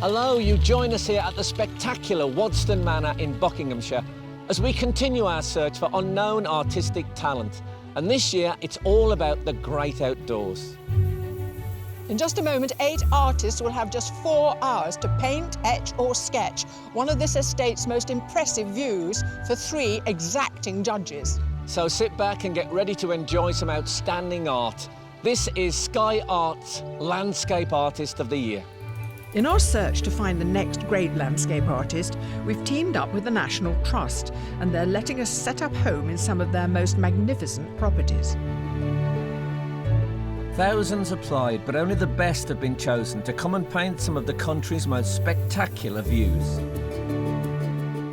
Hello, you join us here at the spectacular Wodston Manor in Buckinghamshire as we continue our search for unknown artistic talent. And this year, it's all about the great outdoors. In just a moment, 8 artists will have just 4 hours to paint, etch or sketch one of this estate's most impressive views for 3 exacting judges. So sit back and get ready to enjoy some outstanding art. This is Sky Arts Landscape Artist of the Year. In our search to find the next great landscape artist, we've teamed up with the National Trust, and they're letting us set up home in some of their most magnificent properties. Thousands applied, but only the best have been chosen to come and paint some of the country's most spectacular views.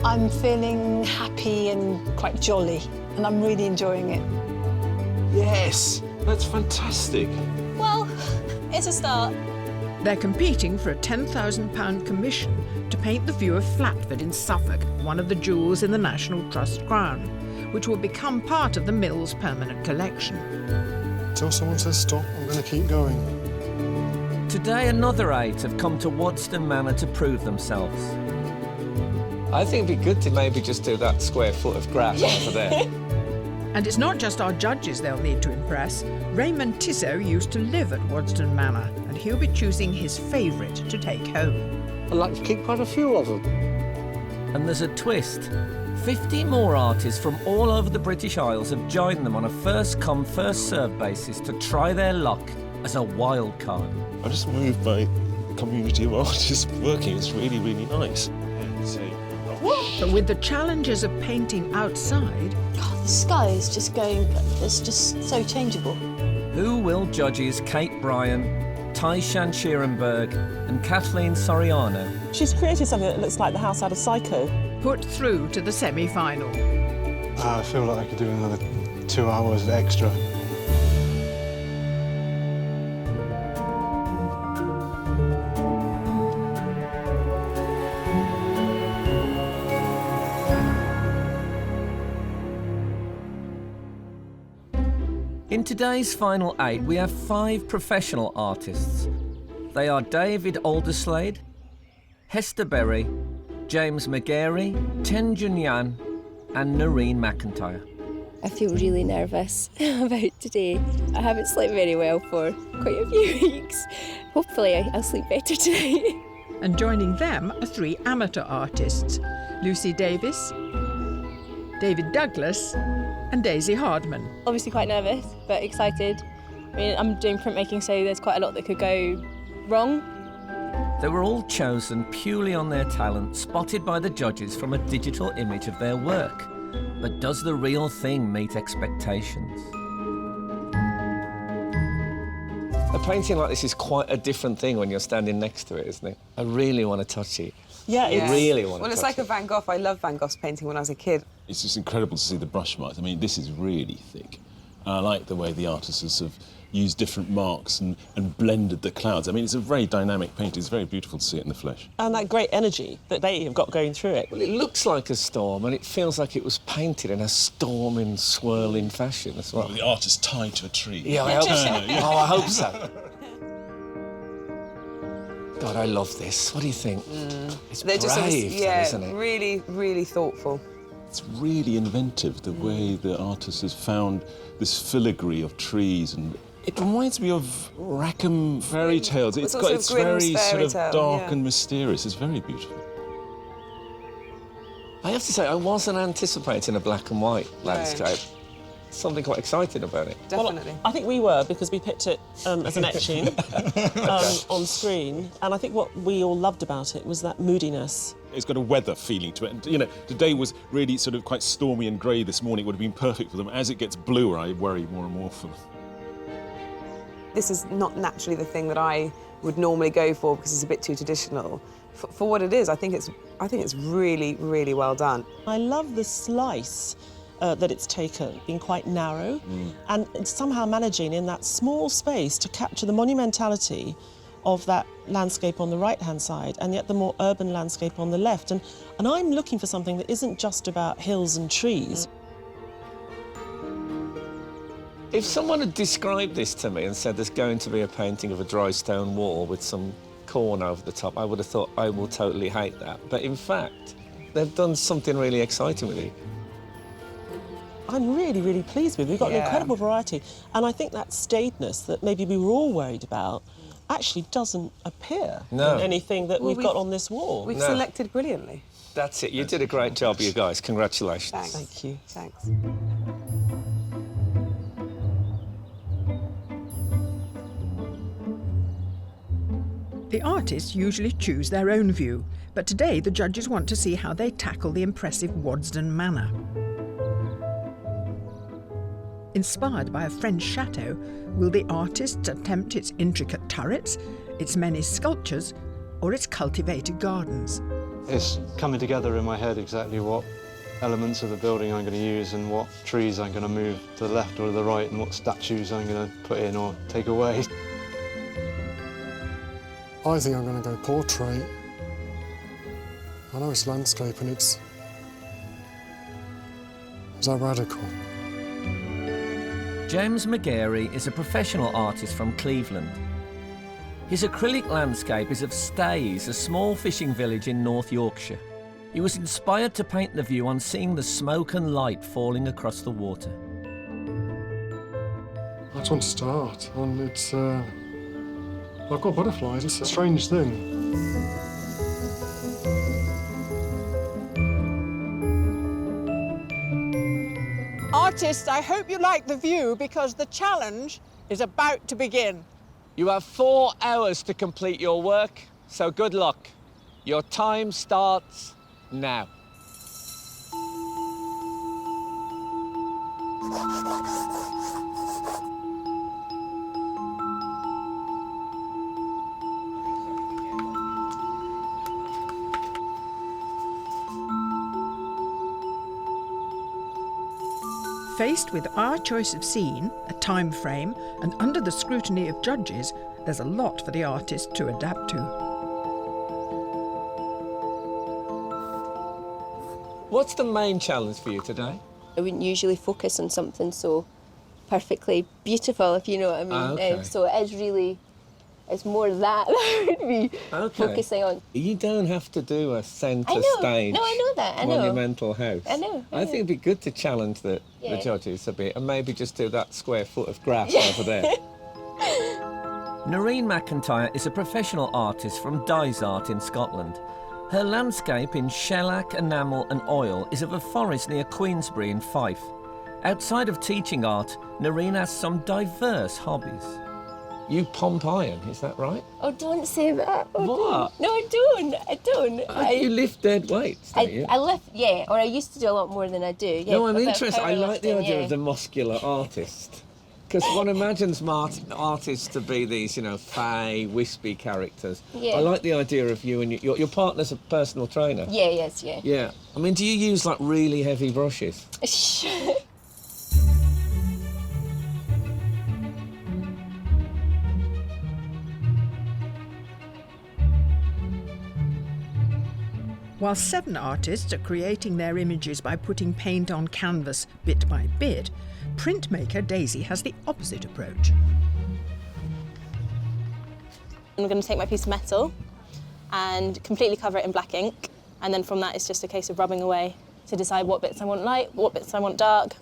I'm feeling happy and quite jolly, and I'm really enjoying it. Yes, that's fantastic. Well, it's a start. They're competing for a £10,000 commission to paint the view of Flatford in Suffolk, one of the jewels in the National Trust crown, which will become part of the Mill's permanent collection. Until someone says stop, I'm going to keep going. Today, another 8 have come to Wodston Manor to prove themselves. I think it'd be good to maybe just do that square foot of grass over there. And it's not just our judges they'll need to impress. Raymond Tissot used to live at Wodston Manor, and he'll be choosing his favourite to take home. I'd like to keep quite a few of them. And there's a twist. 50 more artists from all over the British Isles have joined them on a first-come, first-served basis to try their luck as a wild card. I'm just moved by the community of artists working. It's really, really nice. But with the challenges of painting outside... God, the sky is just going, it's just so changeable. Who will judges Kate Bryan, Tyshan Sheerenberg and Kathleen Soriano She's created something that looks like the house out of Psycho. put through to the semi-final? I feel like I could do another 2 hours extra. In today's final 8, we have 5 professional artists. They are David Alderslade, Hester Berry, James McGarry, Ten Junyan and Narin McIntyre. I feel really nervous about today. I haven't slept very well for quite a few weeks. Hopefully I'll sleep better tonight. And joining them are 3 amateur artists, Lucy Davis, David Douglas and Daisy Hardman. Obviously quite nervous, but excited. I mean, I'm doing printmaking, so there's quite a lot that could go wrong. They were all chosen purely on their talent, spotted by the judges from a digital image of their work. But does the real thing meet expectations? A painting like this is quite a different thing when you're standing next to it, isn't it? I really want to touch it. Yeah, I really want to Well, it's touch like a Van Gogh. I love Van Gogh's painting when I was a kid. It's just incredible to see the brush marks. I mean, this is really thick. And I like the way the artists have used different marks and blended the clouds. I mean, it's a very dynamic painting. It's very beautiful to see it in the flesh. And that great energy that they have got going through it. Well, it looks like a storm and it feels like it was painted in a storming, swirling fashion as well. Well, the artist tied to a tree. Yeah, I hope so. Oh, I hope so. God, I love this. What do you think? It's They're brave, isn't it? really, really thoughtful. It's really inventive, the way the artist has found this filigree of trees, and it reminds me of Rackham fairy tales. It's very sort of dark and mysterious. It's very beautiful. I have to say, I wasn't anticipating a black and white landscape. Something quite exciting about it. Definitely. Well, I think we were, because we picked it as an etching on screen. And I think what we all loved about it was that moodiness. It's got a weather feeling to it. And, you know, today was really sort of quite stormy and grey this morning. It would have been perfect for them. As it gets bluer, I worry more and more for them. This is not naturally the thing that I would normally go for because it's a bit too traditional. For what it is, I think it's really, really well done. I love the slice that it's taken, being quite narrow, and it's somehow managing in that small space to capture the monumentality of that landscape on the right-hand side, and yet the more urban landscape on the left. And I'm looking for something that isn't just about hills and trees. If someone had described this to me and said there's going to be a painting of a dry stone wall with some corn over the top, I would have thought, I will totally hate that. But in fact, they've done something really exciting with it. I'm really, really pleased with it. We've got an incredible variety. And I think that staidness that maybe we were all worried about actually doesn't appear in anything that we've got on this wall. We've selected brilliantly. That's it. You did a great job, you guys. Congratulations. Thanks. Thank you. Thanks. The artists usually choose their own view, but today the judges want to see how they tackle the impressive Wodston Manor. Inspired by a French chateau, will the artists attempt its intricate turrets, its many sculptures, or its cultivated gardens? It's coming together in my head exactly what elements of the building I'm going to use and what trees I'm going to move to the left or to the right and what statues I'm going to put in or take away. I think I'm going to go portrait. I know it's landscape and it's that radical. James McGarry is a professional artist from Cleveland. His acrylic landscape is of Stays, a small fishing village in North Yorkshire. He was inspired to paint the view on seeing the smoke and light falling across the water. I just want to start, and it's... I've got butterflies, it's a strange thing. Artists, I hope you like the view because the challenge is about to begin. You have 4 hours to complete your work, so good luck. Your time starts now. Faced with our choice of scene, a time frame, and under the scrutiny of judges, there's a lot for the artist to adapt to. What's the main challenge for you today? I wouldn't usually focus on something so perfectly beautiful, if you know what I mean. Okay. So it is really, it's more that I would be focusing on. You don't have to do a centre stage. No, I know that. I know. Monumental house. I know. I think it'd be good to challenge the judges a bit and maybe just do that square foot of grass over there. Narin McIntyre is a professional artist from Dyes Art in Scotland. Her landscape in shellac, enamel and oil is of a forest near Queensbury in Fife. Outside of teaching art, Narin has some diverse hobbies. You pump iron, is that right? Oh, don't say that. Oh, what? Don't. No, I don't. You lift dead weights, don't you? I lift, yeah, or I used to do a lot more than I do. Yeah, no, I'm interested. I like the idea of the muscular artist. Because one imagines artists to be these, you know, fey, wispy characters. Yeah. I like the idea of you and your partner's a personal trainer. Yeah, yes, yeah. Yeah. I mean, do you use, like, really heavy brushes? While 7 artists are creating their images by putting paint on canvas bit by bit, printmaker Daisy has the opposite approach. I'm going to take my piece of metal and completely cover it in black ink, and then from that it's just a case of rubbing away to decide what bits I want light, what bits I want dark.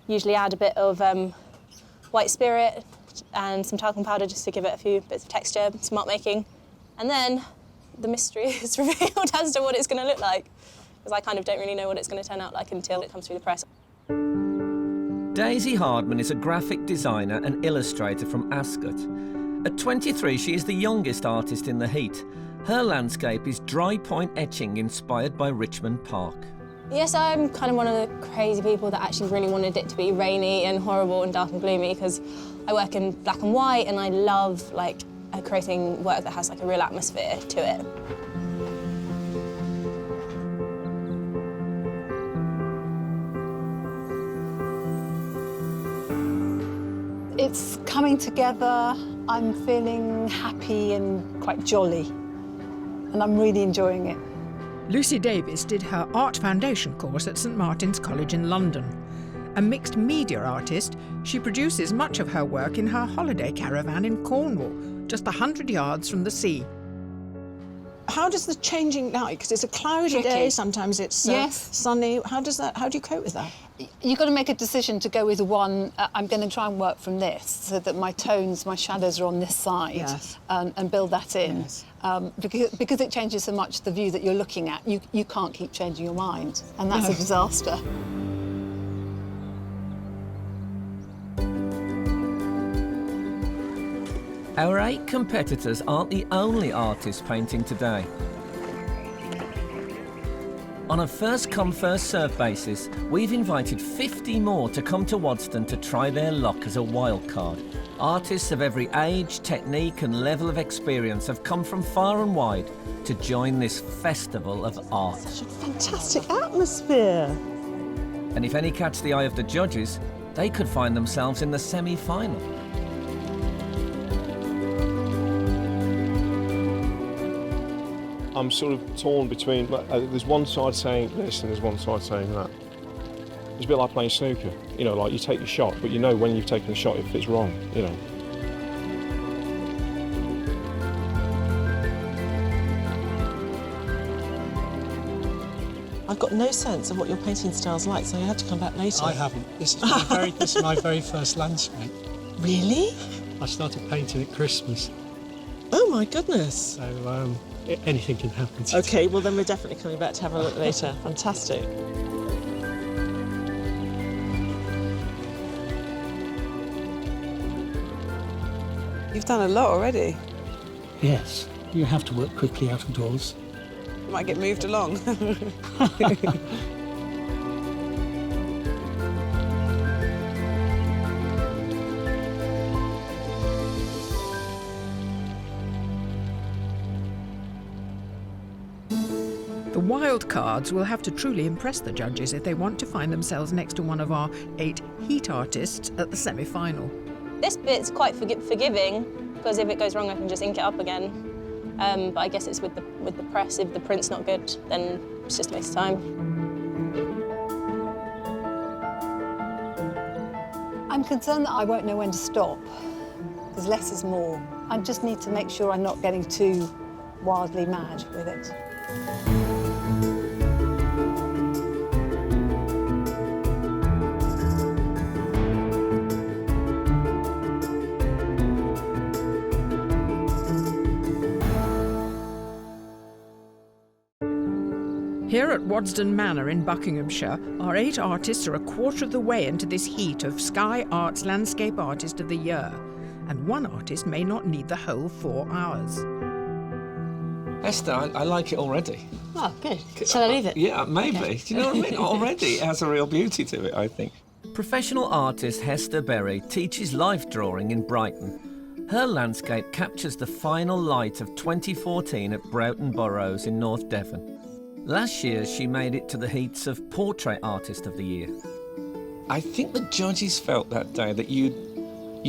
Usually add a bit of white spirit and some talcum powder just to give it a few bits of texture, some mark making, and then the mystery is revealed as to what it's going to look like, because I kind of don't really know what it's going to turn out like until it comes through the press. Daisy Hagman is a graphic designer and illustrator from Ascot. At 23, she is the youngest artist in the heat. Her landscape is dry point etching inspired by Richmond Park. Yes, I'm kind of one of the crazy people that actually really wanted it to be rainy and horrible and dark and gloomy, because I work in black and white and I love creating work that has like a real atmosphere to it. It's coming together. I'm feeling happy and quite jolly, and I'm really enjoying it. Lucy Davis did her Art Foundation course at St Martin's College in London. A mixed media artist, she produces much of her work in her holiday caravan in Cornwall, just 100 yards from the sea. How does the changing light, because it's a cloudy day, sometimes it's sunny, how do you cope with that? You've got to make a decision to go with one, I'm going to try and work from this, so that my tones, my shadows are on this side, and build that in. Yes. Because it changes so much the view that you're looking at, you can't keep changing your mind, and that's a disaster. Our 8 competitors aren't the only artists painting today. On a first-come, first-served basis, we've invited 50 more to come to Wodston to try their luck as a wild card. Artists of every age, technique and level of experience have come from far and wide to join this festival of art. Such a fantastic atmosphere. And if any catch the eye of the judges, they could find themselves in the semi-final. I'm sort of torn between, there's one side saying this and there's one side saying that. It's a bit like playing snooker, you know, like you take your shot, but you know when you've taken the shot if it's wrong, you know. I've got no sense of what your painting style's like, so I had to come back later. I haven't. This is my very first landscape. Really? I started painting at Christmas. Oh my goodness. So anything can happen. OK, well then we're definitely coming back to have a look later. Fantastic. You've done a lot already. Yes, you have to work quickly out of doors. You might get moved along. The wild cards will have to truly impress the judges if they want to find themselves next to one of our 8 heat artists at the semi-final. This bit's quite forgiving, because if it goes wrong, I can just ink it up again. But I guess it's with the press. If the print's not good, then it's just a waste of time. I'm concerned that I won't know when to stop, because less is more. I just need to make sure I'm not getting too wildly mad with it. Here at Wodston Manor in Buckinghamshire, our 8 artists are a quarter of the way into this heat of Sky Arts Landscape Artist of the Year, and one artist may not need the whole 4 hours. Esther, I like it already. Oh, good. Shall I leave it? Yeah, maybe. Okay. Do you know what I mean? Already it has a real beauty to it, I think. Professional artist Hester Berry teaches life drawing in Brighton. Her landscape captures the final light of 2014 at Broughton Burrows in North Devon. Last year, she made it to the heats of Portrait Artist of the Year. I think the judges felt that day that you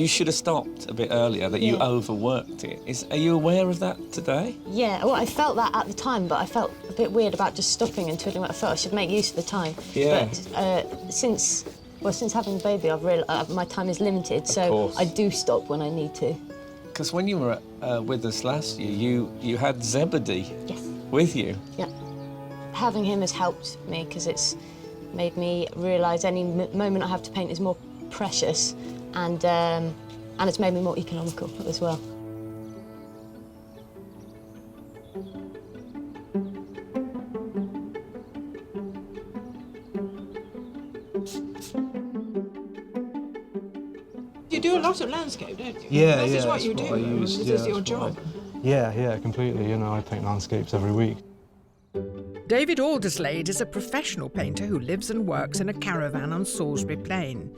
should have stopped a bit earlier, that you overworked it. Are you aware of that today? Yeah, well, I felt that at the time, but I felt a bit weird about just stopping and twiddling. I felt I should make use of the time. Yeah. But since having a baby, I've realised my time is limited, so I do stop when I need to. Because when you were with us last year, you had Zebedee with you. Yeah. Having him has helped me because it's made me realise any moment I have to paint is more precious, and it's made me more economical as well. You do a lot of landscape, don't you? Yeah, This yeah. is what you that's do. I use. This yeah, is your that's what job. Yeah, completely. You know, I paint landscapes every week. David Alderslade is a professional painter who lives and works in a caravan on Salisbury Plain.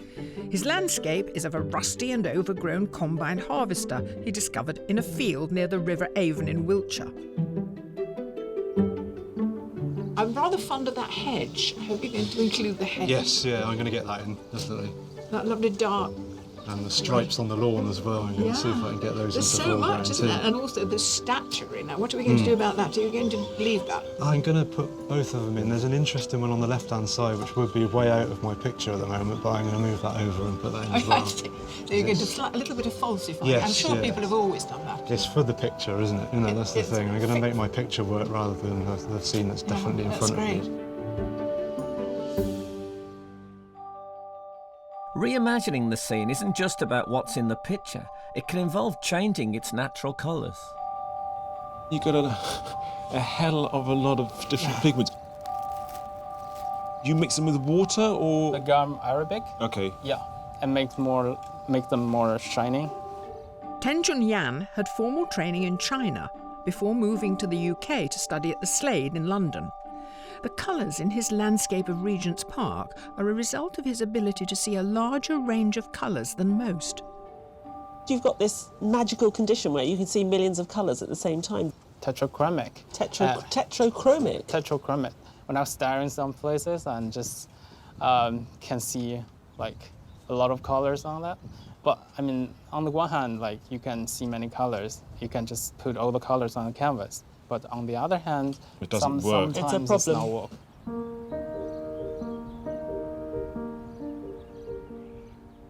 His landscape is of a rusty and overgrown combine harvester he discovered in a field near the River Avon in Wiltshire. I'm rather fond of that hedge. I hope you're going to include the hedge. Yes, yeah, I'm going to get that in, definitely. That lovely dark And the stripes on the lawn as well. I'm going to see if I can get those There's into so foreground much, isn't too. there? And also the statuary. Now, what are we going to do about that? Are you going to leave that? I'm going to put both of them in. There's an interesting one on the left-hand side, which would be way out of my picture at the moment, but I'm going to move that over and put that in as well. So you're going to a little bit of falsifying. Yes, I'm sure yeah. people have always done that. It's for the picture, isn't it? You know, that's the It's thing. I'm going to make my picture work rather than the scene that's definitely in That's front great. of me. Reimagining the scene isn't just about what's in the picture. It can involve changing its natural colours. You got a hell of a lot of different pigments. You mix them with water or? The gum Arabic. Okay. Yeah, and make them more shining. Tenjun Yan had formal training in China before moving to the UK to study at the Slade in London. The colours in his landscape of Regent's Park are a result of his ability to see a larger range of colours than most. You've got this magical condition where you can see millions of colours at the same time. Tetrachromic. Tetrachromic? Tetrachromic. When I was staring some places and just can see like a lot of colours on that. But I mean, on the one hand, like you can see many colours. You can just put all the colours on the canvas. But on the other hand, it doesn't work. Sometimes it's a problem. not work.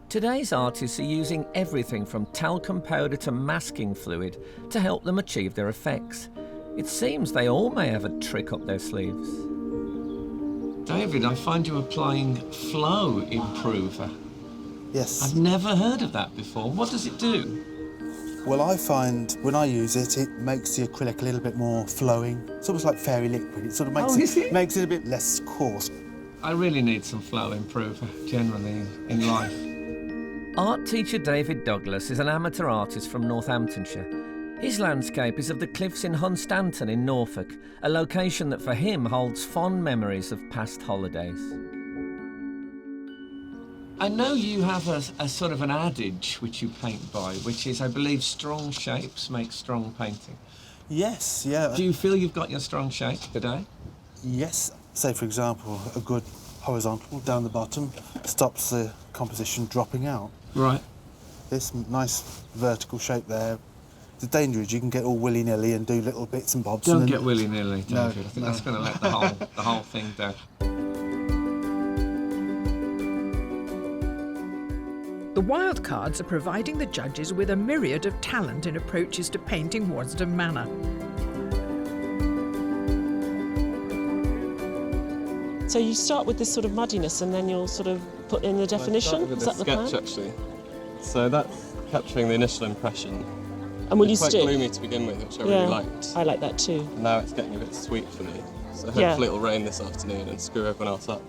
Today's artists are using everything from talcum powder to masking fluid to help them achieve their effects. It seems they all may have a trick up their sleeves. David, I find you applying flow improver. Yes. I've never heard of that before. What does it do? Well, I find when I use it, it makes the acrylic a little bit more flowing. It's almost like fairy liquid. It sort of makes it a bit less coarse. I really need some flow improver, generally, in life. Art teacher David Douglas is an amateur artist from Northamptonshire. His landscape is of the cliffs in Hunstanton in Norfolk, a location that for him holds fond memories of past holidays. I know you have a sort of an adage which you paint by, which is, I believe, strong shapes make strong painting. Yes, yeah. Do you feel you've got your strong shape today? Yes. Say, for example, a good horizontal down the bottom stops the composition dropping out. Right. This nice vertical shape there. The danger is you can get all willy-nilly and do little bits and bobs. Don't get willy-nilly, David. No, I think no. that's going to let the whole thing down. The wildcards are providing the judges with a myriad of talent in approaches to painting Wodston Manor. So you start with this sort of muddiness and then you'll sort of put in the definition? With Is that the sketch, plan? actually. So that's capturing the initial impression. And will you It's quite stick? gloomy to begin with, which I really liked. I like that too. Now it's getting a bit sweet for me. So Yeah. hopefully it'll rain this afternoon and screw everyone else up.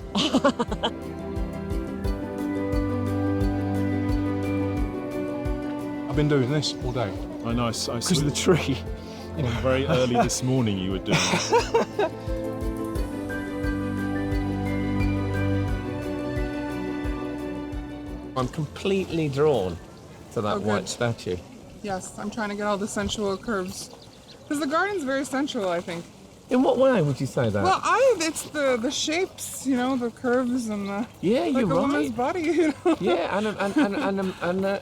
I've been doing this all day. I know, I saw Because of the tree. you know, very early this morning you were doing it. I'm completely drawn to that white statue. Yes, I'm trying to get all the sensual curves. Because the garden's very sensual, I think. In what way would you say that? Well, it's the shapes, you know, the curves and the Yeah, like you're a woman's right. body, you know. Yeah, and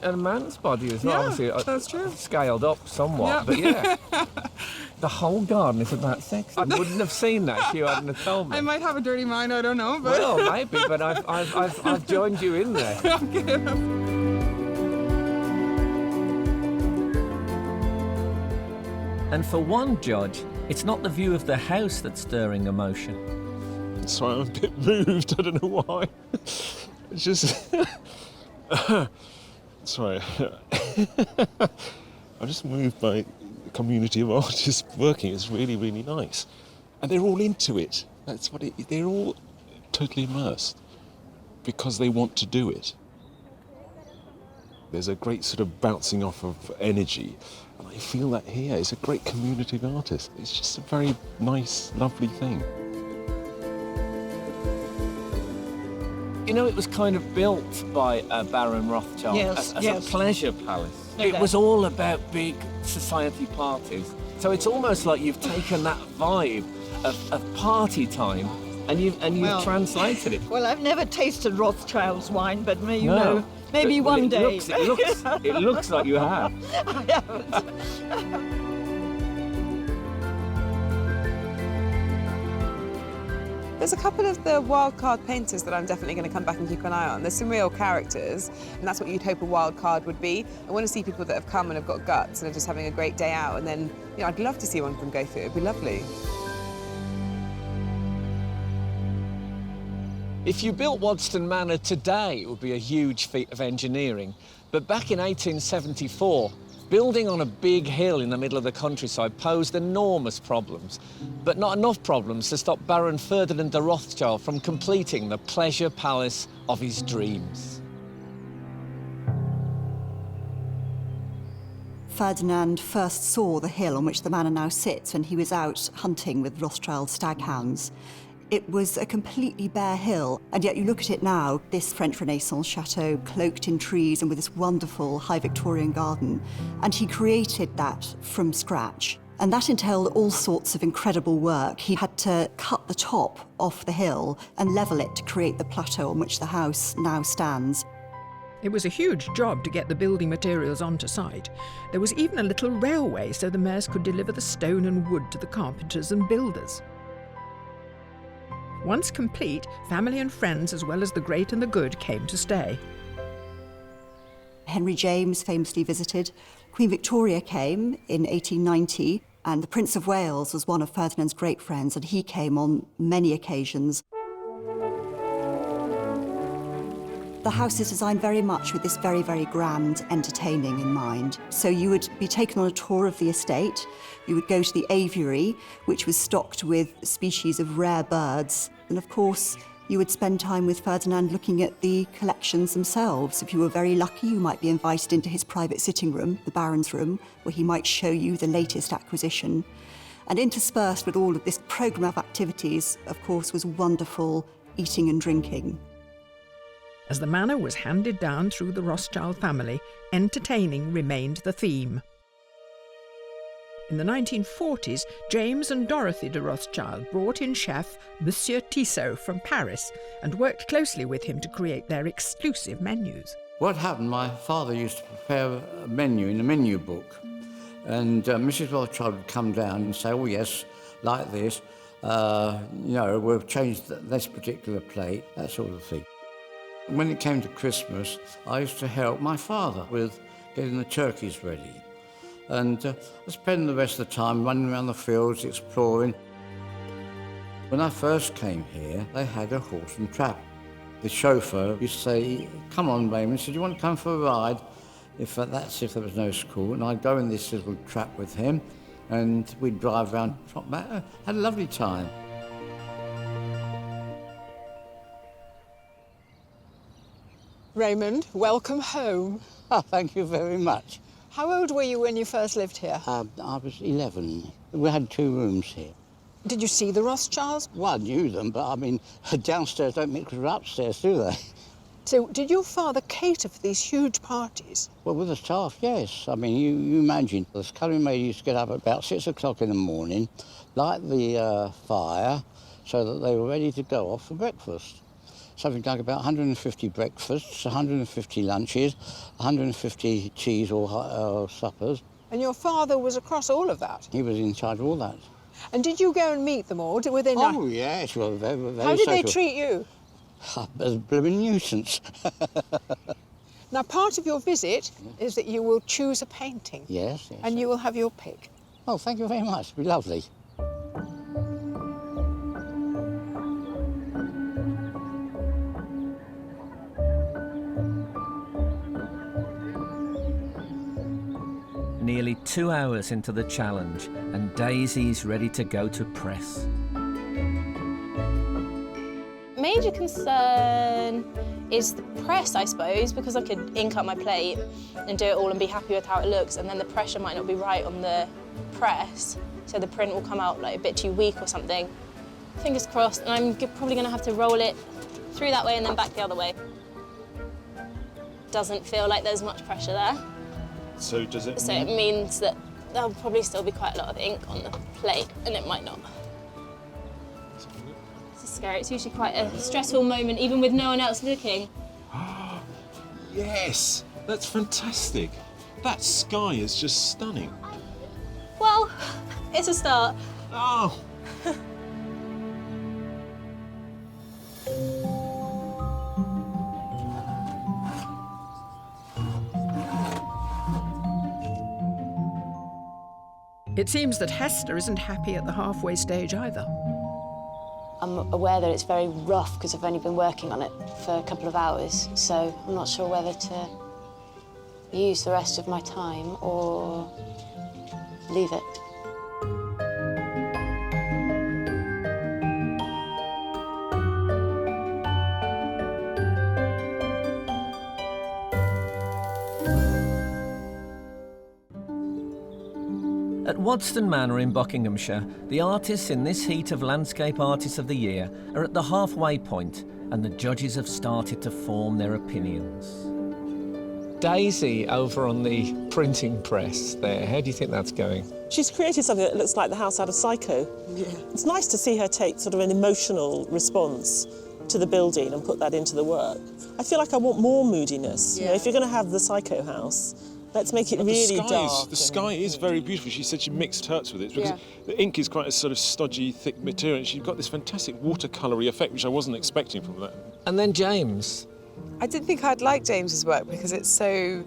a man's body as well. Yeah, Obviously, that's true. Scaled up somewhat, but yeah. The whole garden is about sex. I wouldn't have seen that if you hadn't have told me. I might have a dirty mind, I don't know, but... Well, maybe, but I've joined you in there. And for one judge, it's not the view of the house that's stirring emotion. Sorry, I'm a bit moved. I don't know why. It's just... Sorry. I'm just moved by the community of artists working. It's really, really nice. And they're all into it. That's what they're all totally immersed because they want to do it. There's a great sort of bouncing off of energy. And I feel that here. It's a great community of artists. It's just a very nice, lovely thing. You know, it was kind of built by Baron Rothschild as a pleasure palace. It was all about big society parties. So it's almost like you've taken that vibe of party time and you've translated it. Well, I've never tasted Rothschild's wine, but you know, Maybe one day. It looks like you have. I haven't. There's a couple of the wildcard painters that I'm definitely going to come back and keep an eye on. There's some real characters, and that's what you'd hope a wildcard would be. I want to see people that have come and have got guts and are just having a great day out, and then, you know, I'd love to see one of them go through. It'd be lovely. If you built Wodston Manor today, it would be a huge feat of engineering. But back in 1874, building on a big hill in the middle of the countryside posed enormous problems, but not enough problems to stop Baron Ferdinand de Rothschild from completing the pleasure palace of his dreams. Ferdinand first saw the hill on which the manor now sits when he was out hunting with Rothschild staghounds. It was a completely bare hill, and yet you look at it now, this French Renaissance chateau cloaked in trees and with this wonderful high Victorian garden, and he created that from scratch. And that entailed all sorts of incredible work. He had to cut the top off the hill and level it to create the plateau on which the house now stands. It was a huge job to get the building materials onto site. There was even a little railway so the mayors could deliver the stone and wood to the carpenters and builders. Once complete, family and friends, as well as the great and the good, came to stay. Henry James famously visited. Queen Victoria came in 1890, and the Prince of Wales was one of Ferdinand's great friends, and he came on many occasions. The house is designed very much with this very, very grand entertaining in mind. So you would be taken on a tour of the estate. You would go to the aviary, which was stocked with species of rare birds. And of course, you would spend time with Ferdinand looking at the collections themselves. If you were very lucky, you might be invited into his private sitting room, the Baron's room, where he might show you the latest acquisition. And interspersed with all of this programme of activities, of course, was wonderful eating and drinking. As the manor was handed down through the Rothschild family, entertaining remained the theme. In the 1940s, James and Dorothy de Rothschild brought in chef Monsieur Tissot from Paris and worked closely with him to create their exclusive menus. What happened, my father used to prepare a menu in a menu book, and Mrs. Rothschild would come down and say, oh yes, like this, we'll change this particular plate, that sort of thing. When it came to Christmas, I used to help my father with getting the turkeys ready. And I spent the rest of the time running around the fields, exploring. When I first came here, they had a horse and trap. The chauffeur used to say, come on, Raymond, so do you want to come for a ride? If there was no school. And I'd go in this little trap with him, and we'd drive around, had a lovely time. Raymond, welcome home. Oh, thank you very much. How old were you when you first lived here? I was 11. We had 2 rooms here. Did you see the Rothschilds? Well, I knew them, but I mean, downstairs don't mix with upstairs, do they? So, did your father cater for these huge parties? Well, with the staff, yes. I mean, you imagine, the scullery maid used to get up at about 6 o'clock in the morning, light the fire, so that they were ready to go off for breakfast. Something like about 150 breakfasts, 150 lunches, 150 teas or suppers. And your father was across all of that? He was in charge of all that. And did you go and meet them all? Were they nice? Oh, yes, well, very How did social. they treat you? As a blooming nuisance. Now, part of your visit is that you will choose a painting. Yes. And you will have your pick. Oh, thank you very much. It'll be lovely. Nearly 2 hours into the challenge, and Daisy's ready to go to press. Major concern is the press, I suppose, because I could ink up my plate and do it all and be happy with how it looks, and then the pressure might not be right on the press, so the print will come out like a bit too weak or something. Fingers crossed, and I'm probably going to have to roll it through that way and then back the other way. Doesn't feel like there's much pressure there. So does it? So it means that there'll probably still be quite a lot of ink on the plate, and it might not. It's scary. It's usually quite a stressful moment, even with no one else looking. Yes, that's fantastic. That sky is just stunning. Well, it's a start. Oh. It seems that Hester isn't happy at the halfway stage either. I'm aware that it's very rough because I've only been working on it for a couple of hours, so I'm not sure whether to use the rest of my time or leave it. At Wodston Manor in Buckinghamshire, the artists in this heat of Landscape Artists of the Year are at the halfway point, and the judges have started to form their opinions. Daisy over on the printing press there, how do you think that's going? She's created something that looks like the house out of Psycho. Yeah. It's nice to see her take sort of an emotional response to the building and put that into the work. I feel like I want more moodiness. Yeah. You know, if you're going to have the Psycho house, let's make it really dark. The sky is very beautiful. She said she mixed herts with it because the ink is quite a sort of stodgy, thick material, and she's got this fantastic watercolour-y effect, which I wasn't expecting from that. And then James. I didn't think I'd like James's work because it's so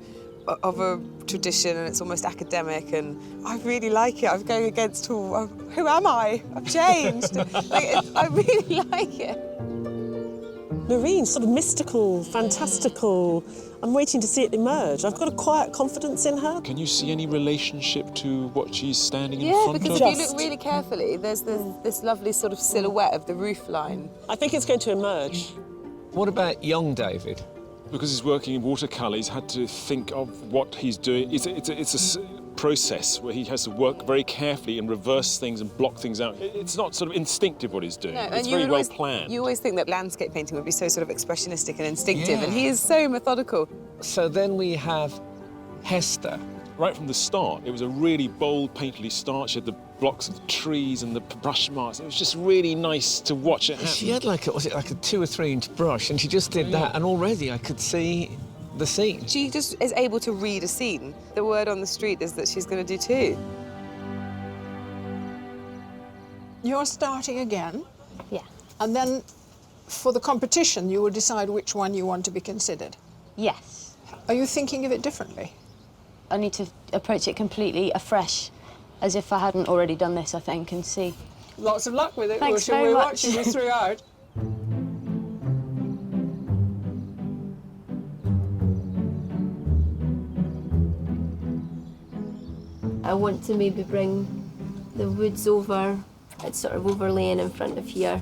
of a tradition and it's almost academic, and I really like it. I'm going against all. Who am I? I've changed. I really like it. Narin, sort of mystical, fantastical. I'm waiting to see it emerge. I've got a quiet confidence in her. Can you see any relationship to what she's standing in Yeah, front of? because if you look really carefully, there's this lovely sort of silhouette of the roof line. I think it's going to emerge. What about young David? Because he's working in watercolour, he's had to think of what he's doing. It's a process where he has to work very carefully and reverse things and block things out. It's not sort of instinctive what he's doing. No, it's very well planned. You always think that landscape painting would be so sort of expressionistic and instinctive, and he is so methodical. So then we have Hester. Right from the start, it was a really bold, painterly start. She had the blocks of trees and the brush marks. It was just really nice to watch it happen. She had like a 2 or 3 inch brush, and she just did that, and already I could see the scene. She just is able to read a scene. The word on the street is that she's going to do too. You're starting again? Yeah. And then for the competition, you will decide which one you want to be considered? Yes. Are you thinking of it differently? I need to approach it completely afresh, as if I hadn't already done this, I think, and see. Lots of luck with it. Thanks We'll very be much. watching you throughout. I want to maybe bring the woods over, it's sort of overlaying in front of here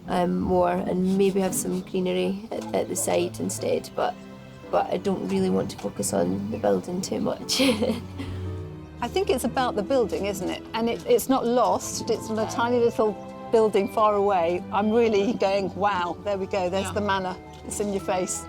more, and maybe have some greenery at the side instead, but I don't really want to focus on the building too much. I think it's about the building, isn't it? And it's not lost, it's a tiny little building far away. I'm really going, wow, there we go, there's the manor. It's in your face.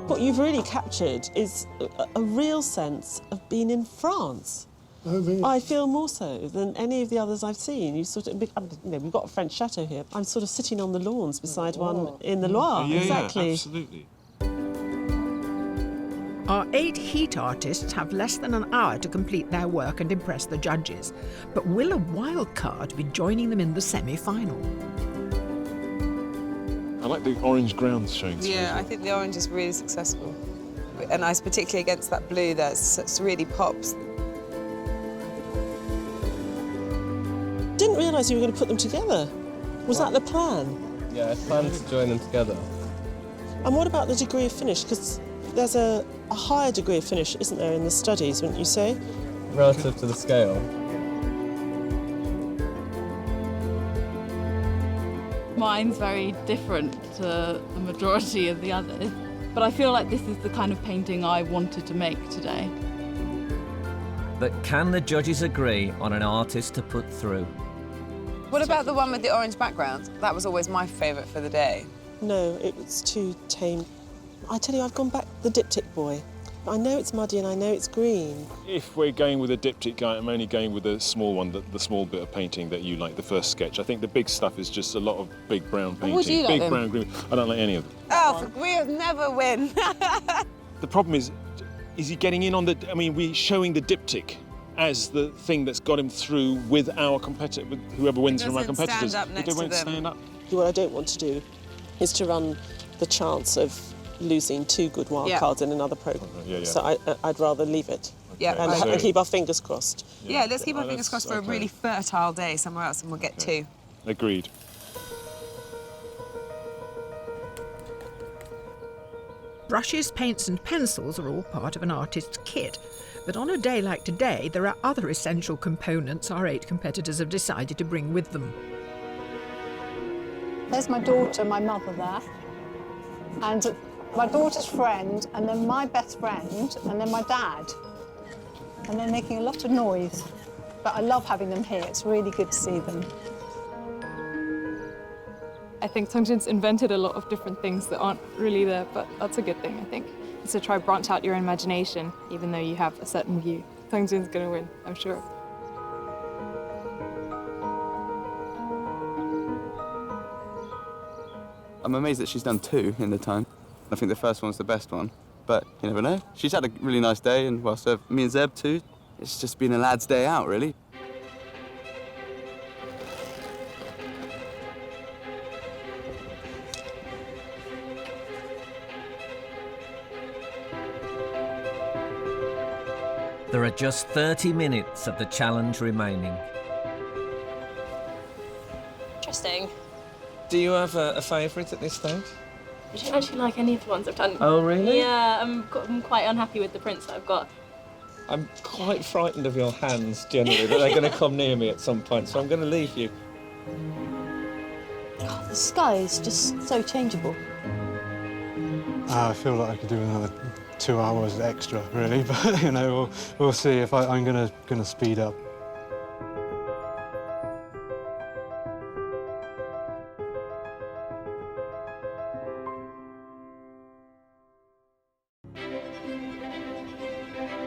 What you've really captured is a real sense of being in France. Oh, really? I feel more so than any of the others I've seen. You sort of, we've got a French chateau here. I'm sort of sitting on the lawns beside one in the Loire. Yeah, exactly. Yeah, absolutely. Our 8 heat artists have less than an hour to complete their work and impress the judges. But will a wild card be joining them in the semi-final? I like the orange grounds showing through. Yeah, I think the orange is really successful. And I was particularly against that blue that's really pops. Didn't realise you were going to put them together. Was that the plan? Yeah, I planned to join them together. And what about the degree of finish? Because there's a higher degree of finish, isn't there, in the studies, wouldn't you say? Relative to the scale. Mine's very different to the majority of the others, but I feel like this is the kind of painting I wanted to make today. But can the judges agree on an artist to put through? What about the one with the orange background? That was always my favourite for the day. No, it was too tame. I tell you, I've gone back the diptych boy. I know it's muddy and I know it's green. If we're going with a diptych guy, I'm only going with the small one, the small bit of painting that you like, the first sketch. I think the big stuff is just a lot of big brown painting. What do you like big then? brown, green. I don't like any of them. Oh, we'll never win. The problem is he getting in on the... I mean, we're showing the diptych as the thing that's got him through with our competitor, with whoever wins from our competitors. Stand up next they won't to them. stand up. What I don't want to do is to run the chance of losing 2 good wild cards in another programme. Yeah, yeah. So I'd rather leave it. Yeah, and keep our fingers crossed. Yeah, let's keep our fingers crossed for a really fertile day somewhere else and we'll get 2. Agreed. Brushes, paints and pencils are all part of an artist's kit. But on a day like today, there are other essential components our 8 competitors have decided to bring with them. There's my daughter, my mother there, and my daughter's friend, and then my best friend, and then my dad. And they're making a lot of noise. But I love having them here. It's really good to see them. I think Tungjen's invented a lot of different things that aren't really there, but that's a good thing, I think. It's to try branch out your imagination, even though you have a certain view. Tungjen's gonna win, I'm sure. I'm amazed that she's done 2 in the time. I think the first one's the best one, but you never know. She's had a really nice day, and well served. Me and Zeb too. It's just been a lad's day out, really. There are just 30 minutes of the challenge remaining. Interesting. Do you have a favourite at this stage? I don't actually like any of the ones I've done. Oh, really? Yeah, I'm quite unhappy with the prints that I've got. I'm quite frightened of your hands, generally, that they're going to come near me at some point, so I'm going to leave you. Oh, the sky is just so changeable. I feel like I could do another 2 hours extra, really, but you know, we'll see if I'm gonna speed up.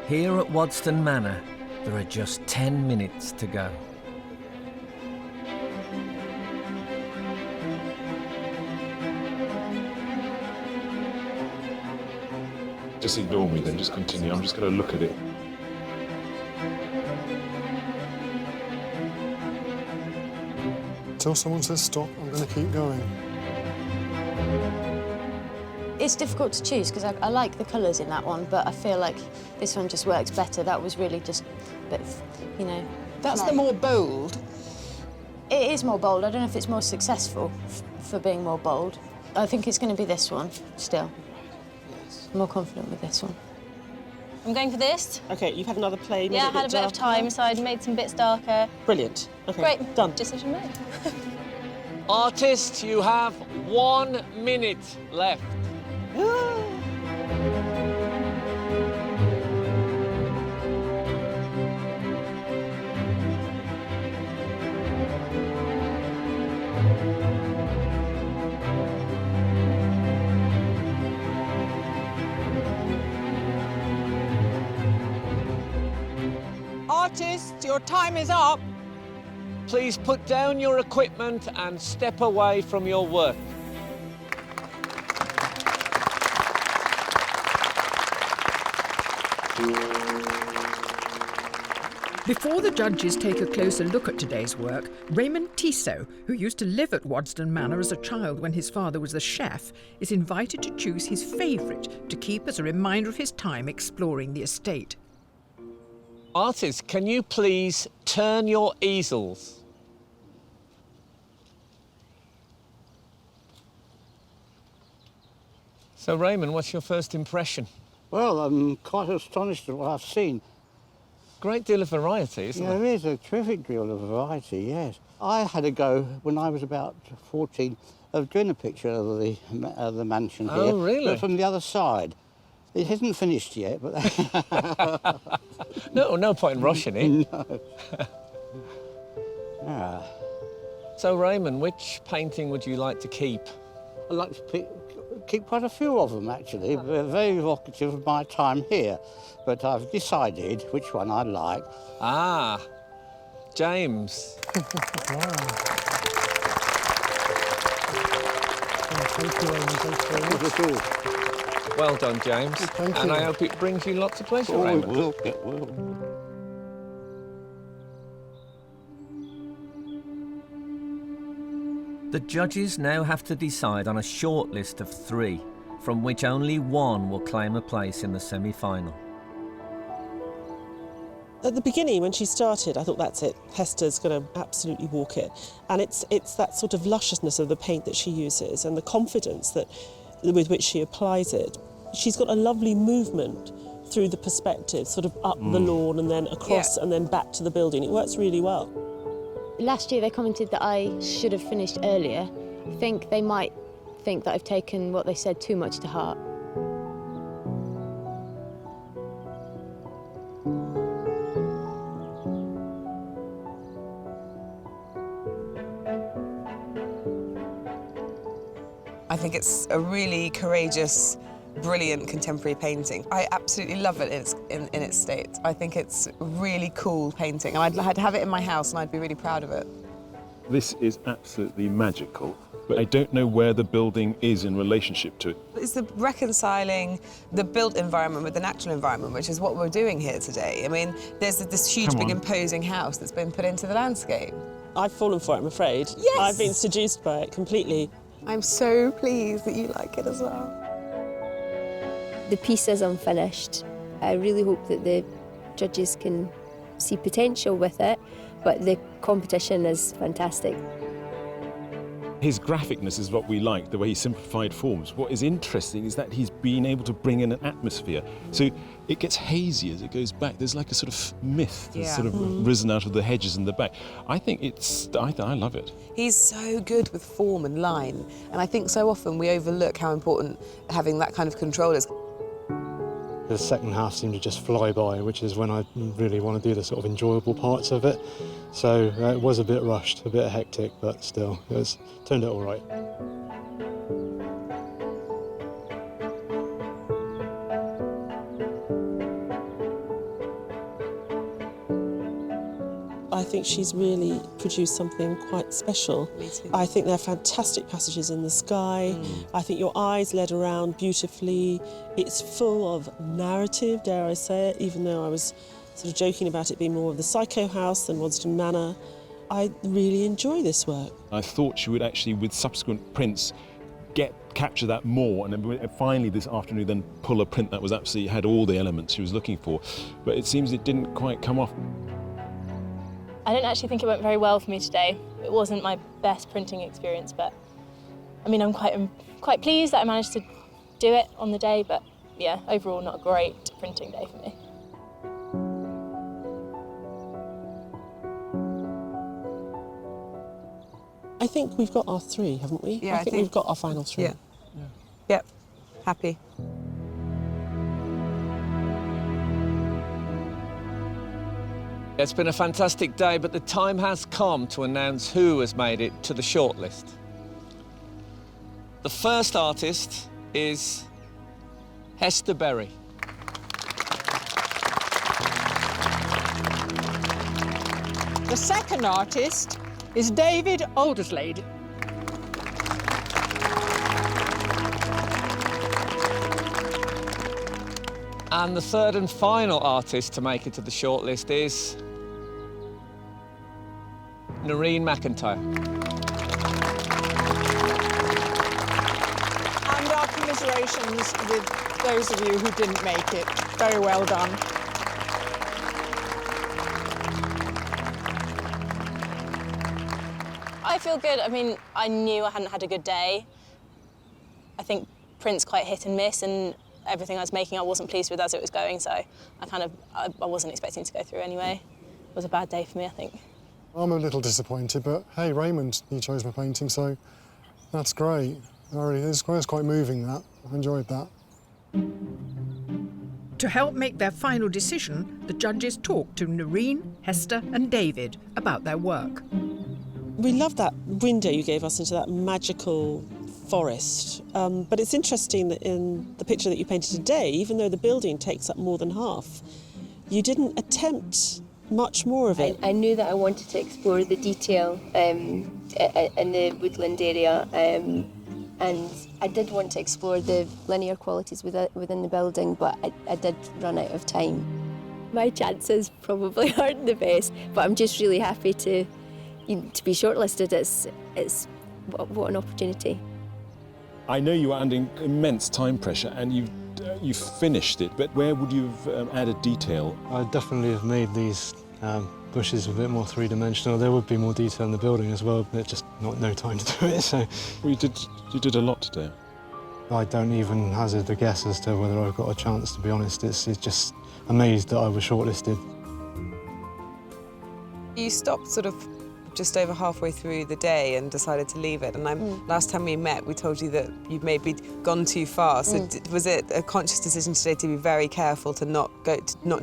Here at Wodston Manor, there are just 10 minutes to go. Just ignore me then, just continue. I'm just going to look at it. Until someone says stop, I'm going to keep going. It's difficult to choose because I like the colours in that one, but I feel like this one just works better. That was really just a bit, you know... That's the more bold. It is more bold. I don't know if it's more successful for being more bold. I think it's going to be this one, still. I'm more confident with this one. I'm going for this. OK, you've had another play. Yeah, I had a bit of time, so I made some bits darker. Brilliant. OK, great. Done. Decision made. Artist, you have 1 minute left. Artist, your time is up. Please put down your equipment and step away from your work. Before the judges take a closer look at today's work, Raymond Tissot, who used to live at Wodston Manor as a child when his father was the chef, is invited to choose his favourite to keep as a reminder of his time exploring the estate. Artist, can you please turn your easels? So, Raymond, what's your first impression? Well, I'm quite astonished at what I've seen. Great deal of variety, isn't there? There is a terrific deal of variety, yes. I had a go when I was about 14 of doing a picture of the mansion here. Oh, really? But from the other side. It isn't finished yet, but... No point in rushing it. No. So, Raymond, which painting would you like to keep? I'd like to pick keep quite a few of them, actually. They're very evocative of my time here. But I've decided which one I like. Ah, James. Well done, James. Thank and you. I hope it brings you lots of pleasure, Oh, Raymond. it will. The judges now have to decide on a short list of 3, from which only one will claim a place in the semi-final. At the beginning, when she started, I thought, that's it. Hester's going to absolutely walk it. And it's that sort of lusciousness of the paint that she uses and the confidence with which she applies it. She's got a lovely movement through the perspective, sort of up the lawn and then across and then back to the building. It works really well. Last year they commented that I should have finished earlier. I think they might think that I've taken what they said too much to heart. I think it's a really courageous, brilliant contemporary painting. I absolutely love it in its state. I think it's a really cool painting, and I'd have it in my house and I'd be really proud of it. This is absolutely magical, but I don't know where the building is in relationship to it. It's the reconciling the built environment with the natural environment, which is what we're doing here today. I mean, there's this huge, big, imposing house that's been put into the landscape. I've fallen for it, I'm afraid. Yes! I've been seduced by it completely. I'm so pleased that you like it as well. The piece is unfinished. I really hope that the judges can see potential with it, but the competition is fantastic. His graphicness is what we like, the way he simplified forms. What is interesting is that he's been able to bring in an atmosphere. So it gets hazy as it goes back. There's like a sort of mist that's sort of risen out of the hedges in the back. I think I love it. He's so good with form and line, and I think so often we overlook how important having that kind of control is. The second half seemed to just fly by, which is when I really want to do the sort of enjoyable parts of it. So it was a bit rushed, a bit hectic, but still, it turned out all right. I think she's really produced something quite special. Me too. I think there are fantastic passages in the sky. I think your eyes led around beautifully. It's full of narrative, dare I say it, even though I was sort of joking about it being more of the Psycho House than Wodston Manor. I really enjoy this work. I thought she would actually, with subsequent prints, capture that more, and then finally this afternoon then pull a print that was absolutely had all the elements she was looking for. But it seems it didn't quite come off. I don't actually think it went very well for me today. It wasn't my best printing experience, but I mean, I'm quite pleased that I managed to do it on the day, but yeah, overall not a great printing day for me. I think we've got our 3, haven't we? Yeah, I think we've got our final 3. Yeah. Yep, happy. It's been a fantastic day, but the time has come to announce who has made it to the shortlist. The first artist is Hester Berry. The second artist is David Alderslade. And the third and final artist to make it to the shortlist is Narin McIntyre. And our commiserations with those of you who didn't make it. Very well done. I feel good. I mean, I knew I hadn't had a good day. I think print's quite hit and miss, and everything I was making I wasn't pleased with as it was going, so I wasn't expecting to go through anyway. It was a bad day for me, I think. I'm a little disappointed, but hey, Raymond, he chose my painting, so that's great. It's quite moving, that. I enjoyed that. To help make their final decision, the judges talked to Narin, Hester and David about their work. We love that window you gave us into that magical forest. But it's interesting that in the picture that you painted today, even though the building takes up more than half, you didn't attempt much more of it. I knew that I wanted to explore the detail in the woodland area, and I did want to explore the linear qualities within the building, but I did run out of time. My chances probably aren't the best, but I'm just really happy to be shortlisted. It's what an opportunity. I know you are under immense time pressure, and you've finished it, but where would you have added detail? I'd definitely have made these bushes a bit more three-dimensional. There would be more detail in the building as well, but just no time to do it. So well, you did a lot today. I don't even hazard a guess as to whether I've got a chance, to be honest. It's just amazed that I was shortlisted. You stopped sort of just over halfway through the day and decided to leave it. And last time we met, we told you that you'd maybe gone too far. So was it a conscious decision today to be very careful to not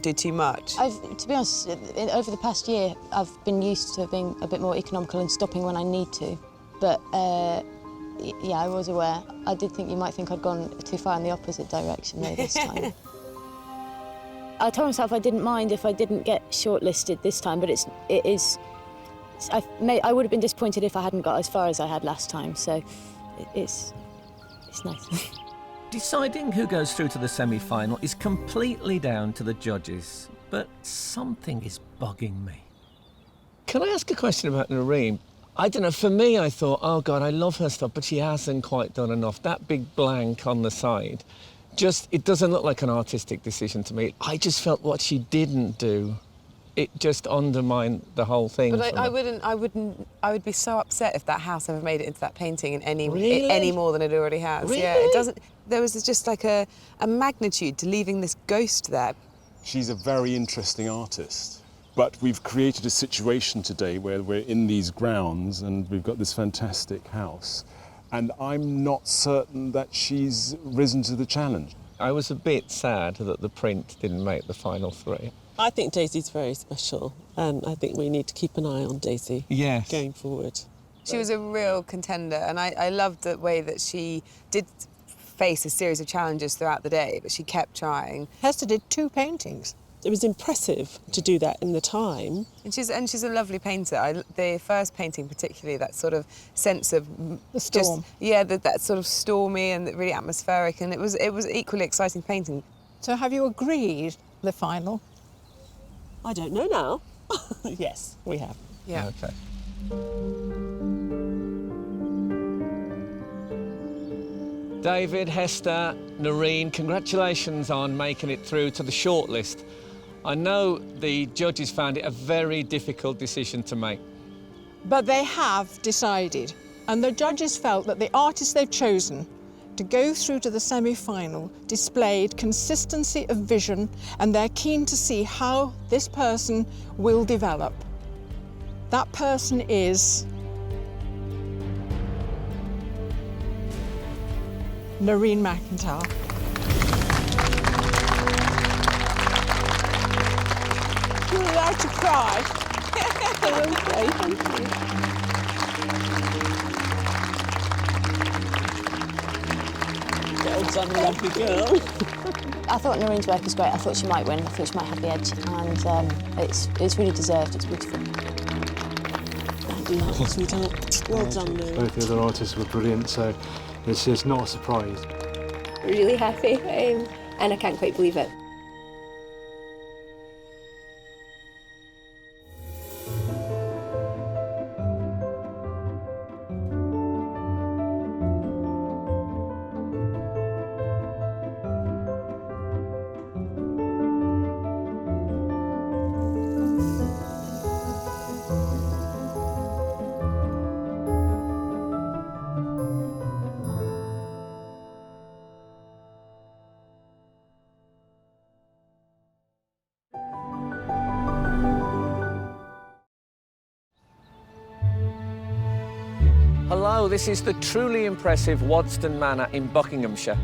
do too much? To be honest, over the past year, I've been used to being a bit more economical and stopping when I need to. But yeah, I was aware. I did think you might think I'd gone too far in the opposite direction though this time. I told myself I didn't mind if I didn't get shortlisted this time, but it is. I would have been disappointed if I hadn't got as far as I had last time, so it's nice. Deciding who goes through to the semi-final is completely down to the judges, but something is bugging me. Can I ask a question about Narin? I don't know, for me I thought, oh God, I love her stuff, but she hasn't quite done enough. That big blank on the side, it doesn't look like an artistic decision to me. I just felt what she didn't do, it just undermined the whole thing. But I would be so upset if that house ever made it into that painting in any more than it already has. Really? Yeah, it doesn't. There was just like a magnitude to leaving this ghost there. She's a very interesting artist, but we've created a situation today where we're in these grounds and we've got this fantastic house, and I'm not certain that she's risen to the challenge. I was a bit sad that the print didn't make the final three. I think Daisy's very special, and I think we need to keep an eye on Daisy going forward. She was a real contender, and I loved the way that she did face a series of challenges throughout the day, but she kept trying. Hester did 2 paintings. It was impressive to do that in the time. And she's a lovely painter. The first painting particularly, that sort of sense of the storm. That sort of stormy and really atmospheric, and it was equally exciting painting. So have you agreed the final? I don't know now. Yes, we have. Yeah. Okay. David, Hester, Narin, congratulations on making it through to the shortlist. I know the judges found it a very difficult decision to make. But they have decided, and the judges felt that the artists they've chosen to go through to the semi-final displayed consistency of vision, and they're keen to see how this person will develop. That person is Narin McIntyre. You're allowed to cry. Okay, thank you. Well done, lovely girl. I thought Narin's work is great. I thought she might win. I thought she might have the edge, and it's really deserved. It's beautiful. Thank you, sweetheart. Well done, Narin. Both the other artists were brilliant, so it's not a surprise. Really happy, and I can't quite believe it. Hello, this is the truly impressive Wodston Manor in Buckinghamshire.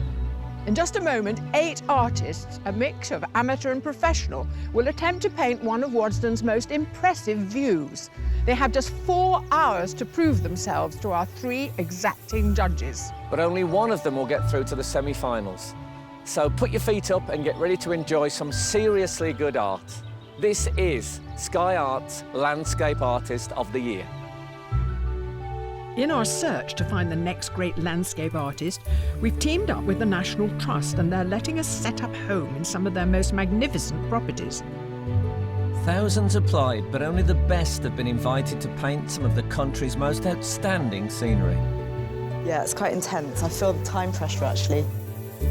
In just a moment, 8 artists, a mix of amateur and professional, will attempt to paint one of Wadston's most impressive views. They have just 4 hours to prove themselves to our 3 exacting judges. But only one of them will get through to the semi-finals. So put your feet up and get ready to enjoy some seriously good art. This is Sky Arts Landscape Artist of the Year. In our search to find the next great landscape artist, we've teamed up with the National Trust and they're letting us set up home in some of their most magnificent properties. Thousands applied, but only the best have been invited to paint some of the country's most outstanding scenery. Yeah, it's quite intense. I feel the time pressure, actually.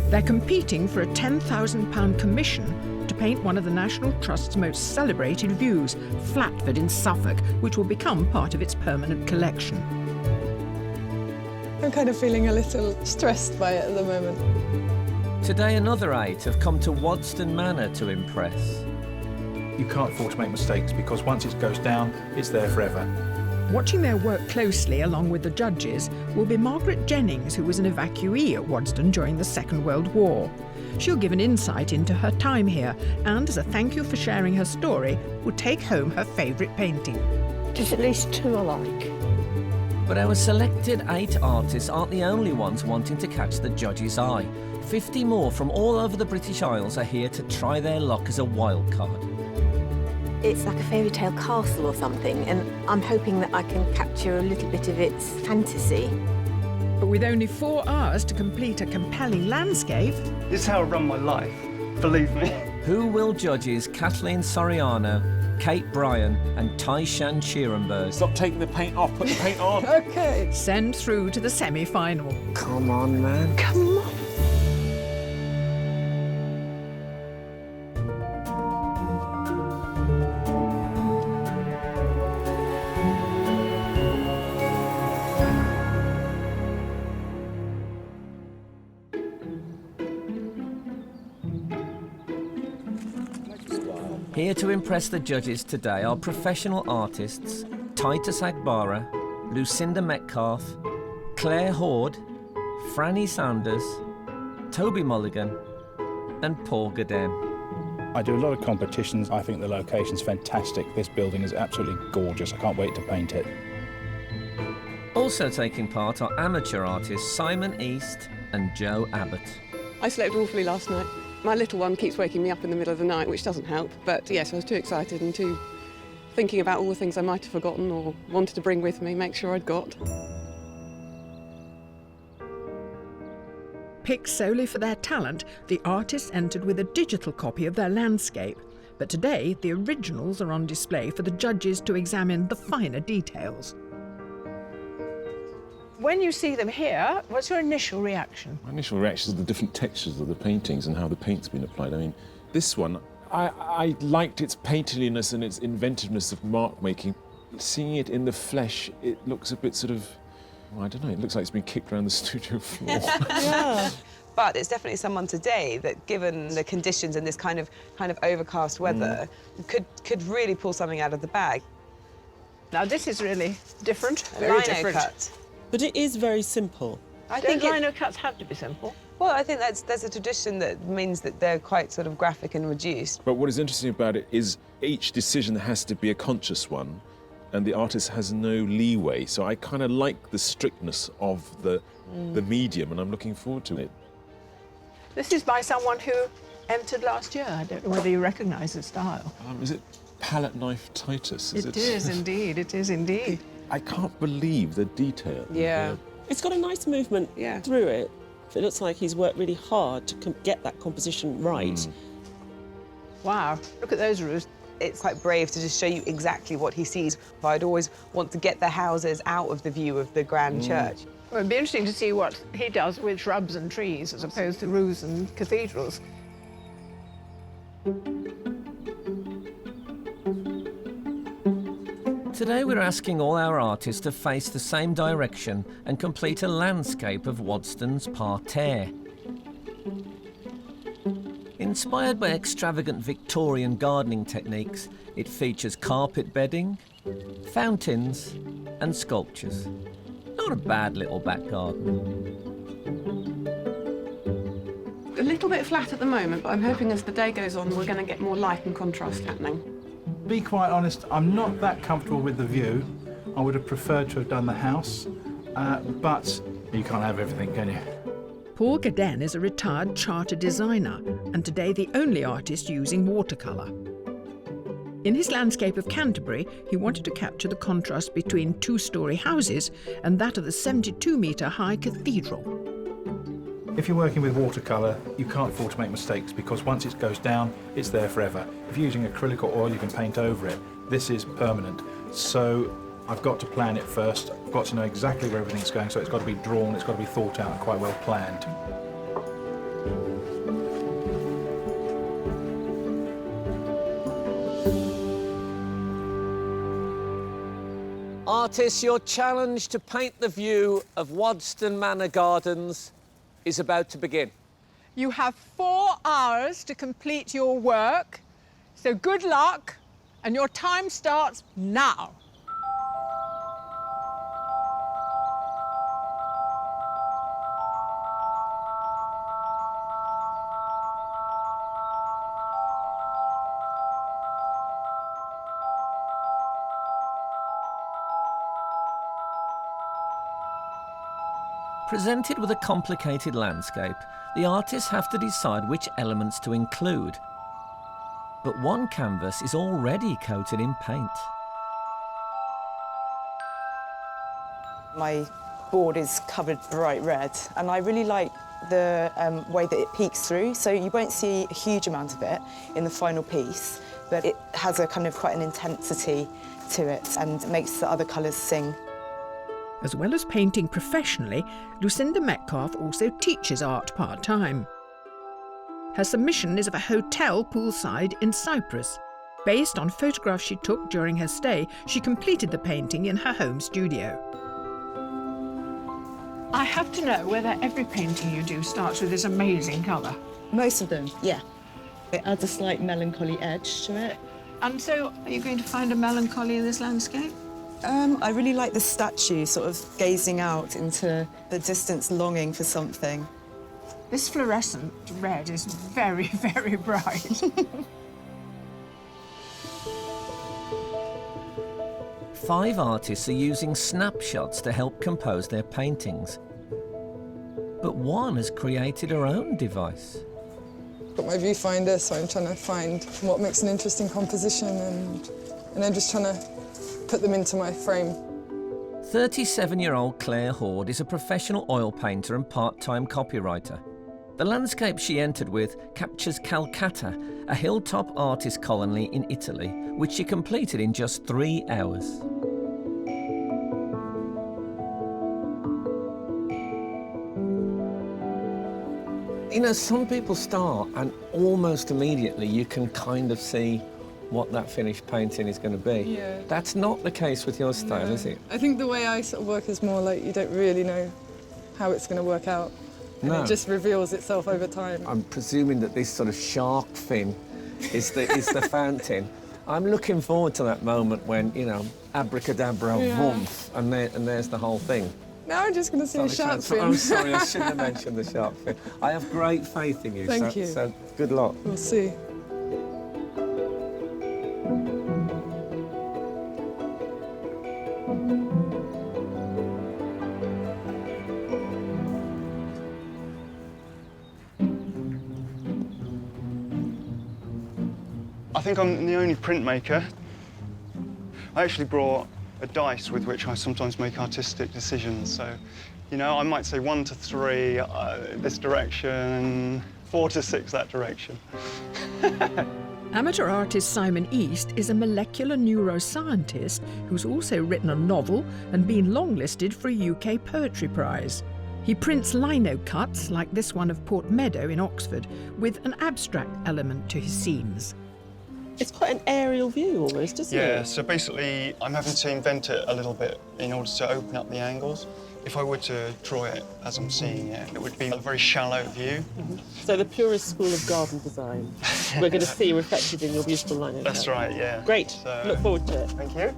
They're competing for a £10,000 commission to paint one of the National Trust's most celebrated views, Flatford in Suffolk, which will become part of its permanent collection. I'm kind of feeling a little stressed by it at the moment. Today, another 8 have come to Wodston Manor to impress. You can't afford to make mistakes because once it goes down, it's there forever. Watching their work closely along with the judges will be Margaret Jennings, who was an evacuee at Wodston during the Second World War. She'll give an insight into her time here and, as a thank you for sharing her story, will take home her favourite painting. There's at least 2 alike. But our selected 8 artists aren't the only ones wanting to catch the judge's eye. 50 more from all over the British Isles are here to try their luck as a wildcard. It's like a fairy tale castle or something, and I'm hoping that I can capture a little bit of its fantasy. But with only 4 hours to complete a compelling landscape... This is how I run my life, believe me. Who will judges Kathleen Soriano, Kate Bryan and Taishan Sheerenberg? Stop taking the paint off, put the paint on. OK. Send through to the semi-final. Come on, man. Come on. Here to impress the judges today are professional artists Titus Agbara, Lucinda Metcalf, Claire Horde, Franny Sanders, Toby Mulligan and Paul Godin. I do a lot of competitions. I think the location's fantastic. This building is absolutely gorgeous. I can't wait to paint it. Also taking part are amateur artists Simon East and Joe Abbott. I slept awfully last night. My little one keeps waking me up in the middle of the night, which doesn't help. But yes, I was too excited and too thinking about all the things I might have forgotten or wanted to bring with me, make sure I'd got. Picked solely for their talent, the artists entered with a digital copy of their landscape. But today, the originals are on display for the judges to examine the finer details. When you see them here, what's your initial reaction? My initial reaction is the different textures of the paintings and how the paint's been applied. I mean, this one, I liked its painterliness and its inventiveness of mark making. Seeing it in the flesh, it looks a bit sort of, well, I don't know, it looks like it's been kicked around the studio floor. Yeah. But it's definitely someone today that, given the conditions and this kind of overcast weather, could really pull something out of the bag. Now this is really different. Very Lino different. cut. But it is very simple. I think lino cuts have to be simple. Well, I think there's a tradition that means that they're quite sort of graphic and reduced. But what is interesting about it is each decision has to be a conscious one, and the artist has no leeway. So I kind of like the strictness of the medium, and I'm looking forward to it. This is by someone who entered last year. I don't know whether you recognise the style. Is it palette knife Titus? It is indeed, it is indeed. I can't believe the detail. Yeah. It's got a nice movement through it. It looks like he's worked really hard to get that composition right. Wow, look at those roofs. It's quite brave to just show you exactly what he sees. I'd always want to get the houses out of the view of the grand church. Well, it'd be interesting to see what he does with shrubs and trees as opposed to roofs and cathedrals. Today we're asking all our artists to face the same direction and complete a landscape of Wodston's parterre. Inspired by extravagant Victorian gardening techniques, it features carpet bedding, fountains and sculptures. Not a bad little back garden. A little bit flat at the moment, but I'm hoping as the day goes on we're going to get more light and contrast happening. Be quite honest, I'm not that comfortable with the view. I would have preferred to have done the house, but you can't have everything, can you? Paul Gaden is a retired charter designer and today the only artist using watercolour. In his landscape of Canterbury, he wanted to capture the contrast between two-storey houses and that of the 72-metre-high cathedral. If you're working with watercolour, you can't afford to make mistakes because once it goes down, it's there forever. If you're using acrylic or oil, you can paint over it. This is permanent. So I've got to plan it first. I've got to know exactly where everything's going, so it's got to be drawn, it's got to be thought out and quite well planned. Artists, your challenge to paint the view of Wodston Manor Gardens is about to begin. You have 4 hours to complete your work, so good luck, and your time starts now. Presented with a complicated landscape, the artists have to decide which elements to include. But one canvas is already coated in paint. My board is covered bright red, and I really like the way that it peeks through, so you won't see a huge amount of it in the final piece, but it has a kind of quite an intensity to it and makes the other colours sing. As well as painting professionally, Lucinda Metcalfe also teaches art part-time. Her submission is of a hotel poolside in Cyprus. Based on photographs she took during her stay, she completed the painting in her home studio. I have to know whether every painting you do starts with this amazing colour. Most of them, yeah. It adds a slight melancholy edge to it. And so, are you going to find a melancholy in this landscape? I really like the statue sort of gazing out into the distance, longing for something. This fluorescent red is very, very bright. 5 artists are using snapshots to help compose their paintings. But one has created her own device. Got my viewfinder, so I'm trying to find what makes an interesting composition and I'm just trying to put them into my frame. 37-year-old Claire Hoard is a professional oil painter and part-time copywriter. The landscape she entered with captures Calcutta, a hilltop artist colony in Italy, which she completed in just 3 hours. You know, some people start and almost immediately you can kind of see what that finished painting is going to be. Yeah. That's not the case with your style, is it? I think the way I sort of work is more like you don't really know how it's going to work out. And No. it just reveals itself over time. I'm presuming that this sort of shark fin is the fountain. I'm looking forward to that moment when, you know, abracadabra, Yeah. woomph, and there's the whole thing. Now I'm just going to see a shark fin. I'm sorry, I shouldn't have mentioned the shark fin. I have great faith in you. Thank you. So good luck. We'll see. I think I'm the only printmaker. I actually brought a dice with which I sometimes make artistic decisions. So, you know, I might say 1 to 3 this direction, 4 to 6 that direction. Amateur artist Simon East is a molecular neuroscientist who's also written a novel and been longlisted for a UK Poetry Prize. He prints lino cuts, like this one of Port Meadow in Oxford, with an abstract element to his scenes. It's quite an aerial view almost, isn't it? Yeah, so basically I'm having to invent it a little bit in order to open up the angles. If I were to draw it as I'm seeing it, it would be a very shallow view. So the purest school of garden design we're going to see reflected in your beautiful lino. That's right, yeah. Great. So, Look forward to it. Thank you.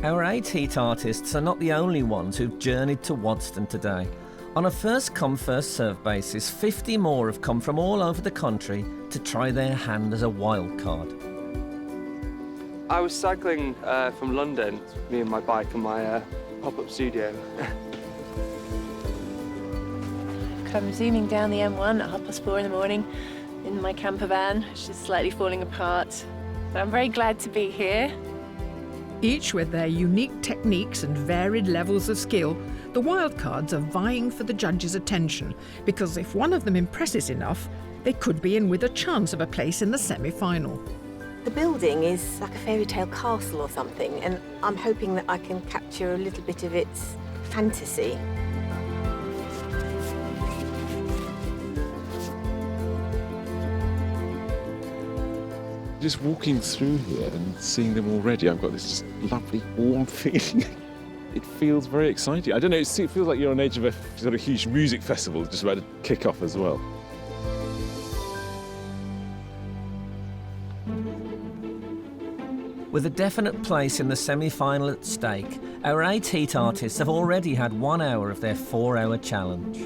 Our 8 heat artists are not the only ones who've journeyed to Wodston today. On a first-come, first-served basis, 50 more have come from all over the country to try their hand as a wild card. I was cycling from London, me and my bike and my pop-up studio. I'm zooming down the M1 at 4:30 in the morning in my camper van, which is slightly falling apart. But I'm very glad to be here. Each with their unique techniques and varied levels of skill, the wildcards are vying for the judges' attention, because if one of them impresses enough, they could be in with a chance of a place in the semi-final. The building is like a fairy tale castle or something, and I'm hoping that I can capture a little bit of its fantasy. Just walking through here and seeing them already, I've got this just lovely, warm feeling. It feels very exciting. I don't know, it feels like you're on the edge of a sort of huge music festival just about to kick off as well. With a definite place in the semi-final at stake, our 8 heat artists have already had 1 hour of their 4-hour challenge.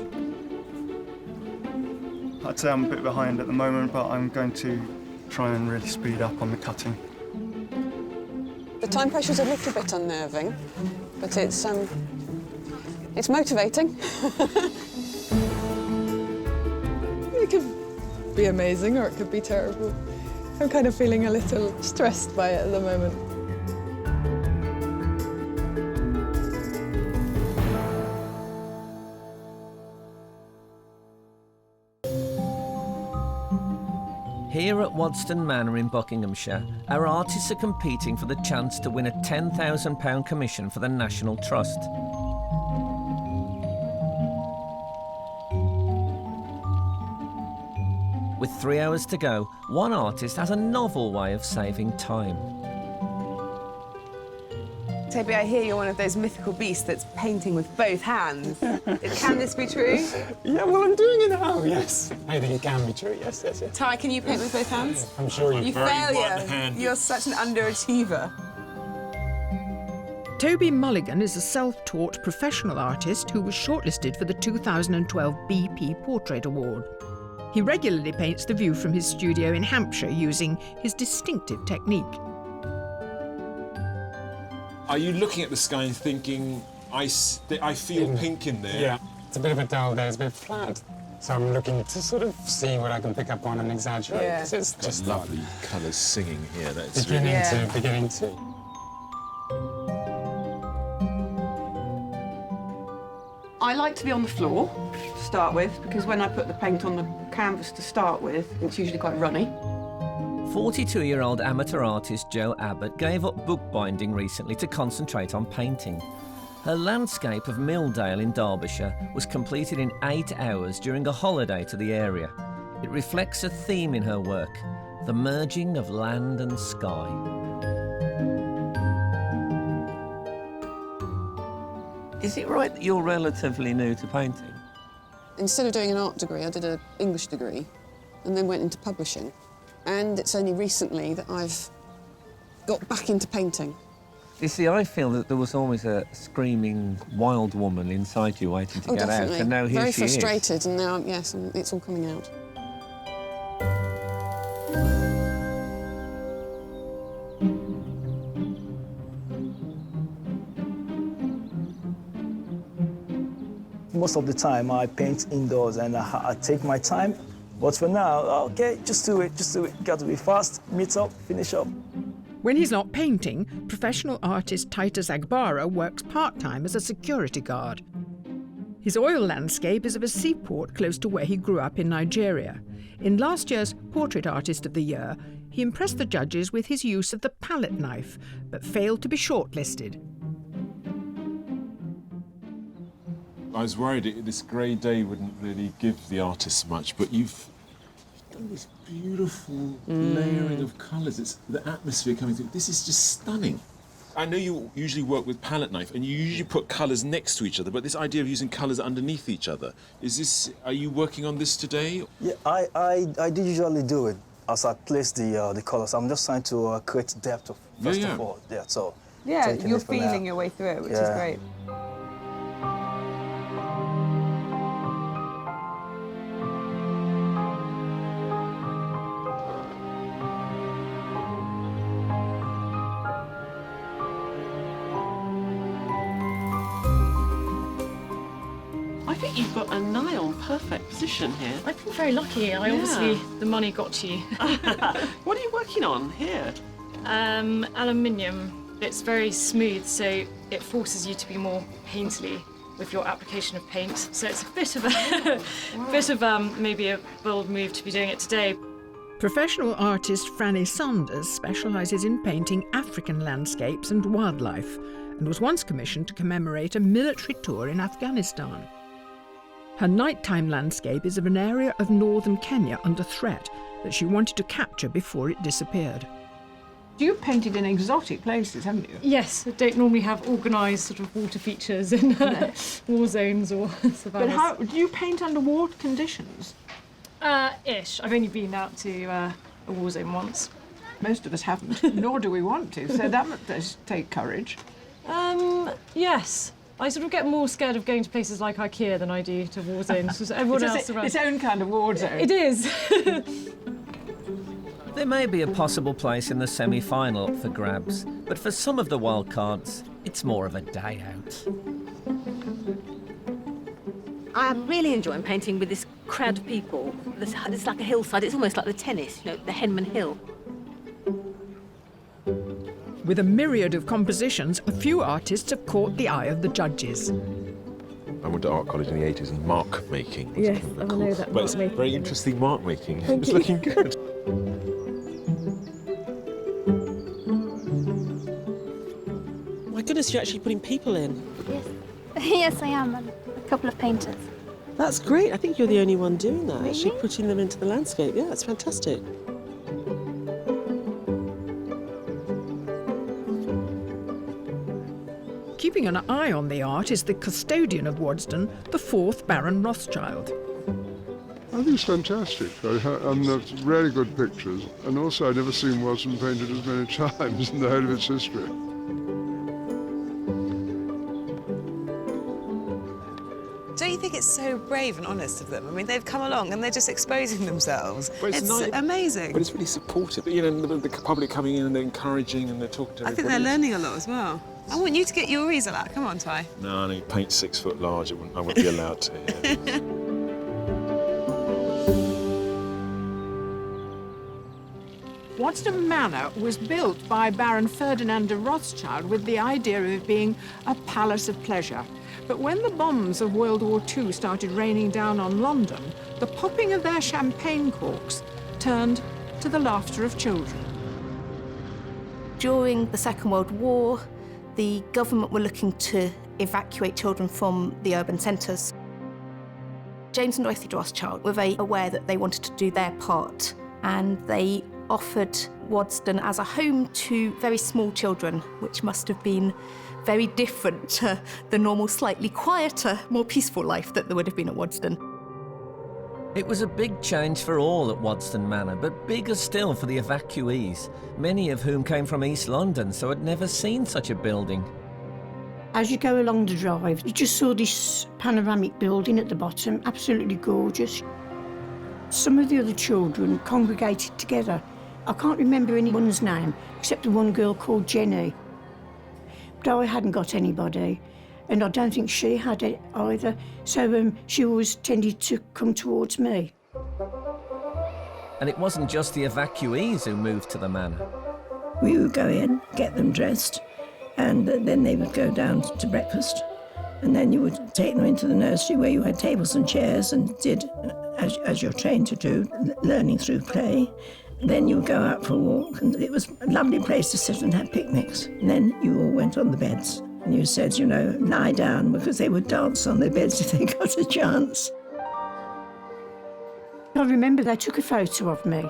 I'd say I'm a bit behind at the moment, but I'm going to try and really speed up on the cutting. The time pressure's a little bit unnerving, but it's motivating. It could be amazing or it could be terrible. I'm kind of feeling a little stressed by it at the moment. Here at Wodston Manor in Buckinghamshire, our artists are competing for the chance to win a £10,000 commission for the National Trust. With 3 hours to go, one artist has a novel way of saving time. Toby, I hear you're one of those mythical beasts that's painting with both hands. Can this be true? Yeah, well, I'm doing it now, yes. I think it can be true, yes. Ty, can you paint with both hands? I'm sure you can. failure. You're such an underachiever. Toby Mulligan is a self-taught professional artist who was shortlisted for the 2012 BP Portrait Award. He regularly paints the view from his studio in Hampshire using his distinctive technique. Are you looking at the sky and thinking, I feel pink in there? Yeah, it's a bit of a dull day, it's a bit flat. So I'm looking to sort of see what I can pick up on and exaggerate. Yeah. It's just lovely colours singing here. That's beginning to. I like to be on the floor to start with, because when I put the paint on the canvas to start with, it's usually quite runny. 42-year-old amateur artist Jo Abbott gave up bookbinding recently to concentrate on painting. Her landscape of Milldale in Derbyshire was completed in 8 hours during a holiday to the area. It reflects a theme in her work, the merging of land and sky. Is it right that you're relatively new to painting? Instead of doing an art degree, I did an English degree and then went into publishing. And it's only recently that I've got back into painting. You see, I feel that there was always a screaming wild woman inside you waiting to get definitely. out, and now here Very she is. Very frustrated, and now, yes, and it's all coming out. Most of the time, I paint indoors and I take my time. But for now, okay, just do it. Got to be fast, meet up, finish up. When he's not painting, professional artist Titus Agbara works part-time as a security guard. His oil landscape is of a seaport close to where he grew up in Nigeria. In last year's Portrait Artist of the Year, he impressed the judges with his use of the palette knife, but failed to be shortlisted. I was worried this grey day wouldn't really give the artists much, but you've done this beautiful layering of colours. It's the atmosphere coming through. This is just stunning. I know you usually work with palette knife and you usually put colours next to each other, but this idea of using colours underneath each other, are you working on this today? Yeah, I do usually do it as I place the colours. I'm just trying to create depth first of all. Yeah, so you're feeling your way through it, which is great. a nigh on perfect position here. I've been very lucky. Obviously, the money got to you. What are you working on here? Aluminium. It's very smooth, so it forces you to be more painterly with your application of paint. So it's a bit of maybe a bold move to be doing it today. Professional artist Franny Saunders specialises in painting African landscapes and wildlife and was once commissioned to commemorate a military tour in Afghanistan. Her nighttime landscape is of an area of northern Kenya under threat that she wanted to capture before it disappeared. You've painted in exotic places, haven't you? Yes, I don't normally have organised sort of water features in war zones or savannas. But how do you paint under war conditions? Ish. I've only been out to a war zone once. Most of us haven't, nor do we want to, so that does take courage. Yes. I sort of get more scared of going to places like IKEA than I do to war zones. Because everyone else around. Its own kind of war zone. It is. There may be a possible place in the semi-final for grabs, but for some of the wildcards, it's more of a day out. I am really enjoying painting with this crowd of people. It's like a hillside. It's almost like the tennis, you know, the Hagman Hill. With a myriad of compositions, a few artists have caught the eye of the judges. I went to art college in the 80s and mark making was Yes, kind of I cool. know that. But it's very interesting mark making. Thank It's you. looking good. My goodness, you're actually putting people in. Yes. Yes, I am, and a couple of painters. That's great. I think you're the only one doing that, actually putting them into the landscape. Yeah, it's fantastic. Keeping an eye on the art is the custodian of Wodston, the 4th Baron Rothschild. I think it's fantastic. And that's really good pictures. And also, I've never seen Wodston painted as many times in the whole of its history. Don't you think it's so brave and honest of them? I mean, they've come along and they're just exposing themselves. It's amazing. But it's really supportive. You know, the public coming in and they're encouraging and they're talking to I everybody. think they're learning a lot as well. I want you to get your easel out. Come on, Ty. No, I need paint 6 foot large. I wouldn't be allowed to. Yeah. Wodston Manor was built by Baron Ferdinand de Rothschild with the idea of it being a palace of pleasure. But when the bombs of World War II started raining down on London, the popping of their champagne corks turned to the laughter of children. During the Second World War, the government were looking to evacuate children from the urban centres. James and Dorothy Rothschild were very aware that they wanted to do their part, and they offered Wodston as a home to very small children, which must have been very different to the normal, slightly quieter, more peaceful life that there would have been at Wodston. It was a big change for all at Wodston Manor, but bigger still for the evacuees, many of whom came from East London, so had never seen such a building. As you go along the drive, you just saw this panoramic building at the bottom, absolutely gorgeous. Some of the other children congregated together. I can't remember anyone's name, except the one girl called Jenny. But I hadn't got anybody, and I don't think she had it either, so she always tended to come towards me. And it wasn't just the evacuees who moved to the manor. We would go in, get them dressed, and then they would go down to breakfast. And then you would take them into the nursery where you had tables and chairs and did, as you're trained to do, learning through play. Then you would go out for a walk, and it was a lovely place to sit and have picnics. And then you all went on the beds, and you said, you know, lie down, because they would dance on their beds if they got a chance. I remember they took a photo of me.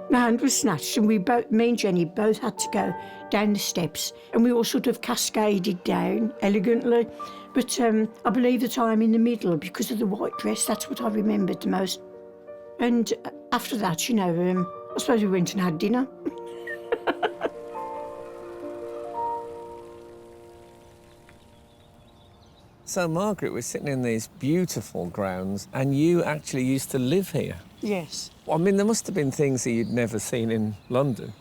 My hand was snatched, and me and Jenny both had to go down the steps, and we all sort of cascaded down elegantly. But I believe that I'm in the middle because of the white dress. That's what I remembered the most. And after that, you know, I suppose we went and had dinner. So, Margaret, we're sitting in these beautiful grounds, and you actually used to live here. Yes. I mean, there must have been things that you'd never seen in London.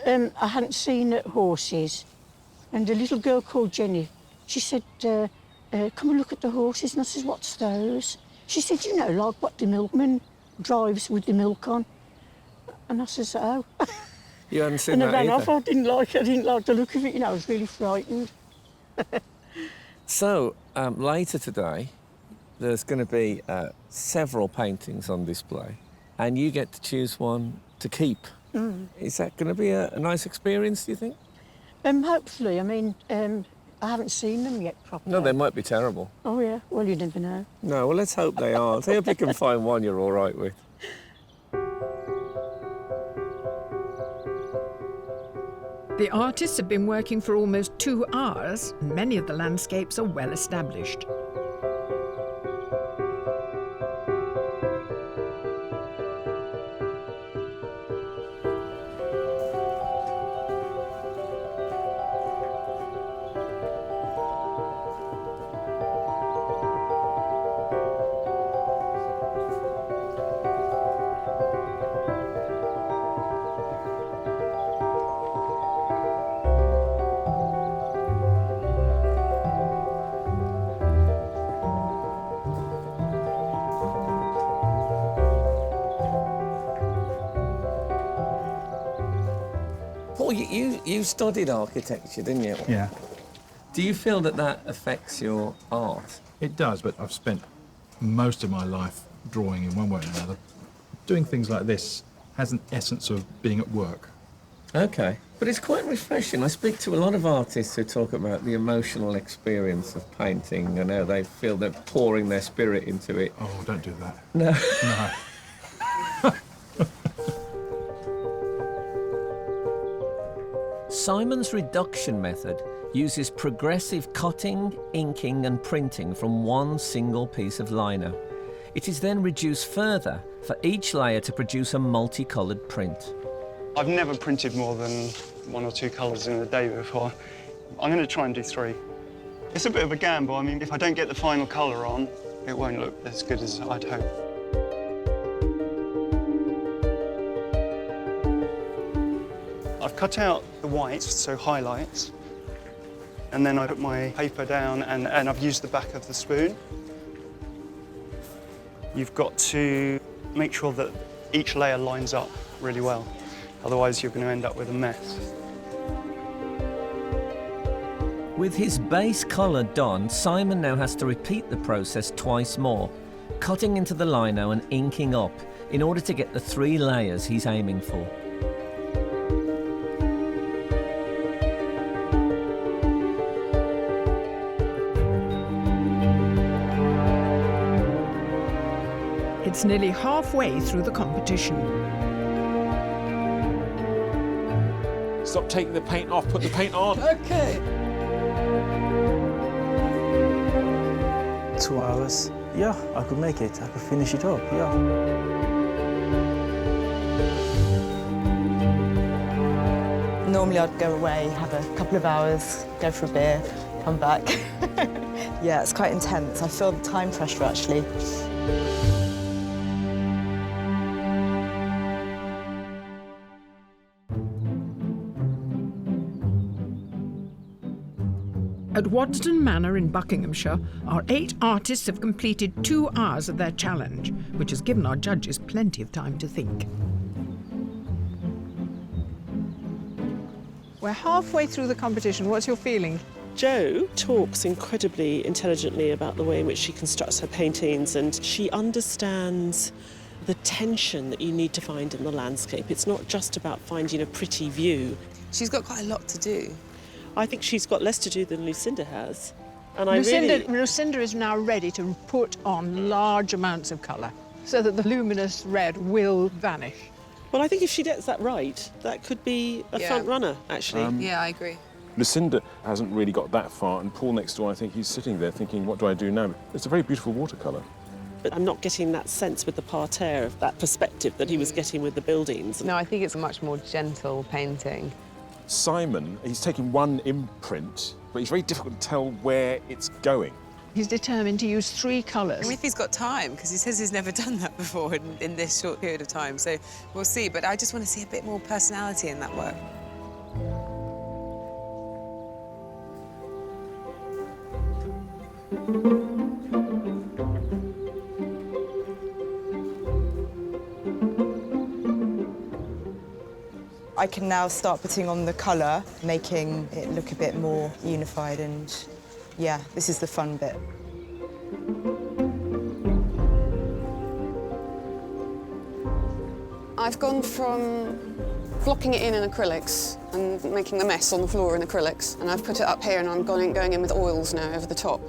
I hadn't seen horses, and a little girl called Jenny, she said, come and look at the horses, and I said, what's those? She said, you know, like what the milkman drives with the milk on. And I says, oh. You hadn't seen and that I ran either? off. I didn't like the look of it, you know, I was really frightened. So, later today, there's going to be several paintings on display, and you get to choose one to keep. Mm. Is that going to be a nice experience, do you think? Hopefully. I mean, I haven't seen them yet properly. No, they might be terrible. Oh, yeah? Well, you never know. No, well, let's hope they aren't. I hope you can find one you're all right with. The artists have been working for almost 2 hours, and many of the landscapes are well established. Paul, you studied architecture, didn't you? Yeah. Do you feel that that affects your art? It does, but I've spent most of my life drawing in one way or another. Doing things like this has an essence of being at work. OK. But it's quite refreshing. I speak to a lot of artists who talk about the emotional experience of painting and how they feel they're pouring their spirit into it. Oh, don't do that. No. No. Simon's reduction method uses progressive cutting, inking and printing from one single piece of liner. It is then reduced further for each layer to produce a multicoloured print. I've never printed more than 1 or 2 colours in a day before. I'm going to try and do 3. It's a bit of a gamble. I mean, if I don't get the final colour on, it won't look as good as I'd hope. I've cut out the whites, so highlights, and then I put my paper down and I've used the back of the spoon. You've got to make sure that each layer lines up really well, otherwise you're going to end up with a mess. With his base colour done, Simon now has to repeat the process twice more, cutting into the lino and inking up in order to get the 3 layers he's aiming for. It's nearly halfway through the competition. Stop taking the paint off, put the paint on. OK. 2 hours. Yeah, I could make it. I could finish it up, yeah. Normally I'd go away, have a couple of hours, go for a beer, come back. Yeah, it's quite intense. I feel the time pressure, actually. At Wodston Manor in Buckinghamshire, our 8 artists have completed 2 hours of their challenge, which has given our judges plenty of time to think. We're halfway through the competition. What's your feeling? Jo talks incredibly intelligently about the way in which she constructs her paintings, and she understands the tension that you need to find in the landscape. It's not just about finding a pretty view. She's got quite a lot to do. I think she's got less to do than Lucinda has. And Lucinda is now ready to put on large amounts of colour so that the luminous red will vanish. Well, I think if she gets that right, that could be a front runner, actually. Yeah, I agree. Lucinda hasn't really got that far, and Paul next door, I think he's sitting there thinking, what do I do now? It's a very beautiful watercolour. But I'm not getting that sense with the parterre of that perspective that he was getting with the buildings. No, I think it's a much more gentle painting. Simon, he's taking one imprint, but it's very difficult to tell where it's going. He's determined to use 3 colours. And if he's got time, because he says he's never done that before in this short period of time, so we'll see. But I just want to see a bit more personality in that work. I can now start putting on the colour, making it look a bit more unified, and yeah, this is the fun bit. I've gone from blocking it in acrylics and making the mess on the floor in acrylics, and I've put it up here and I'm going in with oils now over the top.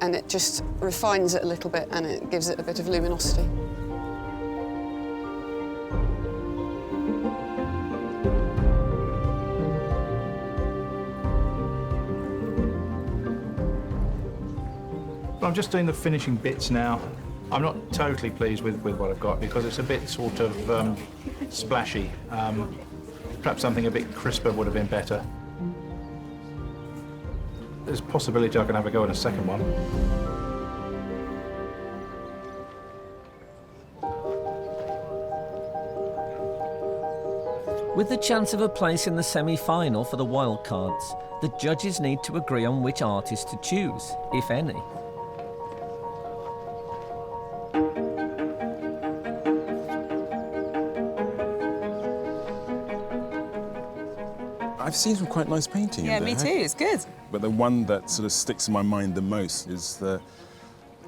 And it just refines it a little bit and it gives it a bit of luminosity. I'm just doing the finishing bits now. I'm not totally pleased with what I've got because it's a bit sort of splashy. Perhaps something a bit crisper would have been better. There's a possibility I can have a go at a second one. With the chance of a place in the semi-final for the wildcards, the judges need to agree on which artist to choose, if any. I've seen some quite nice painting Yeah, in there. me too, it's good. But the one that sort of sticks in my mind the most is the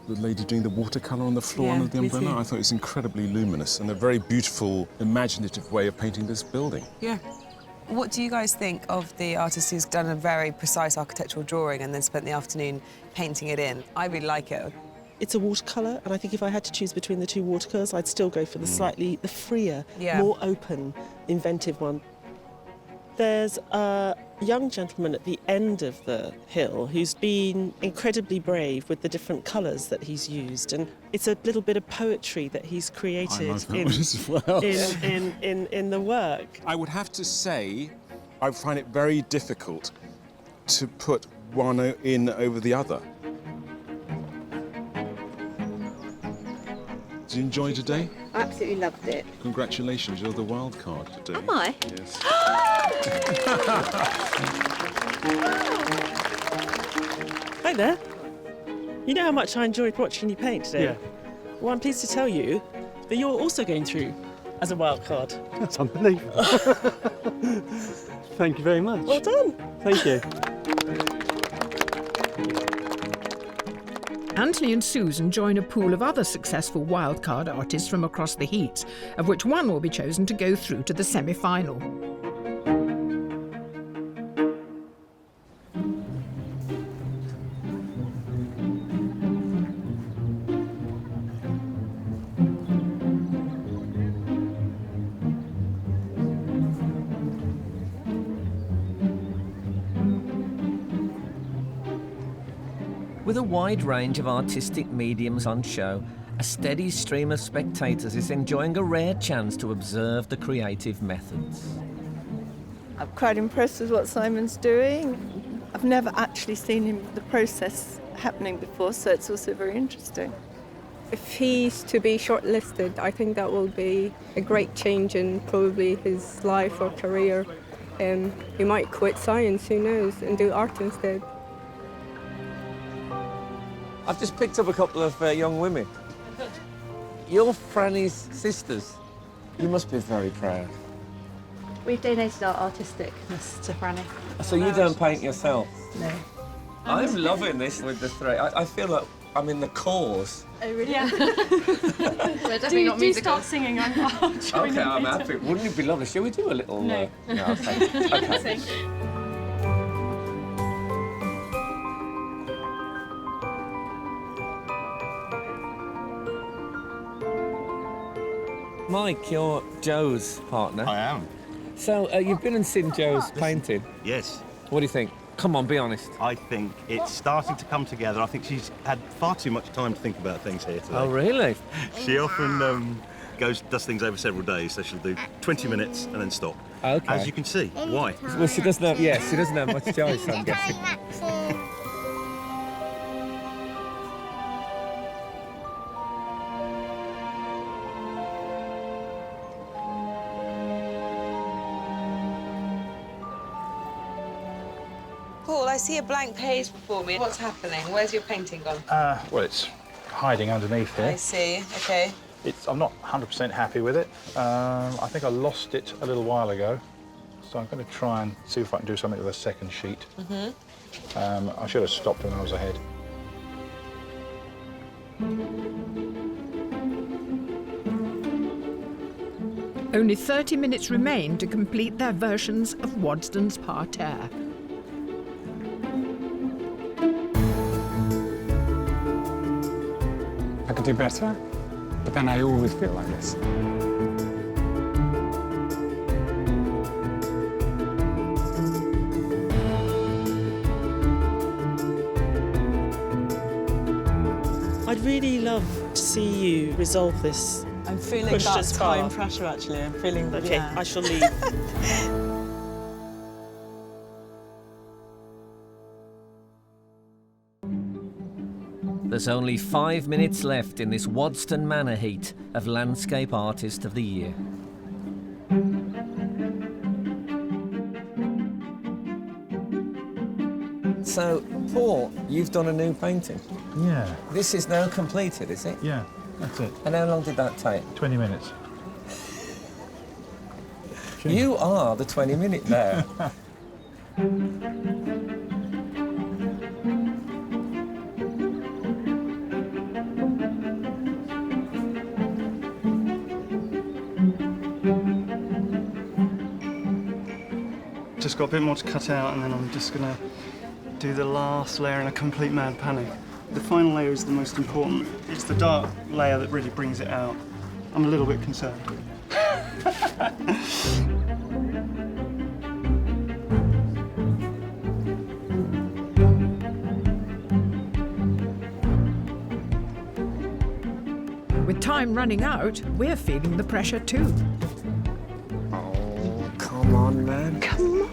lady doing the watercolour on the floor Yeah, under the me umbrella. too. I thought it was incredibly luminous and a very beautiful, imaginative way of painting this building. Yeah. What do you guys think of the artist who's done a very precise architectural drawing and then spent the afternoon painting it in? I really like it. It's a watercolour, and I think if I had to choose between the two watercolours, I'd still go for the freer, Yeah. more open, inventive one. There's a young gentleman at the end of the hill who's been incredibly brave with the different colours that he's used, and it's a little bit of poetry that he's created like that one as well. in the work. I would have to say I find it very difficult to put one in over the other. Did you enjoy today? I absolutely loved it. Congratulations, you're the wild card today. Am I? Yes. Hi there. You know how much I enjoyed watching you paint today? Yeah. Well, I'm pleased to tell you that you're also going through as a wild card. That's unbelievable. Thank you very much. Well done. Thank you. Anthony and Susan join a pool of other successful wildcard artists from across the heats, of which one will be chosen to go through to the semi-final. With a wide range of artistic mediums on show, a steady stream of spectators is enjoying a rare chance to observe the creative methods. I'm quite impressed with what Simon's doing. I've never actually seen the process happening before, so it's also very interesting. If he's to be shortlisted, I think that will be a great change in probably his life or career. He might quit science, who knows, and do art instead. I've just picked up a couple of young women. You're Franny's sisters. You must be very proud. We've donated our artisticness to Franny. So you don't paint yourself? No. I'm loving this with the three. I feel like I'm in the cause. Oh, really? Yeah. We're definitely not do musical. start singing. I'll join Okay, in I'm later. happy. Wouldn't it be lovely? Shall we do a little... No. No, okay. Okay. Mike, you're Joe's partner. I am. So, you've been and seen Joe's painting? Yes. What do you think? Come on, be honest. I think it's starting to come together. I think she's had far too much time to think about things here today. Oh, really? She often does things over several days, so she'll do 20 minutes and then stop. Okay. As you can see. Why? Well, she doesn't have, yes, she doesn't have much choice, I'm guessing. Paul, I see a blank page before me. What's happening? Where's your painting gone? Well, it's hiding underneath here. I see, okay. I'm not 100% happy with it. I think I lost it a little while ago. So I'm going to try and see if I can do something with a second sheet. Mm-hmm. I should have stopped when I was ahead. Only 30 minutes remain to complete their versions of Wadston's parterre. I could do better, but then I always feel like this. I'd really love to see you resolve this. I'm feeling Pushed that as far. time pressure, actually. I'm feeling that, Okay, yeah. I shall leave. There's only 5 minutes left in this Wodston Manor heat of Landscape Artist of the Year. So, Paul, you've done a new painting. Yeah. This is now completed, is it? Yeah, that's it. And how long did that take? 20 minutes. You are the 20-minute there. Just got a bit more to cut out, and then I'm just gonna do the last layer in a complete mad panic. The final layer is the most important. It's the dark layer that really brings it out. I'm a little bit concerned. With time running out, we're feeling the pressure too. Oh, come on, man. Come on.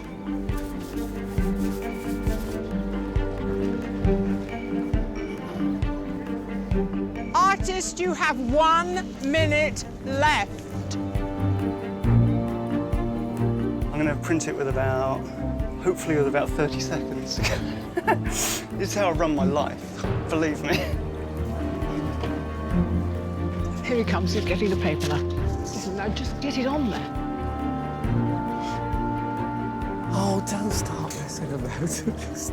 Artist, you have 1 minute left. I'm gonna print it with hopefully with about 30 seconds. This is how I run my life, believe me. Here he comes, he's getting the paper now. Now just get it on there. Oh, don't start messing about it.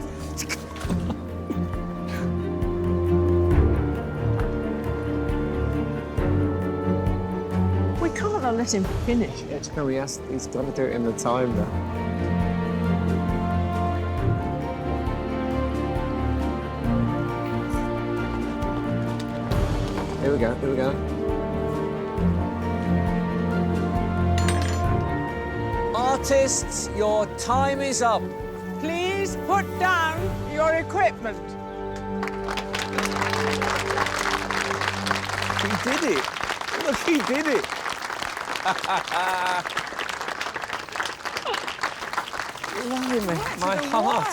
We can't let him finish it. No, he's got to do it in the time, though. Here we go, here we go. Artists, your time is up. Please put down your equipment. He did it. Look, he did it. Blimey, my heart.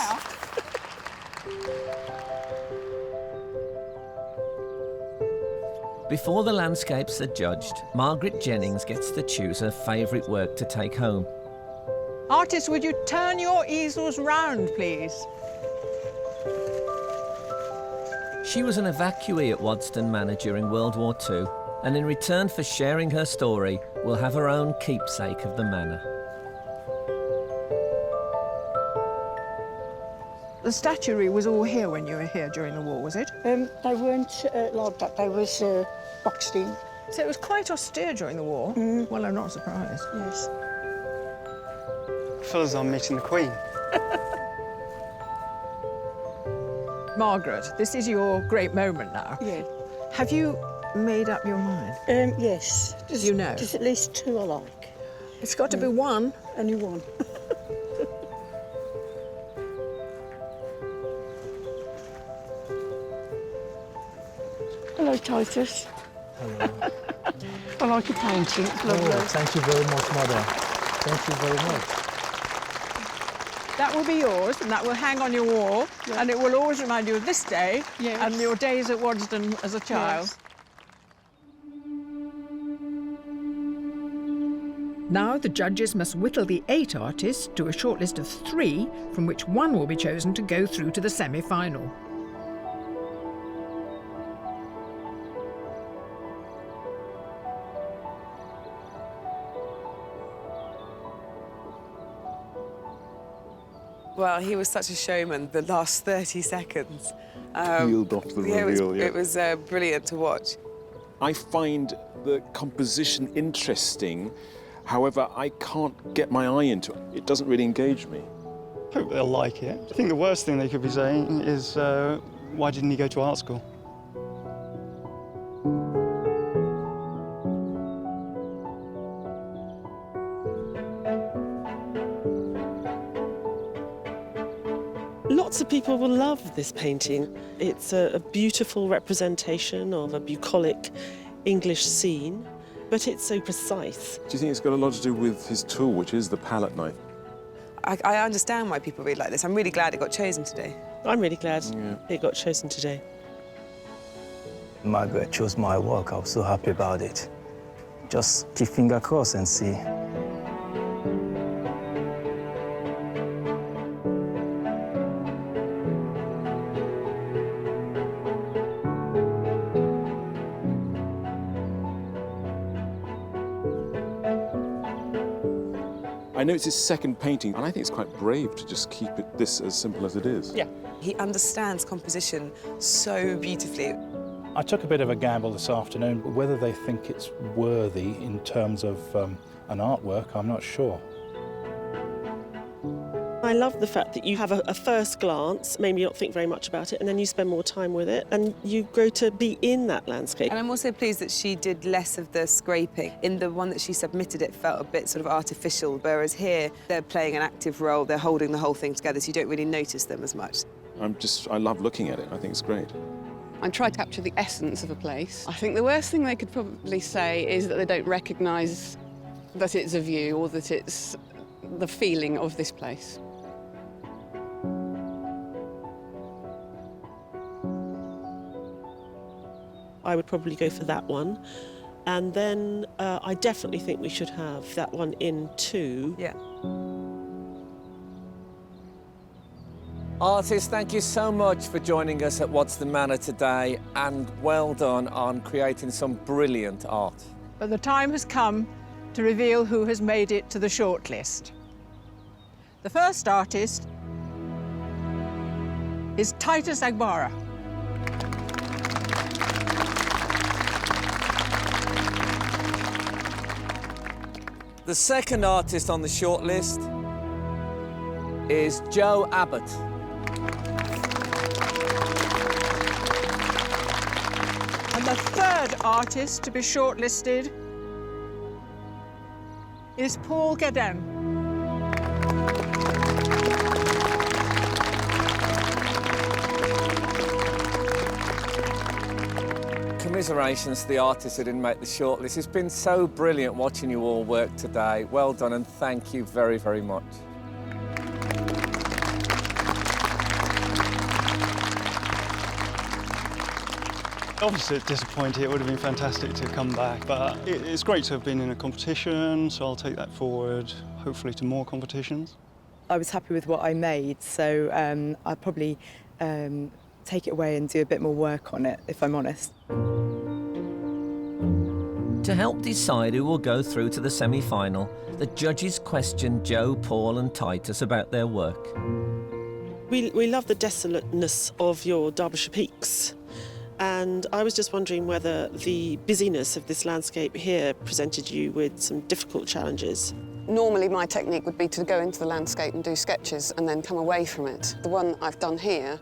Before the landscapes are judged, Margaret Jennings gets to choose her favourite work to take home. Artist, would you turn your easels round, please? She was an evacuee at Wodston Manor during World War II, and in return for sharing her story, will have her own keepsake of the manor. The statuary was all here when you were here during the war, was it? They weren't logged up, they was boxed in. So it was quite austere during the war? Well, I'm not surprised. Yes. I feel as though I'm meeting the Queen. Margaret, this is your great moment now. Yeah. Have you made up your mind? Yes. You know? There's at least two I like. It's got to be one. Only one. Hello, Titus. Hello. I like your painting. It's lovely. Oh, thank you very much, Mother. Thank you very much. That will be yours, and that will hang on your wall, and it will always remind you of this day and your days at Wadston as a child. Yes. Now the judges must whittle the 8 artists to a shortlist of 3, from which 1 will be chosen to go through to the semi-final. Well, he was such a showman, the last 30 seconds. Peeled off the reveal, It was brilliant to watch. I find the composition interesting, however, I can't get my eye into it. It doesn't really engage me. Hope they'll like it. I think the worst thing they could be saying is, why didn't he go to art school? Lots of people will love this painting. It's a beautiful representation of a bucolic English scene, but it's so precise. Do you think it's got a lot to do with his tool, which is the palette knife? I understand why people really like this. I'm really glad it got chosen today. I'm really glad it got chosen today. Margaret chose my work. I was so happy about it. Just keep finger crossed and see. I know it's his second painting, and I think it's quite brave to just keep it this as simple as it is. Yeah. He understands composition so beautifully. I took a bit of a gamble this afternoon, but whether they think it's worthy in terms of an artwork, I'm not sure. I love the fact that you have a first glance, maybe not think very much about it, and then you spend more time with it, and you grow to be in that landscape. And I'm also pleased that she did less of the scraping. In the one that she submitted, it felt a bit sort of artificial, whereas here, they're playing an active role, they're holding the whole thing together, so you don't really notice them as much. I love looking at it. I think it's great. I try to capture the essence of a place. I think the worst thing they could probably say is that they don't recognise that it's a view or that it's the feeling of this place. I would probably go for that one. And then I definitely think we should have that one in too. Yeah. Artists, thank you so much for joining us at Wodston Manor today, and well done on creating some brilliant art. But the time has come to reveal who has made it to the shortlist. The first artist is Titus Agbara. The second artist on the shortlist is Joe Abbott. And the third artist to be shortlisted is Paul Gadin. Commiserations to the artists who didn't make the shortlist. It's been so brilliant watching you all work today. Well done, and thank you very, very much. Obviously, it's disappointing. It would have been fantastic to come back, but it's great to have been in a competition, so I'll take that forward, hopefully to more competitions. I was happy with what I made, so I'll probably take it away and do a bit more work on it, if I'm honest. To help decide who will go through to the semi-final, the judges questioned Joe, Paul and Titus about their work. We love the desolateness of your Derbyshire peaks. And I was just wondering whether the busyness of this landscape here presented you with some difficult challenges. Normally my technique would be to go into the landscape and do sketches and then come away from it. The one I've done here,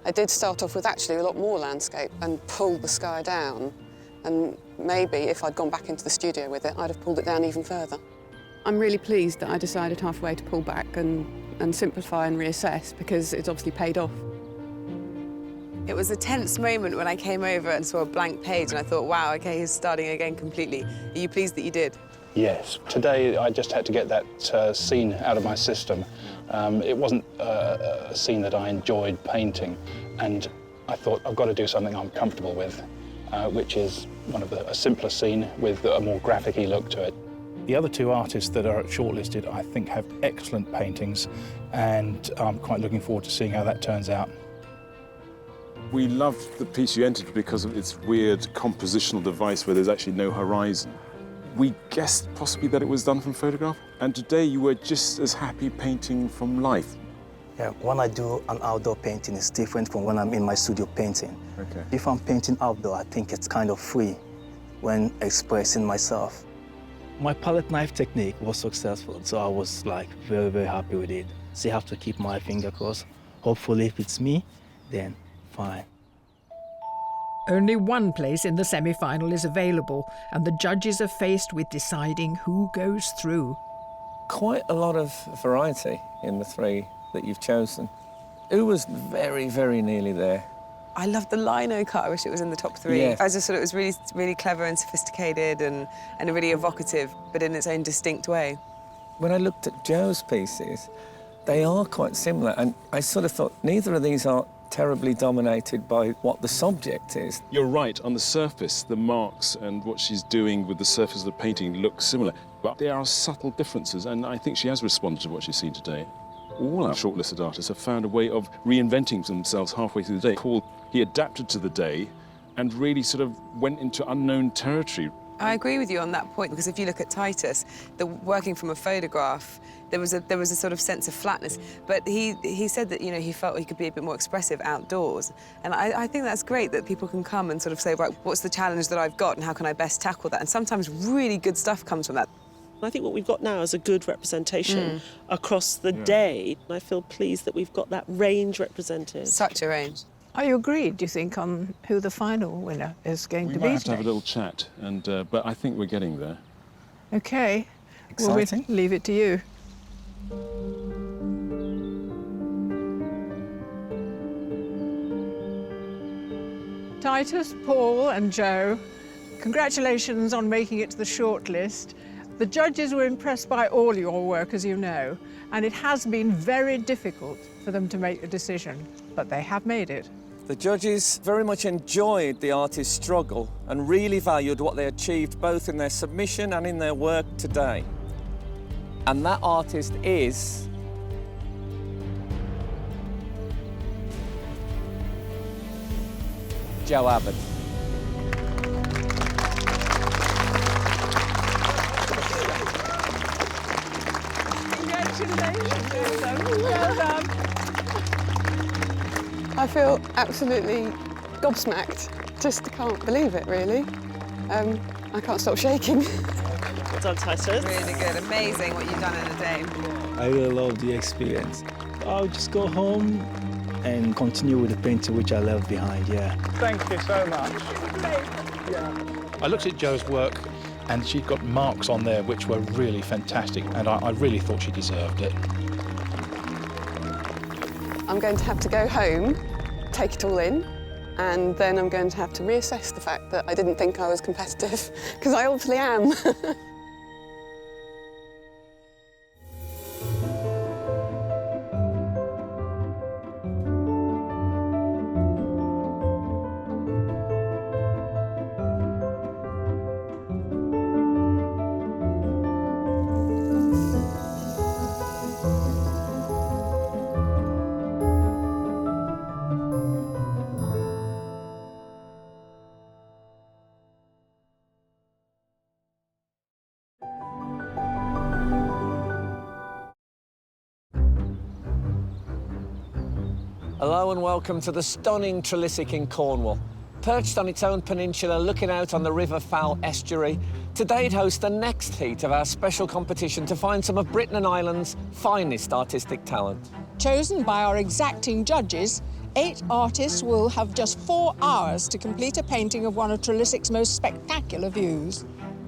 I did start off with actually a lot more landscape and pull the sky down. And maybe if I'd gone back into the studio with it, I'd have pulled it down even further. I'm really pleased that I decided halfway to pull back and simplify and reassess, because it's obviously paid off. It was a tense moment when I came over and saw a blank page and I thought, wow, OK, he's starting again completely. Are you pleased that you did? Yes. Today, I just had to get that scene out of my system. It wasn't a scene that I enjoyed painting, and I thought, I've got to do something I'm comfortable with, which is a simpler scene with a more graphic-y look to it. The other two artists that are shortlisted, I think, have excellent paintings, and I'm quite looking forward to seeing how that turns out. We loved the piece you entered because of its weird compositional device where there's actually no horizon. We guessed possibly that it was done from photograph, and today you were just as happy painting from life. Yeah, when I do an outdoor painting, it's different from when I'm in my studio painting. Okay. If I'm painting outdoor, I think it's kind of free when expressing myself. My palette knife technique was successful, so I was like very, very happy with it. So you have to keep my finger crossed. Hopefully, if it's me, then fine. Only one place in the semi-final is available, and the judges are faced with deciding who goes through. Quite a lot of variety in the three that you've chosen. Who was very, very nearly there? I love the lino cut. I wish it was in the top three. Yeah. I just thought it was really, really clever and sophisticated and really evocative, but in its own distinct way. When I looked at Joe's pieces, they are quite similar, and I sort of thought neither of these are terribly dominated by what the subject is. You're right, on the surface, the marks and what she's doing with the surface of the painting look similar, but there are subtle differences, and I think she has responded to what she's seen today. All our shortlisted artists have found a way of reinventing themselves halfway through the day. Paul, he adapted to the day and really sort of went into unknown territory. I agree with you on that point, because if you look at Titus, working from a photograph, there was a sort of sense of flatness. But he said that, you know, he felt he could be a bit more expressive outdoors. And I think that's great that people can come and sort of say, right, what's the challenge that I've got and how can I best tackle that? And sometimes really good stuff comes from that. I think what we've got now is a good representation across the day. I feel pleased that we've got that range represented. Such a range. Are you agreed, do you think, on who the final winner is going to be? We might have to have a little chat, but I think we're getting there. OK. Exciting. We'll leave it to you. Titus, Paul and Joe, congratulations on making it to the shortlist. The judges were impressed by all your work, as you know, and it has been very difficult for them to make a decision, but they have made it. The judges very much enjoyed the artist's struggle and really valued what they achieved both in their submission and in their work today. And that artist is Joe Abbott. I feel absolutely gobsmacked. Just can't believe it, really. I can't stop shaking. Well done, Titus. Really good. Amazing what you've done in a day. I really love the experience. I'll just go home and continue with the painting which I left behind, yeah. Thank you so much. I looked at Joe's work and she got marks on there which were really fantastic, and I really thought she deserved it. I'm going to have to go home, take it all in, and then I'm going to have to reassess the fact that I didn't think I was competitive, because I obviously am. Hello and welcome to the stunning Trilissic in Cornwall. Perched on its own peninsula, looking out on the River Fowl estuary, today it hosts the next heat of our special competition to find some of Britain and Ireland's finest artistic talent. Chosen by our exacting judges, 8 artists will have just 4 hours to complete a painting of one of Trilisic's most spectacular views.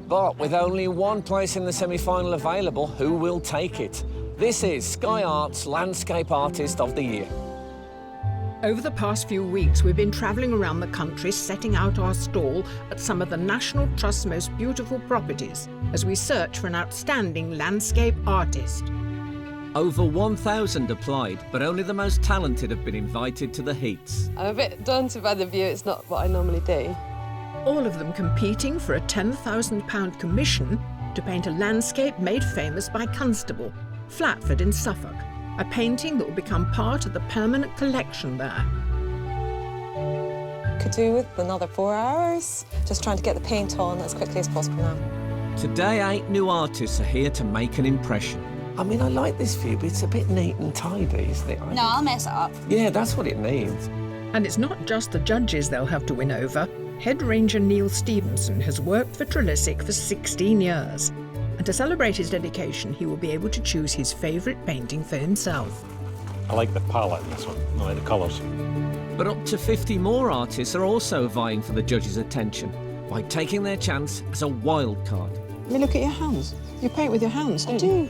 But with only one place in the semi-final available, who will take it? This is Sky Arts Landscape Artist of the Year. Over the past few weeks, we've been travelling around the country setting out our stall at some of the National Trust's most beautiful properties as we search for an outstanding landscape artist. Over 1,000 applied, but only the most talented have been invited to the heats. I'm a bit daunted by the view. It's not what I normally do. All of them competing for a £10,000 commission to paint a landscape made famous by Constable, Flatford in Suffolk. A painting that will become part of the permanent collection there. Could do with another 4 hours. Just trying to get the paint on as quickly as possible now. Today, 8 new artists are here to make an impression. I mean, I like this view, but it's a bit neat and tidy, isn't it? No, I'll mess it up. Yeah, that's what it needs. And it's not just the judges they'll have to win over. Head Ranger Neil Stevenson has worked for Trilissic for 16 years. And to celebrate his dedication, he will be able to choose his favourite painting for himself. I like the palette in this one. I like the colours. But up to 50 more artists are also vying for the judges' attention by taking their chance as a wild card. Let me look at your hands. You paint with your hands, don't you?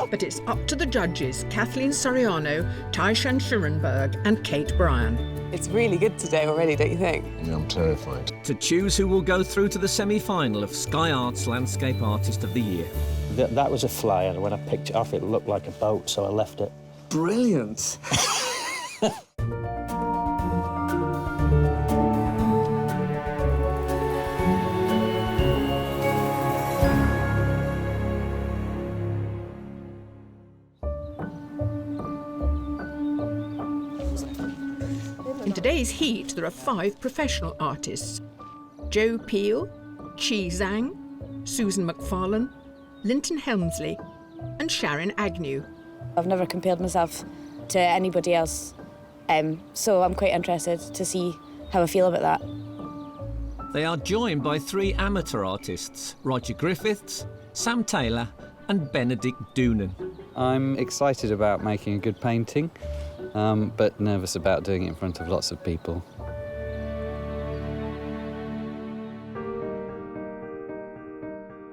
But it's up to the judges, Kathleen Soriano, Taishan Schurenberg and Kate Bryan. It's really good today already, don't you think? Yeah, I'm terrified. To choose who will go through to the semi-final of Sky Arts Landscape Artist of the Year. That was a fly, and when I picked it off, it looked like a boat, so I left it. Brilliant. In today's heat, there are 5 professional artists. Joe Peel, Chi Zhang, Susan McFarlane, Linton Helmsley and Sharon Agnew. I've never compared myself to anybody else, so I'm quite interested to see how I feel about that. They are joined by 3 amateur artists, Roger Griffiths, Sam Taylor and Benedict Doonan. I'm excited about making a good painting, but nervous about doing it in front of lots of people.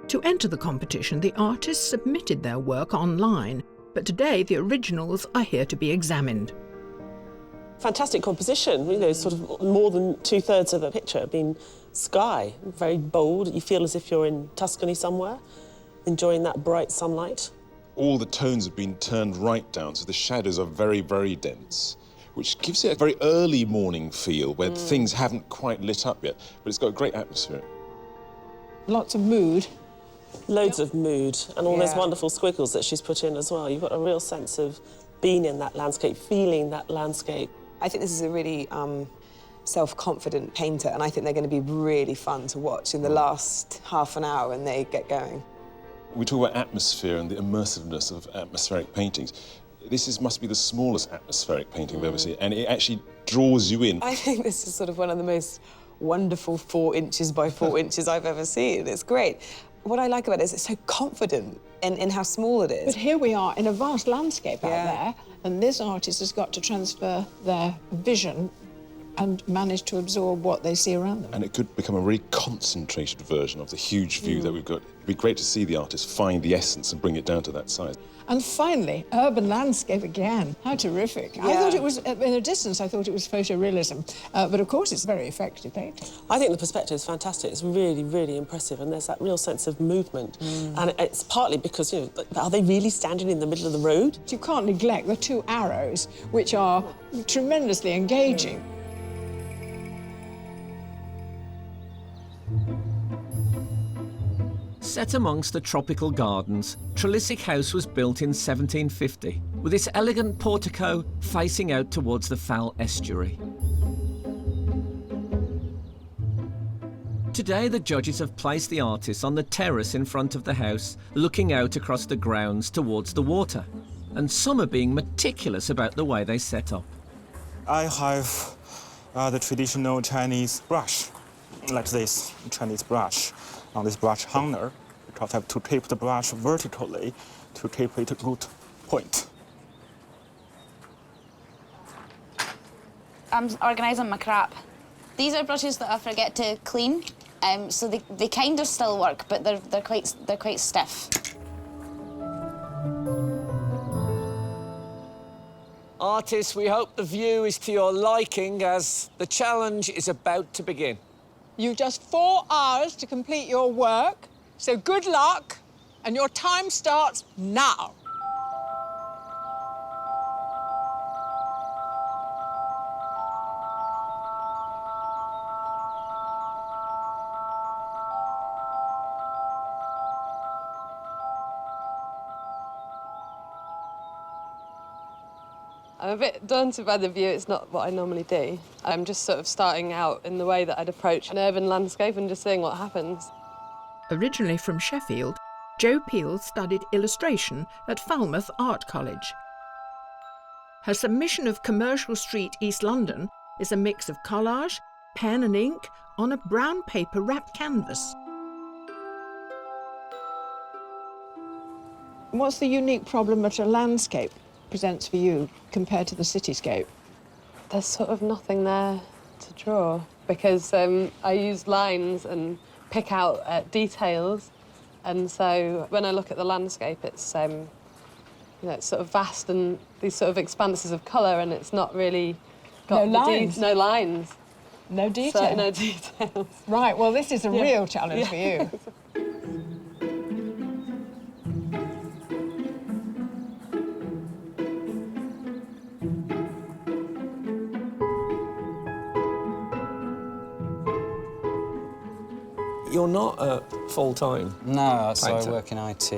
To enter the competition, the artists submitted their work online, but today the originals are here to be examined. Fantastic composition, you know, sort of more than 2/3 of the picture being sky, very bold. You feel as if you're in Tuscany somewhere, enjoying that bright sunlight. All the tones have been turned right down, so the shadows are very, very dense, which gives it a very early morning feel where things haven't quite lit up yet, but it's got a great atmosphere. Lots of mood. Loads of mood, and all those wonderful squiggles that she's put in as well. You've got a real sense of being in that landscape, feeling that landscape. I think this is a really self-confident painter, and I think they're going to be really fun to watch in the last half an hour when they get going. We talk about atmosphere and the immersiveness of atmospheric paintings. This must be the smallest atmospheric painting I've ever seen, and it actually draws you in. I think this is sort of one of the most wonderful 4 inches by 4 inches I've ever seen. It's great. What I like about it is it's so confident in how small it is. But here we are in a vast landscape out there, and this artist has got to transfer their vision and manage to absorb what they see around them. And it could become a really concentrated version of the huge view that we've got. It'd be great to see the artist find the essence and bring it down to that size. And finally, urban landscape again. How terrific. I thought it was, in a distance, I thought it was photorealism. But of course, it's very effective painting. I think the perspective is fantastic. It's really, really impressive, and there's that real sense of movement. And it's partly because, you know, are they really standing in the middle of the road? You can't neglect the 2 arrows, which are tremendously engaging. Set amongst the tropical gardens, Trilissic House was built in 1750, with its elegant portico facing out towards the Fal estuary. Today, the judges have placed the artists on the terrace in front of the house, looking out across the grounds towards the water. And some are being meticulous about the way they set up. I have the traditional Chinese brush, like this Chinese brush, on this brush hanger, because I have to tape the brush vertically to tape it root point. I'm organising my crap. These are brushes that I forget to clean, so they kind of still work, but they're quite stiff. Artists, we hope the view is to your liking as the challenge is about to begin. You've just 4 hours to complete your work, so good luck, and your time starts now. I'm a bit daunted by the view. It's not what I normally do. I'm just sort of starting out in the way that I'd approach an urban landscape and just seeing what happens. Originally from Sheffield, Jo Peel studied illustration at Falmouth Art College. Her submission of Commercial Street, East London, is a mix of collage, pen and ink on a brown paper wrapped canvas. What's the unique problem that a landscape presents for you compared to the cityscape? There's sort of nothing there to draw because I use lines and pick out details, and so when I look at the landscape, it's you know, it's sort of vast and these sort of expanses of colour, and it's not really got No lines. no lines, no detail. So, no details. Right. Well, this is a real challenge for you. You're not full-time No, so I painter. work in IT.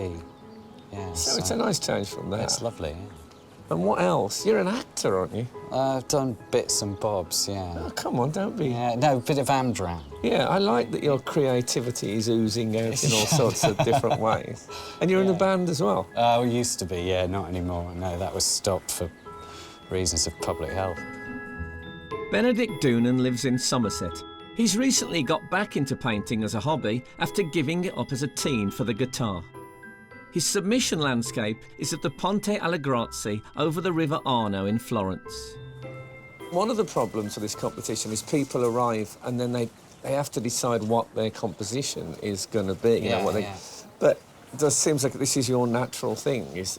Yeah. So it's a nice change from that. It's lovely, yeah. And what else? You're an actor, aren't you? I've done bits and bobs, yeah. Oh, come on, don't be... Yeah, no, a bit of Amdram. Yeah, I like that your creativity is oozing out in all sorts of different ways. And you're in a band as well? We used to be, yeah, not anymore. No, that was stopped for reasons of public health. Benedict Doonan lives in Somerset. He's recently got back into painting as a hobby after giving it up as a teen for the guitar. His submission landscape is at the Ponte alle Grazie over the River Arno in Florence. One of the problems with this competition is people arrive and then they have to decide what their composition is going to be. You know, what they, But it just seems like this is your natural thing, is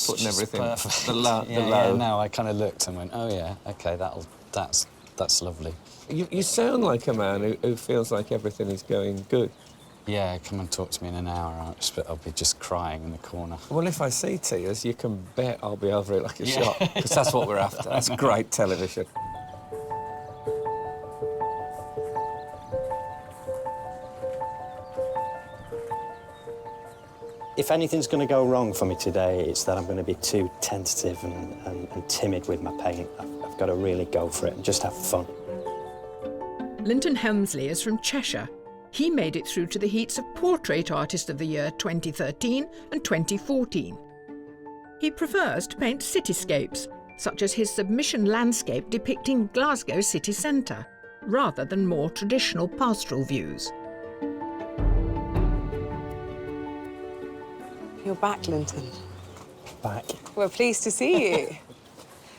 putting everything... Perfect. The low. Yeah, no, I kind of looked and went, oh, yeah, OK, that's lovely. You sound like a man who feels like everything is going good. Yeah, come and talk to me in an hour. I'll be just crying in the corner. Well, if I see tears, you can bet I'll be over it like a shot, because that's what we're after. That's great television. If anything's going to go wrong for me today, it's that I'm going to be too tentative and timid with my paint. I've got to really go for it and just have fun. Linton Helmsley is from Cheshire. He made it through to the heats of Portrait Artist of the Year 2013 and 2014. He prefers to paint cityscapes, such as his submission landscape depicting Glasgow city centre, rather than more traditional pastoral views. You're back, Linton. Back. We're pleased to see you.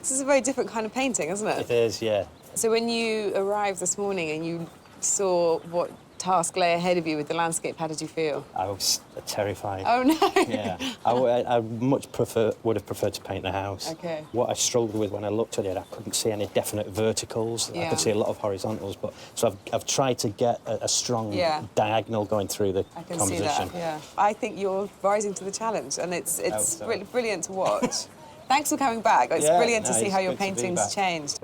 This is a very different kind of painting, isn't it? It is, yeah. So when you arrived this morning and you saw what task lay ahead of you with the landscape, how did you feel? I was terrified. Oh, no. Yeah. I would have preferred to paint the house. OK. What I struggled with when I looked at it, I couldn't see any definite verticals. Yeah. I could see a lot of horizontals, so I've tried to get a strong diagonal going through the composition. I can see that, yeah. I think you're rising to the challenge, and it's brilliant to watch. Thanks for coming back. It's brilliant to see how your painting's changed.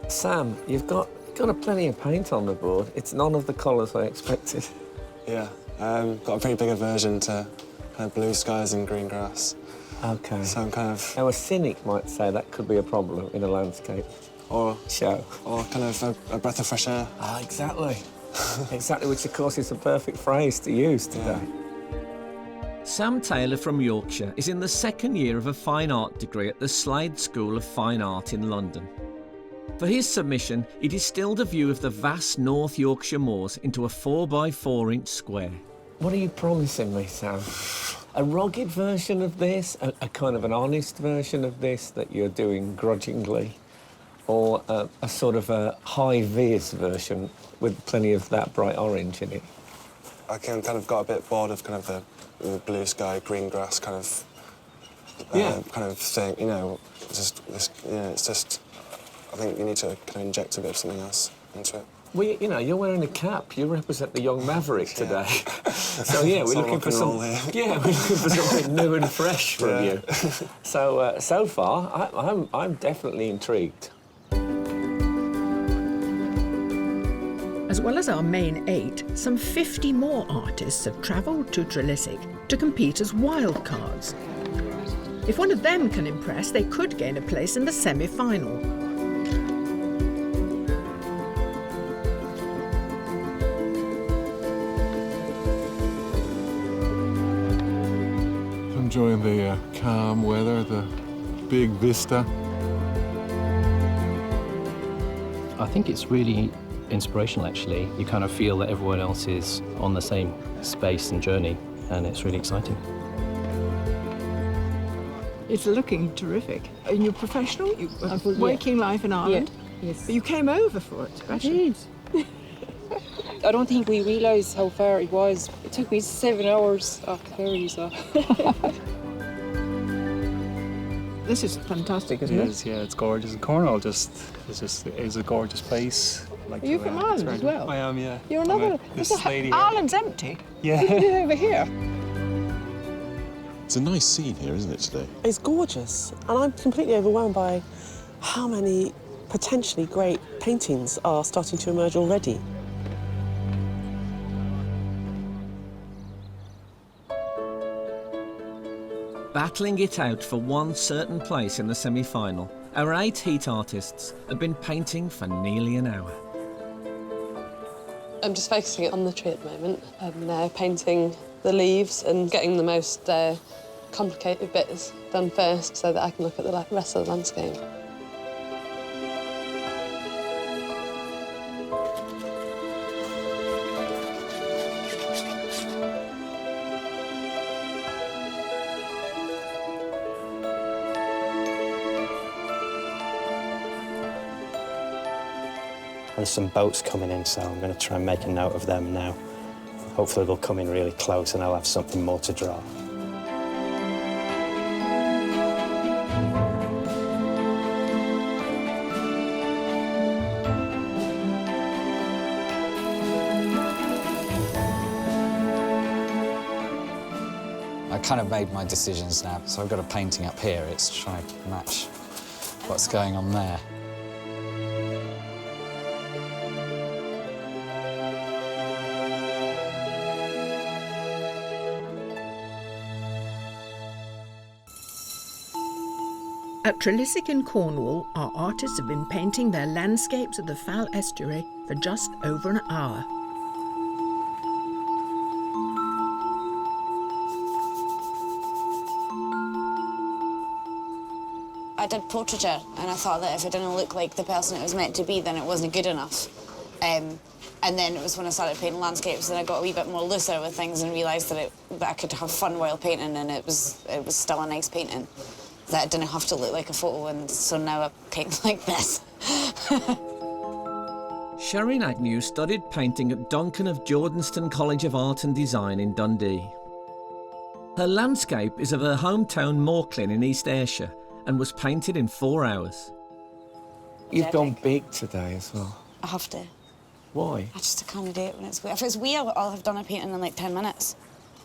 Sam, you've got a plenty of paint on the board. It's none of the colours I expected. Yeah, got a pretty big aversion to kind of blue skies and green grass. OK. So I'm kind of... Now, a cynic might say that could be a problem in a landscape show. Or kind of a breath of fresh air. Ah, exactly. Exactly, which, of course, is the perfect phrase to use today. Sam Taylor from Yorkshire is in the second year of a fine art degree at the Slade School of Fine Art in London. For his submission, he distilled a view of the vast North Yorkshire moors into a 4x4-inch square. What are you promising me, Sam? A rugged version of this? A kind of an honest version of this that you're doing grudgingly? Or a sort of a high-vis version with plenty of that bright orange in it? I kind of got a bit bored of kind of the blue sky, green grass kind of kind of thing, you know, just this, you know, it's just... I think you need to kind of inject a bit of something else into it. Well, you know, you're wearing a cap. You represent the young maverick today. So yeah, we're looking for something new and fresh from you. So so far, I'm definitely intrigued. As well as our main 8, some 50 more artists have travelled to Trilissic to compete as wildcards. If one of them can impress, they could gain a place in the semi-final. Enjoying the calm weather, the big vista. I think it's really inspirational, actually. You kind of feel that everyone else is on the same space and journey, and it's really exciting. It's looking terrific. And you're professional, you have working life in Ireland. Yes. But you came over for it, especially. I don't think we realised how far it was. It took me 7 hours off the ferry, so. This is fantastic, isn't It it? is, yeah, it's gorgeous. Cornwall is a gorgeous place. Are you from Ireland as well? I am, yeah. You're another. Ireland's empty. Yeah. Look at it over here. It's a nice scene here, isn't it, today? It's gorgeous, and I'm completely overwhelmed by how many potentially great paintings are starting to emerge already. Battling it out for one certain place in the semi-final, our 8 heat artists have been painting for nearly an hour. I'm just focusing on the tree at the moment. I'm painting the leaves and getting the most complicated bits done first so that I can look at the rest of the landscape. There's some boats coming in, so I'm going to try and make a note of them now. Hopefully they'll come in really close and I'll have something more to draw. I kind of made my decisions now, so I've got a painting up here. It's trying to match what's going on there. At Trilissic in Cornwall, our artists have been painting their landscapes of the Fal estuary for just over an hour. I did portraiture, and I thought that if it didn't look like the person it was meant to be, then it wasn't good enough. And then it was when I started painting landscapes that I got a wee bit more looser with things and realised that I could have fun while painting, and it was still a nice painting. That it didn't have to look like a photo, and so now I paint like this. Shireen Agnew studied painting at Duncan of Jordenston College of Art and Design in Dundee. Her landscape is of her hometown Morclin in East Ayrshire and was painted in 4 hours. You've gone big today as well. I have to. Why? I just can't do it when it's wee. If it's wee, I'll have done a painting in like 10 minutes.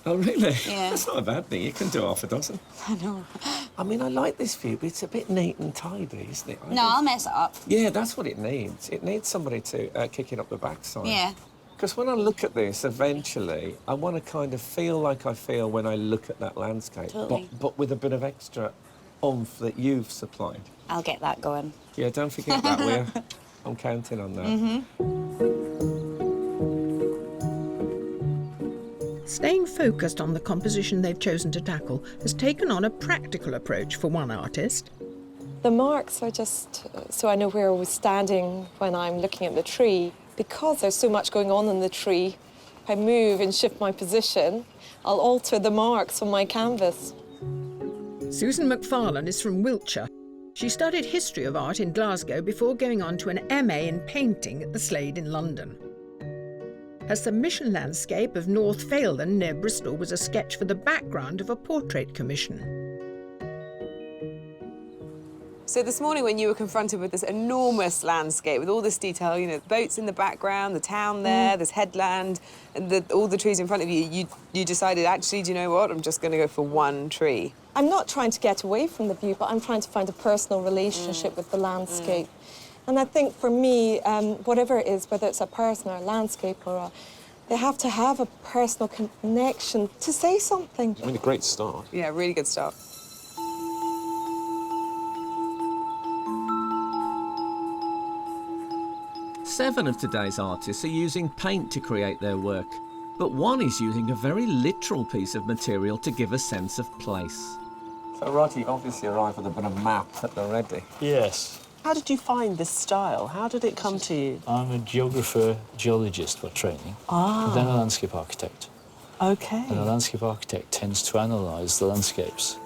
Oh, really? Yeah. That's not a bad thing. You can do half a dozen. I know. I mean, I like this view, but it's a bit neat and tidy, isn't it? No, I'll mess it up. Yeah, that's what it needs. It needs somebody to kick it up the backside. Yeah. Because when I look at this, eventually, I want to kind of feel like I feel when I look at that landscape, Totally. but with a bit of extra oomph that you've supplied. I'll get that going. Yeah, don't forget that, will you? I'm counting on that. Staying focused on the composition they've chosen to tackle has taken on a practical approach for one artist. The marks are just so I know where I was standing when I'm looking at the tree. Because there's so much going on in the tree, if I move and shift my position, I'll alter the marks on my canvas. Susan McFarlane is from Wiltshire. She studied history of art in Glasgow before going on to an MA in painting at the Slade in London. Her submission landscape of North Failden near Bristol was a sketch for the background of a portrait commission. So this morning when you were confronted with this enormous landscape with all this detail, you know, boats in the background, the town there, this headland, and all the trees in front of you, you decided, actually, do you know what? I'm just going to go for one tree. I'm not trying to get away from the view, but I'm trying to find a personal relationship with the landscape. And I think for me, whatever it is, whether it's a person or a landscape they have to have a personal connection to say something. I mean, a great start. Yeah, really good start. Seven of today's artists are using paint to create their work, but one is using a very literal piece of material to give a sense of place. So, Roger, you obviously arrived with a bit of map at the ready. Yes. How did you find this style? How did it come to you? I'm a geographer, geologist by training, Ah. and then a landscape architect. Okay. And a landscape architect tends to analyse the landscapes.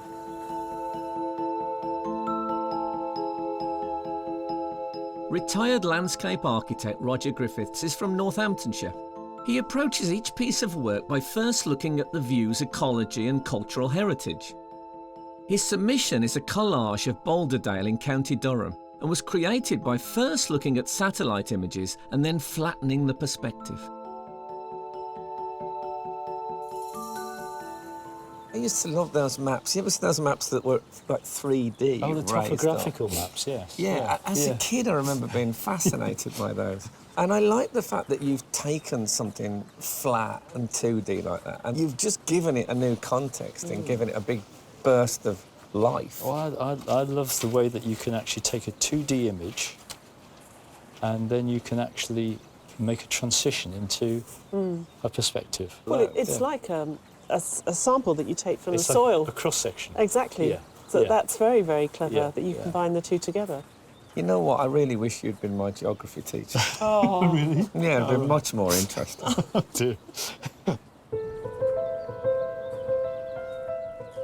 Retired landscape architect Roger Griffiths is from Northamptonshire. He approaches each piece of work by first looking at the view's ecology and cultural heritage. His submission is a collage of Boulderdale in County Durham and was created by first looking at satellite images and then flattening the perspective. I used to love those maps. You ever see those maps that were like 3D? Oh, the raised topographical up? maps, yes. Yeah, as a kid I remember being fascinated by those. And I like the fact that you've taken something flat and 2D like that and you've just given it a new context and given it a big burst of life. Well, I love the way that you can actually take a 2D image and then you can actually make a transition into a perspective. Well, it's like a sample that you take from It's the like soil. a cross-section. Exactly. Yeah. So Yeah. that's very, very clever Yeah. that you Yeah. combine the two together. You know what? I really wish you'd been my geography teacher. Oh. Really? Yeah, it'd been much more interesting. Dear.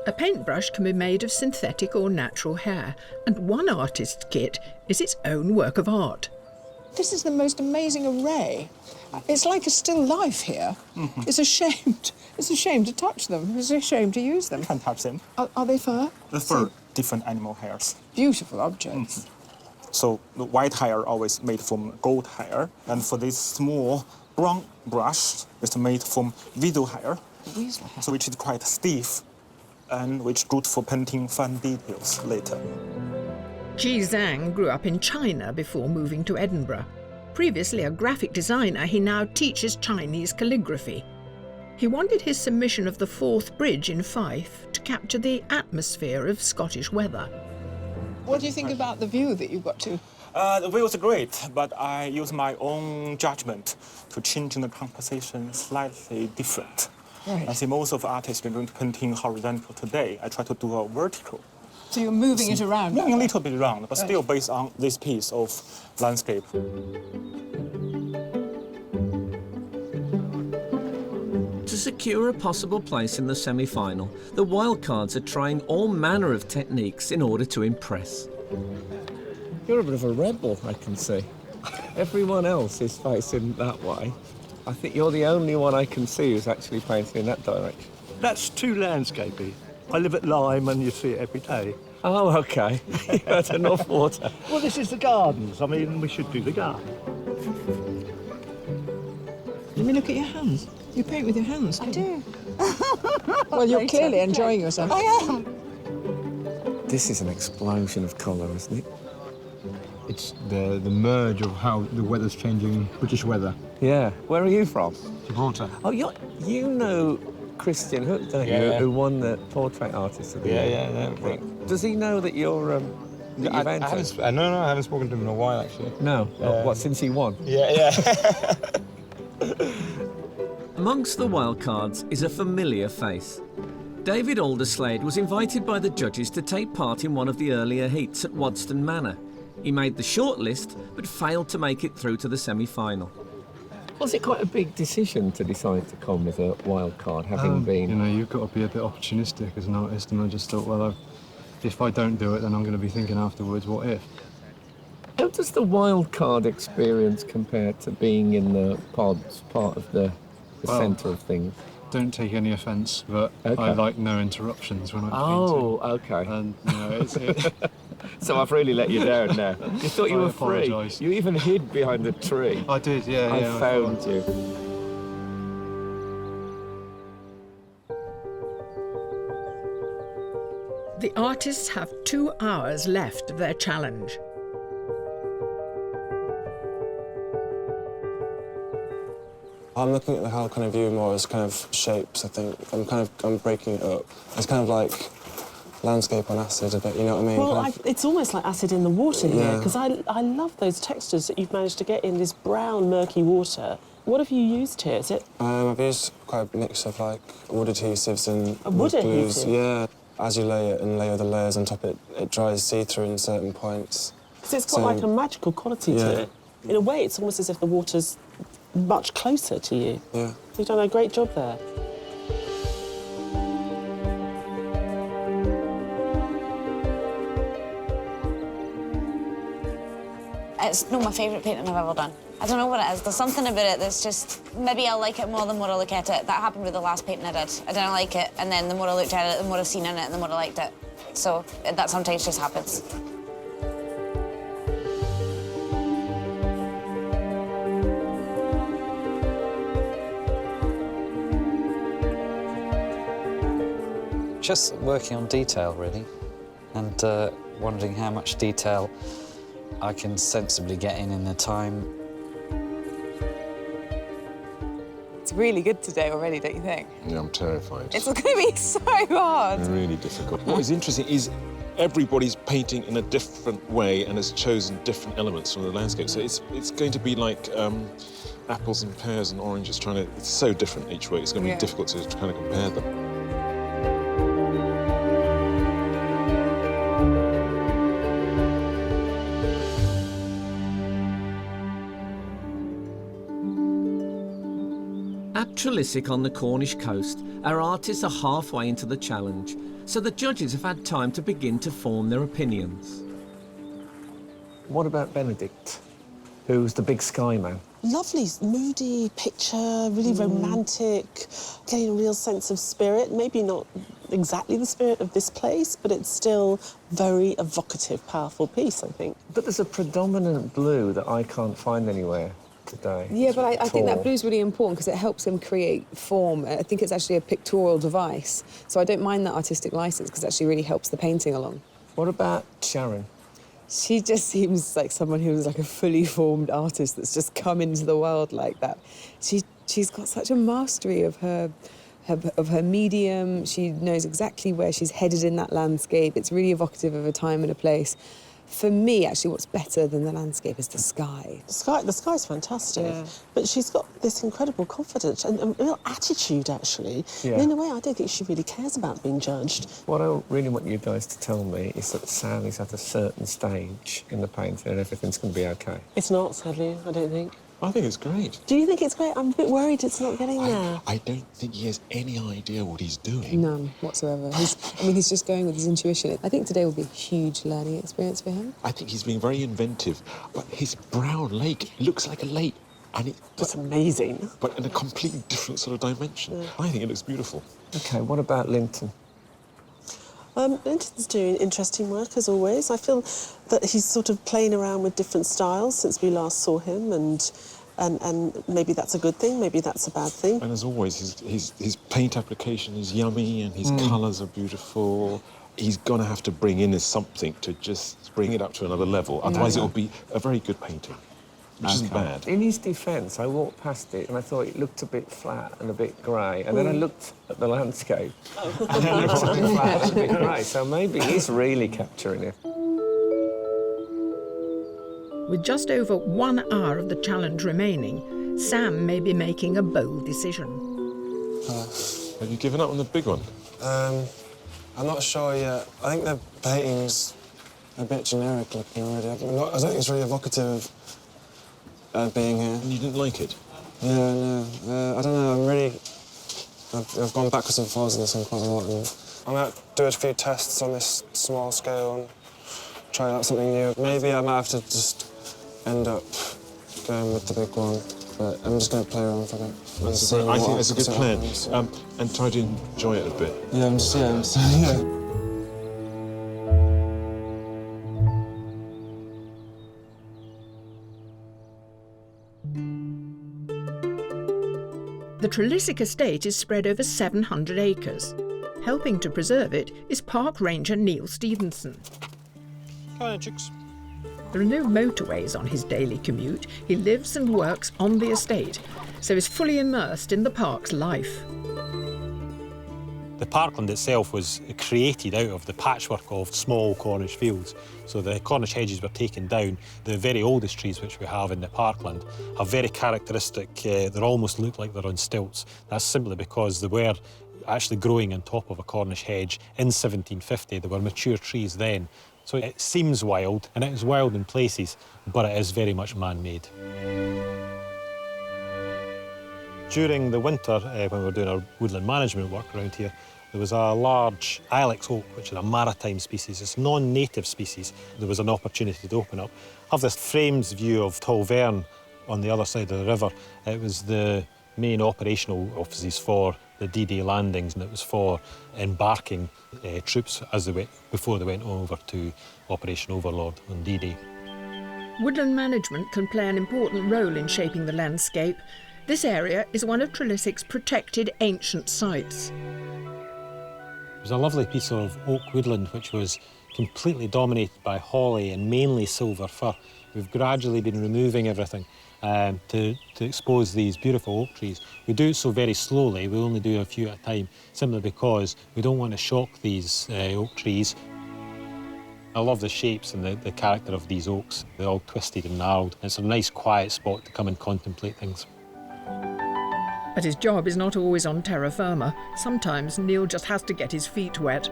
A paintbrush can be made of synthetic or natural hair, and one artist's kit is its own work of art. This is the most amazing array. It's like a still life here. It's a shame. It's a shame to touch them. It's a shame to use them. You can touch them. Are they fur? The fur, different animal hairs. Beautiful objects. So the white hair always made from goat hair, and for this small brown brush, it's made from weasel hair. Weasel hair. So which is quite stiff, and which good for painting fine details later. Ji Zhang grew up in China before moving to Edinburgh. Previously a graphic designer, he now teaches Chinese calligraphy. He wanted his submission of the Forth Bridge in Fife to capture the atmosphere of Scottish weather. What do you think about the view that you got to? The view was great, but I used my own judgment to change the composition slightly different. Right. I see most of artists are doing painting horizontal today. I try to do a vertical. So you're moving it around? Moving a little bit around, but Right. still based on this piece of landscape. To secure a possible place in the semi-final, the wildcards are trying all manner of techniques in order to impress. You're a bit of a rebel, I can see. Everyone else is facing that way. I think you're the only one I can see who's actually painting in that direction. That's too landscapey. I live at Lyme and you see it every day. Oh, OK. You had enough water. Well, this is the gardens. I mean, we should do the garden. Let me look at your hands. You paint with your hands. I do. Well, you're clearly enjoying yourself. I am. This is an explosion of colour, isn't it? It's the merge of how the weather's changing, British weather. Yeah. Where are you from? Gibraltar. Oh, you know Christian Hook, don't you? Yeah. Who won the portrait artist of the year? Yeah. Does he know that you're I haven't spoken to him in a while, actually. No. What, since he won? Yeah. Amongst the wildcards is a familiar face. David Alderslade was invited by the judges to take part in one of the earlier heats at Wodston Manor. He made the shortlist, but failed to make it through to the semi-final. Was it quite a big decision to decide to come as a wild card, having been... You know, you've got to be a bit opportunistic as an artist, and I just thought, well, if I don't do it, then I'm going to be thinking afterwards, what if? How does the wild card experience compare to being in the pods, part of the centre of things? Don't take any offence, but Okay. I like no interruptions when I'm painting. Oh, OK. And, you know, So I've really let you down now. You thought you were free. Apologise. You even hid behind the tree. I did, yeah. I found you. The artists have 2 hours left of their challenge. I'm looking at the whole kind of view more as kind of shapes, I think. I'm breaking it up. It's kind of like landscape on acid a bit, you know what I mean? Well, it's almost like acid in the water here, Yeah. because I love those textures that you've managed to get in this brown, murky water. What have you used here? Is it I've used quite a mix of like wood adhesives and wood glues. adhesive? Yeah. As you lay it and layer the layers on top, it dries see-through in certain points. Because it's got like a magical quality to it. In a way, it's almost as if the water's much closer to you. Yeah. You've done a great job there. It's not my favourite painting I've ever done. I don't know what it is. There's something about it that's just... Maybe I'll like it more the more I look at it. That happened with the last painting I did. I didn't like it, and then the more I looked at it, the more I've seen in it, and the more I liked it. So that sometimes just happens. Just working on detail, really, and wondering how much detail I can sensibly get in the time. It's really good today already, don't you think? Yeah, I'm terrified. It's going to be so hard. Really difficult. What is interesting is everybody's painting in a different way and has chosen different elements from the landscape. So it's going to be like apples and pears and oranges it's so different each way. It's going to be difficult to kind of compare them. At Trilissic on the Cornish coast, our artists are halfway into the challenge, so the judges have had time to begin to form their opinions. What about Benedict, who's the big sky man? Lovely, moody picture, really romantic, getting a real sense of spirit. Maybe not exactly the spirit of this place, but it's still very evocative, powerful piece, I think. But there's a predominant blue that I can't find anywhere today. Yeah, but I think that blue's really important because it helps him create form. I think it's actually a pictorial device. So I don't mind that artistic license because it actually really helps the painting along. What about Sharon? She just seems like someone who's like a fully formed artist that's just come into the world like that. She's got such a mastery of her medium. She knows exactly where she's headed in that landscape. It's really evocative of a time and a place. For me, actually, what's better than the landscape is the sky. The sky's fantastic, but she's got this incredible confidence and a real attitude, actually. Yeah. And in a way, I don't think she really cares about being judged. What I really want you guys to tell me is that Sam is at a certain stage in the painting and everything's going to be OK. It's not, sadly, I don't think. I think it's great. Do you think it's great? I'm a bit worried it's not getting there. I don't think he has any idea what he's doing. None whatsoever. He's just going with his intuition. I think today will be a huge learning experience for him. I think he's being very inventive, but his brown lake looks like a lake. And it's amazing. But in a completely different sort of dimension. Yeah. I think it looks beautiful. OK, what about Linton? Linton's doing interesting work, as always. I feel that he's sort of playing around with different styles since we last saw him, and maybe that's a good thing, maybe that's a bad thing. And as always, his paint application is yummy and his colours are beautiful. He's going to have to bring in something to just bring it up to another level. Otherwise, it'll be a very good painting, which isn't bad. In his defence, I walked past it and I thought it looked a bit flat and a bit grey. And then I looked at the landscape and it looked a bit flat and a bit grey. So maybe he's really capturing it. With just over 1 hour of the challenge remaining, Sam may be making a bold decision. Have you given up on the big one? I'm not sure yet. I think the painting's a bit generic looking already. I don't think it's really evocative of being here. And you didn't like it? Yeah, no. I don't know, I've gone backwards and forwards in this one quite a lot. And I might do a few tests on this small scale and try out something new. Maybe I might have to just end up going with the big one, but I'm just going to play around for a bit. I think that's a good plan. And try to enjoy it a bit. Yeah, The Trilissic estate is spread over 700 acres. Helping to preserve it is Park Ranger Neil Stevenson. Come on, chicks. There are no motorways on his daily commute. He lives and works on the estate, so is fully immersed in the park's life. The parkland itself was created out of the patchwork of small Cornish fields. So the Cornish hedges were taken down. The very oldest trees which we have in the parkland are very characteristic. They almost look like they're on stilts. That's simply because they were actually growing on top of a Cornish hedge in 1750. They were mature trees then. So it seems wild, and it is wild in places, but it is very much man-made. During the winter, when we were doing our woodland management work around here, there was a large ilex oak, which is a maritime species. It's a non-native species. There was an opportunity to open up. I have this framed view of Tolvern on the other side of the river. It was the main operational offices for the D-Day landings, and it was for embarking troops as they went, before they went over to Operation Overlord on D-Day. Woodland management can play an important role in shaping the landscape. This area is one of Trilisic's protected ancient sites. It was a lovely piece of oak woodland which was completely dominated by holly and mainly silver fir. We've gradually been removing everything to expose these beautiful oak trees. We do it so very slowly, we only do a few at a time, simply because we don't want to shock these oak trees. I love the shapes and the character of these oaks. They're all twisted and gnarled. It's a nice quiet spot to come and contemplate things. But his job is not always on terra firma. Sometimes Neil just has to get his feet wet.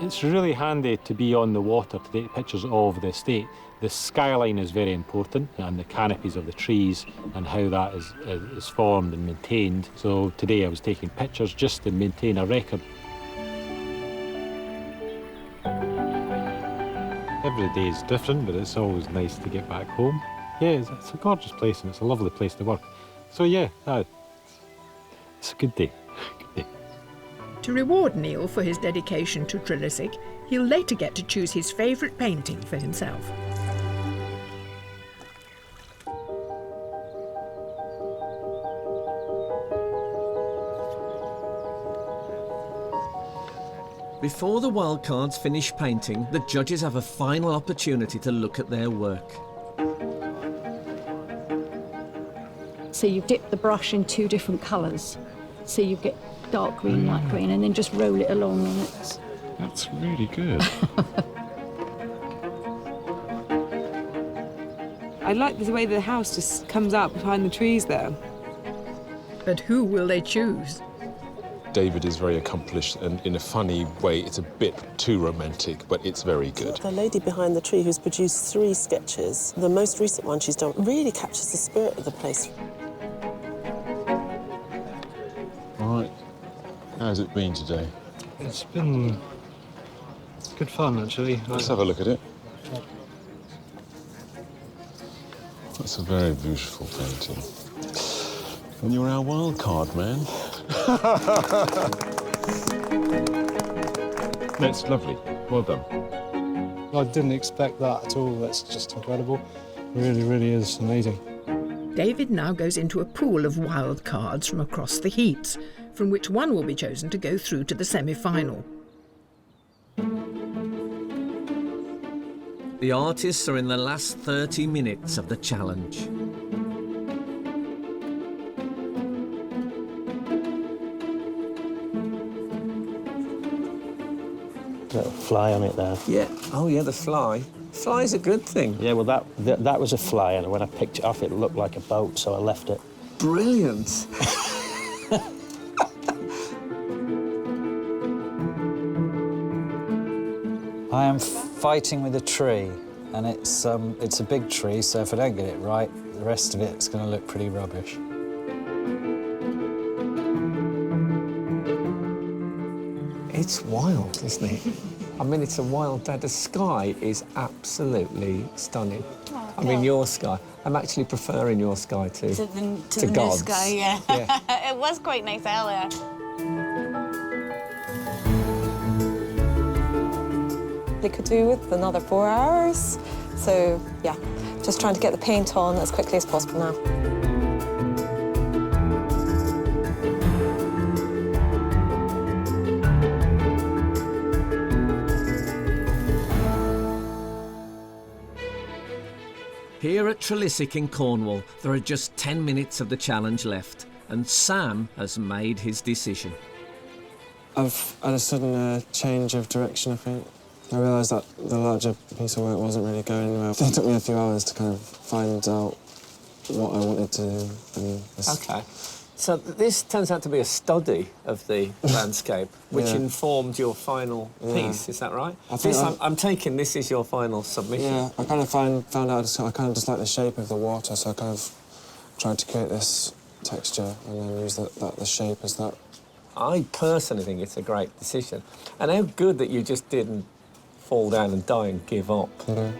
It's really handy to be on the water to take pictures of the estate. The skyline is very important, and the canopies of the trees and how that is formed and maintained. So today I was taking pictures just to maintain a record. Every day is different, but it's always nice to get back home. Yeah, it's a gorgeous place and it's a lovely place to work. So yeah, it's a good day. Good day. To reward Neil for his dedication to Trilissic, he'll later get to choose his favourite painting for himself. Before the wildcards finish painting, the judges have a final opportunity to look at their work. So you dip the brush in two different colours. So you get dark green, light green, and then just roll it along and it's... That's really good. I like the way the house just comes out behind the trees there. But who will they choose? David is very accomplished, and in a funny way, it's a bit too romantic, but it's very good. The lady behind the tree who's produced 3 sketches, the most recent one she's done, really captures the spirit of the place. All right. How's it been today? It's been good fun, actually. Let's have a look at it. That's a very beautiful painting. And you're our wild card, man. That's lovely. Well done. I didn't expect that at all. That's just incredible. Really, really is amazing. David now goes into a pool of wild cards from across the heats, from which one will be chosen to go through to the semi-final. The artists are in the last 30 minutes of the challenge. Little fly on it there. Yeah. Oh, yeah, the fly. Fly's a good thing. Yeah, well, that was a fly, and when I picked it off, it looked like a boat, so I left it. Brilliant. I am fighting with a tree, and it's a big tree, so if I don't get it right, the rest of it's going to look pretty rubbish. It's wild, isn't it? I mean, it's a wild day. The sky is absolutely stunning. Oh, I mean, your sky. I'm actually preferring your sky to the new God's. sky, yeah. Yeah. It was quite nice earlier. They could do with another 4 hours. So, yeah, just trying to get the paint on as quickly as possible now. Here at Trilissic in Cornwall, there are just 10 minutes of the challenge left, and Sam has made his decision. I've had a sudden change of direction, I think. I realised that the larger piece of work wasn't really going anywhere. It took me a few hours to kind of find out what I wanted to do. And OK. So this turns out to be a study of the landscape, which informed your final piece, is that right? I'm taking this is your final submission. Yeah, I kind of found out I kind of just like the shape of the water, so I kind of tried to create this texture and then use the shape as that. I personally think it's a great decision. And how good that you just didn't fall down and die and give up. Yeah.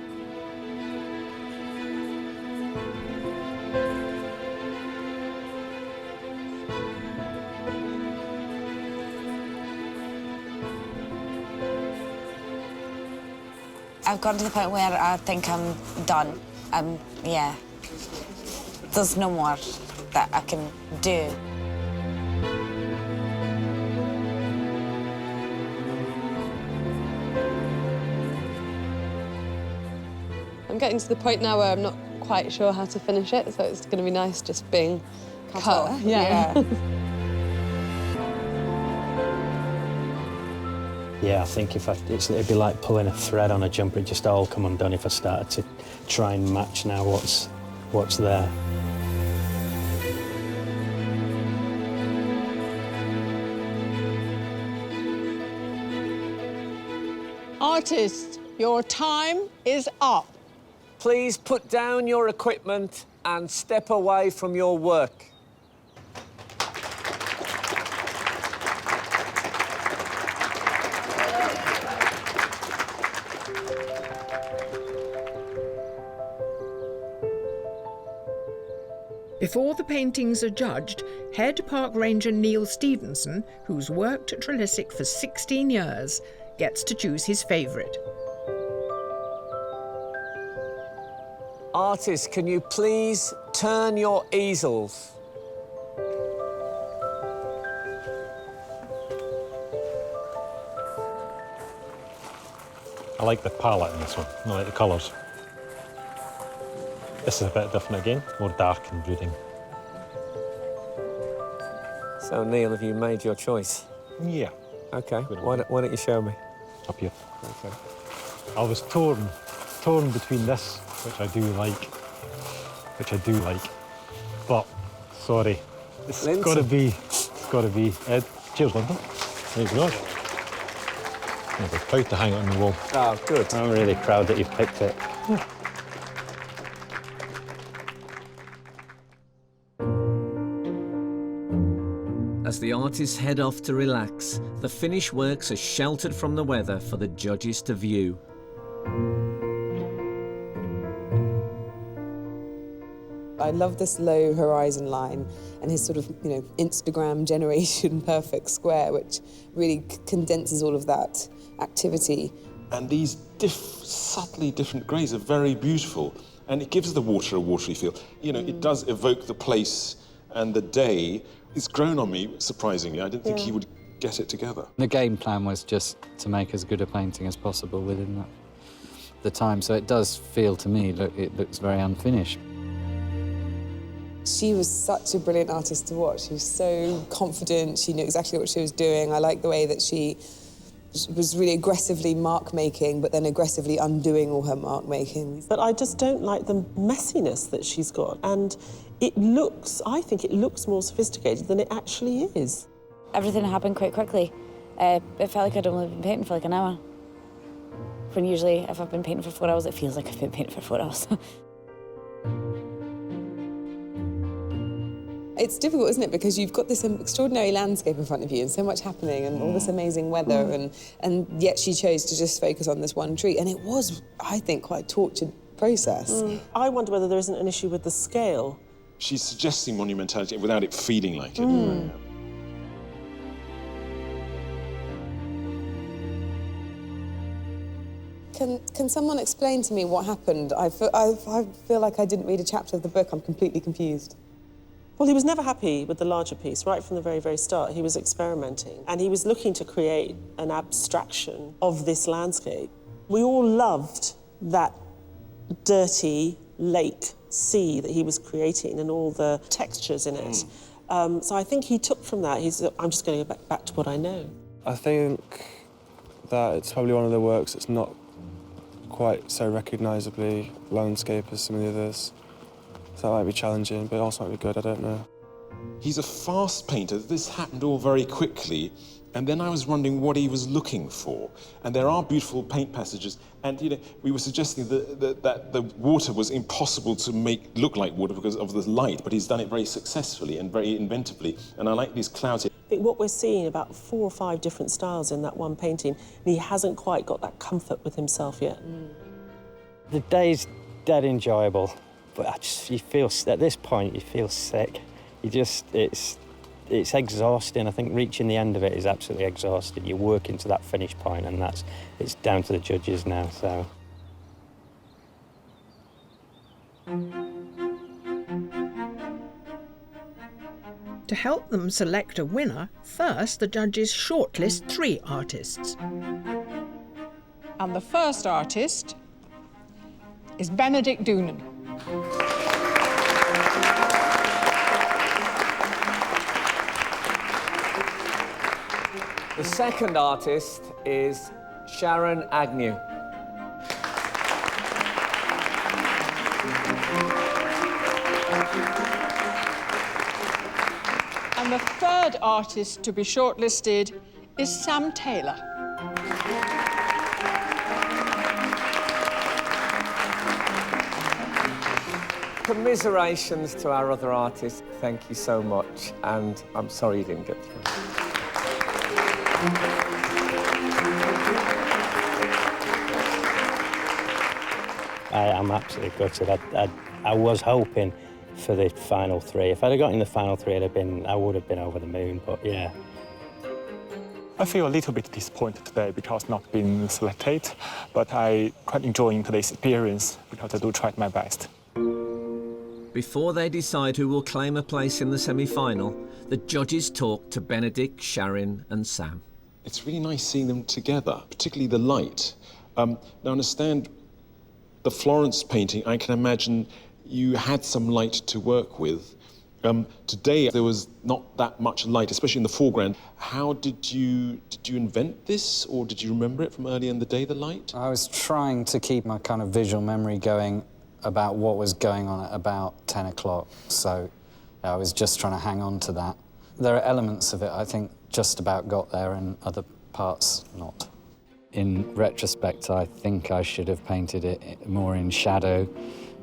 I've gotten to the point where I think I'm done. Yeah. There's no more that I can do. I'm getting to the point now where I'm not quite sure how to finish it, so it's going to be nice just being cut. Yeah. Yeah, I think it'd be like pulling a thread on a jumper. It'd just all come undone if I started to try and match now what's there. Artists, your time is up. Please put down your equipment and step away from your work. Before the paintings are judged, head park ranger Neil Stevenson, who's worked at Trilissic for 16 years, gets to choose his favourite. Artists, can you please turn your easels? I like the palette in this one. I like the colours. This is a bit different again, more dark and brooding. So, Neil, have you made your choice? Yeah. OK, why don't you show me? Up here. OK. I was torn between this, which I do like, but, sorry, it's got to be Ed. Cheers, Linda. There you go. I'll be proud to hang it on the wall. Oh, good. I'm really proud that you've picked it. As the artists head off to relax, the finished works are sheltered from the weather for the judges to view. I love this low horizon line and his sort of, Instagram generation perfect square, which really condenses all of that activity. And these subtly different greys are very beautiful, and it gives the water a watery feel. It does evoke the place and the day. It's grown on me, surprisingly. I didn't think he would get it together. The game plan was just to make as good a painting as possible within the time, so it does feel to me, it looks very unfinished. She was such a brilliant artist to watch. She was so confident. She knew exactly what she was doing. I like the way that she was really aggressively mark-making, but then aggressively undoing all her mark-making. But I just don't like the messiness that she's got. And I think it looks more sophisticated than it actually is. Everything happened quite quickly. It felt like I'd only been painting for like an hour. When usually, if I've been painting for 4 hours, it feels like I've been painting for 4 hours. It's difficult, isn't it? Because you've got this extraordinary landscape in front of you and so much happening and all this amazing weather and yet she chose to just focus on this one tree. And it was, I think, quite a tortured process. I wonder whether there isn't an issue with the scale. She's suggesting monumentality without it feeling like it. Can someone explain to me what happened? I feel like I didn't read a chapter of the book. I'm completely confused. Well, he was never happy with the larger piece, right from the very, very start. He was experimenting, and he was looking to create an abstraction of this landscape. We all loved that dirty, lake sea that he was creating and all the textures in it. So I think he took from that, I'm just going to go back to what I know. I think that it's probably one of the works that's not quite so recognisably landscape as some of the others. So that might be challenging, but it also might be good, I don't know. He's a fast painter. This happened all very quickly, and then I was wondering what he was looking for. And there are beautiful paint passages, and we were suggesting that the water was impossible to make look like water because of the light, but he's done it very successfully and very inventively. And I like these clouds. I think what we're seeing about 4 or 5 different styles in that one painting, and he hasn't quite got that comfort with himself yet. The day's dead enjoyable, but you feel, at this point, you feel sick. It's exhausting. I think reaching the end of it is absolutely exhausting. You're working to that finish point, and it's down to the judges now, so. To help them select a winner, first the judges shortlist 3 artists. And the first artist is Benedict Doonan. The second artist is Sharon Agnew. And the third artist to be shortlisted is Sam Taylor. Commiserations to our other artists. Thank you so much, and I'm sorry you didn't get through. I'm absolutely gutted. I was hoping for the final 3. If I'd have got in the final 3, I would have been over the moon, but yeah. I feel a little bit disappointed today because not being selected, but I quite enjoying today's experience because I do try my best. Before they decide who will claim a place in the semi-final, the judges talk to Benedict, Sharon and Sam. It's really nice seeing them together, particularly the light. Now, I understand the Florence painting, I can imagine you had some light to work with. Today, there was not that much light, especially in the foreground. How did you invent this, or did you remember it from earlier in the day, the light? I was trying to keep my kind of visual memory going about what was going on at about 10 o'clock, so I was just trying to hang on to that. There are elements of it I think just about got there and other parts not. In retrospect, I think I should have painted it more in shadow,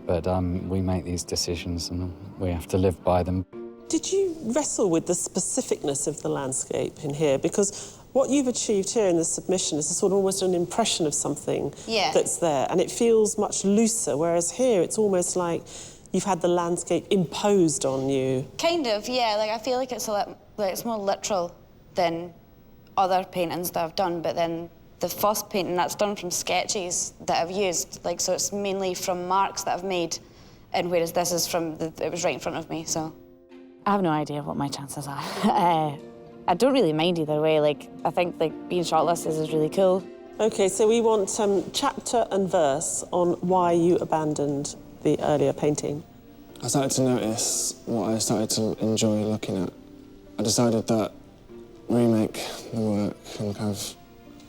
but we make these decisions and we have to live by them. Did you wrestle with the specificness of the landscape in here? Because what you've achieved here in the submission is a sort of almost an impression of something that's there, and it feels much looser, whereas here it's almost like you've had the landscape imposed on you. Kind of, yeah. Like I feel like it's it's more literal than other paintings that I've done, but then the first painting, that's done from sketches that I've used, like, so it's mainly from marks that I've made, and whereas this is from, it was right in front of me, so. I have no idea what my chances are. I don't really mind either way, like, I think, like, being shortlisted is really cool. OK, so we want chapter and verse on why you abandoned the earlier painting. I started to notice what I started to enjoy looking at. I decided that remake the work and kind of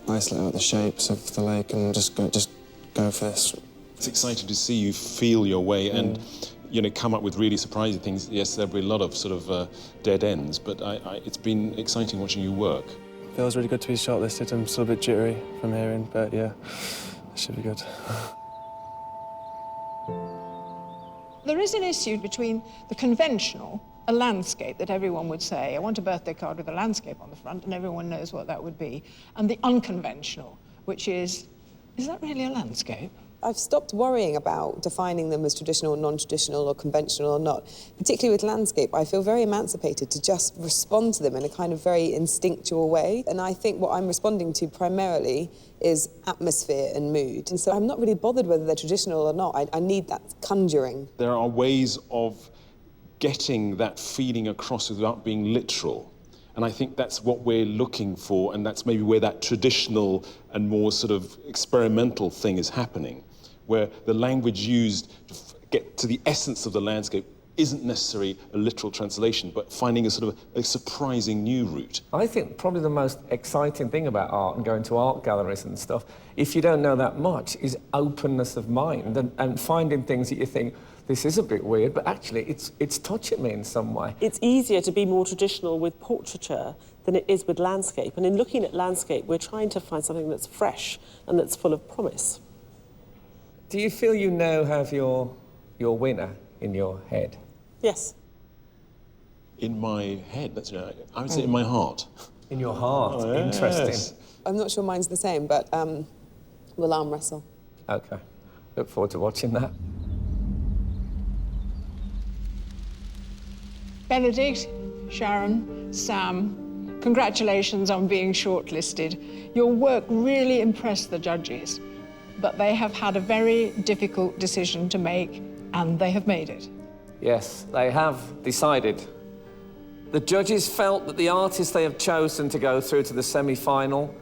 isolate out the shapes of the lake and just go for this. It's exciting to see you feel your way and, come up with really surprising things. Yes, there'll be a lot of sort of dead ends, but it's been exciting watching you work. It feels really good to be shortlisted. I'm still a bit jittery from hearing, but yeah, it should be good. There is an issue between the conventional, a landscape that everyone would say, I want a birthday card with a landscape on the front, and everyone knows what that would be, and the unconventional, which is that really a landscape? I've stopped worrying about defining them as traditional, non-traditional, or conventional or not. Particularly with landscape, I feel very emancipated to just respond to them in a kind of very instinctual way. And I think what I'm responding to primarily is atmosphere and mood. And so I'm not really bothered whether they're traditional or not. I need that conjuring. There are ways of getting that feeling across without being literal. And I think that's what we're looking for, and that's maybe where that traditional and more sort of experimental thing is happening, where the language used get to the essence of the landscape isn't necessarily a literal translation, but finding a sort of a surprising new route. I think probably the most exciting thing about art and going to art galleries and stuff, if you don't know that much, is openness of mind and finding things that you think, this is a bit weird, but actually it's touching me in some way. It's easier to be more traditional with portraiture than it is with landscape. And in looking at landscape, we're trying to find something that's fresh and that's full of promise. Do you feel you now have your winner in your head? Yes. In my head, that's, I would say in my heart. In your heart, Oh, yes. interesting. I'm not sure mine's the same, but we'll arm wrestle. Okay, look forward to watching that. Benedict, Sharon, Sam, congratulations on being shortlisted. Your work really impressed the judges, but they have had a very difficult decision to make, and they have made it. Yes, they have decided. The judges felt that the artist they have chosen to go through to the semi-final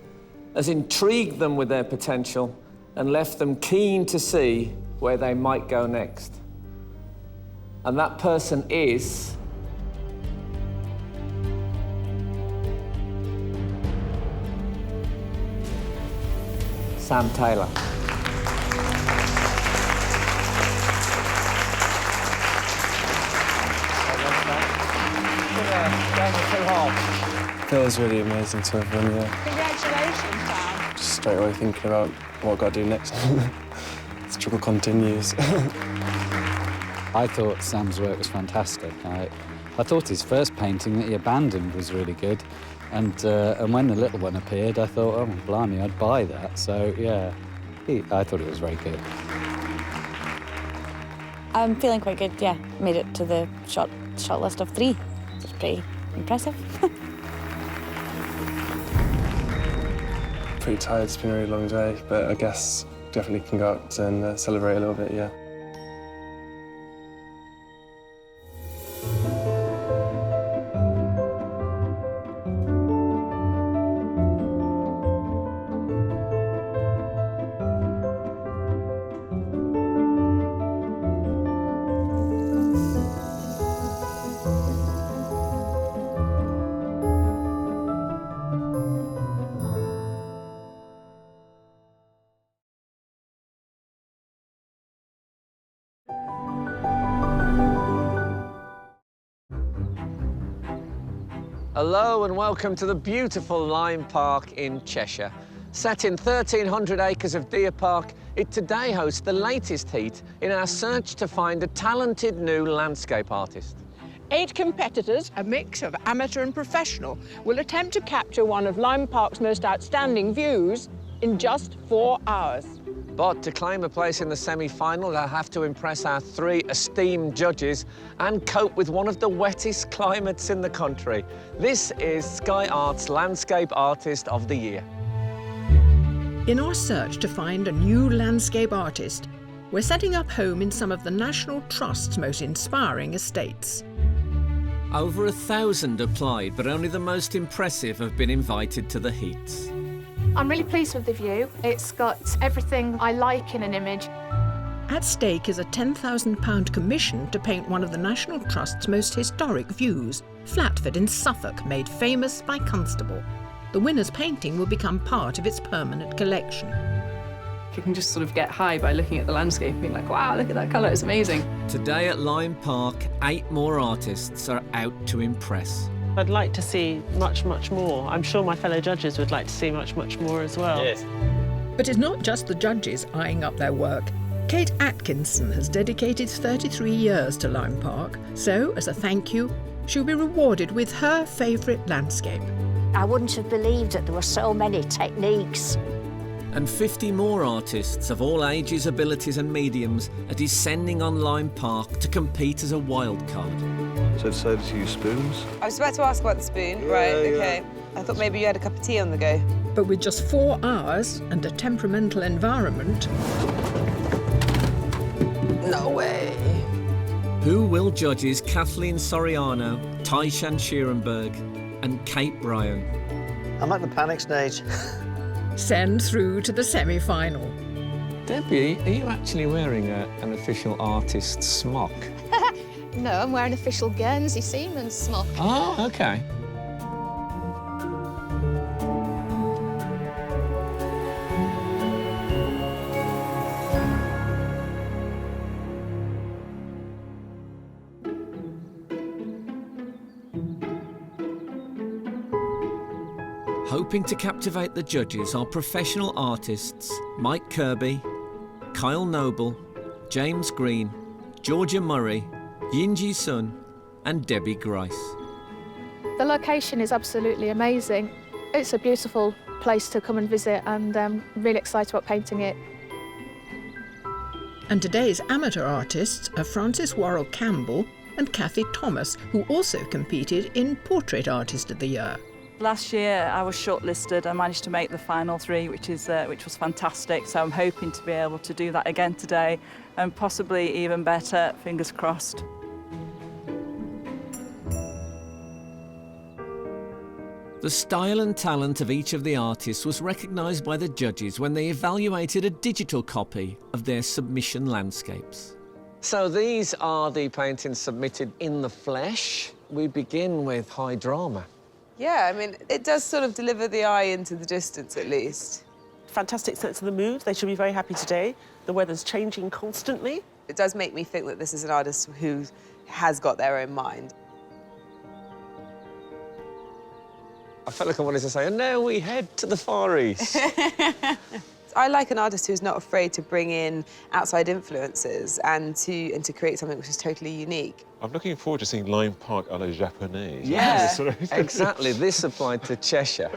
has intrigued them with their potential and left them keen to see where they might go next. And that person is... Sam Taylor. Feels really amazing to have won, yeah. Congratulations, Sam. Just straight away thinking about what I've got to do next. The struggle continues. I thought Sam's work was fantastic. I thought his first painting that he abandoned was really good. And when the little one appeared, I thought, oh, blimey, I'd buy that. So, yeah, I thought it was very good. I'm feeling quite good, yeah. Made it to the short list of 3. It's pretty impressive. Pretty tired, it's been a really long day, but I guess definitely can go out and celebrate a little bit, yeah. Hello and welcome to the beautiful Lyme Park in Cheshire. Set in 1,300 acres of deer park, it today hosts the latest heat in our search to find a talented new landscape artist. 8 competitors, a mix of amateur and professional, will attempt to capture one of Lyme Park's most outstanding views in just 4 hours. But to claim a place in the semi-final, they'll have to impress our 3 esteemed judges and cope with one of the wettest climates in the country. This is Sky Art's Landscape Artist of the Year. In our search to find a new landscape artist, we're setting up home in some of the National Trust's most inspiring estates. Over 1,000 applied, but only the most impressive have been invited to the heats. I'm really pleased with the view. It's got everything I like in an image. At stake is a £10,000 commission to paint one of the National Trust's most historic views, Flatford in Suffolk, made famous by Constable. The winner's painting will become part of its permanent collection. You can just sort of get high by looking at the landscape and being like, wow, look at that colour, it's amazing. Today at Lyme Park, 8 more artists are out to impress. I'd like to see much, much more. I'm sure my fellow judges would like to see much, much more as well. Yes. But it's not just the judges eyeing up their work. Kate Atkinson has dedicated 33 years to Lyme Park, so as a thank you, she'll be rewarded with her favourite landscape. I wouldn't have believed that there were so many techniques. And 50 more artists of all ages, abilities and mediums are descending on Lyme Park to compete as a wild card. So I decided to use spoons. I was about to ask about the spoon. Right, OK. I thought maybe you had a cup of tea on the go. But with just 4 hours and a temperamental environment... No way. Who will judges Kathleen Soriano, Tyshan Schierenberg and Kate Bryan? I'm at the panic stage. Send through to the semi-final. Debbie, are you actually wearing an official artist's smock? No, I'm wearing official Guernsey seaman's smock. Oh, OK. Hoping to captivate the judges are professional artists Mike Kirby, Kyle Noble, James Green, Georgia Murray, Yinji Sun and Debbie Grice. The location is absolutely amazing. It's a beautiful place to come and visit, and I'm really excited about painting it. And today's amateur artists are Frances Worrell Campbell and Kathy Thomas, who also competed in Portrait Artist of the Year. Last year I was shortlisted. I managed to make the final three, which was fantastic. So I'm hoping to be able to do that again today, and possibly even better, fingers crossed. The style and talent of each of the artists was recognised by the judges when they evaluated a digital copy of their submission landscapes. So these are the paintings submitted in the flesh. We begin with high drama. Yeah, I mean, it does sort of deliver the eye into the distance, at least. Fantastic sense of the mood. They should be very happy today. The weather's changing constantly. It does make me think that this is an artist who has got their own mind. I felt like I wanted to say, and now we head to the Far East. I like an artist who's not afraid to bring in outside influences and to create something which is totally unique. I'm looking forward to seeing Lime Park à la Japonaise. Yeah, exactly. This applied to Cheshire.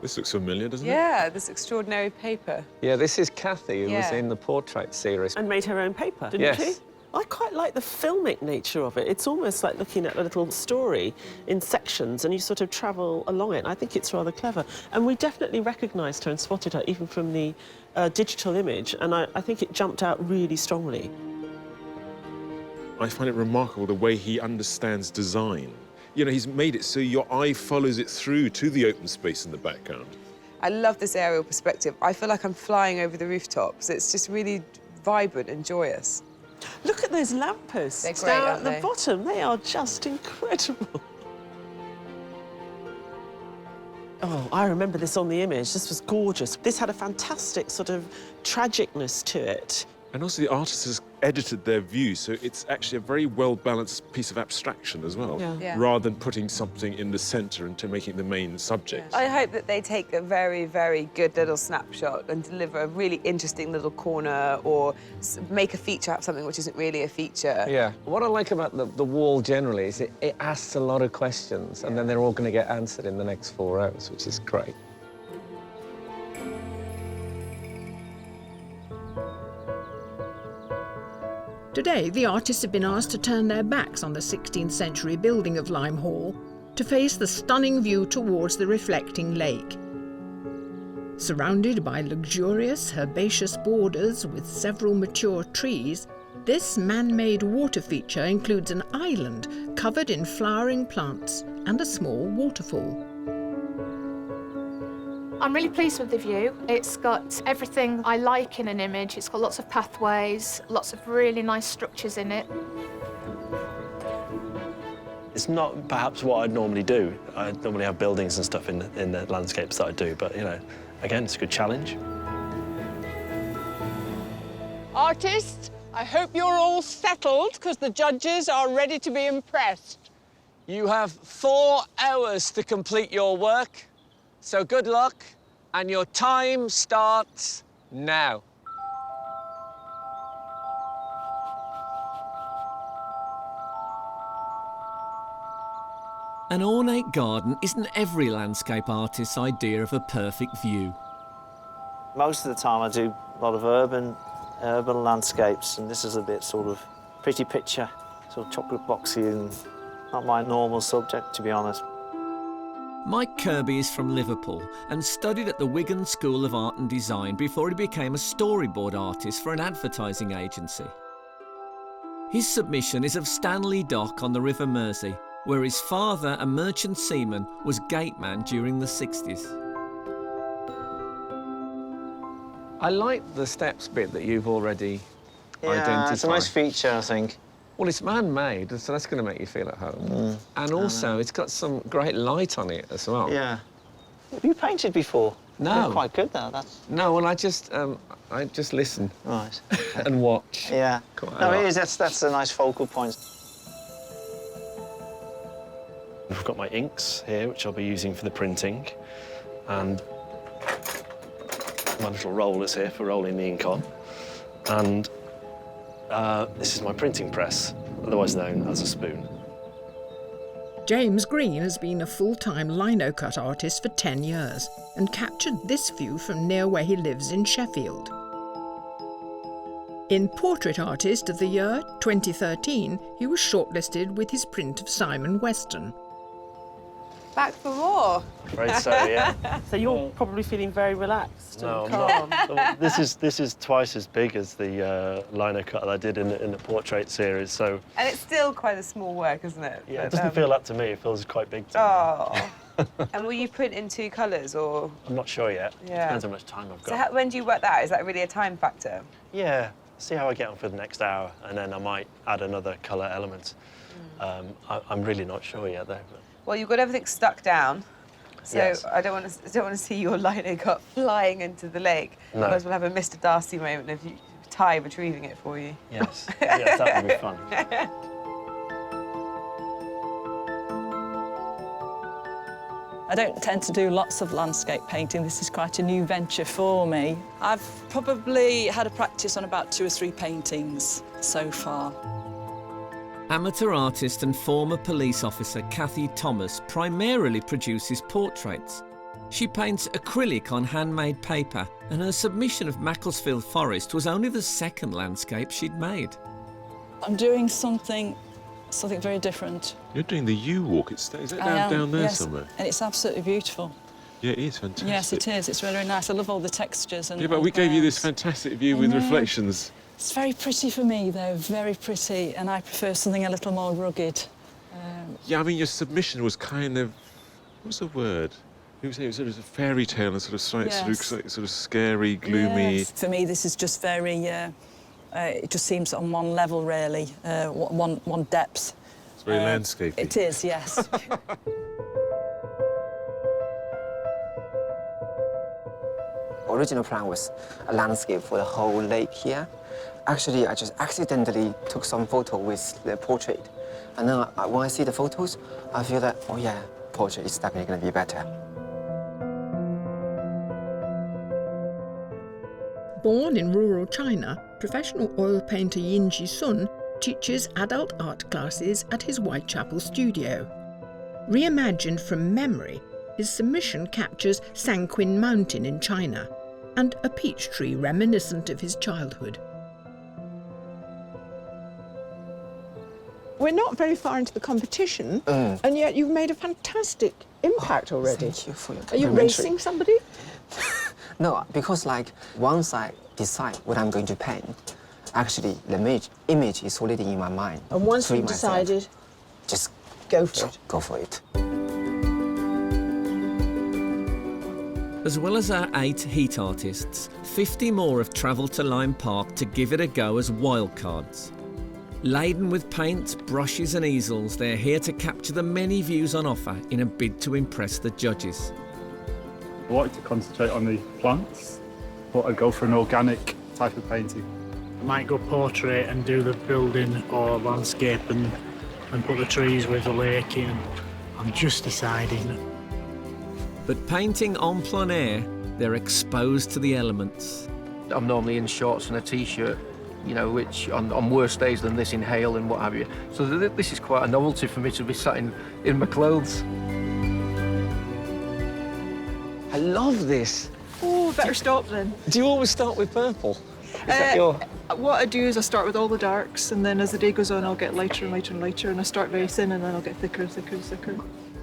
This looks familiar, doesn't it? Yeah, this extraordinary paper. Yeah, this is Kathy, who was in the portrait series. And made her own paper, didn't she? I quite like the filmic nature of it. It's almost like looking at a little story in sections and you sort of travel along it. I think it's rather clever. And we definitely recognised her and spotted her even from the digital image, and I think it jumped out really strongly. I find it remarkable the way he understands design. You know, he's made it so your eye follows it through to the open space in the background. I love this aerial perspective. I feel like I'm flying over the rooftops. It's just really vibrant and joyous. Look at those lampposts They're great, down aren't at they? the bottom. They are just incredible. Oh, I remember this on the image. This was gorgeous. This had a fantastic sort of tragicness to it. And also the artist has edited their view, so it's actually a very well-balanced piece of abstraction as well, rather than putting something in the centre and to making it the main subject. I hope that they take a very, very good little snapshot and deliver a really interesting little corner, or make a feature out of something which isn't really a feature. Yeah. What I like about the wall generally is it asks a lot of questions, and then they're all going to get answered in the next 4 hours, which is great. Today, the artists have been asked to turn their backs on the 16th century building of Lime Hall to face the stunning view towards the reflecting lake. Surrounded by luxurious herbaceous borders with several mature trees, this man-made water feature includes an island covered in flowering plants and a small waterfall. I'm really pleased with the view. It's got everything I like in an image. It's got lots of pathways, lots of really nice structures in it. It's not perhaps what I'd normally do. I normally have buildings and stuff in the landscapes that I do, but, you know, again, it's a good challenge. Artists, I hope you're all settled, because the judges are ready to be impressed. You have 4 hours to complete your work, so good luck, and your time starts now. An ornate garden isn't every landscape artist's idea of a perfect view. Most of the time I do a lot of urban landscapes, and this is a bit sort of pretty picture, sort of chocolate boxy, and not my normal subject, to be honest. Mike Kirby is from Liverpool and studied at the Wigan School of Art and Design before he became a storyboard artist for an advertising agency. His submission is of Stanley Dock on the River Mersey, where his father, a merchant seaman, was gateman during the 60s. I like the steps bit that you've already identified. It's a nice feature, I think. Well, it's man-made, so that's going to make you feel at home. And also, it's got some great light on it as well. Yeah. Have you painted before? No. You're quite good now. That's. No, well, I just listen. Right. And watch. Yeah. Quite a No, lot. it is. That's a nice focal point. I've got my inks here, which I'll be using for the printing, and my little rollers here for rolling the ink on. And this is my printing press, otherwise known as a spoon. James Green has been a full-time lino cut artist for 10 years and captured this view from near where he lives in Sheffield. In Portrait Artist of the Year 2013, he was shortlisted with his print of Simon Weston. Back for more. Right, so yeah. So you're probably feeling very relaxed No, and I'm calm. not. This is twice as big as the lino cut that I did in the portrait series. So And it's still quite a small work, isn't it? yeah, it But, doesn't feel that to me. It feels quite big to me. Oh. And will you print in 2 colours or? I'm not sure yet. Yeah. Depends how much time I've got. So when do you work that out? Is that really a time factor? Yeah, see how I get on for the next hour, and then I might add another colour element. I'm really not sure yet, though. But... Well, you've got everything stuck down, so Yes. I don't want to see your lino cut flying into the lake. No. Otherwise, we'll have a Mr. Darcy moment of Ty retrieving it for you. Yes, yes, that would be fun. I don't tend to do lots of landscape painting. This is quite a new venture for me. I've probably had a practice on about 2 or 3 paintings so far. Amateur artist and former police officer Cathy Thomas primarily produces portraits. She paints acrylic on handmade paper, and her submission of Macclesfield Forest was only the 2nd landscape she'd made. I'm doing something very different. You're doing the U-walk. Is that I am, down there yes, somewhere? And it's absolutely beautiful. Yeah, it is fantastic. Yes, it is. It's really, really nice. I love all the textures and. Yeah, but we gave you this fantastic view with reflections. It's very pretty for me, though. Very pretty, and I prefer something a little more rugged. Yeah, I mean, your submission was kind of, what's the word? It was sort of a fairy tale and sort of slight, Yes. sort of scary, gloomy. Yes. For me, this is just very. It just seems on one level, really, one depth. It's very landscapey. It is, yes. Original plan was a landscape for the whole lake here. Actually, I just accidentally took some photo with the portrait. And then when I see the photos, I feel that, oh yeah, portrait is definitely going to be better. Born in rural China, professional oil painter Yin Ji-sun teaches adult art classes at his Whitechapel studio. Reimagined from memory, his submission captures Sanquin Mountain in China and a peach tree reminiscent of his childhood. We're not very far into the competition, and yet you've made a fantastic impact already. Thank you for your Are you complimentary. racing somebody? No, because like once I decide what I'm going to paint, actually the image is already in my mind. And once Free you've myself. decided, just go for it. Go for it. As well as our 8 heat artists, 50 more have travelled to Lyme Park to give it a go as wildcards. Laden with paints, brushes and easels, they're here to capture the many views on offer in a bid to impress the judges. I wanted to concentrate on the plants, but I'd go for an organic type of painting. I might go portrait and do the building or landscape and put the trees with the lake in. I'm just deciding. But painting en plein air, they're exposed to the elements. I'm normally in shorts and a t-shirt, you know, which on worse days than this, in hail and what have you. So this is quite a novelty for me to be sat in my clothes. I love this. Oh, better stop then. Do you always start with purple? Is that your... What I do is I start with all the darks, and then as the day goes on, I'll get lighter and lighter and lighter, and I start very thin, and then I'll get thicker and thicker and thicker.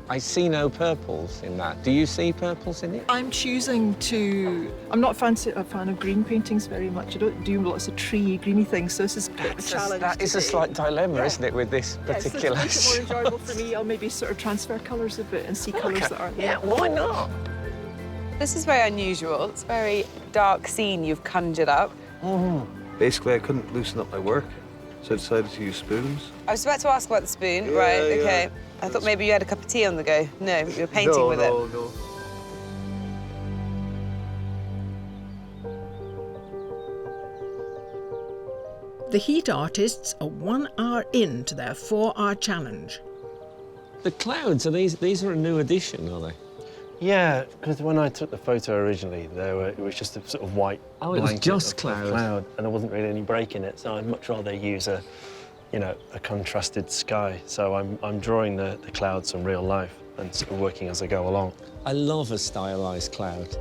I see no purples in that. Do you see purples in it? I'm choosing to... I'm not a fan of green paintings very much. I don't do lots of tree, greeny things, so this is a bit of a challenge. That is a slight dilemma, isn't it, with this particular... Yeah, so to make it more enjoyable for me, I'll maybe sort of transfer colours a bit and see colours that aren't there. Yeah, why not? This is very unusual. It's a very dark scene you've conjured up. Basically, I couldn't loosen up my work, so I decided to use spoons. I was about to ask about the spoon. Right, okay. I thought maybe you had a cup of tea on the go. No, you were painting with it. No. The heat artists are 1 hour into their 4-hour challenge. The clouds, are these are a new addition, are they? Yeah, because when I took the photo originally, it was just a sort of white it was just cloud, and there wasn't really any break in it. So I'd much rather use a contrasted sky. So I'm drawing the clouds from real life and sort of working as I go along. I love a stylised cloud.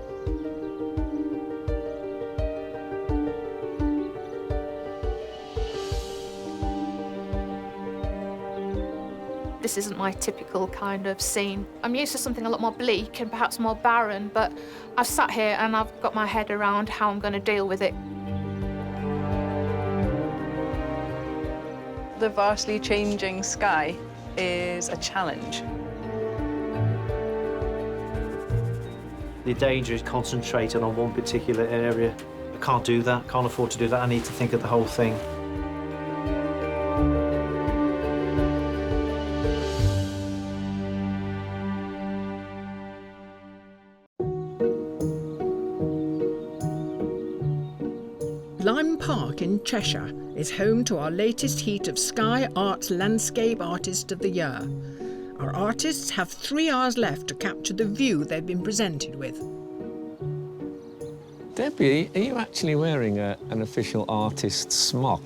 This isn't my typical kind of scene. I'm used to something a lot more bleak and perhaps more barren, but I've sat here and I've got my head around how I'm going to deal with it. The vastly changing sky is a challenge. The danger is concentrating on one particular area. I can't do that, can't afford to do that. I need to think of the whole thing. Lime Park in Cheshire is home to our latest heat of Sky Arts Landscape Artist of the Year. Our artists have 3 hours left to capture the view they've been presented with. Debbie, are you actually wearing an official artist's smock?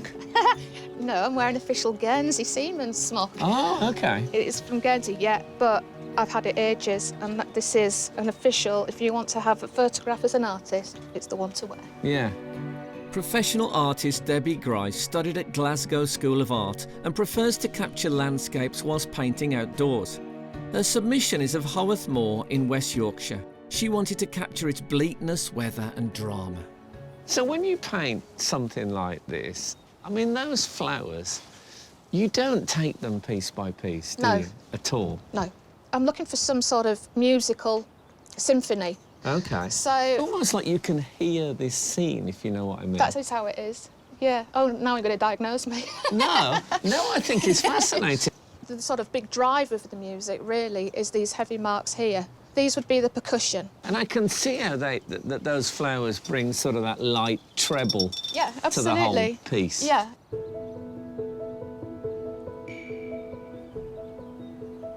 No, I'm wearing official Guernsey seaman's smock. Oh, OK. It is from Guernsey, yeah, but I've had it ages, and this is an official. If you want to have a photograph as an artist, it's the one to wear. Yeah. Professional artist Debbie Grice studied at Glasgow School of Art and prefers to capture landscapes whilst painting outdoors. Her submission is of Haworth Moor in West Yorkshire. She wanted to capture its bleakness, weather and drama. So when you paint something like this, I mean, those flowers, you don't take them piece by piece, do you, at all? No. I'm looking for some sort of musical symphony. OK. So almost like you can hear this scene, if you know what I mean. That is how it is. Yeah. Oh, now you're going to diagnose me. No, I think it's fascinating. The sort of big drive of the music, really, is these heavy marks here. These would be the percussion. And I can see how that those flowers bring sort of that light treble to the whole piece. Yeah.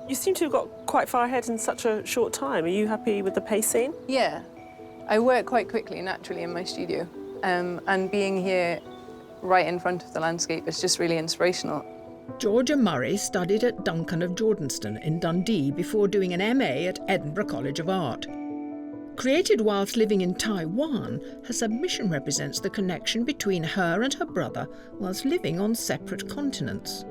You seem to have got quite far ahead in such a short time. Are you happy with the pacing? Yeah. I work quite quickly, naturally, in my studio. And being here right in front of the landscape is just really inspirational. Georgia Murray studied at Duncan of Jordenston in Dundee before doing an MA at Edinburgh College of Art. Created whilst living in Taiwan, her submission represents the connection between her and her brother whilst living on separate continents.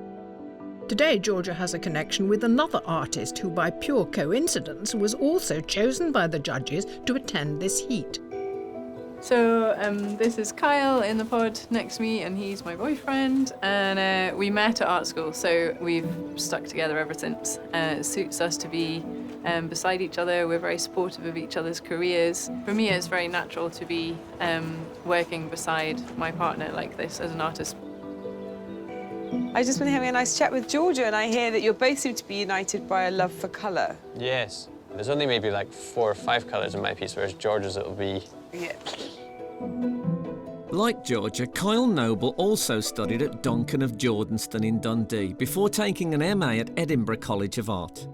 Today, Georgia has a connection with another artist who, by pure coincidence, was also chosen by the judges to attend this heat. So this is Kyle in the pod next to me, and he's my boyfriend, and we met at art school, so we've stuck together ever since. It suits us to be beside each other. We're very supportive of each other's careers. For me, it's very natural to be working beside my partner like this as an artist. I've just been having a nice chat with Georgia, and I hear that you both seem to be united by a love for colour. Yes. There's only maybe like 4 or 5 colours in my piece, whereas George's it'll be... Yeah. Like Georgia, Kyle Noble also studied at Duncan of Jordenston in Dundee before taking an MA at Edinburgh College of Art.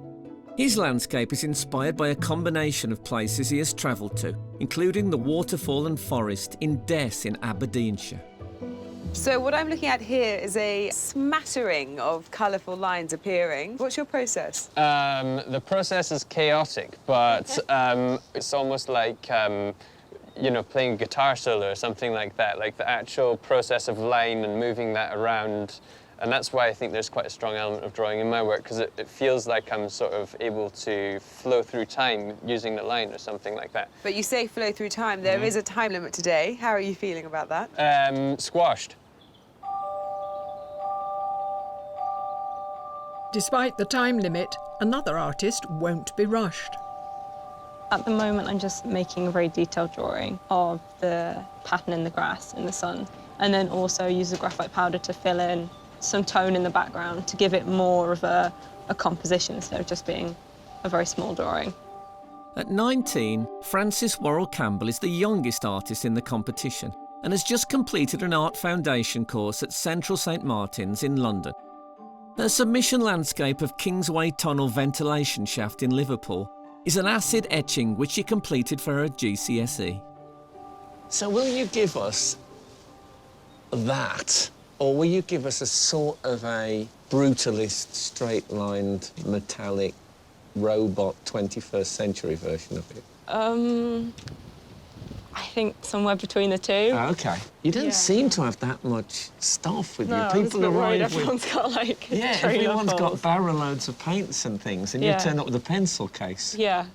His landscape is inspired by a combination of places he has travelled to, including the waterfall and forest in Dess in Aberdeenshire. So what I'm looking at here is a smattering of colourful lines appearing. What's your process? The process is chaotic, but it's almost like, you know, playing a guitar solo or something like that, like the actual process of line and moving that around. And that's why I think there's quite a strong element of drawing in my work, because it feels like I'm sort of able to flow through time using the line or something like that. But you say flow through time. There is a time limit today. How are you feeling about that? Squashed. Despite the time limit, another artist won't be rushed. At the moment, I'm just making a very detailed drawing of the pattern in the grass in the sun, and then also use the graphite powder to fill in some tone in the background to give it more of a composition instead of just being a very small drawing. At 19, Frances Worrell Campbell is the youngest artist in the competition and has just completed an art foundation course at Central St Martin's in London. Her submission landscape of Kingsway Tunnel ventilation shaft in Liverpool is an acid etching which she completed for her GCSE. So will you give us that, or will you give us a sort of a brutalist, straight-lined, metallic, robot 21st century version of it? I think somewhere between the two. Oh, OK. You don't seem to have that much stuff with No, you. People arrive with... Everyone's got, like, yeah, everyone's got barrel loads of paints and things, and you turn up with a pencil case. Yeah.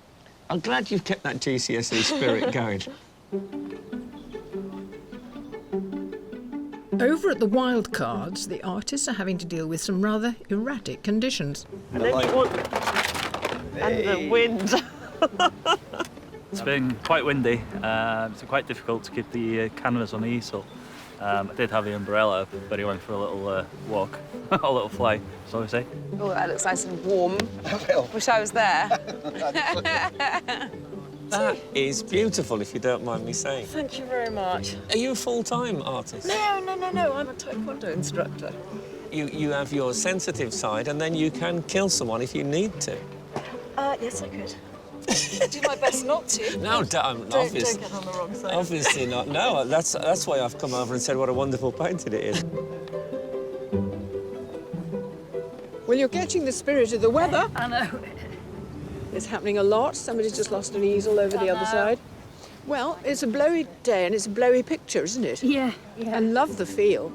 I'm glad you've kept that GCSE spirit going. Over at the wild cards, the artists are having to deal with some rather erratic conditions. And then you want... And the wind. It's been quite windy. It's been quite difficult to keep the canvas on the easel. I did have the umbrella, but he went for a little walk, a little fly, so I say. Oh, that looks nice and warm. Wish I was there. That is beautiful, if you don't mind me saying. Thank you very much. Are you a full-time artist? No. I'm a taekwondo instructor. You have your sensitive side, and then you can kill someone if you need to. Yes, I could. Do my best not to. No, don't get on the wrong side. Obviously not. No, that's why I've come over and said what a wonderful painting it is. Well, you're catching the spirit of the weather. I know. It's happening a lot. Somebody's just lost an easel over the other side. Well, it's a blowy day and it's a blowy picture, isn't it? Yeah. I love the feel.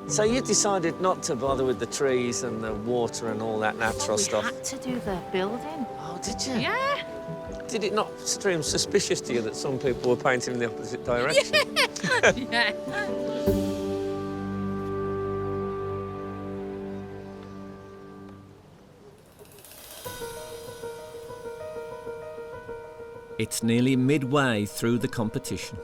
So you decided not to bother with the trees and the water and all that natural stuff? We had to do the building. Oh, did you? Yeah. Did it not seem suspicious to you that some people were painting in the opposite direction? Yeah. It's nearly midway through the competition.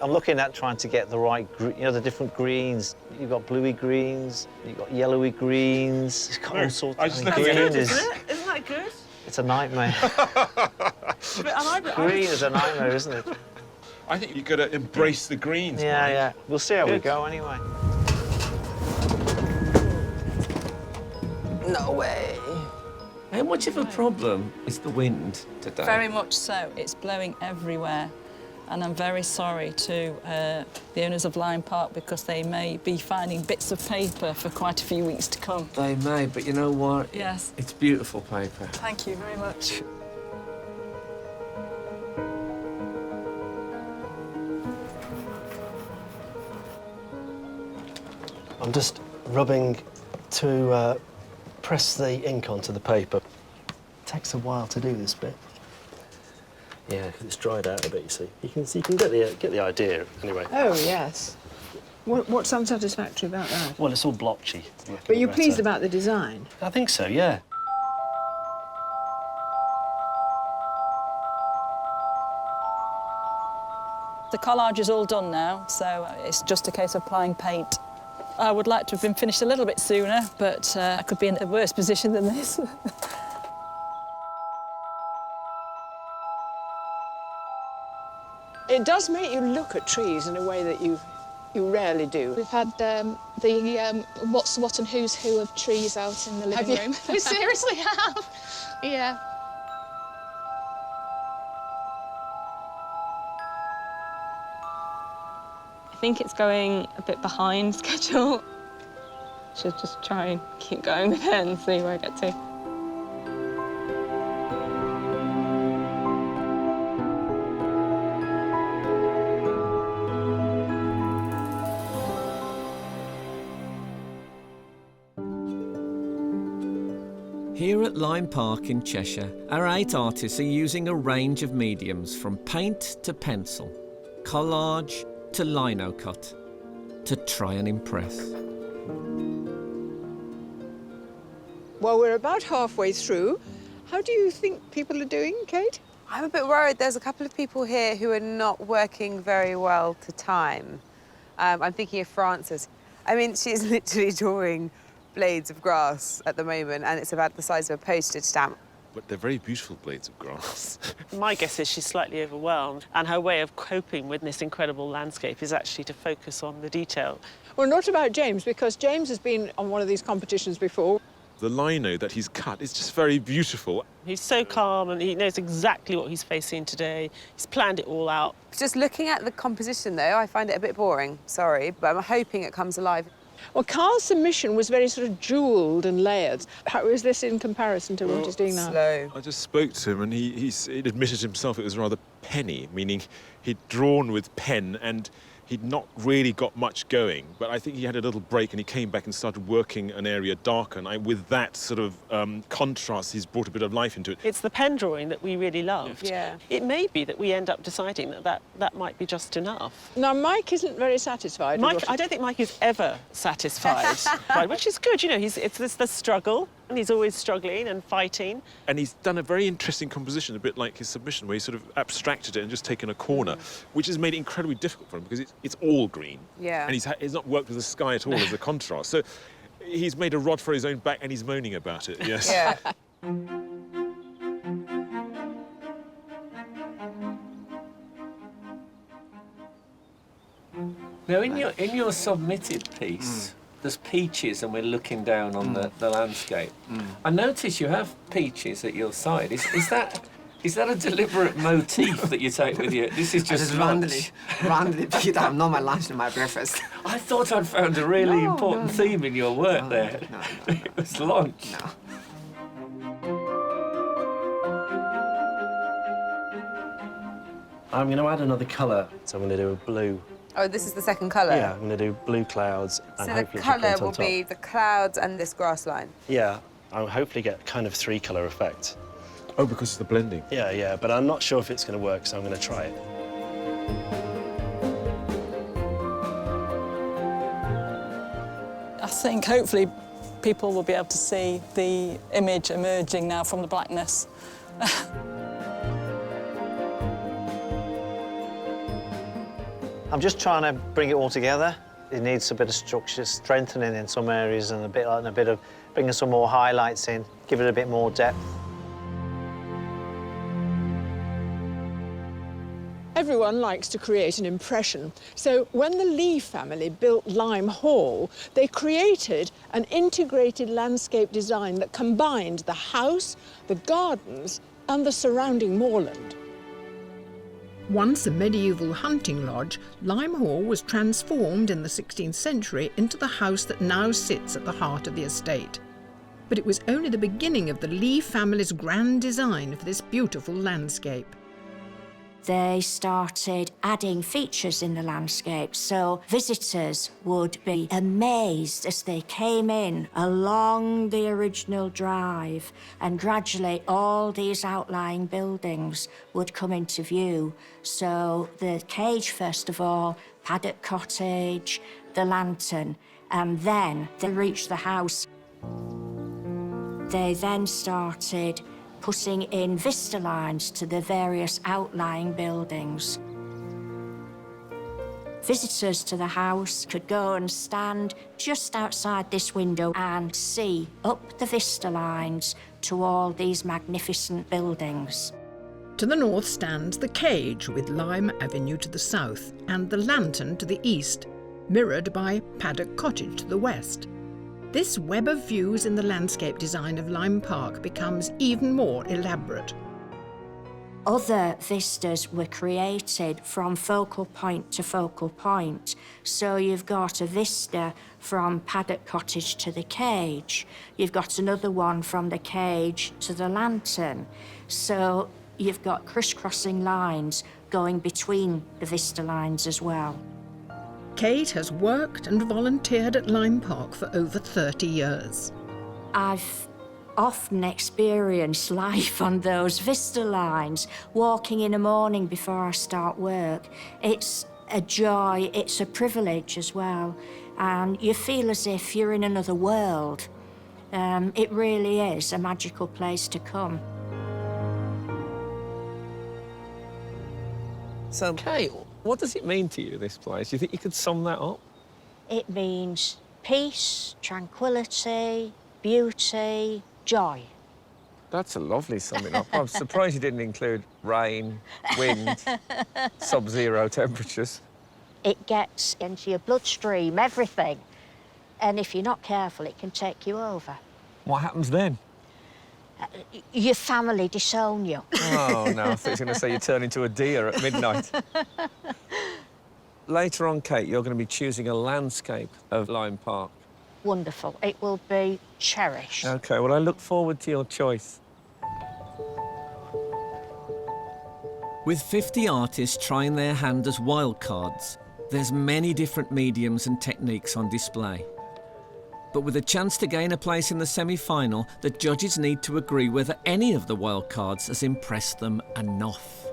I'm looking at trying to get the right, the different greens. You've got bluey greens, you've got yellowy greens. It's got all sorts of things. Green isn't that good? It's a nightmare. Green is a nightmare, isn't it? I think you've got to embrace the greens. Yeah. We'll see how we go anyway. No way. How much of a problem is the wind today? Very much so. It's blowing everywhere. And I'm very sorry to the owners of Lyme Park because they may be finding bits of paper for quite a few weeks to come. They may, but you know what? Yes. It's beautiful paper. Thank you very much. I'm just rubbing to press the ink onto the paper. It takes a while to do this bit. Yeah, it's dried out a bit, you see. You can get the idea, anyway. Oh, yes. What's unsatisfactory about that? Well, it's all blotchy. But you're pleased about the design? I think so, yeah. The collage is all done now, so it's just a case of applying paint. I would like to have been finished a little bit sooner, but I could be in a worse position than this. It does make you look at trees in a way that you rarely do. We've had the what's what and who's who of trees out in the living room. We seriously have. Yeah. I think it's going a bit behind schedule. Should just try and keep going with it and see where I get to. Here at Lyme Park in Cheshire, our 8 artists are using a range of mediums from paint to pencil, collage to lino cut, to try and impress. Well, we're about halfway through. How do you think people are doing, Kate? I'm a bit worried. There's a couple of people here who are not working very well to time. I'm thinking of Frances. I mean, she's literally drawing blades of grass at the moment, and it's about the size of a postage stamp. But they're very beautiful blades of grass. My guess is she's slightly overwhelmed, and her way of coping with this incredible landscape is actually to focus on the detail. Well, not about James, because James has been on one of these competitions before. The lino that he's cut is just very beautiful. He's so calm, and he knows exactly what he's facing today. He's planned it all out. Just looking at the composition, though, I find it a bit boring, sorry, but I'm hoping it comes alive. Well, Carl's submission was very sort of jewelled and layered. How is this in comparison to what he's doing now? Slow. I just spoke to him, and he admitted himself it was rather penny, meaning he'd drawn with pen and he'd not really got much going. But I think he had a little break and he came back and started working an area darker. And with that sort of contrast, he's brought a bit of life into it. It's the pen drawing that we really loved. Yeah. It may be that we end up deciding that might be just enough. Now, Mike isn't very satisfied. I don't think Mike is ever satisfied, right, which is good. You know, it's the struggle, and he's always struggling and fighting. And he's done a very interesting composition, a bit like his submission, where he sort of abstracted it and just taken a corner, which has made it incredibly difficult for him because it's all green. Yeah. And he's not worked with the sky at all as a contrast. So he's made a rod for his own back and he's moaning about it, yes. Yeah. Now, in your submitted piece, there's peaches and we're looking down on the landscape. I notice you have peaches at your side. Is that a deliberate motif that you take with you? This is just randomly picked up, not my lunch and my breakfast. I thought I'd found a really important theme in your work there. It was lunch. No. I'm going to add another colour, so I'm going to do a blue. Oh, this is the second colour? Yeah, I'm going to do blue clouds and so hopefully the colour will on top. be the clouds and this grass line? Yeah, I'll hopefully get kind of 3-colour effect. Oh, because of the blending? Yeah, but I'm not sure if it's going to work, so I'm going to try it. I think hopefully people will be able to see the image emerging now from the blackness. I'm just trying to bring it all together. It needs a bit of structure, strengthening in some areas and a bit of bringing some more highlights in, give it a bit more depth. Everyone likes to create an impression. So when the Lee family built Lime Hall, they created an integrated landscape design that combined the house, the gardens, and the surrounding moorland. Once a medieval hunting lodge, Lime Hall was transformed in the 16th century into the house that now sits at the heart of the estate. But it was only the beginning of the Lee family's grand design for this beautiful landscape. They started adding features in the landscape, so visitors would be amazed as they came in along the original drive, and gradually all these outlying buildings would come into view. So the cage, first of all, Paddock Cottage, the lantern, and then they reached the house. They then started putting in vista lines to the various outlying buildings. Visitors to the house could go and stand just outside this window and see up the vista lines to all these magnificent buildings. To the north stands the cage with Lime Avenue to the south and the lantern to the east, mirrored by Paddock Cottage to the west. This web of views in the landscape design of Lime Park becomes even more elaborate. Other vistas were created from focal point to focal point. So you've got a vista from Paddock Cottage to the cage. You've got another one from the cage to the lantern. So you've got crisscrossing lines going between the vista lines as well. Kate has worked and volunteered at Lime Park for over 30 years. I've often experienced life on those vista lines, walking in the morning before I start work. It's a joy, it's a privilege as well. and you feel as if you're in another world. It really is a magical place to come. So, Kate, what does it mean to you, this place? Do you think you could sum that up? It means peace, tranquility, beauty, joy. That's a lovely summing up. I'm surprised you didn't include rain, wind, sub-zero temperatures. It gets into your bloodstream, everything. And if you're not careful, it can take you over. What happens then? Your family disown you. Oh, no, I thought you were going to say you turn into a deer at midnight. Later on, Kate, you're going to be choosing a landscape of Lyme Park. Wonderful. It will be cherished. OK, well, I look forward to your choice. With 50 artists trying their hand as wildcards, there's many different mediums and techniques on display. But with a chance to gain a place in the semi-final, the judges need to agree whether any of the wildcards has impressed them enough.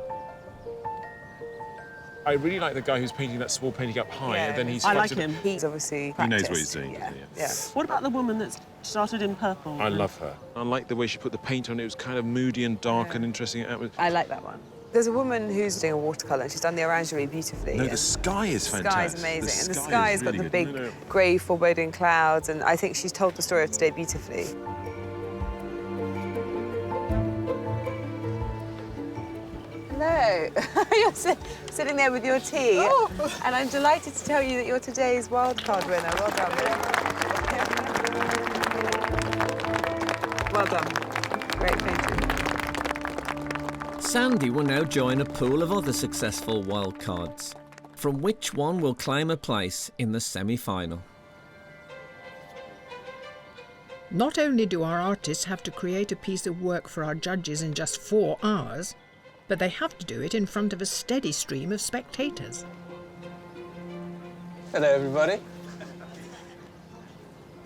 I really like the guy who's painting that small painting up high, and then he's... I like him. He's obviously He knows what he's doing, doesn't he? Yeah. What about the woman that started in purple? I love her. I like the way she put the paint on. It was kind of moody and dark and interesting. I like that one. There's a woman who's doing a watercolour and she's done the orangery beautifully. No, the sky is fantastic. The sky is amazing. The and the sky's got the big grey foreboding clouds, and I think she's told the story of today beautifully. Hello. You're sitting there with your tea. Oh. And I'm delighted to tell you that you're today's wildcard winner. Well done. Well done. Great painting. Sandy will now join a pool of other successful wildcards, from which one will claim a place in the semi-final. Not only do our artists have to create a piece of work for our judges in just 4 hours, but they have to do it in front of a steady stream of spectators. Hello, everybody.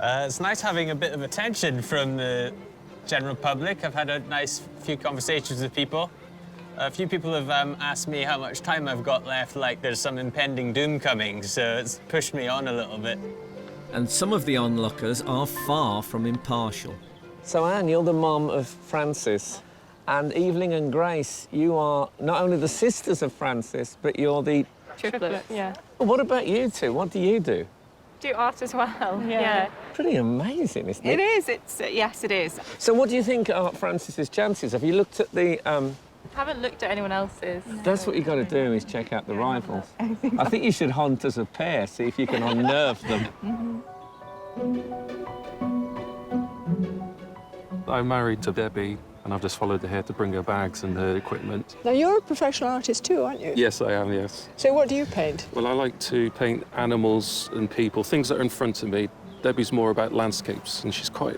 It's nice having a bit of attention from the general public. I've had a nice few conversations with people. A few people have asked me how much time I've got left, like there's some impending doom coming, so it's pushed me on a little bit. And some of the onlookers are far from impartial. So, Anne, you're the mum of Francis, and Evelyn and Grace, you are not only the sisters of Francis, but you're the... Triplets, yeah. What about you two? What do you do? Do art as well, yeah. Pretty amazing, isn't it? It is, yes, it is. So what do you think are Francis's chances? Have you looked at the... Haven't looked at anyone else's. That's what you've got to do, is check out the rivals. I think you should hunt as a pair, see if you can unnerve them. I'm married to Debbie, and I've just followed her here to bring her bags and her equipment. Now, you're a professional artist too, aren't you? Yes, I am, yes. So what do you paint? Well, I like to paint animals and people, things that are in front of me. Debbie's more about landscapes, and she's quite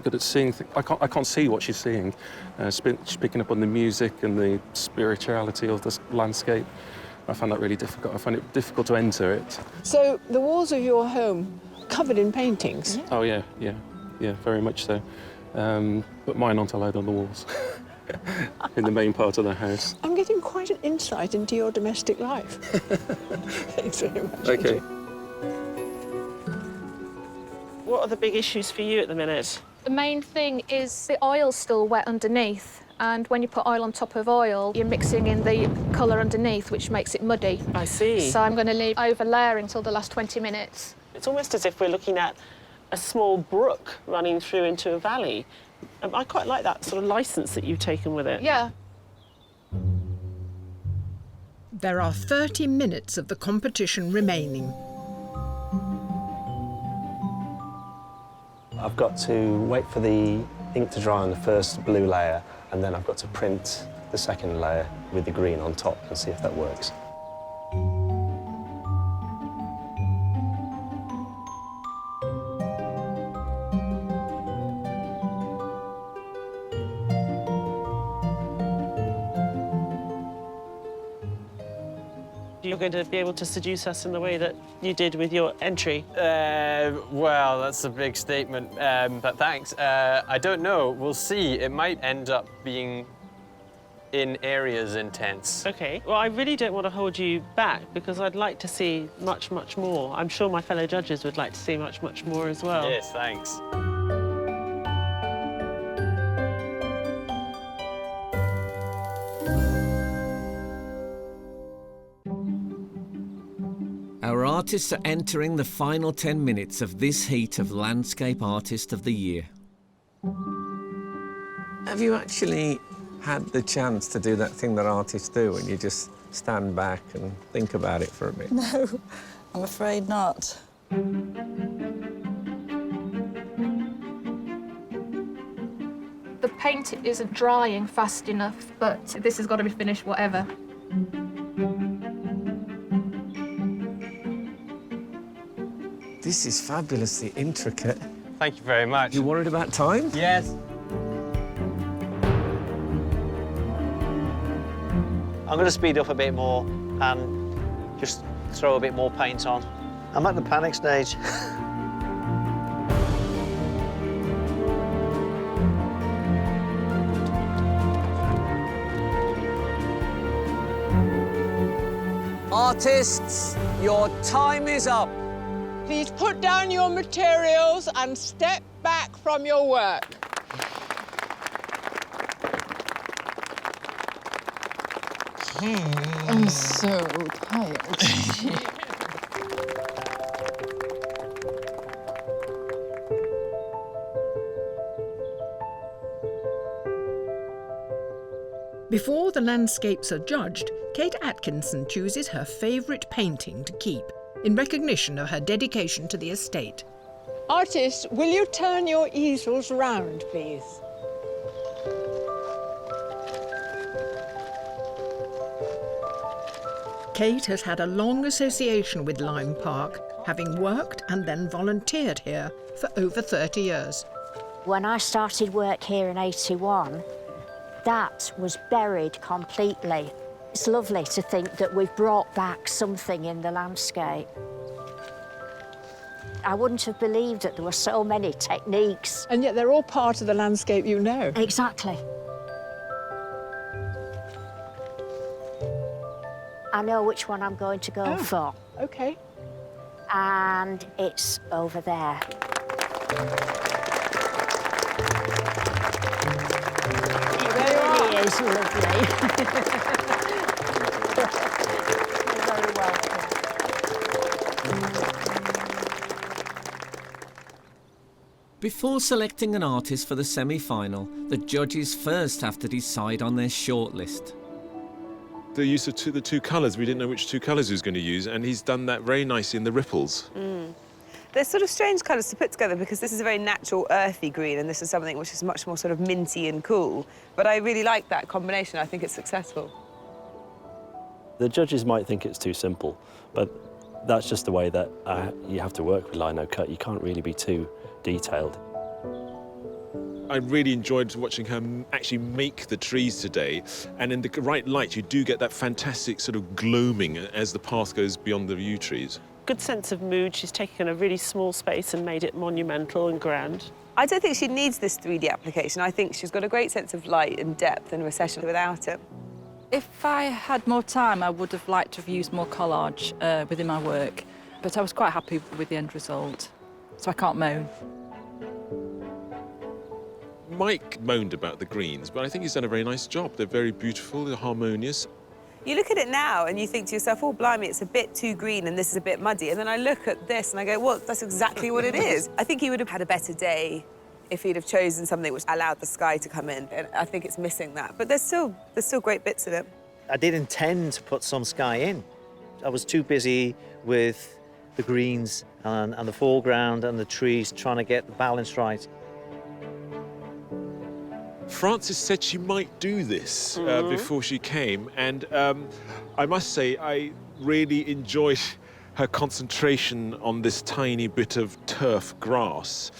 good at seeing things. I can't see what she's seeing. She's picking up on the music and the spirituality of this landscape. I find that really difficult. I find it difficult to enter it. So the walls of your home are covered in paintings? Oh, yeah, very much so. But mine aren't allowed on the walls in the main part of the house. I'm getting quite an insight into your domestic life. Thanks very much. OK. What are the big issues for you at the minute? The main thing is the oil's still wet underneath, and when you put oil on top of oil, you're mixing in the colour underneath, which makes it muddy. I see. So I'm going to leave over layering until the last 20 minutes. It's almost as if we're looking at a small brook running through into a valley. I quite like that sort of licence that you've taken with it. Yeah. There are 30 minutes of the competition remaining. I've got to wait for the ink to dry on the first blue layer, and then I've got to print the second layer with the green on top and see if that works. You're going to be able to seduce us in the way that you did with your entry? Well, that's a big statement, but thanks. I don't know. We'll see. It might end up being in areas intense. OK, well, I really don't want to hold you back because I'd like to see much, much more. I'm sure my fellow judges would like to see much, much more as well. Yes, thanks. Our artists are entering the final 10 minutes of this heat of Landscape Artist of the Year. Have you actually had the chance to do that thing that artists do and you just stand back and think about it for a bit? No, I'm afraid not. The paint isn't drying fast enough, but this has got to be finished whatever. This is fabulously intricate. Thank you very much. You worried about time? Yes. I'm going to speed up a bit more and just throw a bit more paint on. I'm at the panic stage. Artists, your time is up. Please put down your materials and step back from your work. I'm so tired. Before the landscapes are judged, Kate Atkinson chooses her favourite painting to keep in recognition of her dedication to the estate. Artists, will you turn your easels round, please? Kate has had a long association with Lyme Park, having worked and then volunteered here for over 30 years. When I started work here in '81, that was buried completely. It's lovely to think that we've brought back something in the landscape. I wouldn't have believed that there were so many techniques. And yet they're all part of the landscape you know. Exactly. I know which one I'm going to go for. OK. And it's over there. It is lovely. You're very welcome. Before selecting an artist for the semi-final, the judges first have to decide on their shortlist. The use of the two colours, we didn't know which two colours he was going to use, and he's done that very nicely in the ripples. They're sort of strange colours to put together because this is a very natural, earthy green, and this is something which is much more sort of minty and cool. But I really like that combination. I think it's successful. The judges might think it's too simple, but that's just the way that you have to work with lino cut. You can't really be too detailed. I really enjoyed watching her actually make the trees today, and in the right light you do get that fantastic sort of gloaming as the path goes beyond the yew trees. Good sense of mood. She's taken a really small space and made it monumental and grand. I don't think she needs this 3D application. I think she's got a great sense of light and depth and recession without it. If I had more time, I would have liked to have used more collage within my work, but I was quite happy with the end result, so I can't moan. Mike moaned about the greens, but I think he's done a very nice job. They're very beautiful, they're harmonious. You look at it now and you think to yourself, oh, blimey, it's a bit too green and this is a bit muddy. And then I look at this and I go, well, that's exactly what it is. I think he would have had a better day if he'd have chosen something which allowed the sky to come in. And I think it's missing that. But there's still great bits of it. I did intend to put some sky in. I was too busy with the greens and the foreground and the trees, trying to get the balance right. Frances said she might do this before she came, and I must say I really enjoyed her concentration on this tiny bit of turf grass.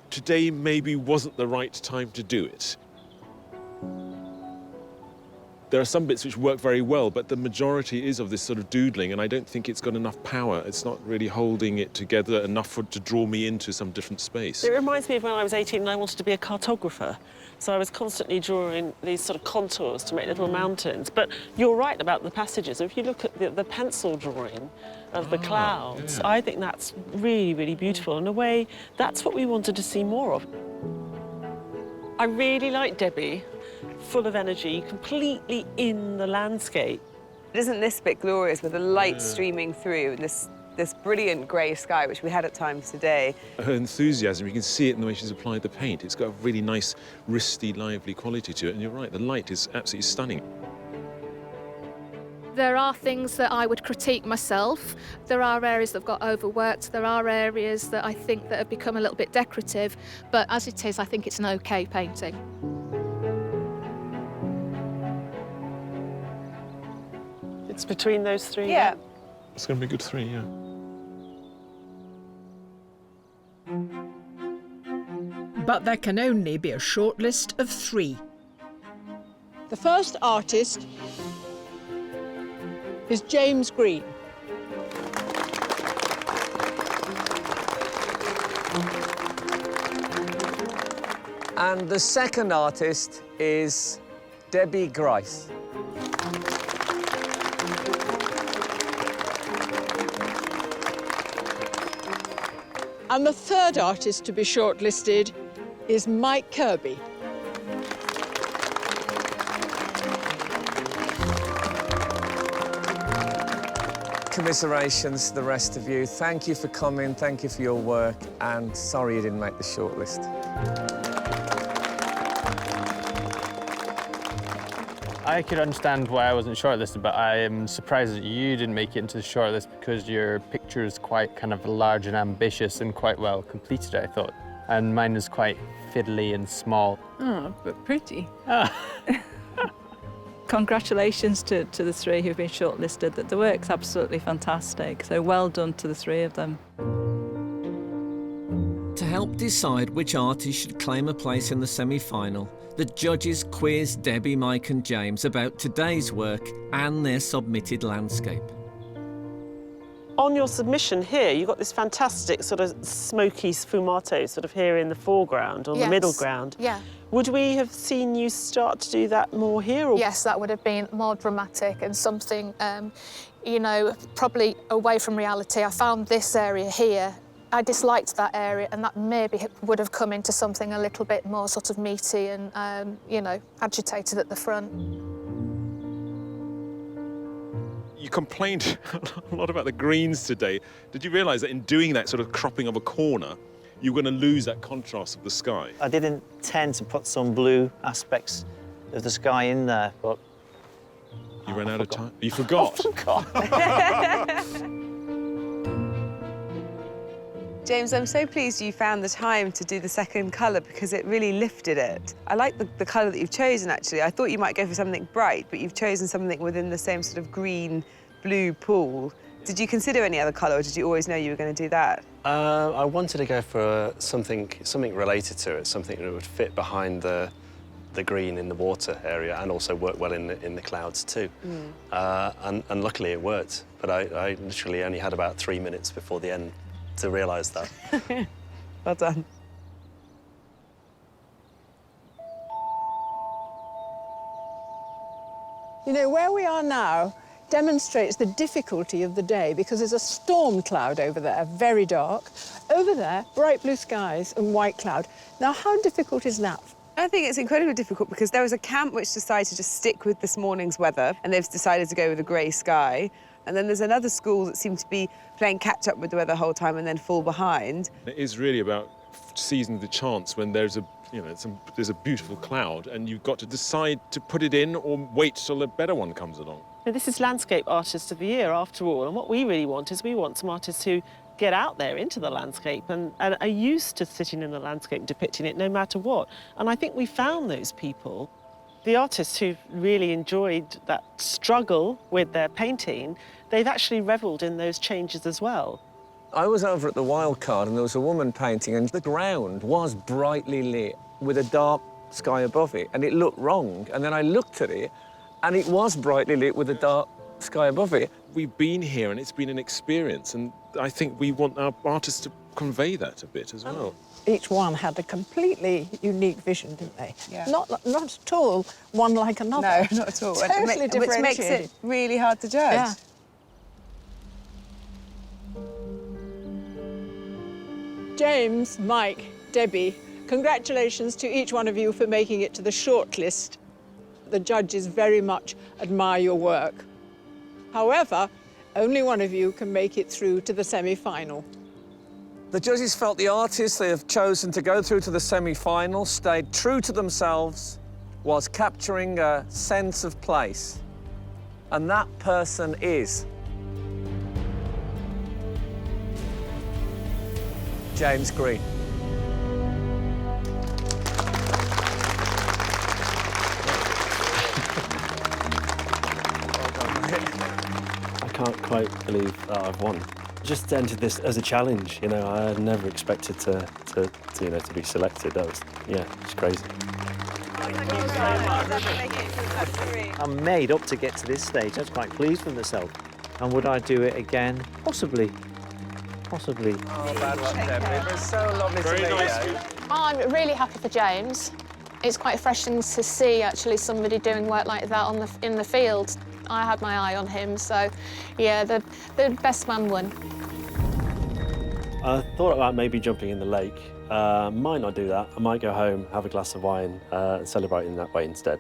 Today maybe wasn't the right time to do it. There are some bits which work very well, but the majority is of this sort of doodling, and I don't think it's got enough power. It's not really holding it together enough to draw me into some different space. It reminds me of when I was 18 and I wanted to be a cartographer. So I was constantly drawing these sort of contours to make little mountains. But you're right about the passages. If you look at the pencil drawing of the clouds, yeah. I think that's really, really beautiful. In a way, that's what we wanted to see more of. I really like Debbie, full of energy, completely in the landscape. Isn't this bit glorious with the light streaming through and this brilliant grey sky, which we had at times today? Her enthusiasm, you can see it in the way she's applied the paint. It's got a really nice, wristy, lively quality to it, and you're right, the light is absolutely stunning. There are things that I would critique myself. There are areas that have got overworked. There are areas that I think that have become a little bit decorative. But as it is, I think it's an OK painting. It's between those three? Yeah. It's going to be a good 3, yeah. But there can only be a short list of 3. The first artist is James Green. And the second artist is Debbie Grice. And the third artist to be shortlisted is Mike Kirby. Commiserations to the rest of you. Thank you for coming, thank you for your work, and sorry you didn't make the shortlist. I could understand why I wasn't shortlisted, but I am surprised that you didn't make it into the shortlist because your picture is quite kind of large and ambitious and quite well completed, I thought. And mine was quite fiddly and small. Oh, but pretty. Congratulations to the 3 who've been shortlisted. The work's absolutely fantastic, so well done to the 3 of them. To help decide which artist should claim a place in the semi-final, the judges quizzed Debbie, Mike and James about today's work and their submitted landscape. On your submission here, you've got this fantastic sort of smoky sfumato sort of here in the foreground, or the middle ground. Yeah. Would we have seen you start to do that more here? Or? Yes, that would have been more dramatic and something, you know, probably away from reality. I found this area here. I disliked that area, and that maybe would have come into something a little bit more sort of meaty and, you know, agitated at the front. You complained a lot about the greens today. Did you realise that in doing that sort of cropping of a corner, you were going to lose that contrast of the sky? I did intend to put some blue aspects of the sky in there, but... You ran out of time? You forgot? I forgot. James, I'm so pleased you found the time to do the second colour because it really lifted it. I like the colour that you've chosen, actually. I thought you might go for something bright, but you've chosen something within the same sort of green-blue pool. Did you consider any other colour, or did you always know you were going to do that? I wanted to go for something related to it, something that would fit behind the green in the water area and also work well in the clouds too. And luckily it worked, but I literally only had about 3 minutes before the end to realise that. Well done. You know, where we are now demonstrates the difficulty of the day because there's a storm cloud over there, very dark. Over there, bright blue skies and white cloud. Now, how difficult is that? I think it's incredibly difficult because there was a camp which decided to just stick with this morning's weather, and they've decided to go with a grey sky. And then there's another school that seemed to be playing catch-up with the weather the whole time and then fall behind. It is really about seizing the chance when there's a, you know, there's a beautiful cloud and you've got to decide to put it in or wait till a better one comes along. Now, this is Landscape Artist of the Year, after all, and what we really want is we want some artists who get out there into the landscape and are used to sitting in the landscape, depicting it no matter what. And I think we found those people. The artists who've really enjoyed that struggle with their painting, they've actually revelled in those changes as well. I was over at the Wildcard and there was a woman painting and the ground was brightly lit with a dark sky above it and it looked wrong. And then I looked at it And it was brightly lit with a dark sky above it. We've been here and it's been an experience, and I think we want our artists to convey that a bit as well. Each one had a completely unique vision, didn't they? Yeah. Not at all one like another. No, not at all. Totally Which makes differentiated. it really hard to judge. Yeah. James, Mike, Debbie, congratulations to each one of you for making it to the shortlist. The judges very much admire your work. However, only one of you can make it through to the semi-final. The judges felt the artists they have chosen to go through to the semi-final stayed true to themselves, was capturing a sense of place. And that person is James Green. I can't quite believe that I've won. Just entered this as a challenge, you know. I had never expected to be selected. That was, yeah, it's crazy. I'm made up to get to this stage. I was quite pleased with myself. And would I do it again? Possibly. Possibly. Oh, bad luck, Debbie. It was so lovely to meet you. I'm really happy for James. It's quite refreshing to see actually somebody doing work like that in the field. I had my eye on him, so yeah, the best man won. I thought about maybe jumping in the lake. Might not do that. I might go home, have a glass of wine, and celebrate in that way instead.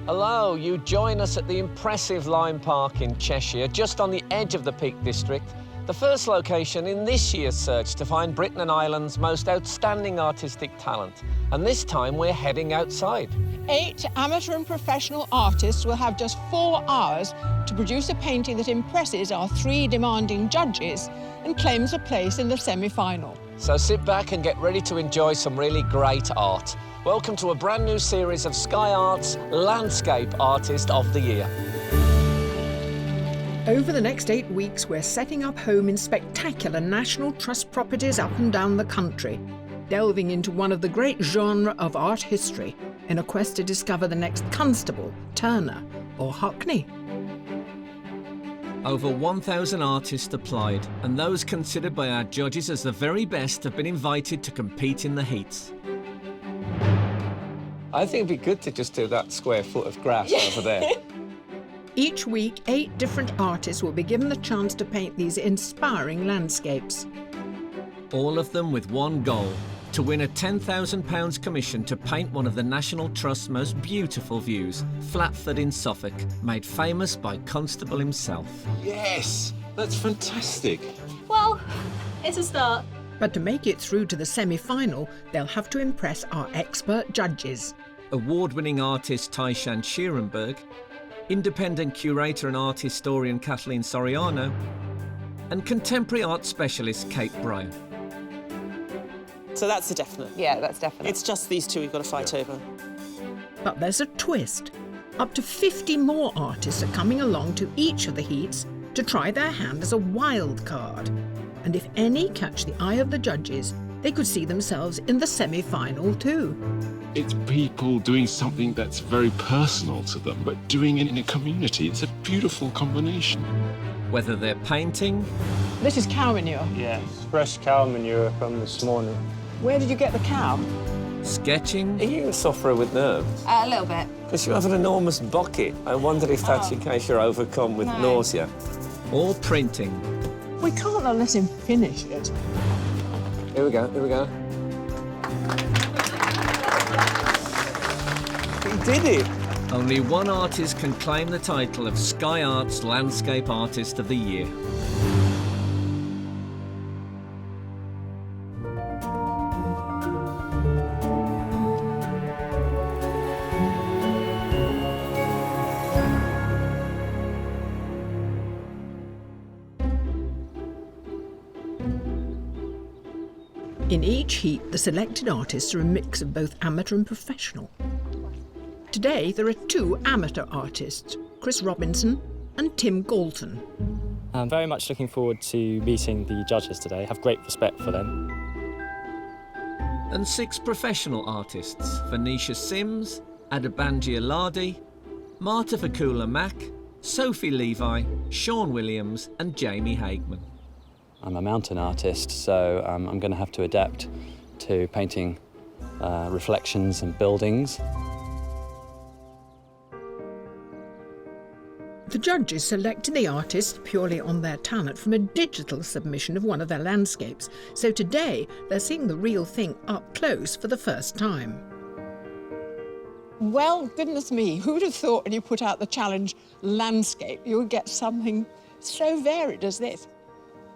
Hello, you join us at the impressive Lyme Park in Cheshire, just on the edge of the Peak District, the first location in this year's search to find Britain and Ireland's most outstanding artistic talent. And this time we're heading outside. 8 amateur and professional artists will have just 4 hours to produce a painting that impresses our 3 demanding judges and claims a place in the semi-final. So sit back and get ready to enjoy some really great art. Welcome to a brand new series of Sky Arts Landscape Artist of the Year. Over the next 8 weeks, we're setting up home in spectacular National Trust properties up and down the country, delving into one of the great genres of art history in a quest to discover the next Constable, Turner or Hockney. Over 1,000 artists applied, and those considered by our judges as the very best have been invited to compete in the heats. I think it'd be good to just do that square foot of grass over there. Each week, 8 different artists will be given the chance to paint these inspiring landscapes. All of them with one goal, to win a £10,000 commission to paint one of the National Trust's most beautiful views, Flatford in Suffolk, made famous by Constable himself. Yes, that's fantastic. Well, it's a start. But to make it through to the semi-final, they'll have to impress our expert judges. Award-winning artist Taishan Schierenberg, independent curator and art historian Kathleen Soriano, and contemporary art specialist Kate Bryan. So that's a definite. Yeah, that's definite. It's just these 2 we've got to fight over. But there's a twist. Up to 50 more artists are coming along to each of the heats to try their hand as a wild card. And if any catch the eye of the judges, they could see themselves in the semi-final too. It's people doing something that's very personal to them, but doing it in a community. It's a beautiful combination. Whether they're painting... This is cow manure. Yeah, fresh cow manure from this morning. Where did you get the cow? Sketching... Are you a sufferer with nerves? A little bit. Because you have an enormous bucket. I wondered if that's in case you're overcome with nausea. Or printing. We can't let him finish it. Here we go, here we go. He did it! Only one artist can claim the title of Sky Arts Landscape Artist of the Year. In each heat, the selected artists are a mix of both amateur and professional. Today, there are 2 amateur artists, Chris Robinson and Tim Galton. I'm very much looking forward to meeting the judges today. I have great respect for them. And 6 professional artists, Venetia Sims, Banijay Arts, Marta Fakula Mack, Sophie Levi, Sean Williams and Jamie Hagman. I'm a mountain artist, so I'm going to have to adapt to painting reflections and buildings. The judges selected the artists purely on their talent from a digital submission of one of their landscapes, so today they're seeing the real thing up close for the first time. Well, goodness me, who would have thought when you put out the challenge landscape, you would get something so varied as this?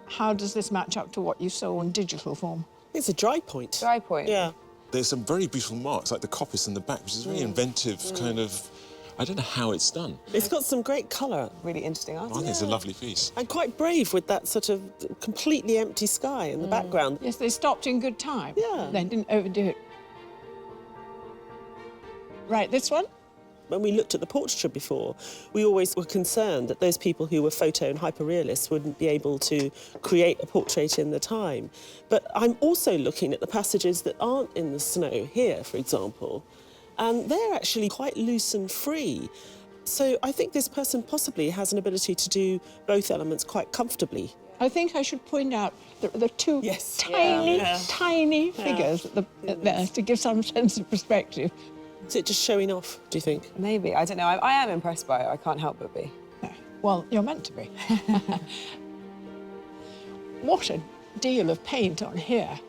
How does this match up to what you saw in digital form? It's a dry point. Dry point. Yeah. There's some very beautiful marks, like the coppice in the back, which is very inventive, kind of... I don't know how it's done. It's got some great colour. Really interesting art. I think it's a lovely piece. And quite brave with that sort of completely empty sky in the background. Yes, they stopped in good time. Yeah. They didn't overdo it. Right, this one? When we looked at the portraiture before, we always were concerned that those people who were photo and hyperrealists wouldn't be able to create a portrait in the time. But I'm also looking at the passages that aren't in the snow here, for example, and they're actually quite loose and free. So I think this person possibly has an ability to do both elements quite comfortably. I think I should point out the 2 tiny figures there to give some sense of perspective. Is it just showing off, do you think? Maybe, I don't know. I am impressed by it, I can't help but be. No. Well, you're meant to be. What a deal of paint on here.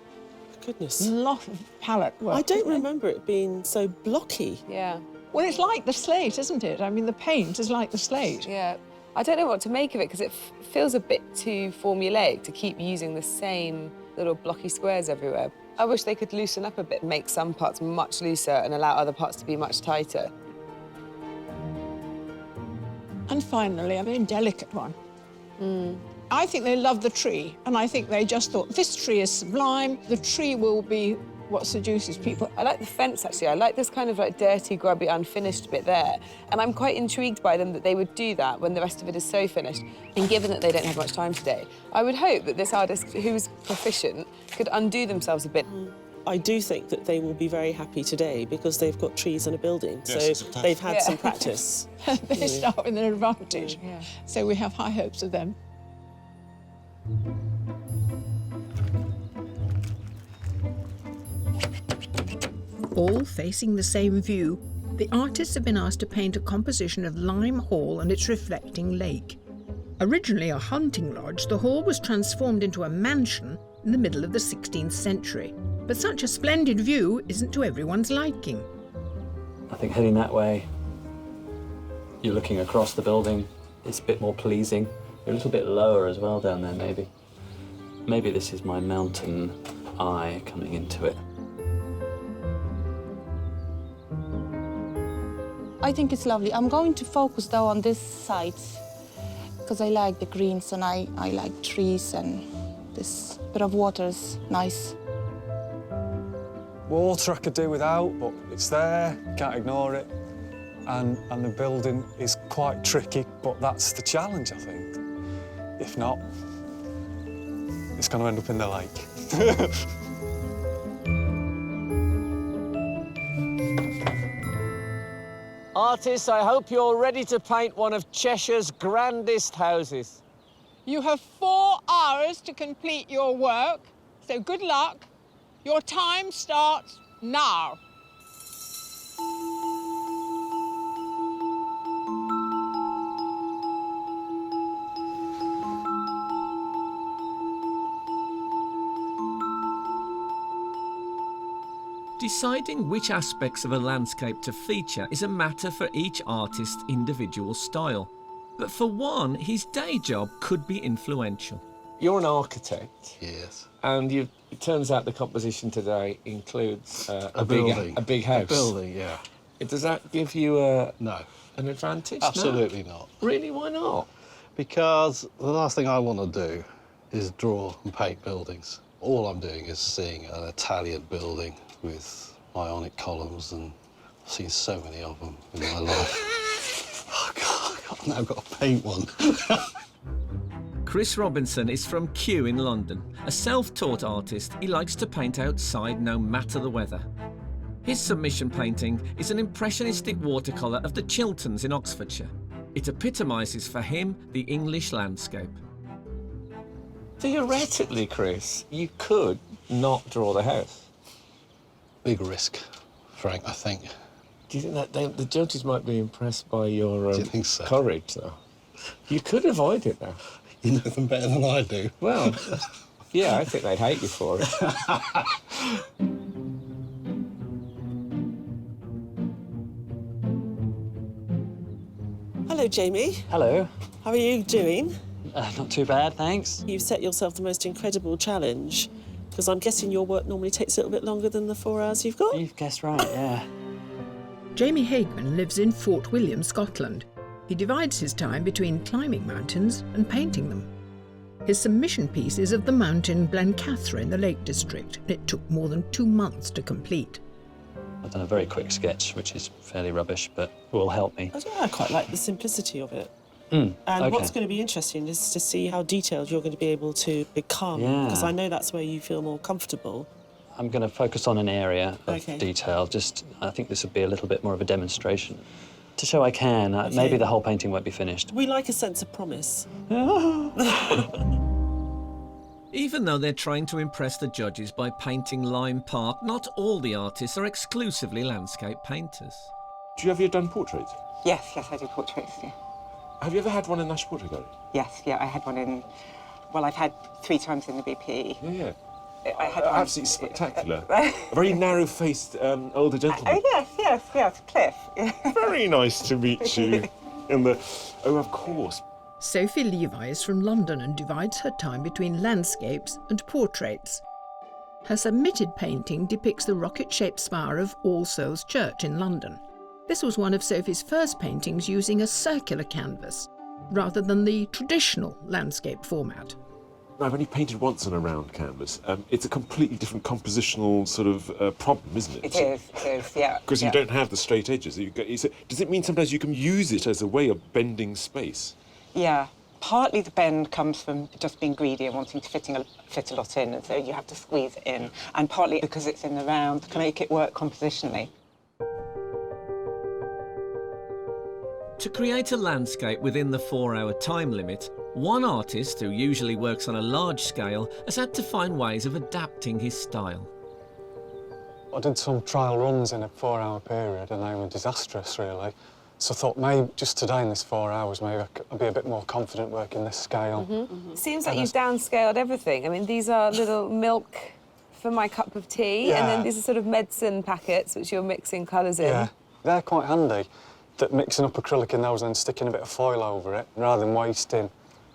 Goodness. A lot of palette work. I don't remember it being so blocky. Yeah. Well, it's like the slate, isn't it? I mean, the paint is like the slate. Yeah. I don't know what to make of it because it feels a bit too formulaic to keep using the same little blocky squares everywhere. I wish they could loosen up a bit, make some parts much looser and allow other parts to be much tighter. And finally, a very delicate one. I think they love the tree, and I think they just thought, this tree is sublime, the tree will be what seduces people. I like the fence, actually. I like this kind of like dirty, grubby, unfinished bit there. And I'm quite intrigued by them that they would do that when the rest of it is so finished. And given that they don't have much time today, I would hope that this artist, who's proficient, could undo themselves a bit. I do think that they will be very happy today because they've got trees and a building, yes, so they've had some practice. They start with an advantage, so we have high hopes of them. All facing the same view, the artists have been asked to paint a composition of Lyme Hall and its reflecting lake. Originally a hunting lodge, the hall was transformed into a mansion in the middle of the 16th century. But such a splendid view isn't to everyone's liking. I think heading that way, you're looking across the building, it's a bit more pleasing. You're a little bit lower as well down there, maybe. Maybe this is my mountain eye coming into it. I think it's lovely. I'm going to focus, though, on this side because I like the greens and I like trees and this bit of water is nice. Water I could do without, but it's there, can't ignore it. And the building is quite tricky, but that's the challenge, I think. If not, it's going to end up in the lake. Artists, I hope you're ready to paint one of Cheshire's grandest houses. You have 4 hours to complete your work, so good luck. Your time starts now. Deciding which aspects of a landscape to feature is a matter for each artist's individual style. But for one, his day job could be influential. You're an architect. Yes. And it turns out the composition today includes a building. A big house. A building, yeah. Does that give you an advantage? Absolutely No? not. Really, why not? Because the last thing I want to do is draw and paint buildings All I'm doing is seeing an Italian building with Ionic columns, and I've seen so many of them in my life. Oh, God, I've now got to paint one. Chris Robinson is from Kew in London. A self-taught artist, he likes to paint outside no matter the weather. His submission painting is an impressionistic watercolour of the Chilterns in Oxfordshire. It epitomises for him the English landscape. Theoretically, Chris, you could not draw the house. Big risk, Frank, I think. Do you think that the judges might be impressed by your Do you think so? courage, though? You could avoid it now. You know them better than I do. Well, yeah, I think they'd hate you for it. Hello, Jamie. Hello. How are you doing? Not too bad, thanks. You've set yourself the most incredible challenge, because I'm guessing your work normally takes a little bit longer than the 4 hours you've got? You've guessed right, yeah. Jamie Hagman lives in Fort William, Scotland. He divides his time between climbing mountains and painting them. His submission piece is of the mountain Blencathra in the Lake District, and it took more than 2 months to complete. I've done a very quick sketch, which is fairly rubbish, but will help me. I don't know, I quite like the simplicity of it. And what's going to be interesting is to see how detailed you're going to be able to become, Yeah. because I know that's where you feel more comfortable. I'm going to focus on an area of Okay. detail. I think this would be a little bit more of a demonstration. To show I can, Okay. maybe the whole painting won't be finished. We like a sense of promise. Even though they're trying to impress the judges by painting Lyme Park, not all the artists are exclusively landscape painters. Do you ever done portraits? Yes, I do portraits, yeah. Have you ever had one in National Portrait Gallery? Yes, yeah, I had one in... Well, I've had 3 times in the BP. Yeah. I had one... Absolutely spectacular. A very narrow-faced older gentleman. Oh, yes, Cliff. Very nice to meet you. Oh, of course. Sophie Levi is from London and divides her time between landscapes and portraits. Her submitted painting depicts the rocket-shaped spire of All Souls Church in London. This was one of Sophie's first paintings using a circular canvas, rather than the traditional landscape format. I've only painted once on a round canvas. It's a completely different compositional sort of problem, isn't it? It is, yeah. Because you don't have the straight edges. Does it mean sometimes you can use it as a way of bending space? Yeah. Partly the bend comes from just being greedy and wanting to fit a lot in, and so you have to squeeze it in. And partly because it's in the round, to make it work compositionally. To create a landscape within the 4-hour time limit, one artist, who usually works on a large scale, has had to find ways of adapting his style. I did some trial runs in a 4-hour period and they were disastrous, really. So I thought maybe just today in this 4 hours, maybe I'd be a bit more confident working this scale. Seems like you've downscaled everything. I mean, these are little milk for my cup of tea, and then these are sort of medicine packets, which you're mixing colours in. Yeah, they're quite handy. That mixing up acrylic in those and then sticking a bit of foil over it, rather than wasting,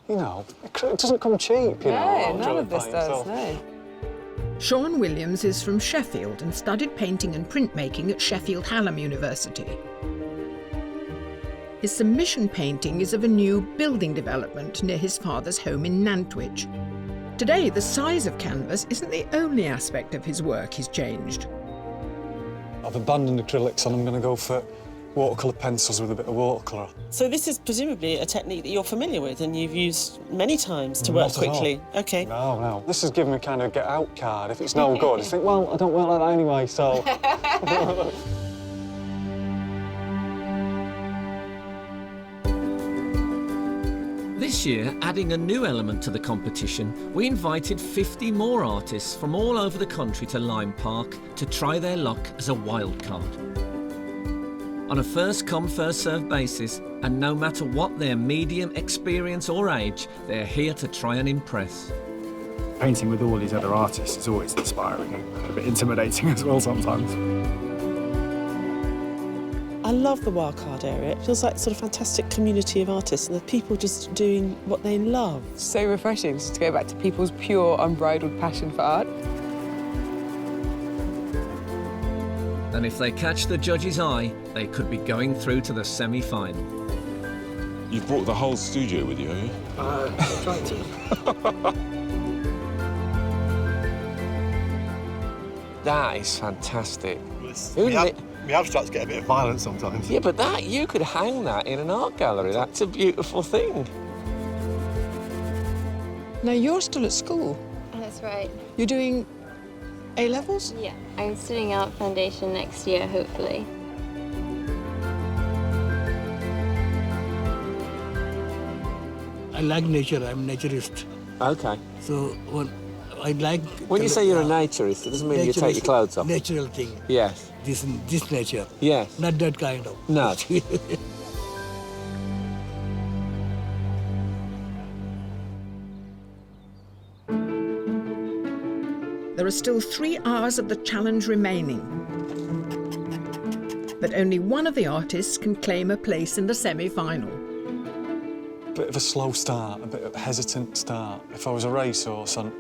you know, it doesn't come cheap, you know. No, none of this does, no. Sean Williams is from Sheffield and studied painting and printmaking at Sheffield Hallam University. His submission painting is of a new building development near his father's home in Nantwich. Today, the size of canvas isn't the only aspect of his work he's changed. I've abandoned acrylics and I'm going to go for watercolour pencils with a bit of watercolour. So this is presumably a technique that you're familiar with and you've used many times to work quickly. OK. No. This has given me kind of a get-out card. If it's no good, I think, well, I don't work like that anyway, so... This year, adding a new element to the competition, we invited 50 more artists from all over the country to Lyme Park to try their luck as a wildcard. On a first-come, first-served basis, and no matter what their medium, experience or age, they're here to try and impress. Painting with all these other artists is always inspiring and a bit intimidating as well sometimes. I love the wildcard area. It feels like a sort of fantastic community of artists and the people just doing what they love. So refreshing just to go back to people's pure, unbridled passion for art. And if they catch the judge's eye, they could be going through to the semi-final. You've brought the whole studio with you, have you? Trying to. That is fantastic. The abstracts get a bit of violence sometimes. Yeah, but you could hang that in an art gallery. That's a beautiful thing. Now, you're still at school. That's right. You're doing A-levels? Yeah, I'm studying art foundation next year, hopefully. I like nature. I'm a naturist. Okay. So I like. When you say you're a naturist, it doesn't mean you take your clothes off. Natural thing. Yes. This nature. Yes. Not that kind of. No. There are still 3 hours of the challenge remaining. But only one of the artists can claim a place in the semi-final. A bit of a slow start, a bit of a hesitant start. If I was a racehorse, I'm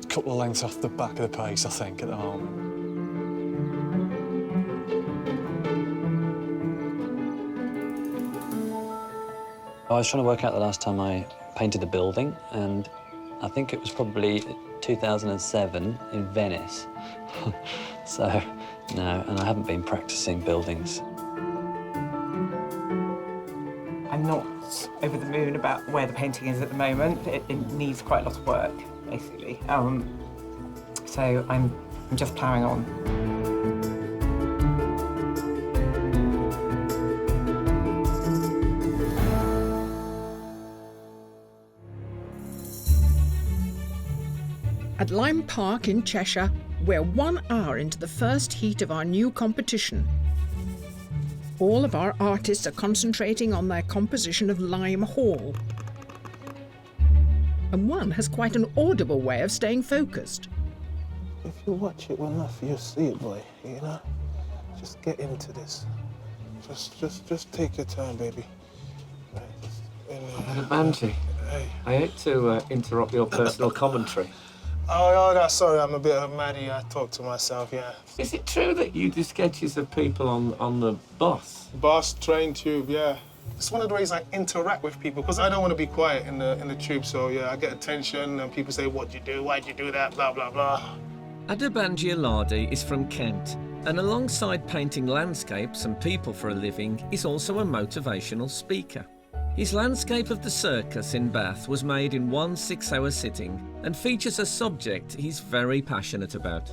a couple of lengths off the back of the pace, I think, at the moment. I was trying to work out the last time I painted a building, and I think it was probably 2007 in Venice. So, no, and I haven't been practicing buildings. I'm not over the moon about where the painting is at the moment. It needs quite a lot of work, basically. So I'm just ploughing on. At Lime Park in Cheshire, we're 1 hour into the first heat of our new competition. All of our artists are concentrating on their composition of Lime Hall. And one has quite an audible way of staying focused. If you watch it well enough, you'll see it, boy, you know? Just get into this. Just take your time, baby. Banji, I hate to interrupt your personal commentary. Oh, no, sorry, I'm a bit of a maddie. I talk to myself, yeah. Is it true that you do sketches of people on the bus? Bus, train, tube, yeah. It's one of the ways I interact with people, because I don't want to be quiet in the tube, so yeah, I get attention and people say, what'd you do, why'd you do that, blah, blah, blah. Banijay Arts is from Kent, and alongside painting landscapes and people for a living, is also a motivational speaker. His landscape of the circus in Bath was made in one 6-hour sitting and features a subject he's very passionate about.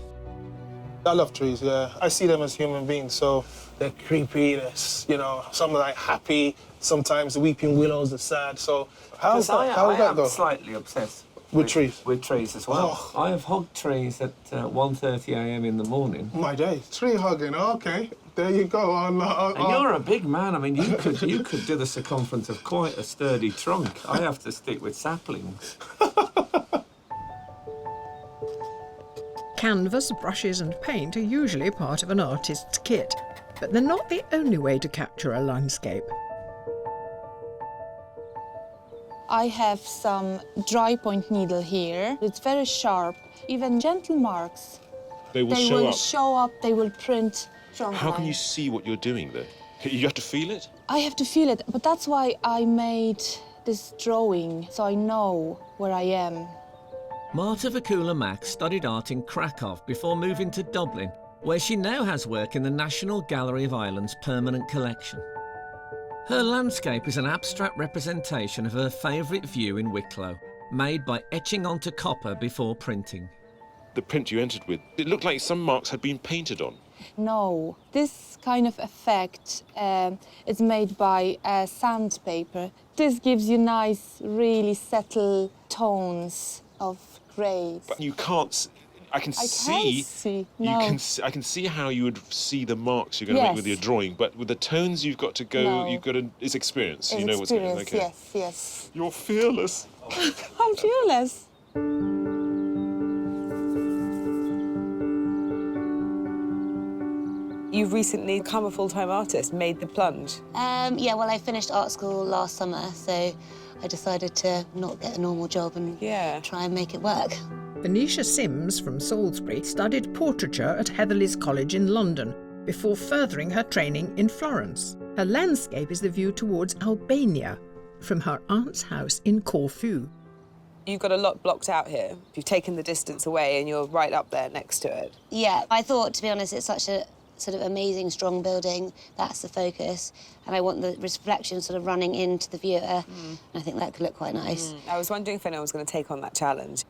I love trees, yeah. I see them as human beings, so they're creepy, you know, some are like happy, sometimes the weeping willows are sad, so how does that go? I'm slightly obsessed with trees? With trees as well. Oh. I have hugged trees at 1:30 a.m. in the morning. My day, tree hugging, okay. There you go. And you're a big man. I mean, you could do the circumference of quite a sturdy trunk. I have to stick with saplings. Canvas, brushes and paint are usually part of an artist's kit, but they're not the only way to capture a landscape. I have some dry point needle here. It's very sharp. Even gentle marks. They will show up, they will print. How can you see what you're doing there? You have to feel it? I have to feel it, but that's why I made this drawing, so I know where I am. Marta Vakula-Mack studied art in Krakow before moving to Dublin, where she now has work in the National Gallery of Ireland's permanent collection. Her landscape is an abstract representation of her favourite view in Wicklow, made by etching onto copper before printing. The print you entered with, it looked like some marks had been painted on. No, this kind of effect is made by sandpaper. This gives you nice, really subtle tones of greys. But you can't. I can see. No. I can see how you would see the marks you're going to make with your drawing, but with the tones you've got to go. No. You've got to. It's experience. It's you know what's going on. Okay. Yes, yes. You're fearless. I'm fearless. You've recently become a full-time artist, made the plunge. Yeah, well, I finished art school last summer, so I decided to not get a normal job and try and make it work. Venetia Sims from Salisbury studied portraiture at Heatherley's College in London before furthering her training in Florence. Her landscape is the view towards Albania from her aunt's house in Corfu. You've got a lot blocked out here. You've taken the distance away and you're right up there next to it. Yeah, I thought, to be honest, it's such a sort of amazing, strong building. That's the focus. And I want the reflection sort of running into the viewer. And I think that could look quite nice. I was wondering if anyone was going to take on that challenge.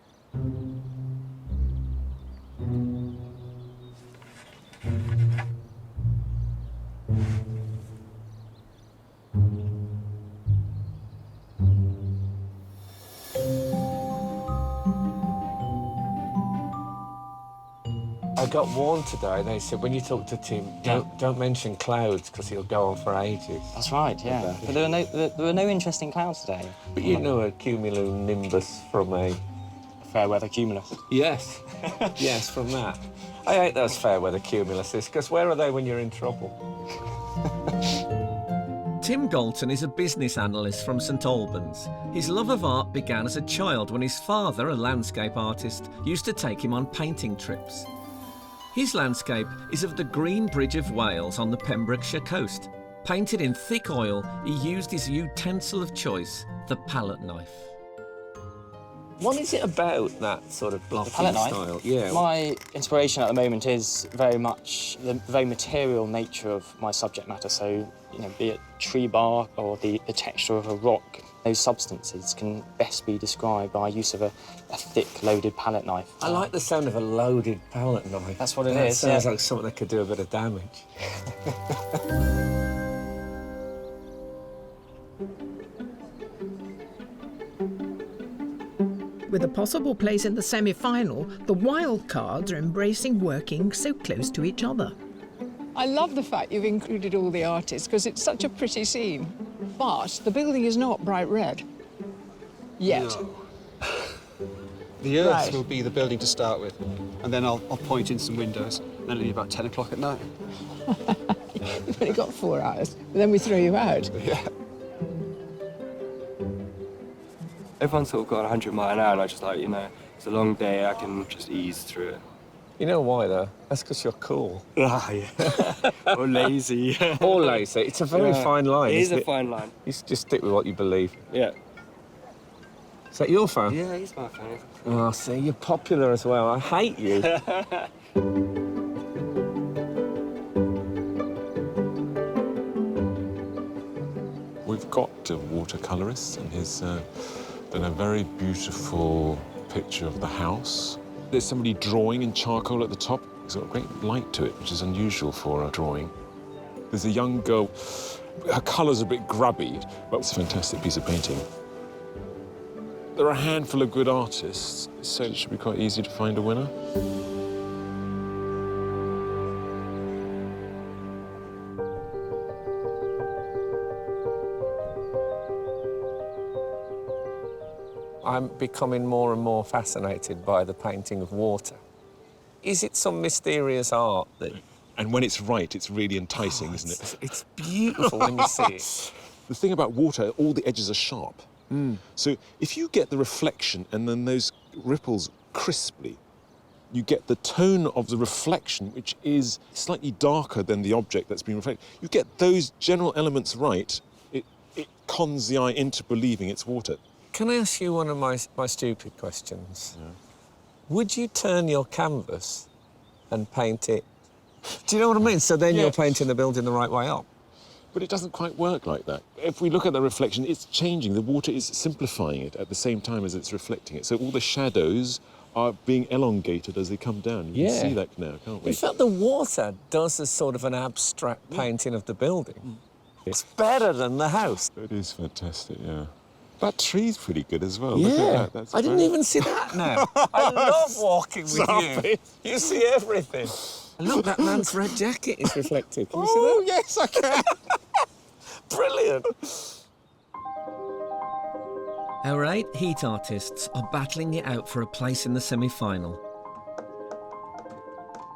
I got warned today. They said when you talk to Tim, don't mention clouds because he'll go on for ages. That's right, yeah. But there were no interesting clouds today. But you know a cumulonimbus from a fair weather cumulus. Yes, yes, from that. I hate those fair weather cumuluses because where are they when you're in trouble? Tim Galton is a business analyst from St Albans. His love of art began as a child when his father, a landscape artist, used to take him on painting trips. His landscape is of the Green Bridge of Wales on the Pembrokeshire coast. Painted in thick oil, he used his utensil of choice, the palette knife. What is it about that sort of blocking palette knife? style? Yeah. My inspiration at the moment is very much the very material nature of my subject matter. So, you know, be it tree bark or the texture of a rock, those substances can best be described by use of a thick, loaded palette knife. I like the sound of a loaded palette knife. That's what it That is. sounds like something that could do a bit of damage. With a possible place in the semi-final, the wild cards are embracing working so close to each other. I love the fact you've included all the artists because it's such a pretty scene. But the building is not bright red. Yet. No. The earth Right. will be the building to start with, and then I'll point in some windows, and it'll be about 10 o'clock at night. You've only got 4 hours, but then we throw you out. Yeah. Everyone's sort of got 100 miles an hour, and I just like, you know, it's a long day, I can just ease through it. You know why, though? That's because you're cool. Ah, yeah. Or lazy. Or lazy. It's a very fine line. It is isn't a fine line. You just stick with what you believe. Yeah. Is that your phone? Yeah, he's my fan. Oh, see, you're popular as well. I hate you. We've got a watercolourist, and he's done a very beautiful picture of the house. There's somebody drawing in charcoal at the top. It's got a great light to it, which is unusual for a drawing. There's a young girl. Her colour's a bit grubby, but it's a fantastic piece of painting. There are a handful of good artists, so it should be quite easy to find a winner. I'm becoming more and more fascinated by the painting of water. Is it some mysterious art that... And when it's right, it's really enticing, isn't it? It's beautiful when you see it. The thing about water, all the edges are sharp. So if you get the reflection and then those ripples crisply, you get the tone of the reflection, which is slightly darker than the object that's been reflected. You get those general elements right, it cons the eye into believing it's water. Can I ask you one of my stupid questions? Yeah. Would you turn your canvas and paint it? Do you know what I mean? So then you're painting the building the right way up. But it doesn't quite work like that. If we look at the reflection, it's changing. The water is simplifying it at the same time as it's reflecting it. So all the shadows are being elongated as they come down. You can see that now, can't we? In fact, the water does a sort of an abstract painting of the building. It's better than the house. It is fantastic, yeah. That tree's pretty good as well. Yeah. Look at that. That's I didn't even see that now. I love walking with you. You see everything. And look, that man's red jacket is reflected. Can you see that? Oh, yes, I can. Brilliant. Our 8 heat artists are battling it out for a place in the semi-final.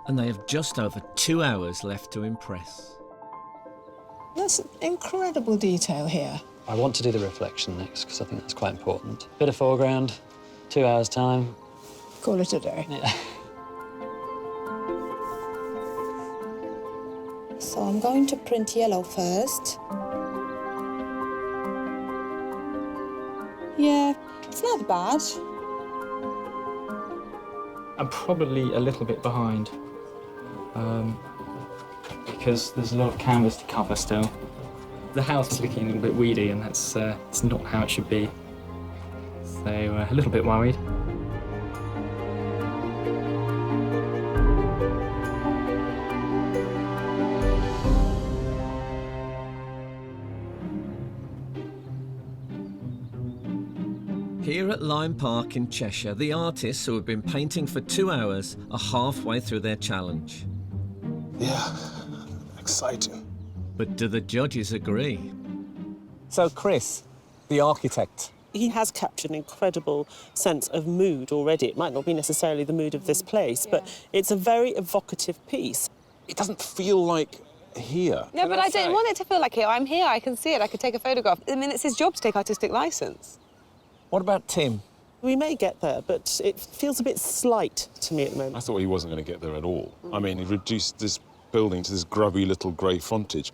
And they have just over 2 hours left to impress. That's incredible detail here. I want to do the reflection next because I think that's quite important. Bit of foreground, 2 hours time. Call it a day. Yeah. So I'm going to print yellow first. Yeah, it's not bad. I'm probably a little bit behind because there's a lot of canvas to cover still. The house is looking a little bit weedy, and that's it's not how it should be. So a little bit worried. Here at Lyme Park in Cheshire, the artists who have been painting for 2 hours are halfway through their challenge. Yeah, exciting. But do the judges agree? So, Chris, the architect. He has captured an incredible sense of mood already. It might not be necessarily the mood of this place, but it's a very evocative piece. It doesn't feel like here. No, but I don't want it to feel like here. I'm here, I can see it, I could take a photograph. I mean, it's his job to take artistic licence. What about Tim? We may get there, but it feels a bit slight to me at the moment. I thought he wasn't going to get there at all. I mean, he reduced this building to this grubby little grey frontage.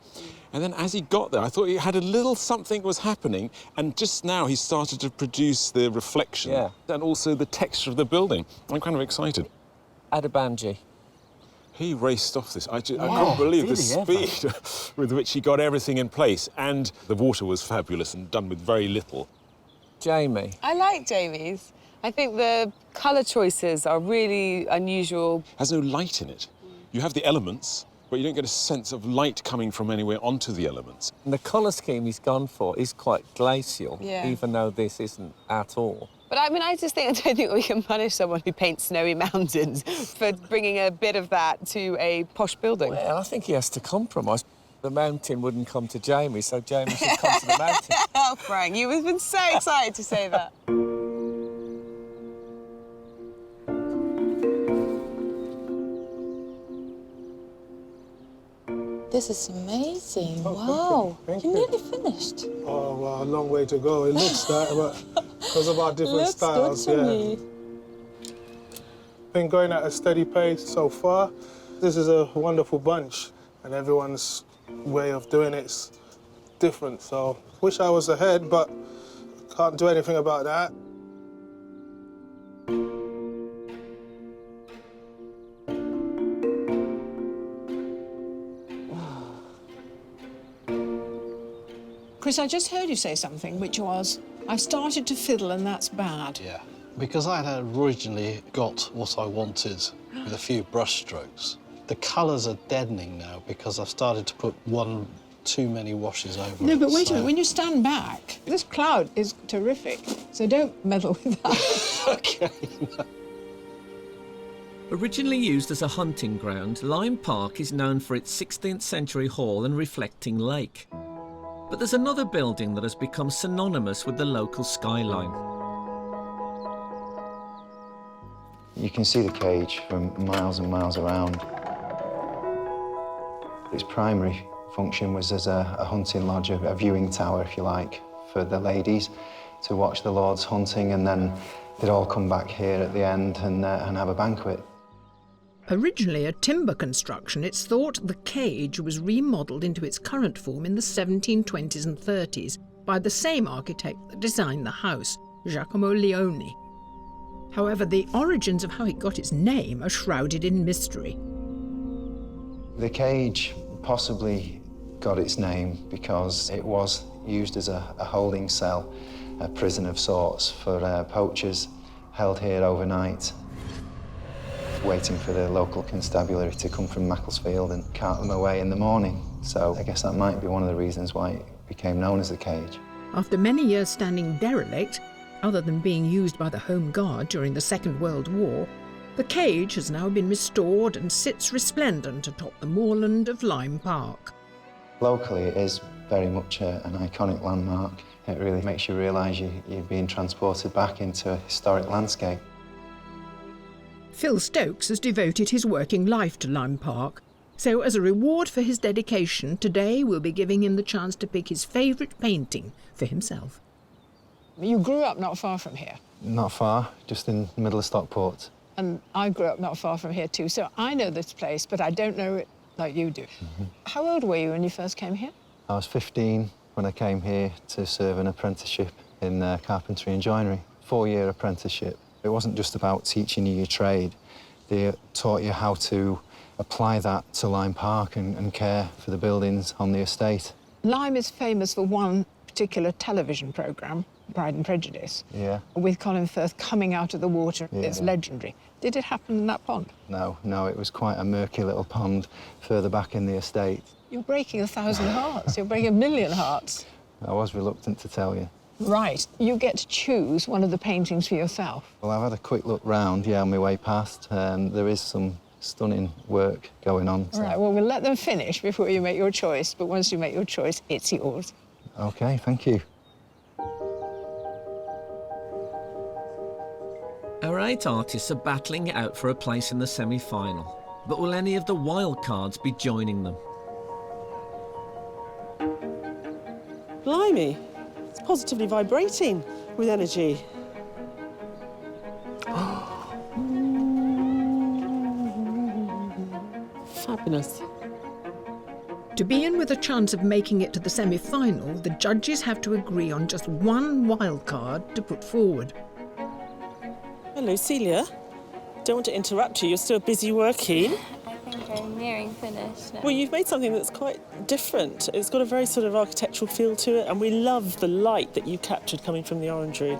And then as he got there, I thought he had a little something was happening, and just now he started to produce the reflection and also the texture of the building. I'm kind of excited. Adabanji. He raced off this. I couldn't believe the speed with which he got everything in place, and the water was fabulous and done with very little. Jamie. I like Jamie's. I think the colour choices are really unusual. Has no light in it. You have the elements, but you don't get a sense of light coming from anywhere onto the elements. And the colour scheme he's gone for is quite glacial, even though this isn't at all. But I mean, I don't think we can punish someone who paints snowy mountains for bringing a bit of that to a posh building. Well, I think he has to compromise. The mountain wouldn't come to Jamie, so Jamie should come to the mountain. Oh, Frank, you've been so excited to say that. This is amazing. Wow. Thank You're you. nearly finished. Oh, well, a long way to go. It looks that, but because of our different Looks styles, good to me. Been going at a steady pace so far. This is a wonderful bunch, and everyone's way of doing it's different. So, wish I was ahead, but can't do anything about that. Chris, I just heard you say something, which was, I've started to fiddle and that's bad. Yeah, because I had originally got what I wanted with a few brush strokes. The colours are deadening now because I've started to put one too many washes over No, it, but wait a so- minute, when you stand back, this cloud is terrific, so don't meddle with that. OK. Originally used as a hunting ground, Lyme Park is known for its 16th century hall and reflecting lake. But there's another building that has become synonymous with the local skyline. You can see the cage from miles and miles around. Its primary function was as a hunting lodge, a viewing tower, if you like, for the ladies to watch the lords hunting, and then they'd all come back here at the end and have a banquet. Originally a timber construction, it's thought the cage was remodelled into its current form in the 1720s and 30s by the same architect that designed the house, Giacomo Leone. However, the origins of how it got its name are shrouded in mystery. The cage possibly got its name because it was used as a holding cell, a prison of sorts for poachers held here overnight, waiting for the local constabulary to come from Macclesfield and cart them away in the morning. So I guess that might be one of the reasons why it became known as the cage. After many years standing derelict, other than being used by the Home Guard during the Second World War, the cage has now been restored and sits resplendent atop the moorland of Lyme Park. Locally, it is very much an iconic landmark. It really makes you realise you're being transported back into a historic landscape. Phil Stokes has devoted his working life to Lyme Park, so as a reward for his dedication, today we'll be giving him the chance to pick his favourite painting for himself. You grew up not far from here. Not far, just in the middle of Stockport. And I grew up not far from here too, so I know this place, but I don't know it like you do. Mm-hmm. How old were you when you first came here? I was 15 when I came here to serve an apprenticeship in carpentry and joinery. 4-year apprenticeship. It wasn't just about teaching you your trade. They taught you how to apply that to Lyme Park and care for the buildings on the estate. Lyme is famous for one particular television programme, Pride and Prejudice. Yeah. With Colin Firth coming out of the water. Yeah. It's legendary. Did it happen in that pond? No, it was quite a murky little pond further back in the estate. You're breaking 1,000 hearts. You're breaking 1,000,000 hearts. I was reluctant to tell you. Right. You get to choose one of the paintings for yourself. Well, I've had a quick look round, on my way past. There is some stunning work going on. All right, well, we'll let them finish before you make your choice, but once you make your choice, it's yours. OK, thank you. Our 8 artists are battling it out for a place in the semi-final. But will any of the wild cards be joining them? Blimey, it's positively vibrating with energy. Fabulous. To be in with a chance of making it to the semi-final, the judges have to agree on just one wild card to put forward. Hello, Celia. Don't want to interrupt you. You're still busy working. I think I'm nearing finish now. Well, you've made something that's quite different. It's got a very sort of architectural feel to it, and we love the light that you captured coming from the orangery.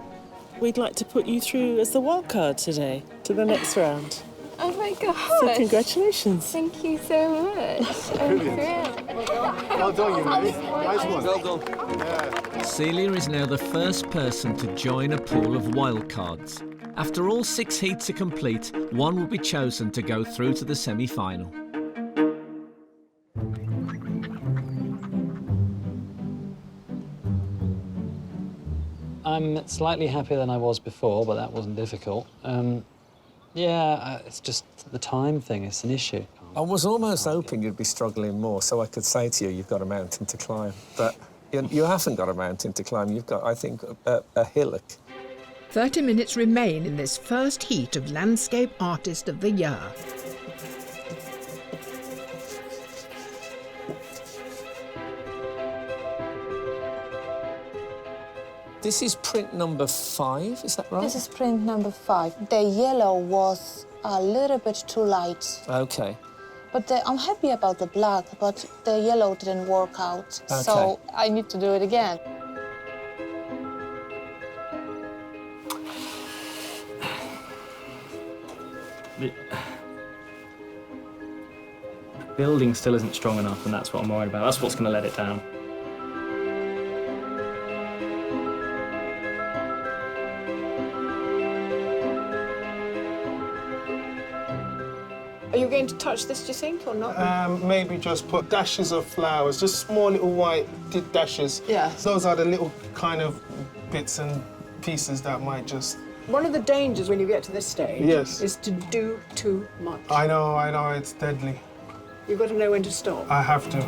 We'd like to put you through as the wild card today to the next round. Oh my gosh. So congratulations. Thank you so much. I'm thrilled. Well done, you mate. Nice one. Well done. Celia is now the first person to join a pool of wildcards. After all 6 heats are complete, one will be chosen to go through to the semi-final. I'm slightly happier than I was before, but that wasn't difficult. It's just the time thing, it's an issue. I was almost hoping you'd be struggling more so I could say to you, you've got a mountain to climb. But you haven't got a mountain to climb. You've got, I think, a hillock. 30 minutes remain in this first heat of Landscape Artist of the Year. This is print number 5, is that right? This is print number 5. The yellow was a little bit too light. OK. But I'm happy about the black, but the yellow didn't work out. Okay. So I need to do it again. The building still isn't strong enough, and that's what I'm worried about. That's what's going to let it down. Are you going to touch this, do you think, or not? Maybe just put dashes of flowers, just small little white dashes. Yeah. Those are the little kind of bits and pieces that might just... One of the dangers when you get to this stage is to do too much. I know, it's deadly. You've got to know when to stop. I have to.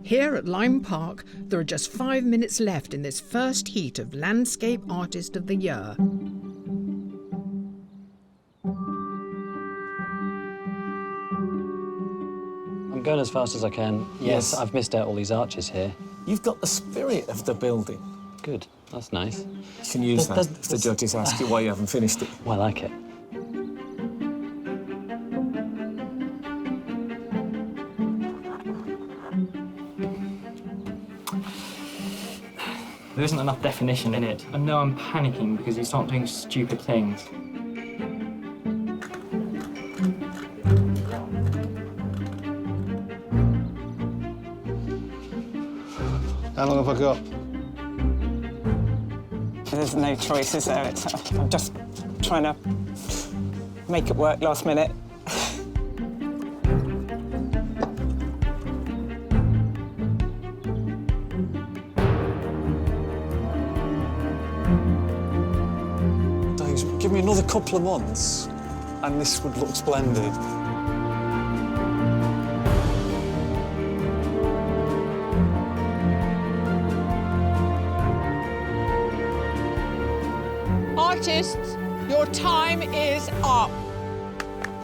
Here at Lyme Park, there are just 5 minutes left in this first heat of Landscape Artist of the Year. I'm going as fast as I can. Yes, I've missed out all these arches here. You've got the spirit of the building. Good, that's nice. You can use that if the judges ask you why you haven't finished it. Well, I like it. There isn't enough definition in it. I know I'm panicking because you start doing stupid things. How long have I got? There's no choice, is there? I'm just trying to make it work last minute. Give me another couple of months and this would look splendid. Artists, your time is up.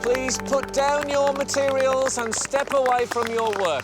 Please put down your materials and step away from your work.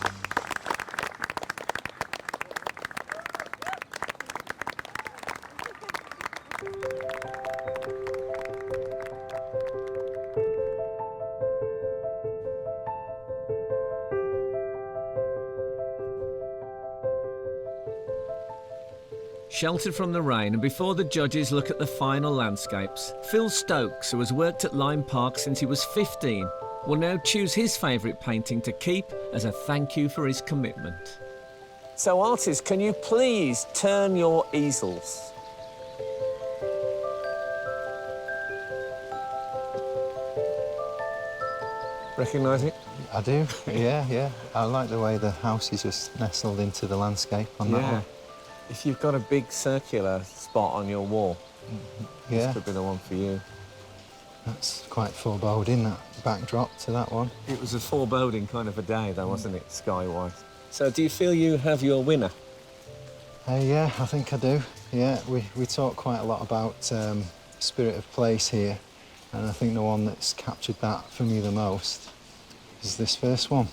Sheltered from the rain, and before the judges look at the final landscapes, Phil Stokes, who has worked at Lyme Park since he was 15, will now choose his favourite painting to keep as a thank you for his commitment. So, artists, can you please turn your easels? Recognise it? I do, yeah. I like the way the house is just nestled into the landscape on that one. If you've got a big circular spot on your wall, this could be the one for you. That's quite foreboding, that backdrop to that one. It was a foreboding kind of a day, though, wasn't it, sky-wise? So do you feel you have your winner? Yeah, I think I do. Yeah, we talk quite a lot about spirit of place here, and I think the one that's captured that for me the most is this first one.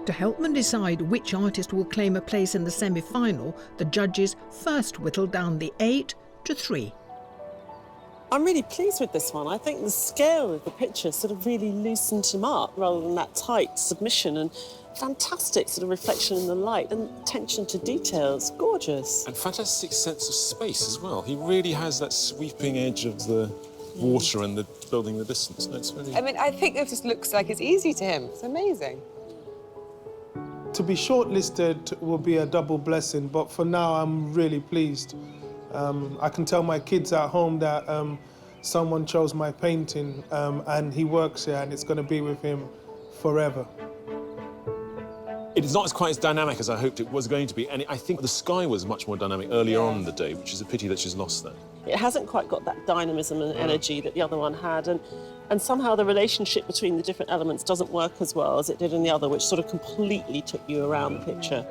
To help them decide which artist will claim a place in the semi-final, the judges first whittled down the 8 to 3. I'm really pleased with this one. I think the scale of the picture sort of really loosened him up rather than that tight submission, and fantastic sort of reflection in the light and attention to detail. It's gorgeous. And fantastic sense of space as well. He really has that sweeping edge of the water and the building in the distance. No, it's really... I mean, I think it just looks like it's easy to him. It's amazing. To be shortlisted will be a double blessing, but for now, I'm really pleased. I can tell my kids at home that someone chose my painting and he works here and it's going to be with him forever. It is not quite as dynamic as I hoped it was going to be, and I think the sky was much more dynamic earlier on in the day, which is a pity that she's lost that. It hasn't quite got that dynamism and energy that the other one had, and somehow the relationship between the different elements doesn't work as well as it did in the other, which sort of completely took you around the picture.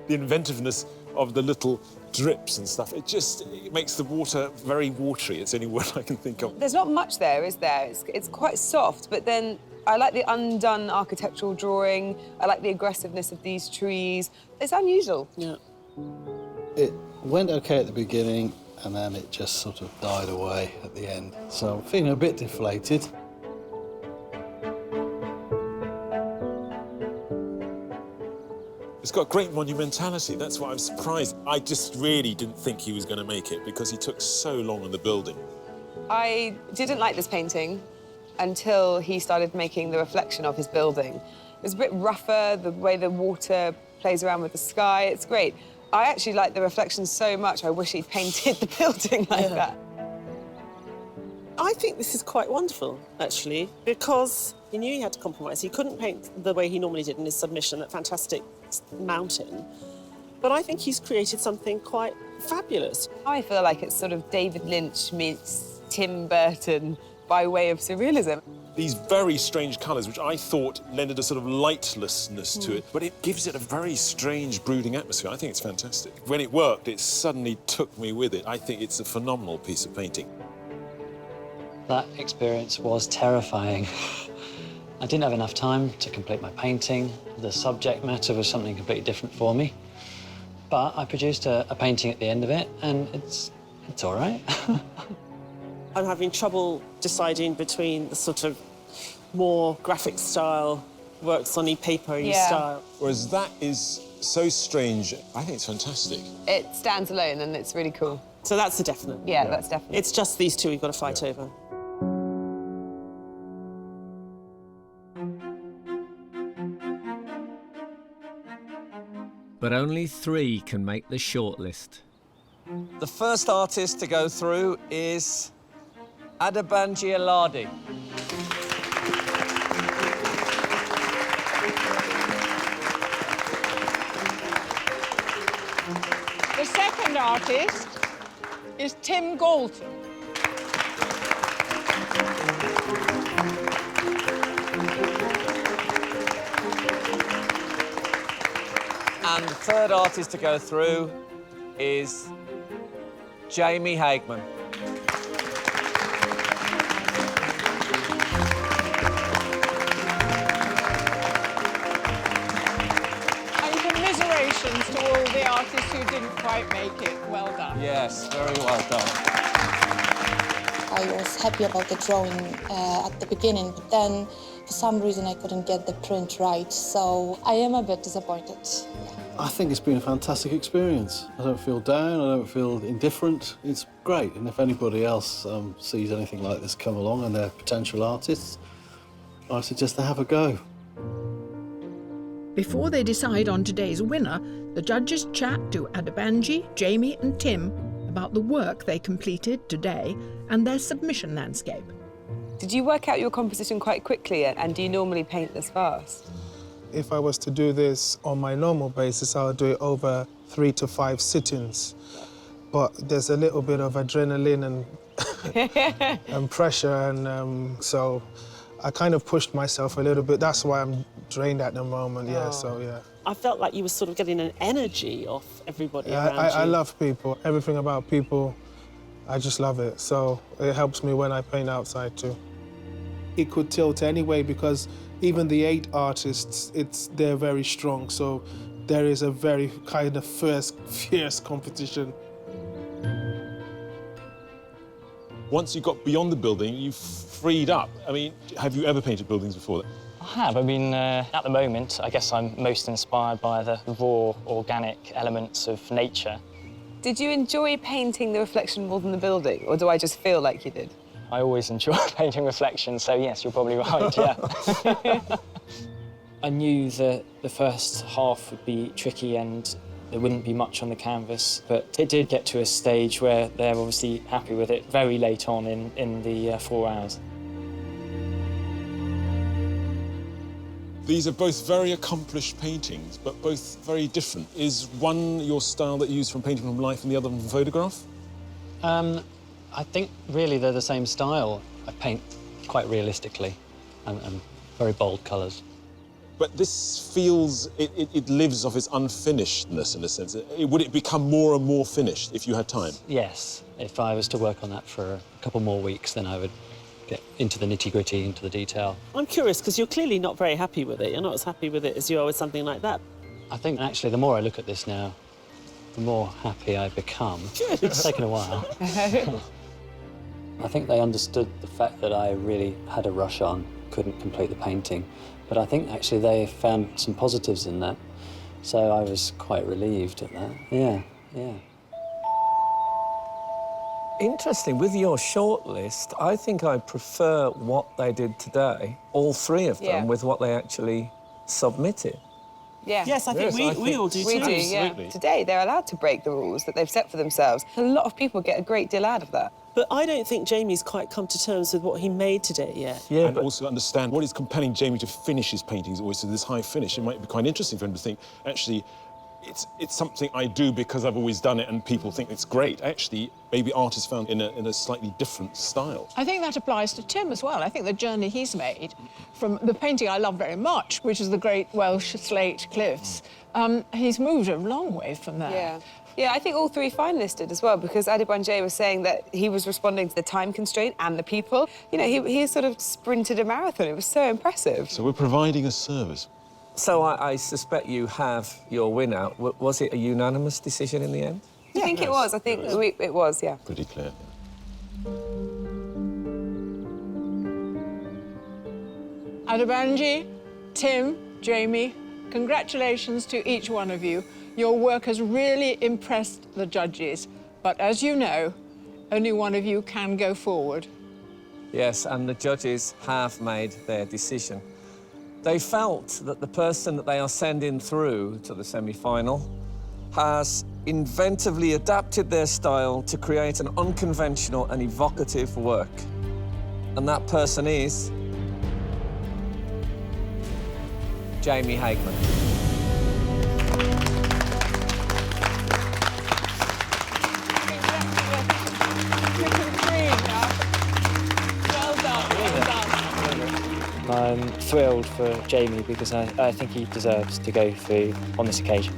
The inventiveness of the little drips and stuff, it makes the water very watery. It's the only word I can think of. There's not much there, is there? It's quite soft, but then I like the undone architectural drawing. I like the aggressiveness of these trees. It's unusual. Yeah. It went OK at the beginning, and then it just sort of died away at the end. So I'm feeling a bit deflated. It's got great monumentality. That's why I'm surprised. I just really didn't think he was going to make it because he took so long on the building. I didn't like this painting until he started making the reflection of his building. It was a bit rougher, the way the water plays around with the sky. It's great. I actually like the reflection so much, I wish he'd painted the building like that. I think this is quite wonderful, actually, because he knew he had to compromise. He couldn't paint the way he normally did in his submission, that fantastic mountain. But I think he's created something quite fabulous. I feel like it's sort of David Lynch meets Tim Burton by way of surrealism. These very strange colours, which I thought lended a sort of lightlessness to it, but it gives it a very strange, brooding atmosphere. I think it's fantastic. When it worked, it suddenly took me with it. I think it's a phenomenal piece of painting. That experience was terrifying. I didn't have enough time to complete my painting. The subject matter was something completely different for me. But I produced a painting at the end of it, and it's all right. I'm having trouble deciding between the sort of more graphic style, works on e-paper style. Whereas that is so strange. I think it's fantastic. It stands alone and it's really cool. So that's a definite. Yeah, that's definite. It's just these two we've got to fight over. But only 3 can make the shortlist. The first artist to go through is Banijay Arts. The second artist is Tim Galton. And the third artist to go through is Jamie Hagman. And commiserations to all the artists who didn't quite make it. Well done. Yes, very well done. I was happy about the drawing at the beginning, but then for some reason I couldn't get the print right, so I am a bit disappointed. I think it's been a fantastic experience. I don't feel down, I don't feel indifferent. It's great, and if anybody else sees anything like this come along and they're potential artists, I suggest they have a go. Before they decide on today's winner, the judges chat to Banijay, Jamie and Tim about the work they completed today and their submission landscape. Did you work out your composition quite quickly, and do you normally paint this fast? If I was to do this on my normal basis, I would do it over 3 to 5 sittings. But there's a little bit of adrenaline and pressure, and so I kind of pushed myself a little bit. That's why I'm drained at the moment, yeah, so yeah. I felt like you were sort of getting an energy off everybody around you. I love people. Everything about people, I just love it. So it helps me when I paint outside too. It could tilt anyway because even the 8 artists, they're very strong. So there is a very kind of fierce competition. Once you got beyond the building, you freed up. I mean, have you ever painted buildings before? I have. I mean, at the moment, I guess I'm most inspired by the raw, organic elements of nature. Did you enjoy painting the reflection more than the building, or do I just feel like you did? I always enjoy painting reflections, so yes, you're probably right, yeah. I knew that the first half would be tricky and there wouldn't be much on the canvas, but it did get to a stage where they're obviously happy with it very late on in the 4 hours. These are both very accomplished paintings, but both very different. Is one your style that you use from painting from life and the other from photograph? I think really they're the same style. I paint quite realistically and very bold colours. But this feels, it lives off its unfinishedness in a sense. Would it become more and more finished if you had time? Yes, if I was to work on that for a couple more weeks, then I would get into the nitty-gritty, into the detail. I'm curious, because you're clearly not very happy with it. You're not as happy with it as you are with something like that. I think, actually, the more I look at this now, the more happy I become. Good. It's taken a while. I think they understood the fact that I really had a rush on, couldn't complete the painting. But I think, actually, they found some positives in that. So I was quite relieved at that. Yeah. Interesting, with your shortlist, I think I prefer what they did today, all 3 of them, with what they actually submitted. Yeah. Yes, I think we all do too. We do, yeah. Today, they're allowed to break the rules that they've set for themselves. A lot of people get a great deal out of that. But I don't think Jamie's quite come to terms with what he made today yet. Yeah, and also understand what is compelling Jamie to finish his paintings always to this high finish. It might be quite interesting for him to think, actually, it's something I do because I've always done it and people think it's great. Actually, maybe art is found in a slightly different style. I think that applies to Tim as well. I think the journey he's made from the painting I love very much, which is the Great Welsh Slate Cliffs, he's moved a long way from there. Yeah. Yeah, I think all 3 finalists did as well, because Banijay was saying that he was responding to the time constraint and the people. You know, he sort of sprinted a marathon. It was so impressive. So we're providing a service. So I suspect you have your winner. Was it a unanimous decision in the end? I think it was. I think it was, yeah. Pretty clear. Banijay, Tim, Jamie, congratulations to each one of you. Your work has really impressed the judges, but as you know, only one of you can go forward. Yes, and the judges have made their decision. They felt that the person that they are sending through to the semi-final has inventively adapted their style to create an unconventional and evocative work. And that person is Jamie Hagman. Well done. I'm thrilled for Jamie because I think he deserves to go through on this occasion.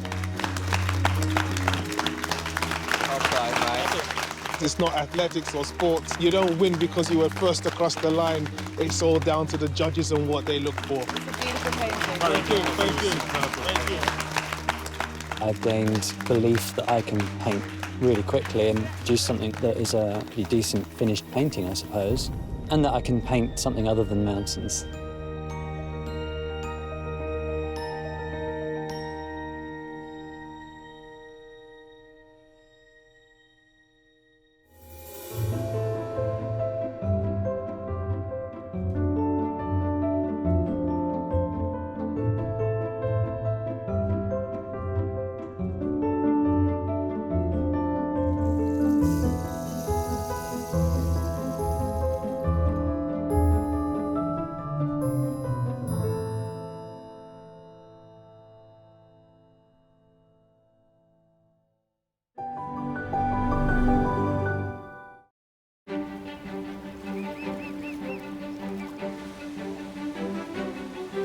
It's not athletics or sports. You don't win because you were first across the line. It's all down to the judges and what they look for. It's a beautiful painting. Thank you, thank you. Thank you. I've gained belief that I can paint really quickly and produce something that is a pretty decent finished painting, I suppose, and that I can paint something other than mountains.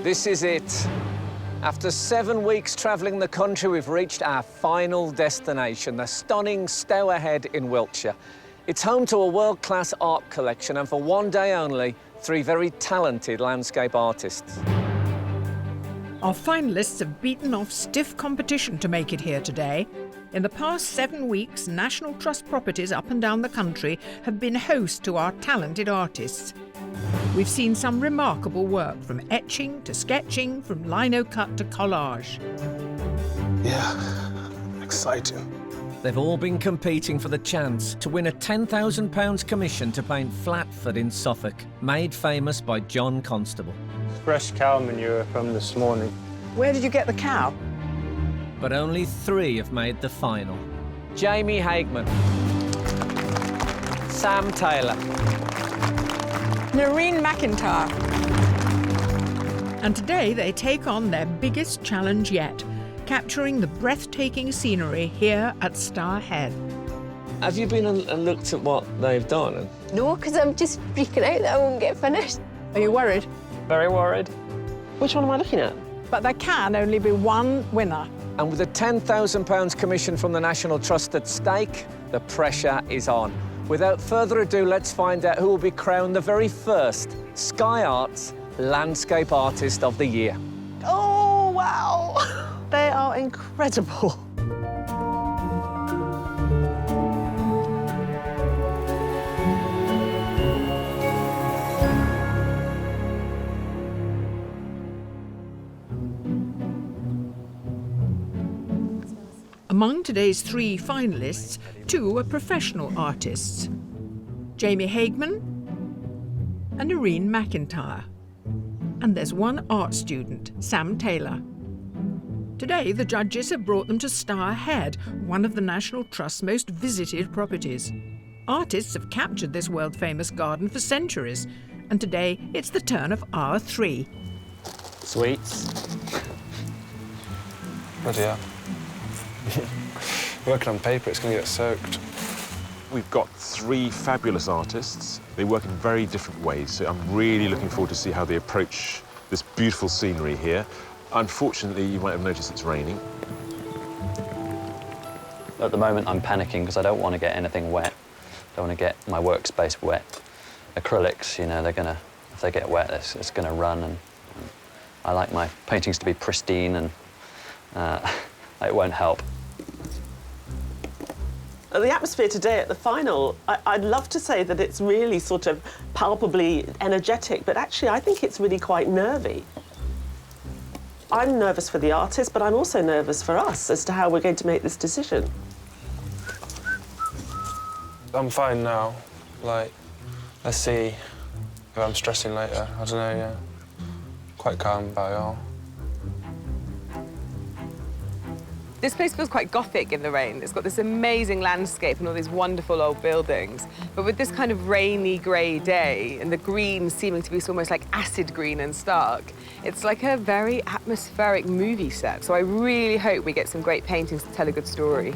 This is it. After 7 weeks travelling the country, we've reached our final destination, the stunning Stourhead in Wiltshire. It's home to a world-class art collection and for one day only, 3 very talented landscape artists. Our finalists have beaten off stiff competition to make it here today. In the past 7 weeks, National Trust properties up and down the country have been host to our talented artists. We've seen some remarkable work, from etching to sketching, from lino cut to collage. Yeah, exciting. They've all been competing for the chance to win a £10,000 commission to paint Flatford in Suffolk, made famous by John Constable. Fresh cow manure from this morning. Where did you get the cow? But only 3 have made the final. Jamie Hagman, Sam Taylor, Narin McIntyre. And today they take on their biggest challenge yet, capturing the breathtaking scenery here at Stourhead. Have you been and looked at what they've done? No, because I'm just freaking out that I won't get finished. Are you worried? Very worried. Which one am I looking at? But there can only be one winner. And with a £10,000 commission from the National Trust at stake, the pressure is on. Without further ado, let's find out who will be crowned the very first Sky Arts Landscape Artist of the Year. Oh, wow. They are incredible. Among today's 3 finalists, 2 are professional artists, Jamie Hagman and Narin McIntyre. And there's 1 art student, Sam Taylor. Today, the judges have brought them to Stourhead, one of the National Trust's most visited properties. Artists have captured this world-famous garden for centuries, and today it's the turn of our 3. Sweets. Bloody hell. Working on paper, it's going to get soaked. We've got 3 fabulous artists. They work in very different ways, so I'm really looking forward to see how they approach this beautiful scenery here. Unfortunately, you might have noticed it's raining. At the moment, I'm panicking because I don't want to get anything wet. I don't want to get my workspace wet. Acrylics, you know, if they get wet, it's going to run, and I like my paintings to be pristine, and it won't help. The atmosphere today at the final, I'd love to say that it's really sort of palpably energetic, but actually I think it's really quite nervy. I'm nervous for the artist, but I'm also nervous for us as to how we're going to make this decision. I'm fine now. Like, let's see if I'm stressing later. I don't know, yeah. Quite calm about it all. This place feels quite Gothic in the rain. It's got this amazing landscape and all these wonderful old buildings. But with this kind of rainy, grey day and the green seeming to be almost like acid green and stark, it's like a very atmospheric movie set. So I really hope we get some great paintings to tell a good story.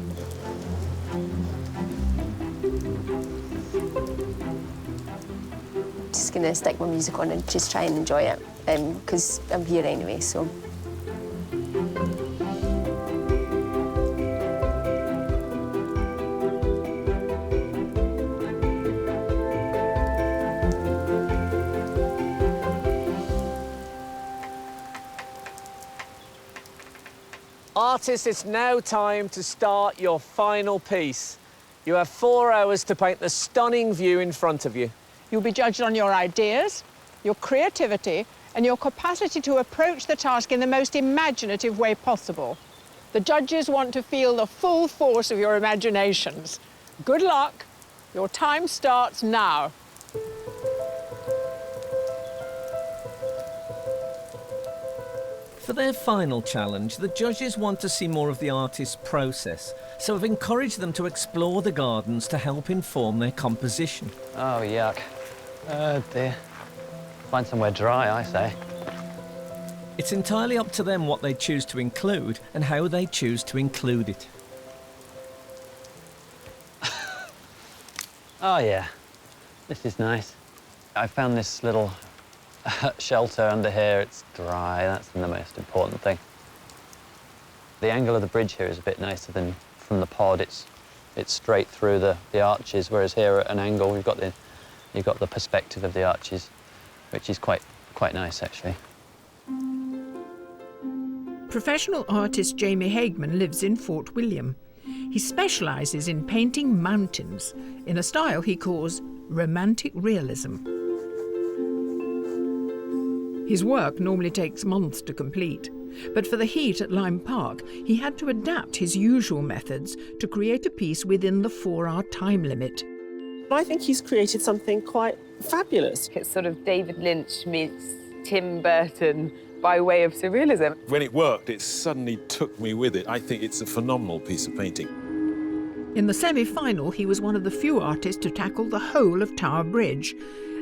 just going to stick my music on and just try and enjoy it, because I'm here anyway, so. Artists, it's now time to start your final piece. You have 4 hours to paint the stunning view in front of you. You'll be judged on your ideas, your creativity, and your capacity to approach the task in the most imaginative way possible. The judges want to feel the full force of your imaginations. Good luck. Your time starts now. For their final challenge, the judges want to see more of the artist's process, so have encouraged them to explore the gardens to help inform their composition. Oh, yuck. Oh, dear. Find somewhere dry, I say. It's entirely up to them what they choose to include and how they choose to include it. Oh, yeah. This is nice. I found this little shelter under here. It's dry. That's the most important thing. The angle of the bridge here is a bit nicer than from the pod. It's straight through the arches, whereas here at an angle you've got the perspective of the arches, which is quite nice actually. Professional artist Jamie Hagman lives in Fort William. He specialises in painting mountains in a style he calls romantic realism. His work normally takes months to complete, but for the heat at Lime Park, he had to adapt his usual methods to create a piece within the 4-hour time limit. I think he's created something quite fabulous. It's sort of David Lynch meets Tim Burton by way of surrealism. When it worked, it suddenly took me with it. I think it's a phenomenal piece of painting. In the semi-final, he was one of the few artists to tackle the whole of Tower Bridge,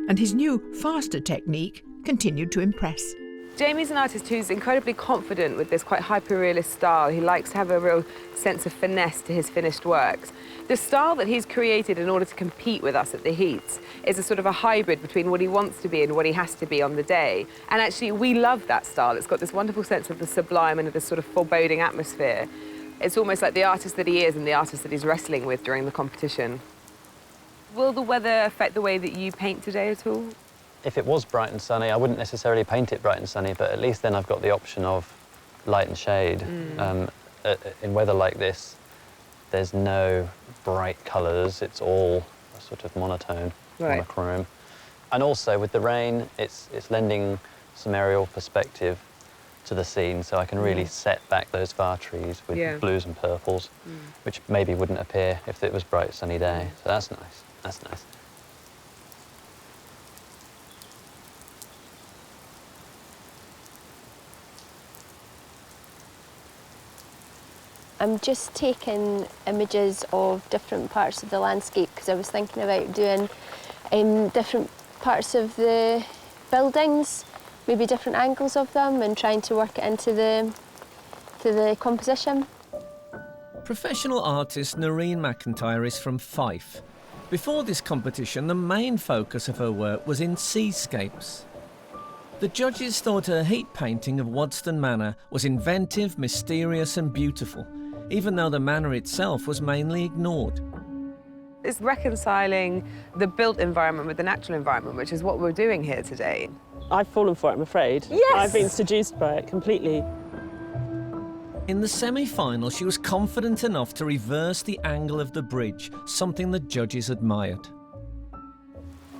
and his new, faster technique continued to impress. Jamie's an artist who's incredibly confident with this quite hyper-realist style. He likes to have a real sense of finesse to his finished works. The style that he's created in order to compete with us at the Heats is a sort of a hybrid between what he wants to be and what he has to be on the day. And actually, we love that style. It's got this wonderful sense of the sublime and of this sort of foreboding atmosphere. It's almost like the artist that he is and the artist that he's wrestling with during the competition. Will the weather affect the way that you paint today at all? If it was bright and sunny, I wouldn't necessarily paint it bright and sunny, but at least then I've got the option of light and shade. In weather like this, there's no bright colours. It's all sort of monotone, monochrome. And also with the rain, it's lending some aerial perspective to the scene, so I can really set back those far trees with blues and purples, which maybe wouldn't appear if it was a bright sunny day. So that's nice. That's nice. I'm just taking images of different parts of the landscape because I was thinking about doing different parts of the buildings, maybe different angles of them, and trying to work it into the composition. Professional artist Narin McIntyre is from Fife. Before this competition, the main focus of her work was in seascapes. The judges thought her heat painting of Wodston Manor was inventive, mysterious and beautiful, even though the manor itself was mainly ignored. It's reconciling the built environment with the natural environment, which is what we're doing here today. I've fallen for it, I'm afraid. Yes! I've been seduced by it completely. In the semi-final, she was confident enough to reverse the angle of the bridge, something the judges admired.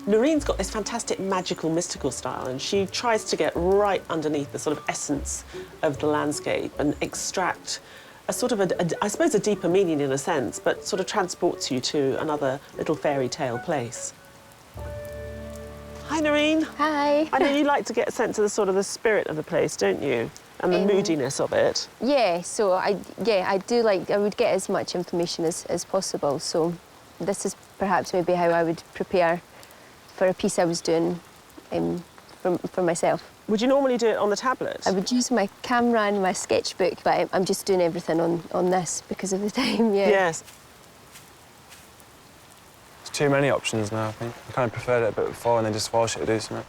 Narin's got this fantastic magical, mystical style, and she tries to get right underneath the sort of essence of the landscape and extract a sort of, I suppose, a deeper meaning in a sense, but sort of transports you to another little fairy tale place. Hi, Narin. Hi. I know you like to get a sense of the spirit of the place, don't you? And the moodiness of it. Yeah, so I do like, I would get as much information as possible. So this is perhaps maybe how I would prepare for a piece I was doing for myself. Would you normally do it on the tablet? I would use my camera and my sketchbook, but I'm just doing everything on this because of the time, yeah. Yes. too many options now, I think. I kind of preferred it a bit before and then just force you to do something.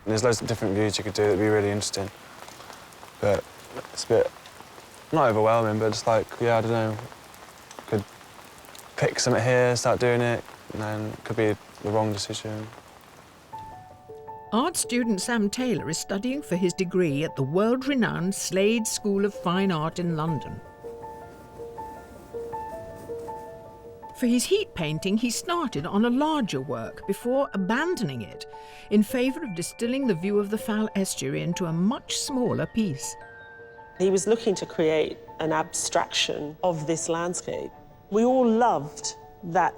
And there's loads of different views you could do that'd be really interesting. But it's a bit, not overwhelming, but just like, yeah, I don't know, could pick something here, start doing it, and then it could be the wrong decision. Art student Sam Taylor is studying for his degree at the world-renowned Slade School of Fine Art in London. For his heat painting, he started on a larger work before abandoning it in favour of distilling the view of the Fal estuary into a much smaller piece. He was looking to create an abstraction of this landscape. We all loved that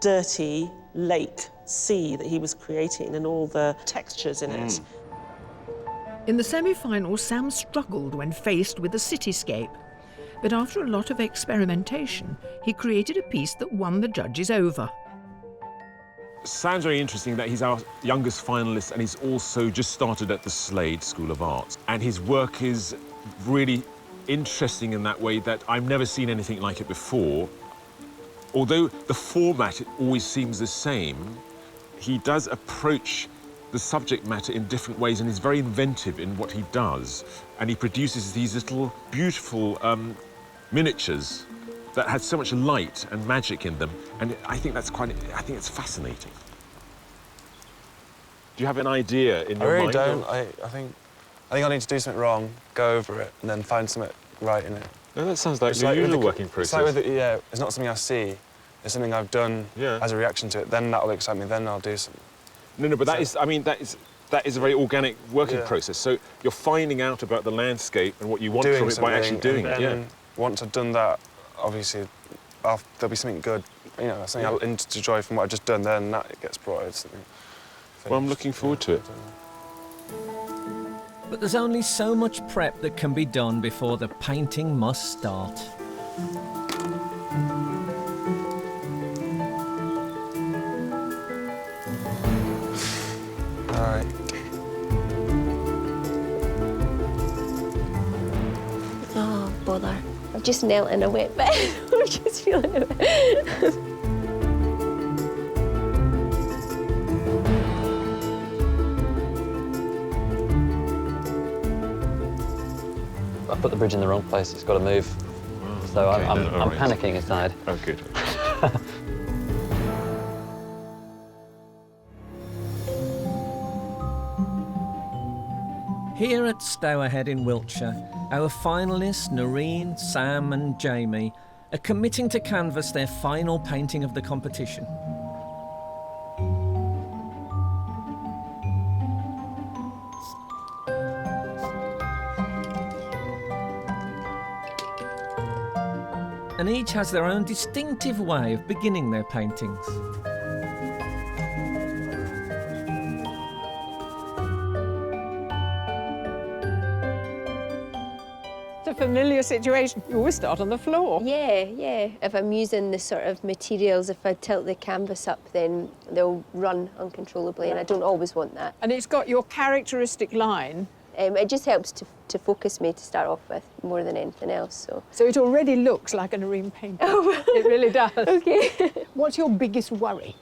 dirty lake sea that he was creating and all the textures in it. In the semi-final, Sam struggled when faced with a cityscape. But after a lot of experimentation, he created a piece that won the judges over. Sounds very interesting that he's our youngest finalist and he's also just started at the Slade School of Arts. And his work is really interesting in that way that I've never seen anything like it before. Although the format always seems the same, he does approach the subject matter in different ways and is very inventive in what he does. And he produces these little beautiful miniatures that had so much light and magic in them, and I think it's fascinating. Do you have an idea in your mind? I really don't. I think I need to do something wrong, go over it, and then find something right in it. No, that sounds like your usual working process. It's like yeah, it's not something I see. It's something I've done as a reaction to it. Then that'll excite me. Then I'll do something. No, but that is a very organic working process. So you're finding out about the landscape and what you want from it by actually doing it. Yeah. Once I've done that, obviously, there'll be something good, something I'll enjoy from what I've just done. Then that gets brought out something. Well, I'm looking forward to it. But there's only so much prep that can be done before the painting must start. All right. Oh, bother. I've just knelt in a wet bed. I'm just feeling it. I put the bridge in the wrong place. It's got to move. So okay, I'm panicking inside. Oh, good. Here at Stourhead in Wiltshire, our finalists Narin, Sam and Jamie are committing to canvas their final painting of the competition. And each has their own distinctive way of beginning their paintings. It's a familiar situation. You always start on the floor. Yeah. If I'm using the sort of materials, if I tilt the canvas up, then they'll run uncontrollably, and I don't always want that. And it's got your characteristic line. It just helps to focus me to start off with more than anything else. So it already looks like a Narin painting. Oh. It really does. Okay. What's your biggest worry?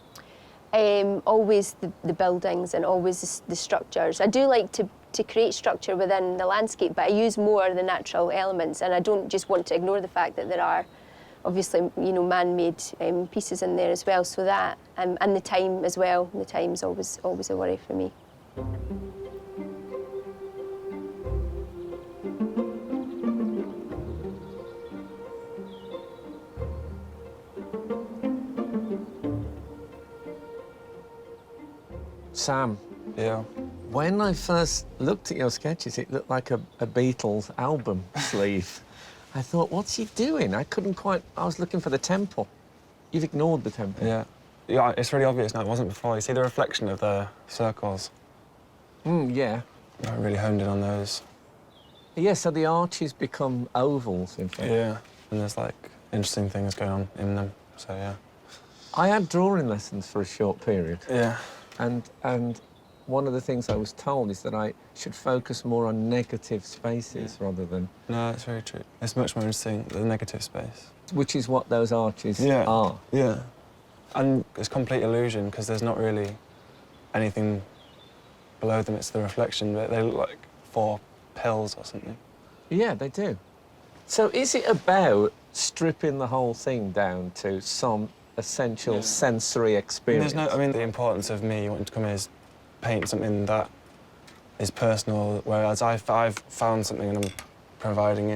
Always the buildings and always the structures. I do like to create structure within the landscape, but I use more the natural elements, and I don't just want to ignore the fact that there are obviously, man-made pieces in there as well. So that and the time as well. The time's always a worry for me. Sam. Yeah. When I first looked at your sketches, it looked like a Beatles album sleeve. I thought, what's he doing? I was looking for the temple. You've ignored the temple. Yeah, it's really obvious now. It wasn't before. You see the reflection of the circles? Yeah. I really honed in on those. Yeah, so the arches become ovals, in fact. Yeah, and there's, interesting things going on in them, so, yeah. I had drawing lessons for a short period. Yeah. And one of the things I was told is that I should focus more on negative spaces rather than... No, that's very true. It's much more interesting, the negative space. Which is what those arches are. Yeah. And it's complete illusion, because there's not really anything below them. It's the reflection. They look like 4 pills or something. Yeah, they do. So is it about stripping the whole thing down to some essential sensory experience? There's no, I mean, the importance of me wanting to come in is paint something that is personal, whereas I've found something and I'm providing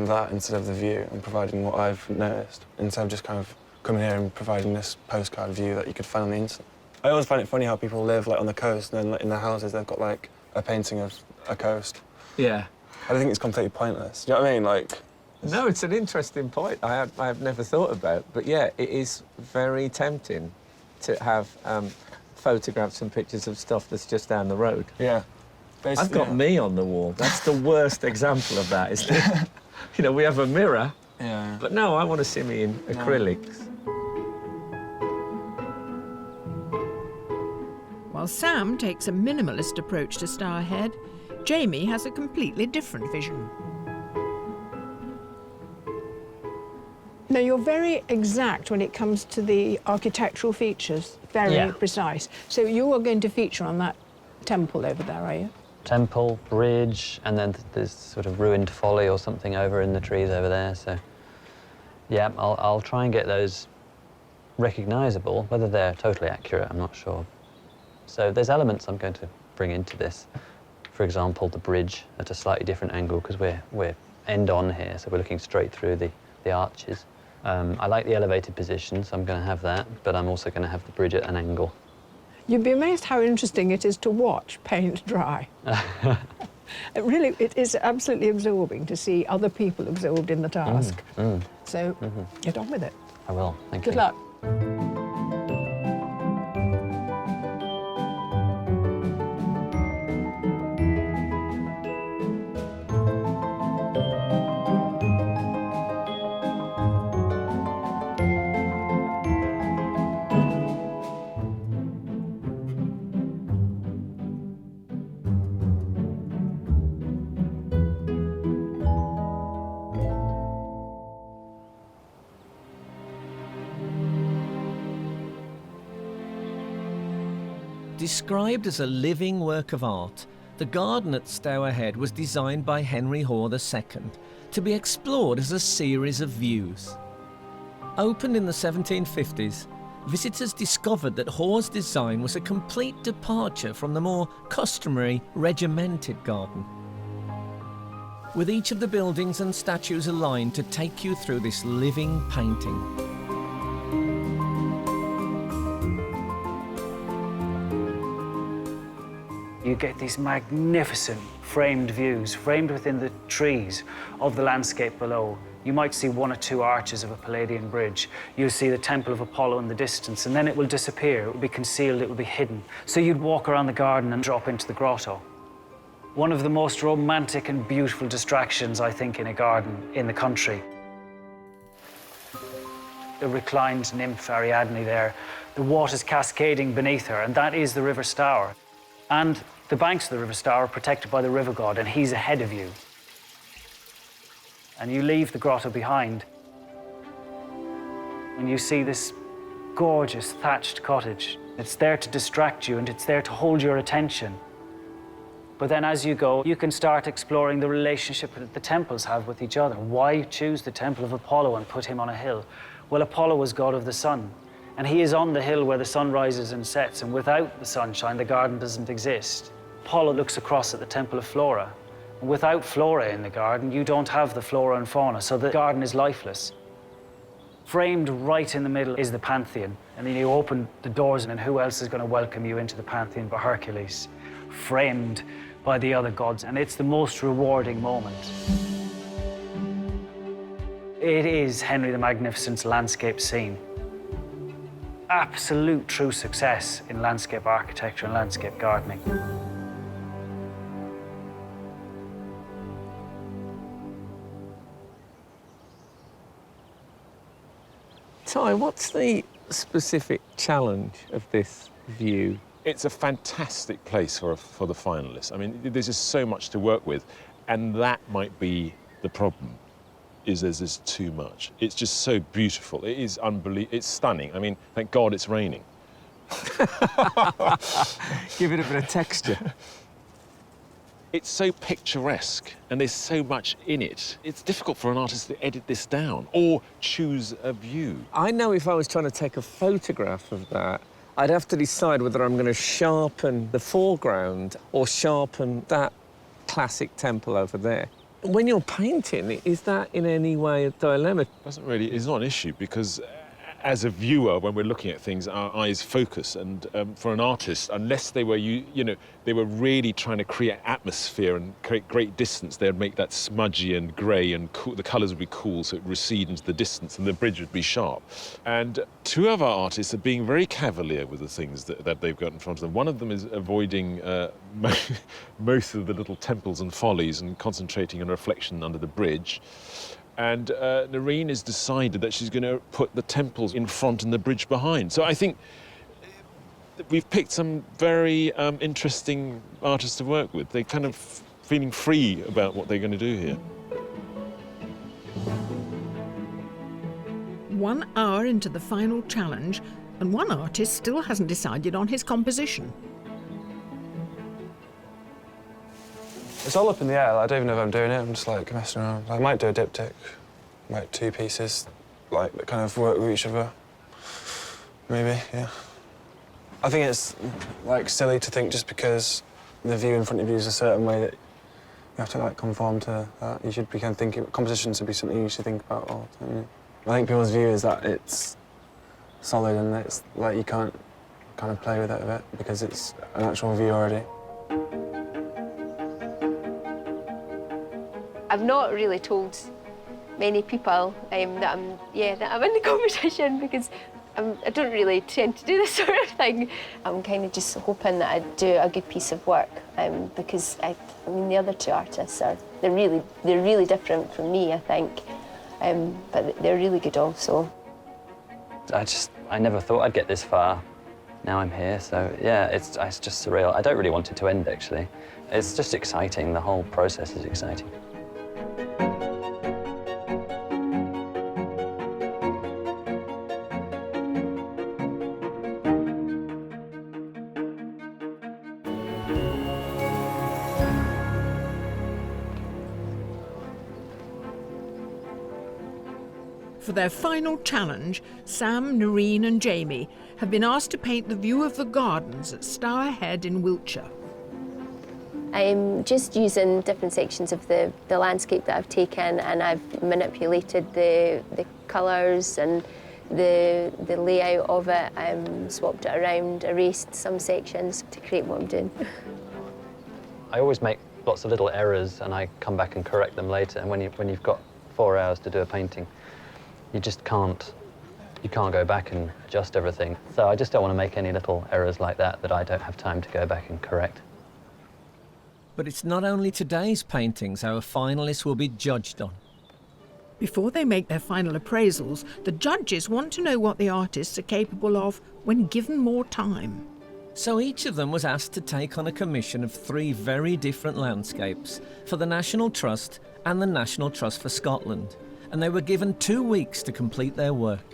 that instead of the view, and providing what I've noticed, instead of just kind of coming here and providing this postcard view that you could find on the internet. I always find it funny how people live like on the coast, and then like, in their houses they've got like a painting of a coast. Yeah. I think it's completely pointless. Do you know what I mean? Like. No, it's an interesting point I have never thought about, but yeah, it is very tempting to have photographs and pictures of stuff that's just down the road. Yeah. I've got me on the wall. That's the worst example of that, isn't it? You know, we have a mirror, but no, I want to see me in acrylics. While Sam takes a minimalist approach to Stourhead, Jamie has a completely different vision. No, you're very exact when it comes to the architectural features, very precise. So you are going to feature on that temple over there, are you? Temple, bridge, and then there's sort of ruined folly or something over in the trees over there. So, yeah, I'll try and get those recognisable. Whether they're totally accurate, I'm not sure. So there's elements I'm going to bring into this. For example, the bridge at a slightly different angle, because we're end on here, so we're looking straight through the arches. I like the elevated position, so I'm going to have that, but I'm also going to have the bridge at an angle. You'd be amazed how interesting it is to watch paint dry. It is absolutely absorbing to see other people absorbed in the task. So get on with it. I will, thank you. Good luck. Described as a living work of art, the garden at Stourhead was designed by Henry Hoare II to be explored as a series of views. Opened in the 1750s, visitors discovered that Hoare's design was a complete departure from the more customary regimented garden, with each of the buildings and statues aligned to take you through this living painting. You get these magnificent framed views, framed within the trees of the landscape below. You might see 1 or 2 arches of a Palladian bridge. You'll see the Temple of Apollo in the distance, and then it will disappear. It will be concealed, it will be hidden. So you'd walk around the garden and drop into the grotto. One of the most romantic and beautiful distractions, I think, in a garden in the country. The reclined nymph Ariadne there, the water's cascading beneath her, and that is the River Stour. And the banks of the River Stour are protected by the river god, and he's ahead of you. And you leave the grotto behind, and you see this gorgeous thatched cottage. It's there to distract you, and it's there to hold your attention. But then as you go, you can start exploring the relationship that the temples have with each other. Why choose the Temple of Apollo and put him on a hill? Well, Apollo was god of the sun, and he is on the hill where the sun rises and sets, and without the sunshine, the garden doesn't exist. Apollo looks across at the Temple of Flora. And without flora in the garden, you don't have the flora and fauna, so the garden is lifeless. Framed right in the middle is the Pantheon, and then you open the doors, and who else is going to welcome you into the Pantheon but Hercules, framed by the other gods, and it's the most rewarding moment. It is Henry the Magnificent's landscape scene. Absolute true success in landscape architecture and landscape gardening. Ty, what's the specific challenge of this view It's a fantastic place for the finalists. I mean, there's just so much to work with, and that might be the problem, is there's just too much. It's just so beautiful. It is unbelievable. It's stunning. I mean, thank God it's raining. Give it a bit of texture. It's so picturesque, and there's so much in it. It's difficult for an artist to edit this down or choose a view. I know if I was trying to take a photograph of that, I'd have to decide whether I'm going to sharpen the foreground or sharpen that classic temple over there. When you're painting, is that in any way a dilemma? It's not an issue, because as a viewer, when we're looking at things, our eyes focus, and for an artist, unless they were, they were really trying to create atmosphere and create great distance, they'd make that smudgy and grey, and cool, the colours would be cool, so it would recede into the distance, and the bridge would be sharp. And two of our artists are being very cavalier with the things that they've got in front of them. One of them is avoiding most of the little temples and follies and concentrating on reflection under the bridge. And Narin has decided that she's going to put the temples in front and the bridge behind. So I think we've picked some very interesting artists to work with. They're kind of feeling free about what they're going to do here. 1 hour into the final challenge, and one artist still hasn't decided on his composition. It's all up in the air. I don't even know if I'm doing it. I'm just like messing around. I might do a diptych, like 2 pieces, like that kind of work with each other. Maybe, yeah. I think it's like silly to think just because the view in front of you is a certain way that you have to like conform to that. You should be kind of thinking composition should be something you should think about all the time. I think people's view is that it's solid and it's like you can't kind of play with it a bit because it's an actual view already. I've not really told many people that I'm in the competition, because I don't really tend to do this sort of thing. I'm kind of just hoping that I do a good piece of work, because I mean the other 2 artists they're really different from me, I think, but they're really good also. I never thought I'd get this far. Now I'm here, so yeah, it's just surreal. I don't really want it to end, actually. It's just exciting. The whole process is exciting. For their final challenge, Sam, Narin and Jamie have been asked to paint the view of the gardens at Stourhead in Wiltshire. I'm just using different sections of the landscape that I've taken, and I've manipulated the colours and the layout of it. Swapped it around, erased some sections to create what I'm doing. I always make lots of little errors and I come back and correct them later, and when you've got 4 hours to do a painting, you just can't go back and adjust everything. So I just don't want to make any little errors like that I don't have time to go back and correct. But it's not only today's paintings our finalists will be judged on. Before they make their final appraisals, the judges want to know what the artists are capable of when given more time. So each of them was asked to take on a commission of 3 very different landscapes for the National Trust and the National Trust for Scotland, and they were given 2 weeks to complete their work.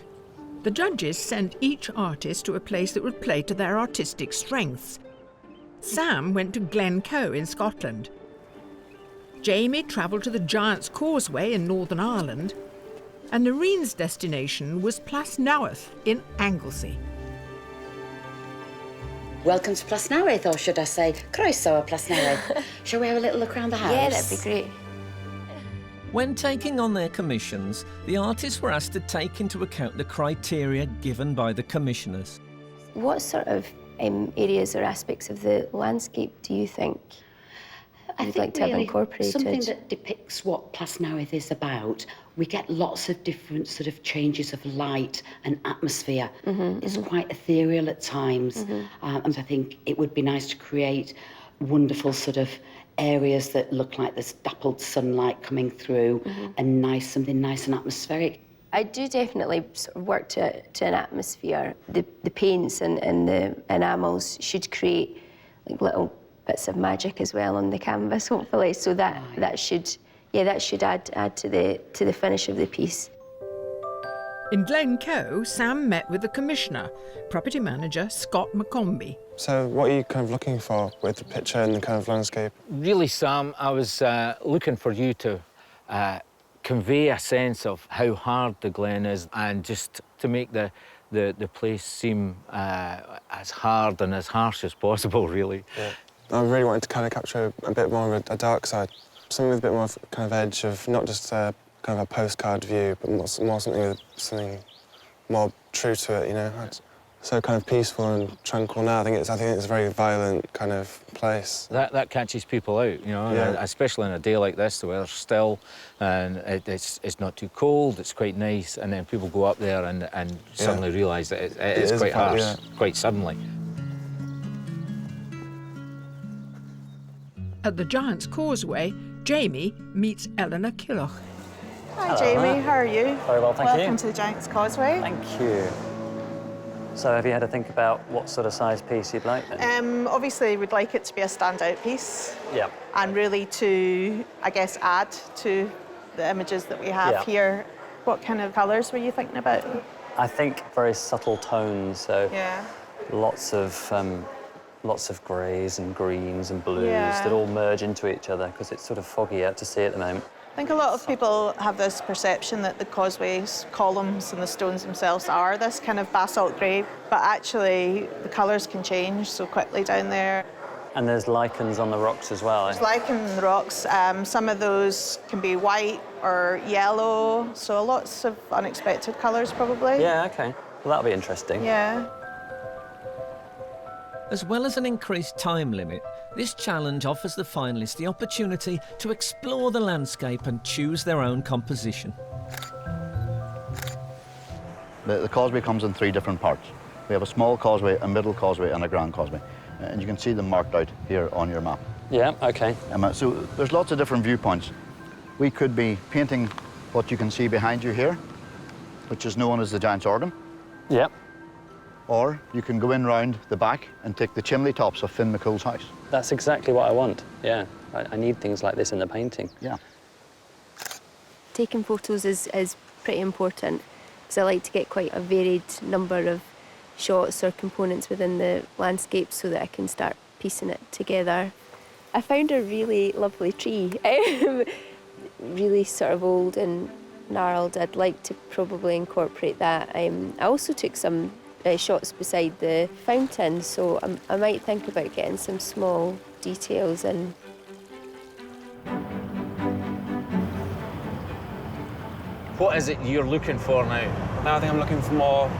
The judges sent each artist to a place that would play to their artistic strengths. Sam went to Glencoe in Scotland. Jamie travelled to the Giant's Causeway in Northern Ireland, and Narin's destination was Plasnoweth in Anglesey. Welcome to Plasnoweth, or should I say, Croeso Plasnoweth. Shall we have a little look around the house? Yeah, that'd be great. When taking on their commissions, the artists were asked to take into account the criteria given by the commissioners. What sort of areas or aspects of the landscape do you think you'd like to have incorporated? Something that depicts what Plasnoweth is about. We get lots of different sort of changes of light and atmosphere. It's quite ethereal at times, and I think it would be nice to create wonderful sort of areas that look like there's dappled sunlight coming through, and something nice and atmospheric. I do definitely sort of work to an atmosphere. The paints and the enamels should create like little bits of magic as well on the canvas, hopefully. So that should add to the finish of the piece. In Glencoe, Sam met with the commissioner, property manager Scott McCombie. So what are you kind of looking for with the picture and the kind of landscape? Really, Sam, I was looking for you to convey a sense of how hard the glen is, and just to make the place seem as hard and as harsh as possible, really. Yeah. I really wanted to kind of capture a bit more of a dark side, something with a bit more of kind of edge of not just kind of a postcard view, but more something with something more true to it, you know. It's so kind of peaceful and tranquil now. I think it's a very violent kind of place. That catches people out, you know, yeah. Especially on a day like this, the weather's still, and it's not too cold, it's quite nice, and then people go up there and suddenly realise that it is quite harsh, quite suddenly. At the Giant's Causeway, Jamie meets Eleanor Killoch. Hi, Jamie. How are you? Very well, thank you. Welcome to the Giant's Causeway. Thank you. So have you had to think about what sort of size piece you'd like then? Obviously, we'd like it to be a standout piece. Yeah. And really to, I guess, add to the images that we have here. What kind of colours were you thinking about? I think very subtle tones, so lots of greys and greens and blues that all merge into each other, because it's sort of foggy out to sea at the moment. I think a lot of people have this perception that the causeway's columns and the stones themselves are this kind of basalt grey, but actually the colours can change so quickly down there. And there's lichens on the rocks as well. There's lichen in the rocks. Some of those can be white or yellow, so lots of unexpected colours probably. Yeah, OK. Well, that'll be interesting. Yeah. As well as an increased time limit, this challenge offers the finalists the opportunity to explore the landscape and choose their own composition. The causeway comes in 3 different parts. We have a small causeway, a middle causeway and a grand causeway. And you can see them marked out here on your map. Yeah, OK. So there's lots of different viewpoints. We could be painting what you can see behind you here, which is known as the Giant's Organ. Yeah. Or you can go in round the back and take the chimney tops of Finn McCool's house. That's exactly what I want, yeah. I need things like this in the painting. Yeah. Taking photos is pretty important, because I like to get quite a varied number of shots or components within the landscape so that I can start piecing it together. I found a really lovely tree, really sort of old and gnarled. I'd like to probably incorporate that. I also took some shots beside the fountain, so I might think about getting some small details in. What is it you're looking for now? Now I think I'm looking for more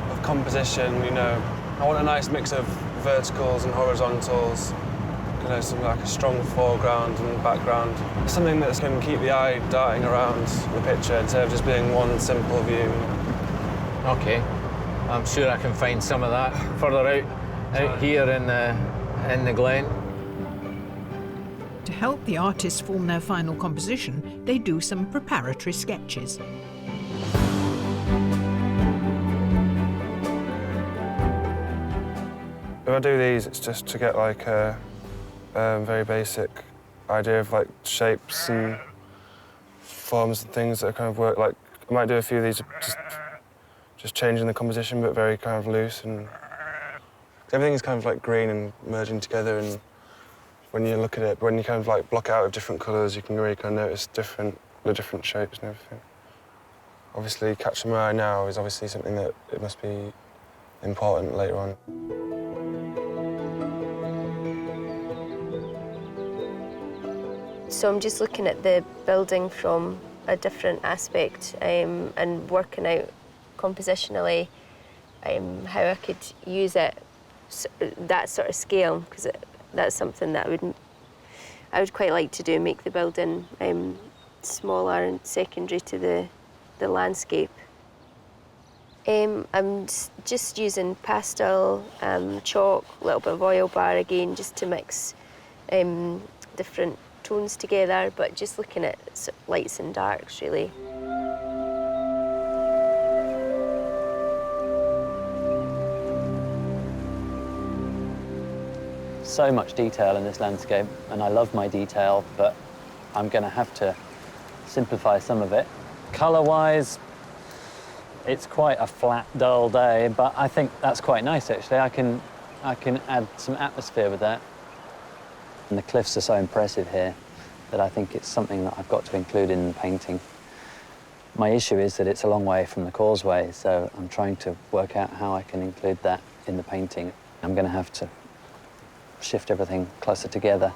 of composition, you know. I want a nice mix of verticals and horizontals, you know, something like a strong foreground and background. Something that's going to keep the eye darting around the picture instead of just being one simple view. OK. I'm sure I can find some of that further out here in the glen. To help the artists form their final composition, they do some preparatory sketches. If I do these, it's just to get like a very basic idea of like shapes and forms and things that kind of work. Like I might do a few of these just changing the composition, but very kind of loose, and everything is kind of like green and merging together. And when you look at it, when you kind of like block it out with different colours, you can really kind of notice the different shapes and everything. Obviously, catching my eye now is obviously something that it must be important later on. So I'm just looking at the building from a different aspect and working out compositionally how I could use it, that sort of scale, because that's something that I would quite like to do, make the building smaller and secondary to the landscape. I'm just using pastel, chalk, a little bit of oil bar again, just to mix different tones together, but just looking at lights and darks, really. so much detail in this landscape, and I love my detail, but I'm going to have to simplify some of it. Colour-wise, it's quite a flat, dull day, but I think that's quite nice, actually. I can add some atmosphere with that. And the cliffs are so impressive here that I think it's something that I've got to include in the painting. My issue is that it's a long way from the causeway, so I'm trying to work out how I can include that in the painting. I'm going to have to shift everything closer together.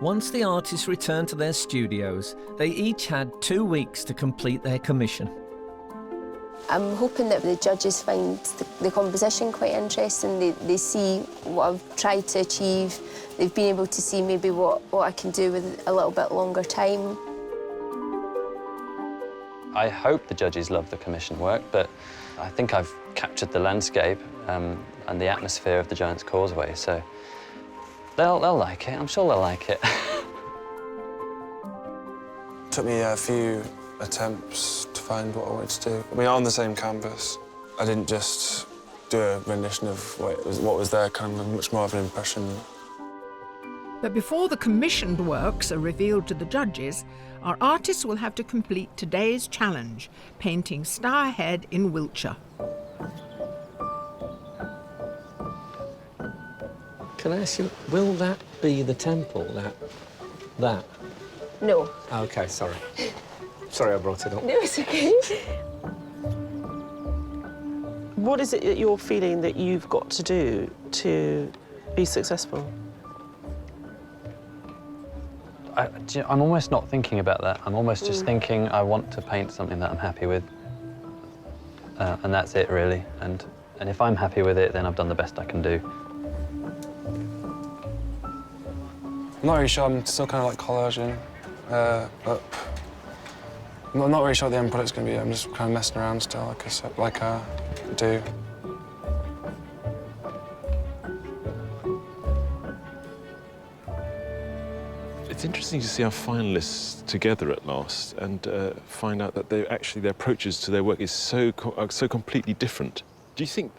Once the artists returned to their studios, they each had 2 weeks to complete their commission. I'm hoping that the judges find the composition quite interesting. They see what I've tried to achieve. They've been able to see maybe what I can do with a little bit longer time. I hope the judges love the commission work, but I think I've captured the landscape and the atmosphere of the Giant's Causeway, so they'll like it. I'm sure they'll like it. Took me a few attempts to find what I wanted to do. I mean, on the same canvas, I didn't just do a rendition of what was there, kind of much more of an impression. But before the commissioned works are revealed to the judges, our artists will have to complete today's challenge, painting Stourhead in Wiltshire. Can I ask you, will that be the temple, that? No. OK, sorry. Sorry I brought it up. No, it's OK. What is it that you're feeling that you've got to do to be successful? I'm almost not thinking about that. I'm almost just thinking I want to paint something that I'm happy with. And that's it, really. And if I'm happy with it, then I've done the best I can do. I'm not really sure. I'm still kind of like collaging, but I'm not really sure what the end product's going to be. I'm just kind of messing around still, like I do. It's interesting to see our finalists together at last and find out that their approaches to their work is so completely different. Do you think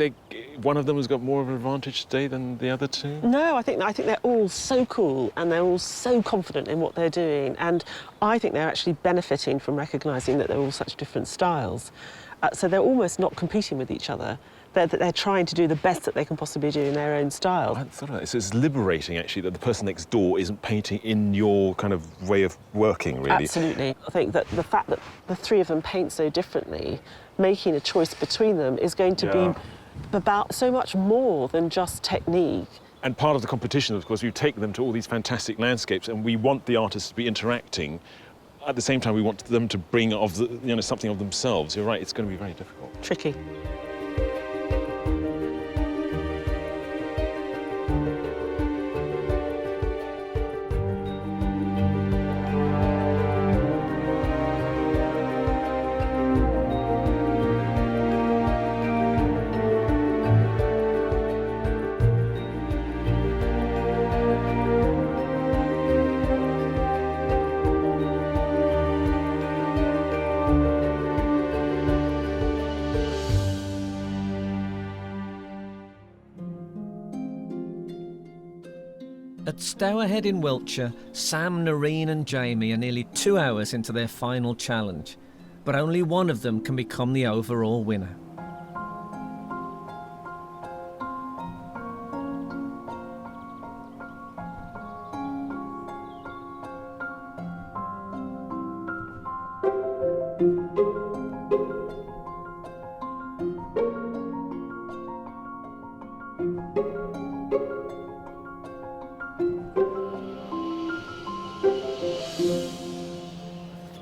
one of them has got more of an advantage today than the other two? No, I think they're all so cool and they're all so confident in what they're doing, and I think they're actually benefiting from recognising that they're all such different styles. So they're almost not competing with each other. They're trying to do the best that they can possibly do in their own style. I hadn't thought of that. So it's liberating, actually, that the person next door isn't painting in your kind of way of working, really. Absolutely. I think that the fact that the three of them paint so differently, making a choice between them is going to be about so much more than just technique. And part of the competition, of course, we take them to all these fantastic landscapes, and we want the artists to be interacting. At the same time, we want them to bring something of themselves. You're right, it's going to be very difficult. Tricky. At Stourhead in Wiltshire, Sam, Narin and Jamie are nearly 2 hours into their final challenge, but only one of them can become the overall winner.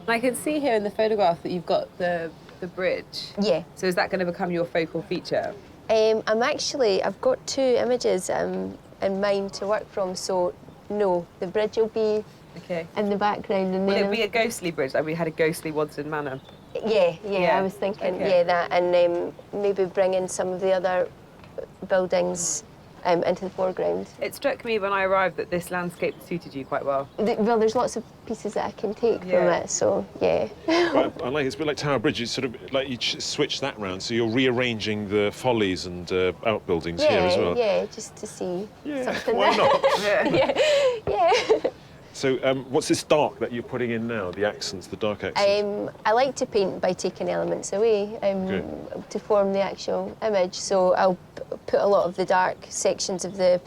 I can see here in the photograph that you've got the bridge. Yeah. So is that going to become your focal feature? I've got 2 images in mind to work from, so no, the bridge will be in the background. And Will then it be a ghostly bridge, like we had a ghostly Wodston Manor? Yeah, I was thinking, that, and maybe bring in some of the other buildings into the foreground. It struck me when I arrived that this landscape suited you quite well. Well, there's lots of pieces that I can take from it, so yeah. But I like it's a bit like Tower Bridge. It's sort of like you switch that round, so you're rearranging the follies and outbuildings here as well. Yeah, just to see something why there. not? yeah. So what's this dark that you're putting in now? The accents, the dark accents. I like to paint by taking elements away to form the actual image. So I'll put a lot of the dark sections of the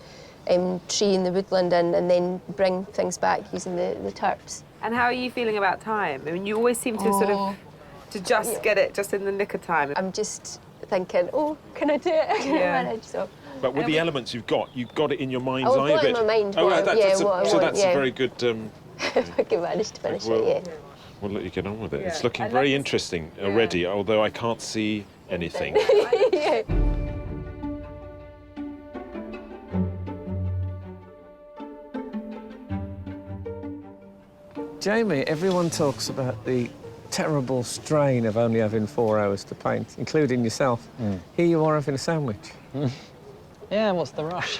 tree and the woodland in, and then bring things back using the turps. And how are you feeling about time? I mean, you always seem to sort of get it just in the nick of time. I'm just thinking, oh, can I do it? Can I manage? So. But with the elements you've got it in your mind's I've eye got a bit. in my mind Oh, what, that's what I want, that's a very good. If I can manage to finish it, yeah. We'll let you get on with it. It's looking very interesting already, although I can't see anything. yeah. Jamie, everyone talks about the terrible strain of only having 4 hours to paint, including yourself. Here you are having a sandwich. Yeah, what's the rush?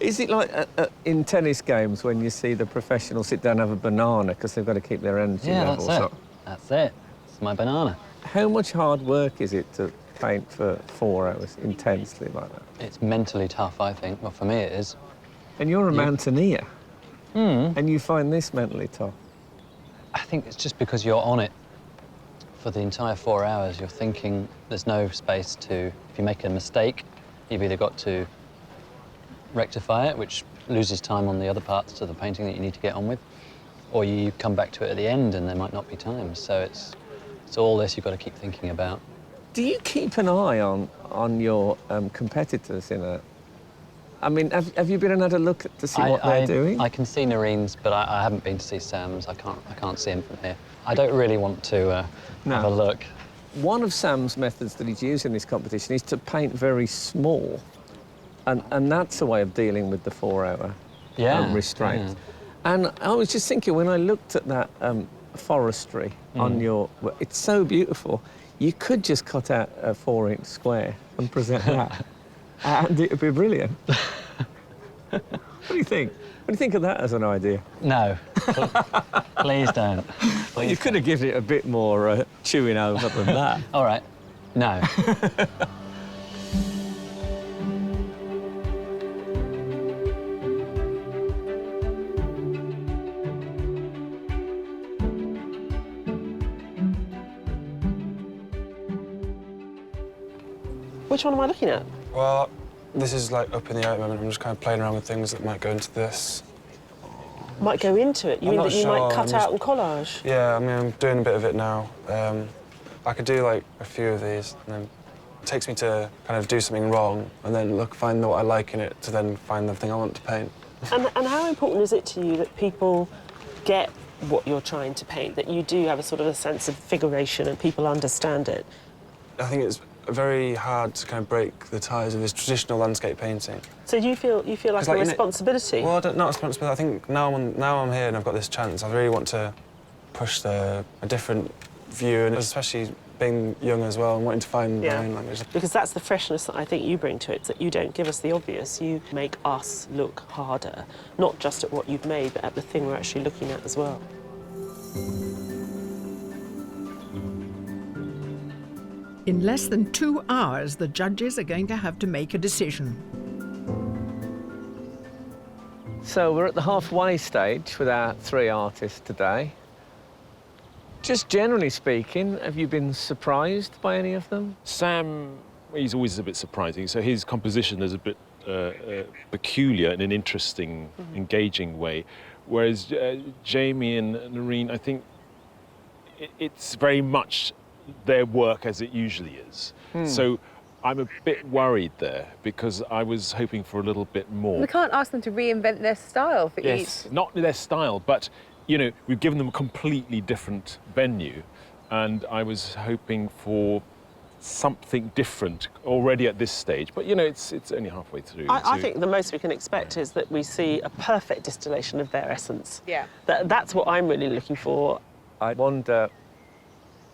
Is it like in tennis games when you see the professionals sit down and have a banana because they've got to keep their energy levels up? That's it. It's my banana. How much hard work is it to paint for 4 hours intensely like that? It's mentally tough, I think. Well, for me it is. And you're a mountaineer. And you find this mentally tough? I think it's just because you're on it for the entire 4 hours. You're thinking there's no space to... If you make a mistake, you've either got to rectify it, which loses time on the other parts of the painting that you need to get on with, or you come back to it at the end and there might not be time. So it's all this you've got to keep thinking about. Do you keep an eye on your competitors in a... I mean, have you been and had a look to see what they're doing? I can see Narin's, but I haven't been to see Sam's. I can't see him from here. I don't really want to have a look. One of Sam's methods that he's used in this competition is to paint very small. And that's a way of dealing with the 4 hour restraint. Yeah. And I was just thinking, when I looked at that forestry on your... It's so beautiful. You could just cut out a 4-inch square and present that. And it would be brilliant. What do you think? What do you think of that as an idea? No. Please don't. Please you could have given it a bit more chewing over than that. All right. No. Which one am I looking at? Well, this is like up in the air at the moment. I'm just kind of playing around with things that might go into this. Might go into it? You mean that you might cut out and collage? Yeah, I mean, I'm doing a bit of it now. I could do like a few of these, and then it takes me to kind of do something wrong, and then find what I like in it to then find the thing I want to paint. And how important is it to you that people get what you're trying to paint, that you do have a sort of a sense of figuration and people understand it? I think it's very hard to kind of break the ties of this traditional landscape painting. So do you feel like a responsibility? Well, not responsibility. I think now I'm here and I've got this chance, I really want to push a different view, and especially being young as well and wanting to find my own language. Because that's the freshness that I think you bring to it, that you don't give us the obvious. You make us look harder, not just at what you've made, but at the thing we're actually looking at as well. In less than 2 hours, the judges are going to have to make a decision. So we're at the halfway stage with our 3 artists today. Just generally speaking, have you been surprised by any of them? Sam, he's always a bit surprising. So his composition is a bit peculiar in an interesting, engaging way. Whereas Jamie and Narin, I think it's very much their work as it usually is. So I'm a bit worried there because I was hoping for a little bit more. We can't ask them to reinvent their style for each. Not their style, but, you know, we've given them a completely different venue, and I was hoping for something different already at this stage. But, you know, it's only halfway through. I think the most we can expect is that we see a perfect distillation of their essence. Yeah. That's what I'm really looking for. I wonder,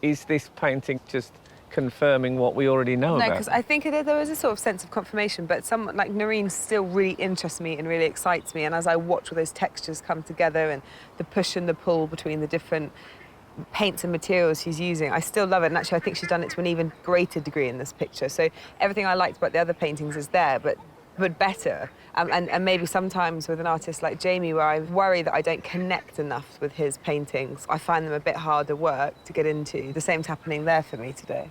is this painting just confirming what we already know No, about. because I think there was a sort of sense of confirmation, but someone like Narin still really interests me and really excites me. And as I watch all those textures come together and the push and the pull between the different paints and materials she's using, I still love it. And actually, I think she's done it to an even greater degree in this picture. So everything I liked about the other paintings is there, but better. And maybe sometimes with an artist like Jamie, where I worry that I don't connect enough with his paintings, I find them a bit harder work to get into. The same's happening there for me today.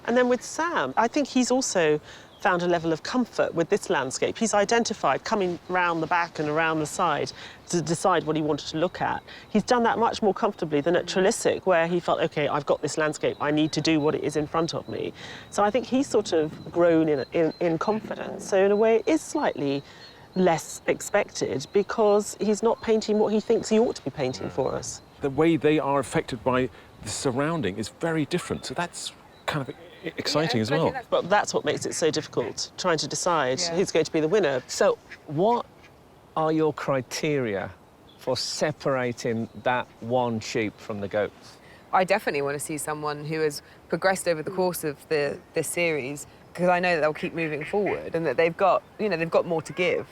And then with Sam, I think he's also found a level of comfort with this landscape. He's identified coming round the back and around the side to decide what he wanted to look at. He's done that much more comfortably than at Trilissic, where he felt, OK, I've got this landscape, I need to do what it is in front of me. So I think he's sort of grown in confidence. So in a way, it is slightly less expected because he's not painting what he thinks he ought to be painting for us. The way they are affected by the surrounding is very different, so that's kind of exciting as well. But that's what makes it so difficult, trying to decide who's going to be the winner. So what are your criteria for separating that one sheep from the goats? I definitely want to see someone who has progressed over the course of this series, because I know that they'll keep moving forward and that they've got more to give.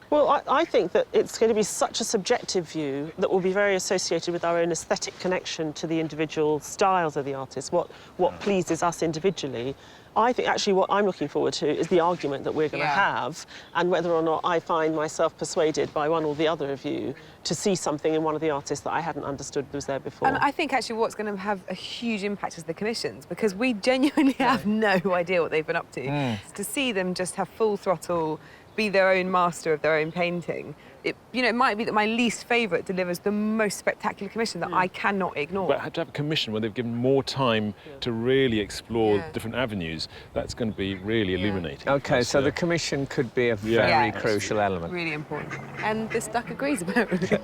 Well, I think that it's going to be such a subjective view that will be very associated with our own aesthetic connection to the individual styles of the artist, what pleases us individually. I think actually what I'm looking forward to is the argument that we're going to have, and whether or not I find myself persuaded by one or the other of you to see something in one of the artists that I hadn't understood was there before. And I think actually what's going to have a huge impact is the commissions, because we genuinely have no idea what they've been up to. To see them just have full throttle, be their own master of their own painting, it might be that my least favourite delivers the most spectacular commission that I cannot ignore. But to have a commission where they've given more time to really explore different avenues, that's going to be really illuminating. OK, so the commission could be a very crucial element. Really important. And this duck agrees, apparently.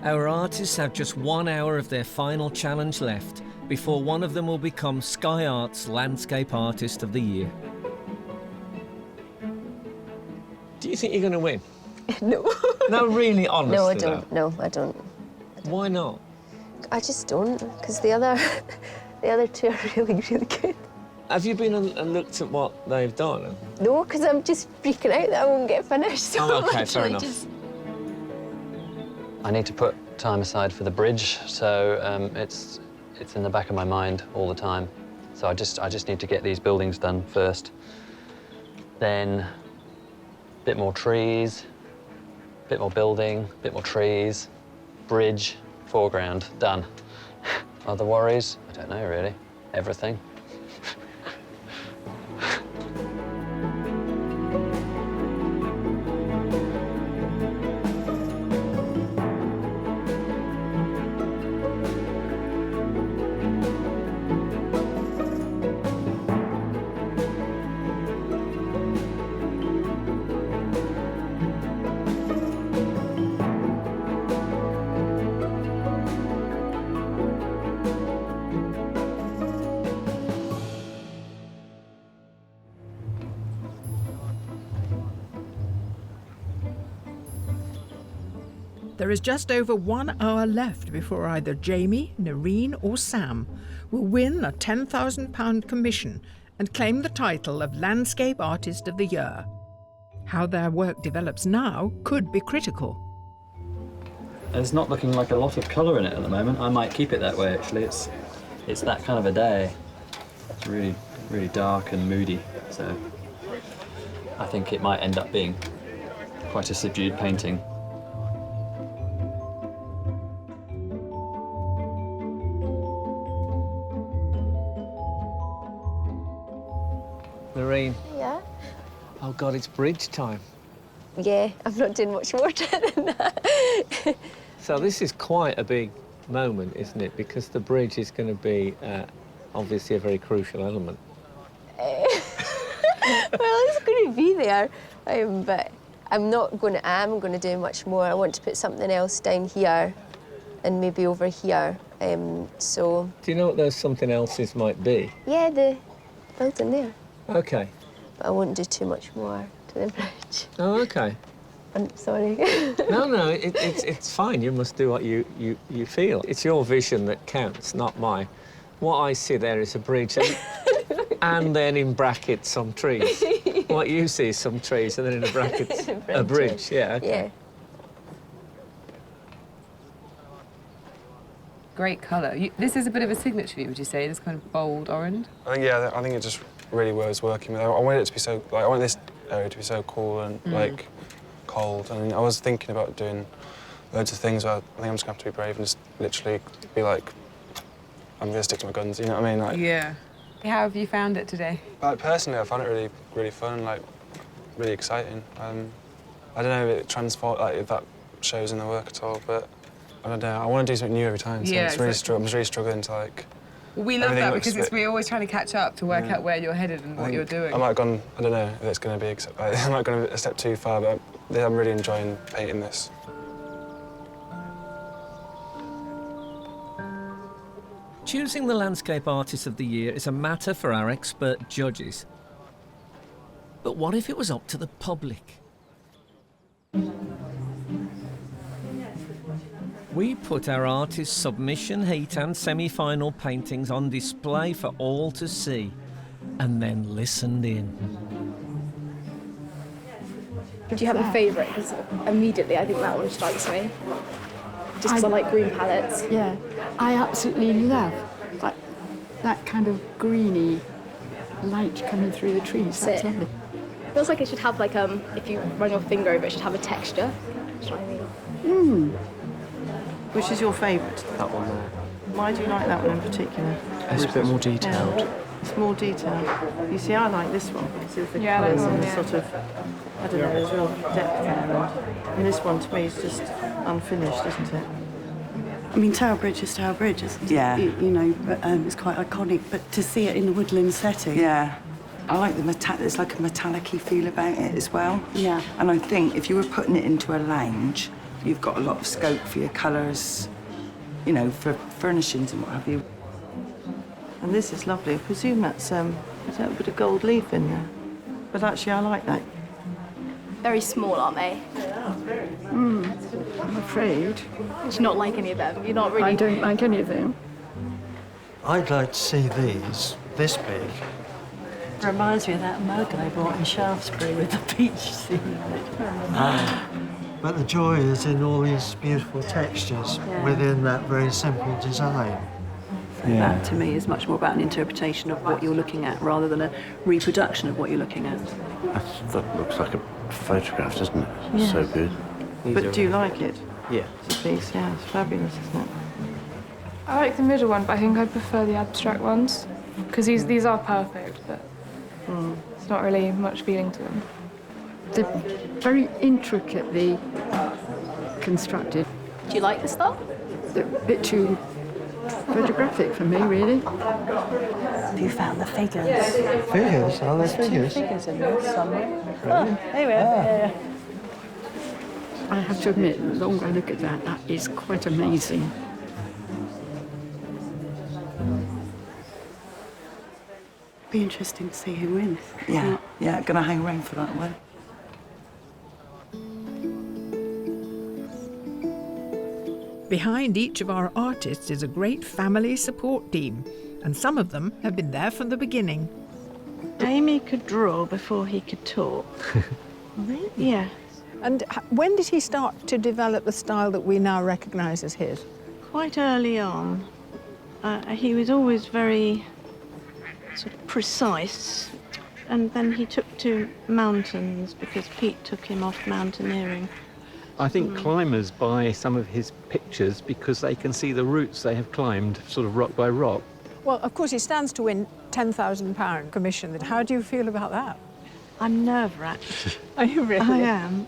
Our artists have just 1 hour of their final challenge left before one of them will become Sky Arts Landscape Artist of the Year. Do you think you're going to win? No. No, really, honestly. No, I don't. No, I don't. Why not? I just don't, because the other two are really, really good. Have you been and looked at what they've done? No, because I'm just freaking out that I won't get finished. So Oh, OK, I'm fair actually enough. I need to put time aside for the bridge, so it's in the back of my mind all the time. So I just need to get these buildings done first. Then a bit more trees, a bit more building, a bit more trees, bridge, foreground, done. Other worries? I don't know, really. Everything. There is just over 1 hour left before either Jamie, Narin or Sam will win a £10,000 commission and claim the title of Landscape Artist of the Year. How their work develops now could be critical. It's not looking like a lot of colour in it at the moment. I might keep it that way, actually. It's that kind of a day. It's really, really dark and moody, so I think it might end up being quite a subdued painting. Narin. Yeah? Oh, God, it's bridge time. Yeah, I'm not doing much more to it than that. So this is quite a big moment, isn't it? Because the bridge is going to be obviously a very crucial element. Well, it's going to be there, but I'm going to do much more. I want to put something else down here and maybe over here. So. Do you know what those something else's might be? Yeah, the building there. OK. But I won't do too much more to the bridge. Oh, OK. I'm sorry. No, it's fine. You must do what you feel. It's your vision that counts, not mine. What I see there is a bridge, and then in brackets some trees. What you see is some trees, and then in the brackets a bridge. Yeah. Okay. Yeah. Great colour. This is a bit of a signature for you, would you say? This kind of bold orange. I think it just really was working with. I wanted it to be so I want this area to be so cool and like cold. And I was thinking about doing loads of things. Where I think I'm just gonna have to be brave and just literally be like, I'm gonna stick to my guns. You know what I mean? Like, yeah. How have you found it today? Like, personally, I found it really fun, like really exciting. I don't know if if that shows in the work at all, but I don't know. I want to do something new every time. So Yeah, I'm just really struggling to like. Well, we love that because we're always trying to catch up to work out where you're headed and what you're doing. I might have gone. I don't know if it's going to be. I might have gone a step too far, but I'm really enjoying painting this. Choosing the Landscape Artist of the Year is a matter for our expert judges. But what if it was up to the public? We put our artists' submission, heat and semi-final paintings on display for all to see, and then listened in. Do you have a favourite? Because immediately I think that one strikes me. Just because I like green palettes. Yeah, I absolutely love that kind of greeny light coming through the trees. That's lovely. It feels like it should have like if you run your finger over it, should have a texture. Shiny. Which is your favourite? That one there. Why do you like that one in particular? It's a bit more detailed. Yeah. It's more detailed. You see, I like this one because of the Yeah, colours that one, and the yeah. sort of, I don't know, there's real depth there. And this one to me is just unfinished, isn't it? I mean, Tower Bridge is Tower Bridge, isn't it? Yeah. You know, but it's quite iconic. But to see it in a woodland setting. Yeah. I like there's like a metallic-y feel about it as well. Yeah. And I think if you were putting it into a lounge, you've got a lot of scope for your colours, you know, for furnishings and what have you. And this is lovely. I presume that's a bit of gold leaf in there. But actually, I like that. Very small, aren't they? I'm afraid. Do you not like any of them? You're not really... I don't like any of them. I'd like to see these this big. Reminds me of that mug I bought in Shaftesbury with the peach scene on it. But the joy is in all these beautiful textures within that very simple design. That, to me, is much more about an interpretation of what you're looking at rather than a reproduction of what you're looking at. That looks like a photograph, doesn't it? Yes. So good. But do you like it? Yeah. It's a piece, yeah. It's fabulous, isn't it? I like the middle one, but I think I'd prefer the abstract ones because these are perfect, but it's not really much feeling to them. They're very intricately constructed. Do you like the style? They're a bit too photographic for me, really. Have you found the figures? Figures? Are there figures? Figures in there somewhere. Oh, there we are. I have to admit, the longer I look at that, that is quite amazing. Be interesting to see who wins. Yeah, yeah, gonna hang around for that one. Behind each of our artists is a great family support team, and some of them have been there from the beginning. Amy could draw before he could talk. Really? Yeah. And when did he start to develop the style that we now recognise as his? Quite early on. He was always very sort of precise, and then he took to mountains because Pete took him off mountaineering. I think climbers buy some of his pictures because they can see the routes they have climbed, sort of rock by rock. Well, of course, he stands to win £10,000 commission. How do you feel about that? I'm nerve-wracked. Are you really? I am.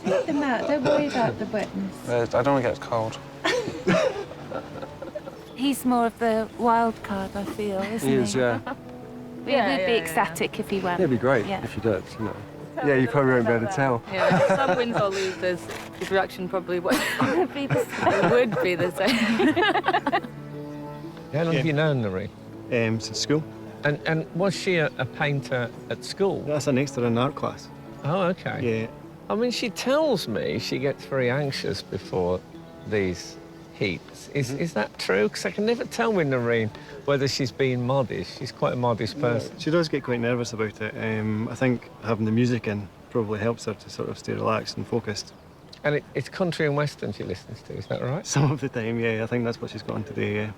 Take them out. Don't worry about the wetness. I don't want to get cold. He's more of the wild card, I feel, isn't he? He is, yeah. It would be ecstatic if he won. It'd be great if he did, you know. Yeah, you probably won't be able to tell. Yeah, some wins or loses, his reaction probably would be the same. It would be the same. How long have you known Narin? Since school. And was she a painter at school? That's an extra in art class. Oh, okay. Yeah. I mean, she tells me she gets very anxious before these heats. Is that true? Because I can never tell with Narin whether she's being modest. She's quite a modest person. She does get quite nervous about it. I think having the music in probably helps her to sort of stay relaxed and focused. And it's country and western she listens to, is that right? Some of the time, yeah. I think that's what she's got on today, yeah.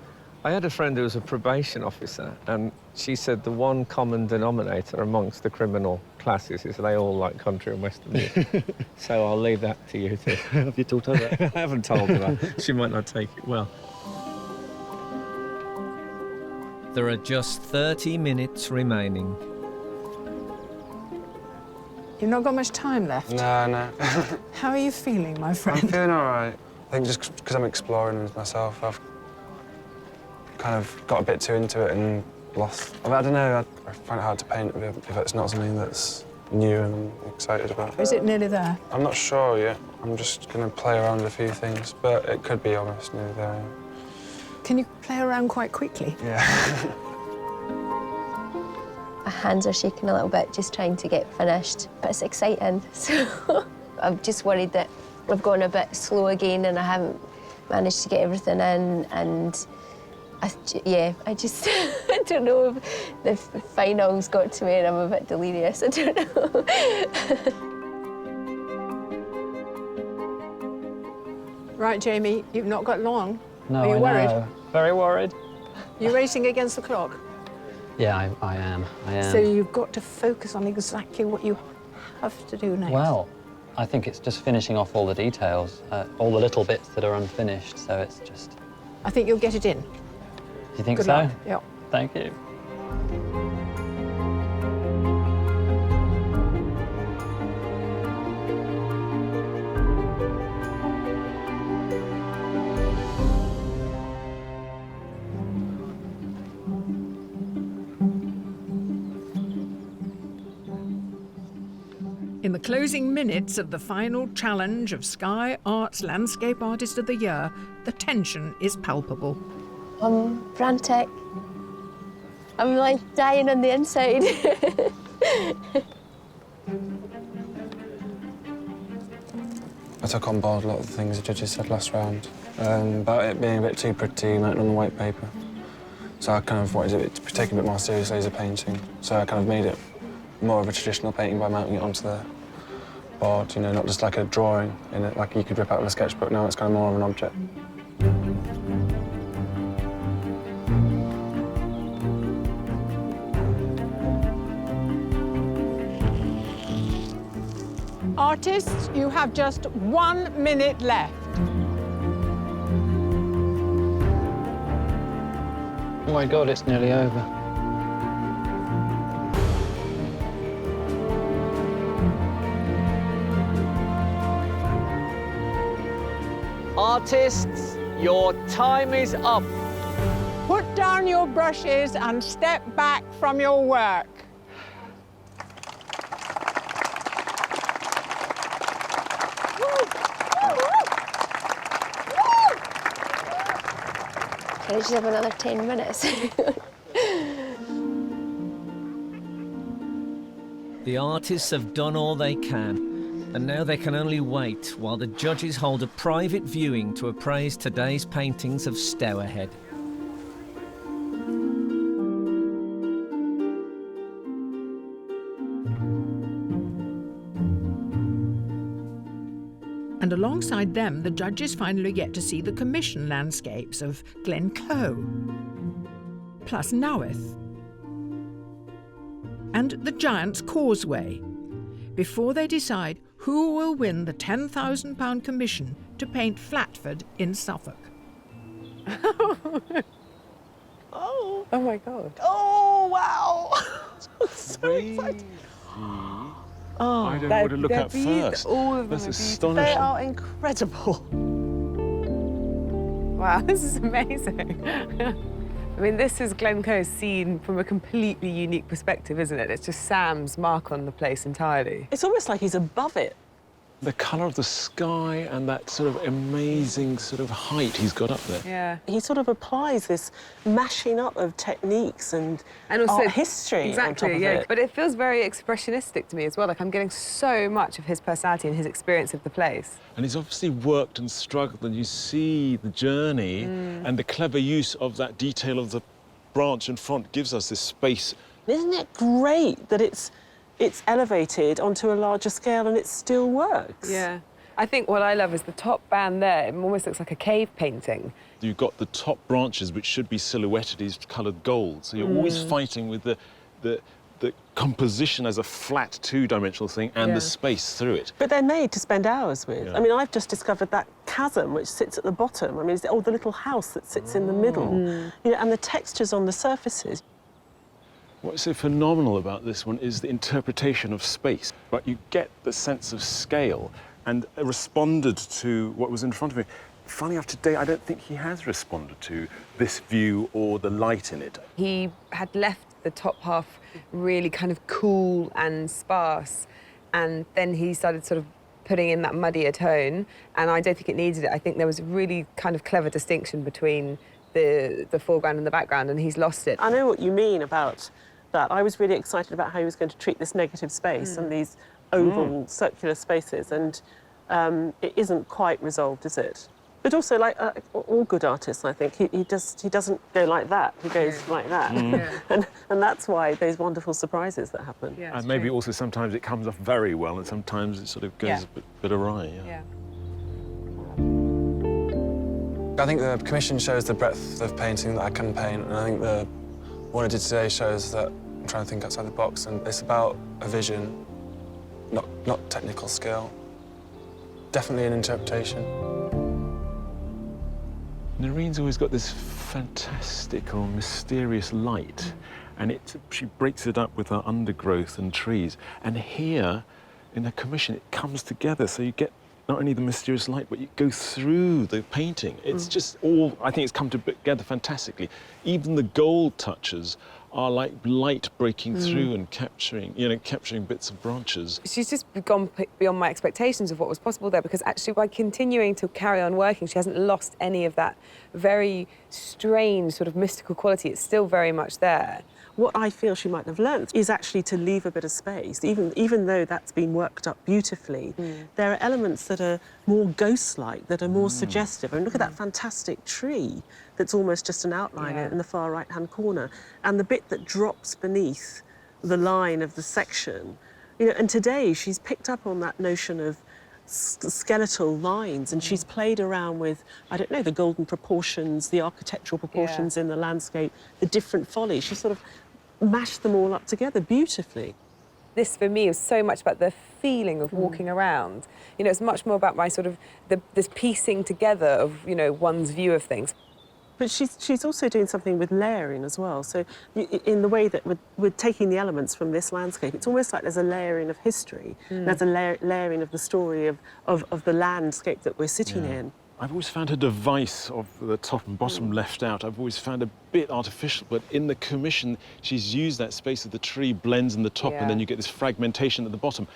I had a friend who was a probation officer, and she said the one common denominator amongst the criminal classes is they all like country and western music. So I'll leave that to you too. Have you told her that? I haven't told her that. She might not take it well. There are just 30 minutes remaining. You've not got much time left. No. How are you feeling, my friend? I'm feeling all right. I think just because I'm exploring with myself, I've kind of got a bit too into it and lost. I don't know, I find it hard to paint if it's not something that's new and I'm excited about. Is it nearly there? I'm not sure yet. I'm just going to play around with a few things, but it could be almost nearly there. Can you play around quite quickly? Yeah. My hands are shaking a little bit, just trying to get finished, but it's exciting. So I'm just worried that I've gone a bit slow again and I haven't managed to get everything in, and I just I don't know if the finals got to me and I'm a bit delirious. I don't know. Right, Jamie, you've not got long. No, Are you worried? know. Very worried. You're racing against the clock. Yeah, I am. So you've got to focus on exactly what you have to do next. Well, I think it's just finishing off all the details, all the little bits that are unfinished, so it's just... I think you'll get it in. You think Good so? luck. Yeah. Thank you. In the closing minutes of the final challenge of Sky Arts Landscape Artist of the Year, the tension is palpable. I'm frantic. I'm like dying on the inside. I took on board a lot of the things the judges said last round about it being a bit too pretty mounted on the white paper. So I kind of wanted it to be taken a bit more seriously as a painting. So I kind of made it more of a traditional painting by mounting it onto the board, you know, not just like a drawing in it, like you could rip out of a sketchbook. Now it's kind of more of an object. Artists, you have just 1 minute left. Oh my God, it's nearly over. Artists, your time is up. Put down your brushes and step back from your work. Can I just have another 10 minutes? The artists have done all they can, and now they can only wait while the judges hold a private viewing to appraise today's paintings of Stourhead. And alongside them, the judges finally get to see the commission landscapes of Glencoe, plus Nawyth, and the Giant's Causeway, before they decide who will win the £10,000 commission to paint Flatford in Suffolk. Oh my God. Oh, wow. So excited. Oh, I don't know what to look at first. All of them That's are astonishing. They are incredible. Wow, this is amazing. I mean, this is Glencoe seen from a completely unique perspective, isn't it? It's just Sam's mark on the place entirely. It's almost like he's above it. The colour of the sky and that sort of amazing sort of height he's got up there. Yeah. He sort of applies this mashing up of techniques and also art history exactly, on top of yeah. it. But it feels very expressionistic to me as well. Like I'm getting so much of his personality and his experience of the place. And he's obviously worked and struggled, and you see the journey and the clever use of that detail of the branch in front gives us this space. Isn't it great that it's elevated onto a larger scale and it still works? Yeah. I think what I love is the top band there. It almost looks like a cave painting. You've got the top branches, which should be silhouetted as coloured gold. So you're always fighting with the composition as a flat two-dimensional thing and the space through it. But they're made to spend hours with. Yeah. I mean, I've just discovered that chasm which sits at the bottom. I mean, it's the little house that sits in the middle. You know, and the textures on the surfaces. What's so phenomenal about this one is the interpretation of space. But you get the sense of scale and responded to what was in front of me. Funny enough, today, I don't think he has responded to this view or the light in it. He had left the top half really kind of cool and sparse, and then he started sort of putting in that muddier tone, and I don't think it needed it. I think there was a really kind of clever distinction between the foreground and the background, and he's lost it. I know what you mean about that. I was really excited about how he was going to treat this negative space and these oval circular spaces, and it isn't quite resolved, is it? But also, like all good artists, I think, he doesn't go like that. He goes like that, and that's why those wonderful surprises that happen. Yeah, and maybe also sometimes it comes off very well, and sometimes it sort of goes a bit awry. I think the commission shows the breadth of painting that I can paint, and I think what I did today shows that I'm trying to think outside the box, and it's about a vision, not technical skill. Definitely an interpretation. Narin's always got this fantastical, mysterious light, and she breaks it up with her undergrowth and trees. And here, in the commission, it comes together, so you get not only the mysterious light, but you go through the painting. It's just all, I think it's come together fantastically. Even the gold touches are like light breaking through and capturing bits of branches. She's just gone beyond my expectations of what was possible there, because actually by continuing to carry on working, she hasn't lost any of that very strange sort of mystical quality. It's still very much there. What I feel she might have learnt is actually to leave a bit of space, even though that's been worked up beautifully. There are elements that are more ghost-like, that are more suggestive. I mean, look at that fantastic tree that's almost just an outline in the far right-hand corner, and the bit that drops beneath the line of the section. You know, and today she's picked up on that notion of skeletal lines, and she's played around with, I don't know, the golden proportions, the architectural proportions in the landscape, the different follies. She sort of mashed them all up together beautifully. This, for me, is so much about the feeling of walking around. You know, it's much more about my sort of, this piecing together of, you know, one's view of things. But she's also doing something with layering as well. So in the way that we're taking the elements from this landscape, it's almost like there's a layering of history. There's a layering of the story of the landscape that we're sitting in. I've always found her device of the top and bottom left out, I've always found a bit artificial, but in the commission, she's used that space of the tree blends in the top, and then you get this fragmentation at the bottom.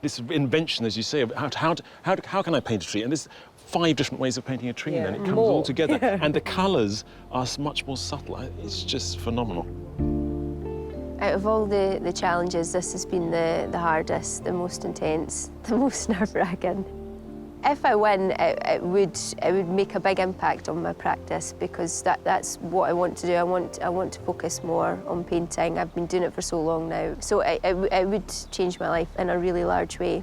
This invention, as you say, of how can I paint a tree? And there's 5 different ways of painting a tree, and then it comes all together. And the colours are much more subtle. It's just phenomenal. Out of all the challenges, this has been the hardest, the most intense, the most nerve-wracking. If I win, it would make a big impact on my practice, because that's what I want to do. I want to focus more on painting. I've been doing it for so long now, so it would change my life in a really large way.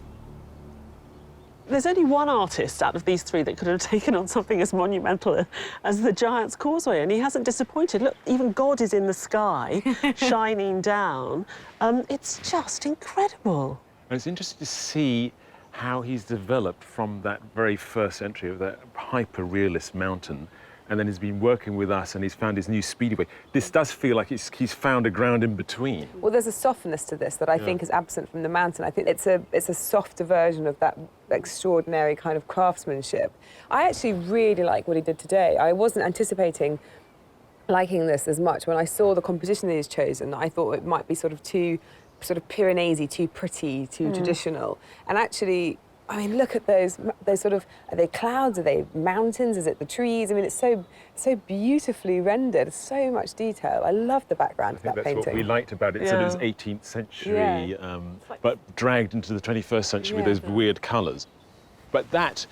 There's only one artist out of these 3 that could have taken on something as monumental as the Giant's Causeway, and he hasn't disappointed. Look, even God is in the sky, shining down. It's just incredible. And it's interesting to see how he's developed from that very first entry of that hyper-realist mountain, and then he's been working with us, and he's found his new speedway. This does feel like he's found a ground in between. Well, there's a softness to this that I think is absent from the mountain. I think it's a softer version of that extraordinary kind of craftsmanship. I actually really like what he did today. I wasn't anticipating liking this as much. When I saw the composition that he's chosen, I thought it might be sort of too Pyrenees-y, too pretty, too traditional. And actually, I mean, look at those sort of, are they clouds, are they mountains, is it the trees? I mean, it's so beautifully rendered, so much detail. I love the background of that painting. That's what we liked about it. So it was 18th century, but dragged into the 21st century with those weird colours. But that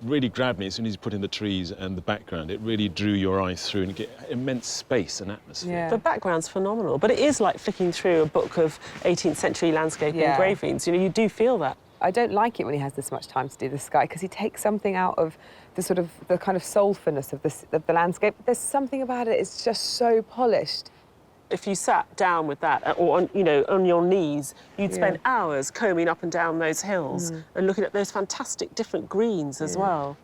really grabbed me as soon as you put in the trees and the background. It really drew your eye through and get immense space and atmosphere. Yeah. The background's phenomenal, but it is like flicking through a book of 18th century landscape engravings. You know, you do feel that. I don't like it when he has this much time to do the sky because he takes something out of the kind of soulfulness of the landscape. There's something about it, it's just so polished. If you sat down with that, or on your knees, you'd spend hours combing up and down those hills and looking at those fantastic different greens as well.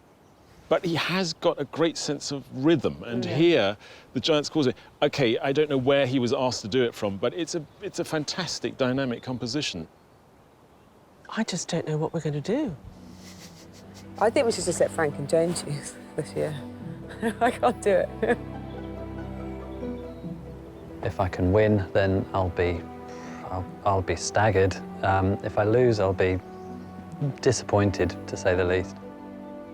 But he has got a great sense of rhythm, and here, the Giant's Causeway, OK, I don't know where he was asked to do it from, but it's a fantastic, dynamic composition. I just don't know what we're going to do. I think we should just let Frank and Joan choose this year. I can't do it. If I can win, then I'll be staggered. If I lose, I'll be disappointed, to say the least.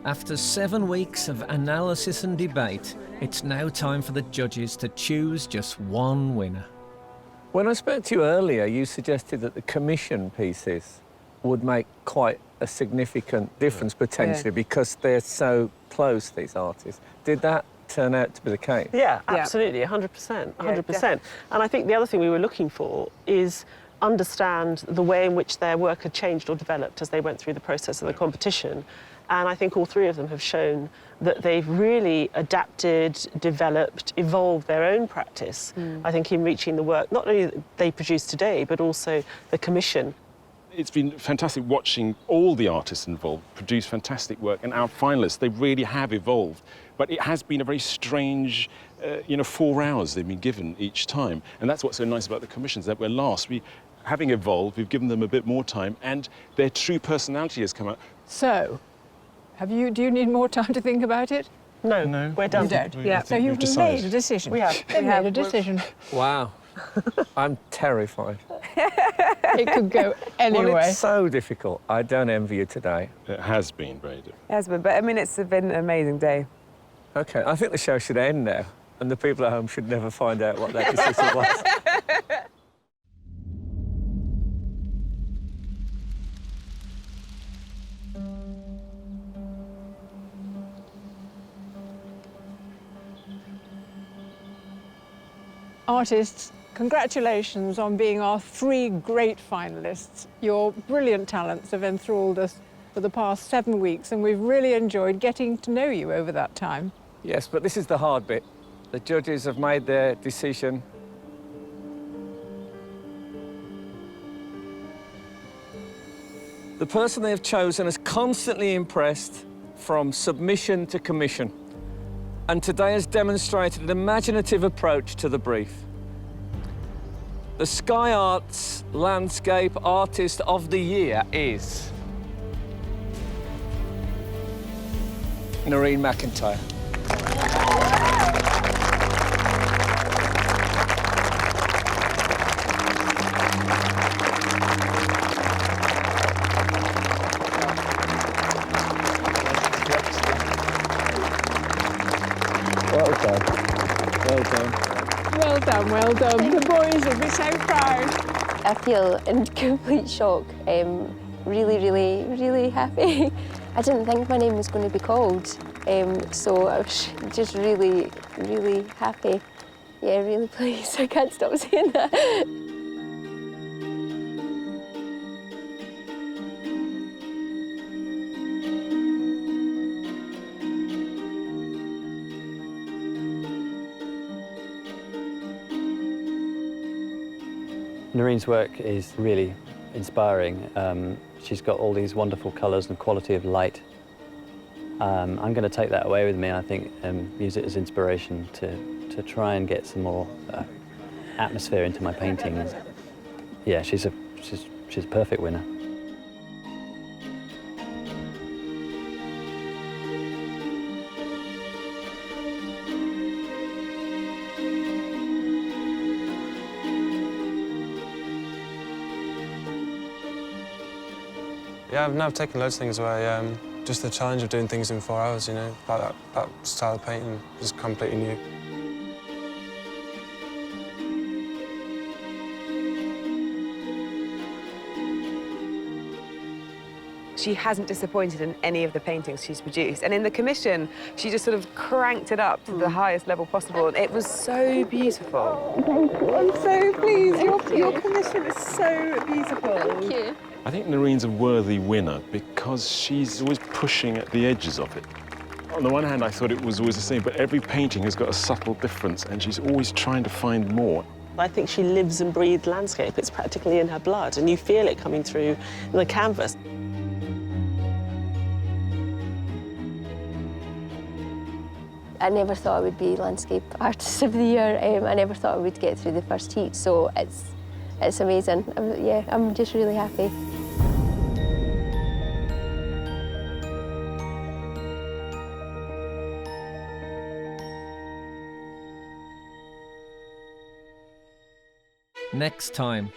After 7 weeks of analysis and debate, it's now time for the judges to choose just one winner. When I spoke to you earlier, you suggested that the commission pieces would make quite a significant difference potentially because they're so close, these artists. Did that turn out to be the case? Yeah, absolutely, 100%, 100%. And I think the other thing we were looking for is understand the way in which their work had changed or developed as they went through the process of the competition. And I think all three of them have shown that they've really adapted, developed, evolved their own practice, I think, in reaching the work, not only that they produce today, but also the commission. It's been fantastic watching all the artists involved produce fantastic work, and our finalists, they really have evolved. But it has been a very strange, 4 hours they've been given each time. And that's what's so nice about the commissions, that we're last. Having evolved, we've given them a bit more time, and their true personality has come out. So, do you need more time to think about it? No, we're done. You don't? Yeah. So you've made a decision. We have. They've made a decision. Wow. I'm terrified. It could go anyway. Well, it's so difficult. I don't envy you today. It has been very difficult. It has been, but I mean, it's been an amazing day. OK, I think the show should end now, and the people at home should never find out what that decision was. Artists, congratulations on being our 3 great finalists. Your brilliant talents have enthralled us for the past 7 weeks, and we've really enjoyed getting to know you over that time. Yes, but this is the hard bit. The judges have made their decision. The person they have chosen has constantly impressed from submission to commission, and today has demonstrated an imaginative approach to the brief. The Sky Arts Landscape Artist of the Year is Narin McIntyre. Well done. Well done. Well done, well done. The boys will be so proud. I feel in complete shock. Really, really, really happy. I didn't think my name was going to be called, so I was just really, really happy. Yeah, really pleased. I can't stop saying that. Narin's work is really inspiring. She's got all these wonderful colours and quality of light. I'm going to take that away with me, I think, and use it as inspiration to try and get some more atmosphere into my paintings. Yeah, she's a perfect winner. Yeah, I've taken loads of things away. Just the challenge of doing things in 4 hours, you know, like that style of painting is completely new. She hasn't disappointed in any of the paintings she's produced. And in the commission, she just sort of cranked it up to the highest level possible. It was so beautiful. I'm so pleased. Your commission is so beautiful. Thank you. I think Narin's a worthy winner because she's always pushing at the edges of it. On the one hand, I thought it was always the same, but every painting has got a subtle difference, and she's always trying to find more. I think she lives and breathes landscape. It's practically in her blood, and you feel it coming through the canvas. I never thought I would be Landscape Artist of the Year. I never thought I would get through the first heat, so it's amazing. I'm just really happy. Next time,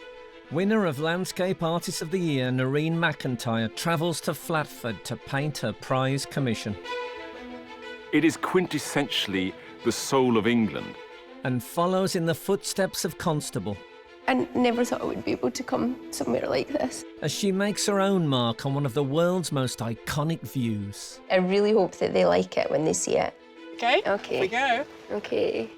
winner of Landscape Artist of the Year, Narin McIntyre, travels to Flatford to paint her prize commission. It is quintessentially the soul of England. And follows in the footsteps of Constable. I never thought I would be able to come somewhere like this. As she makes her own mark on one of the world's most iconic views. I really hope that they like it when they see it. OK, OK. Here we go. OK.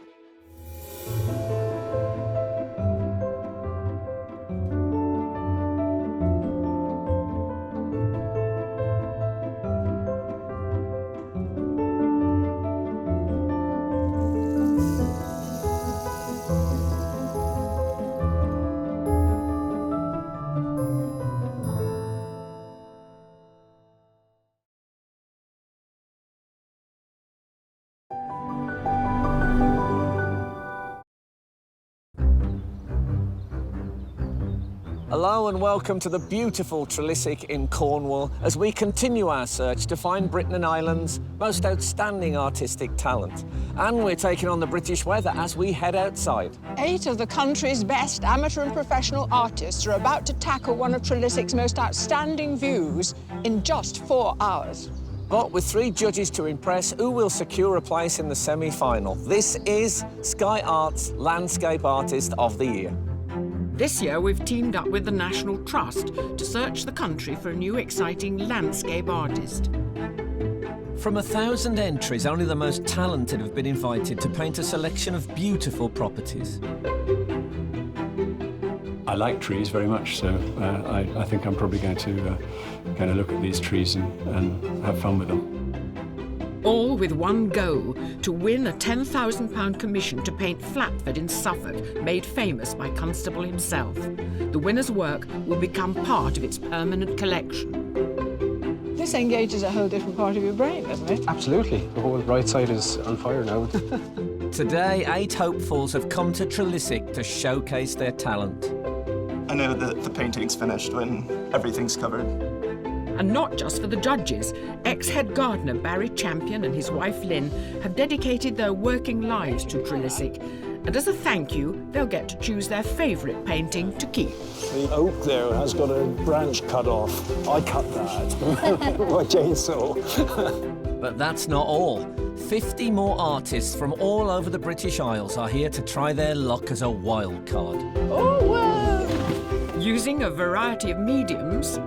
Hello and welcome to the beautiful Trilissic in Cornwall as we continue our search to find Britain and Ireland's most outstanding artistic talent. And we're taking on the British weather as we head outside. 8 of the country's best amateur and professional artists are about to tackle one of Trilissic's most outstanding views in just 4 hours. But with 3 judges to impress, who will secure a place in the semi-final? This is Sky Arts Landscape Artist of the Year. This year, we've teamed up with the National Trust to search the country for a new exciting landscape artist. From 1,000 entries, only the most talented have been invited to paint a selection of beautiful properties. I like trees very much, so I think I'm probably going to look at these trees and have fun with them. All with one goal, to win a £10,000 commission to paint Flatford in Suffolk, made famous by Constable himself. The winner's work will become part of its permanent collection. This engages a whole different part of your brain, doesn't it? Absolutely. The whole right side is on fire now. Today, 8 hopefuls have come to Trilissic to showcase their talent. I know that the painting's finished when everything's covered. And not just for the judges. Ex-head gardener Barry Champion and his wife Lynn have dedicated their working lives to Trilissic. And as a thank you, they'll get to choose their favourite painting to keep. The oak there has got a branch cut off. I cut that. My chainsaw. But that's not all. 50 more artists from all over the British Isles are here to try their luck as a wild card. Oh, wow! Using a variety of mediums.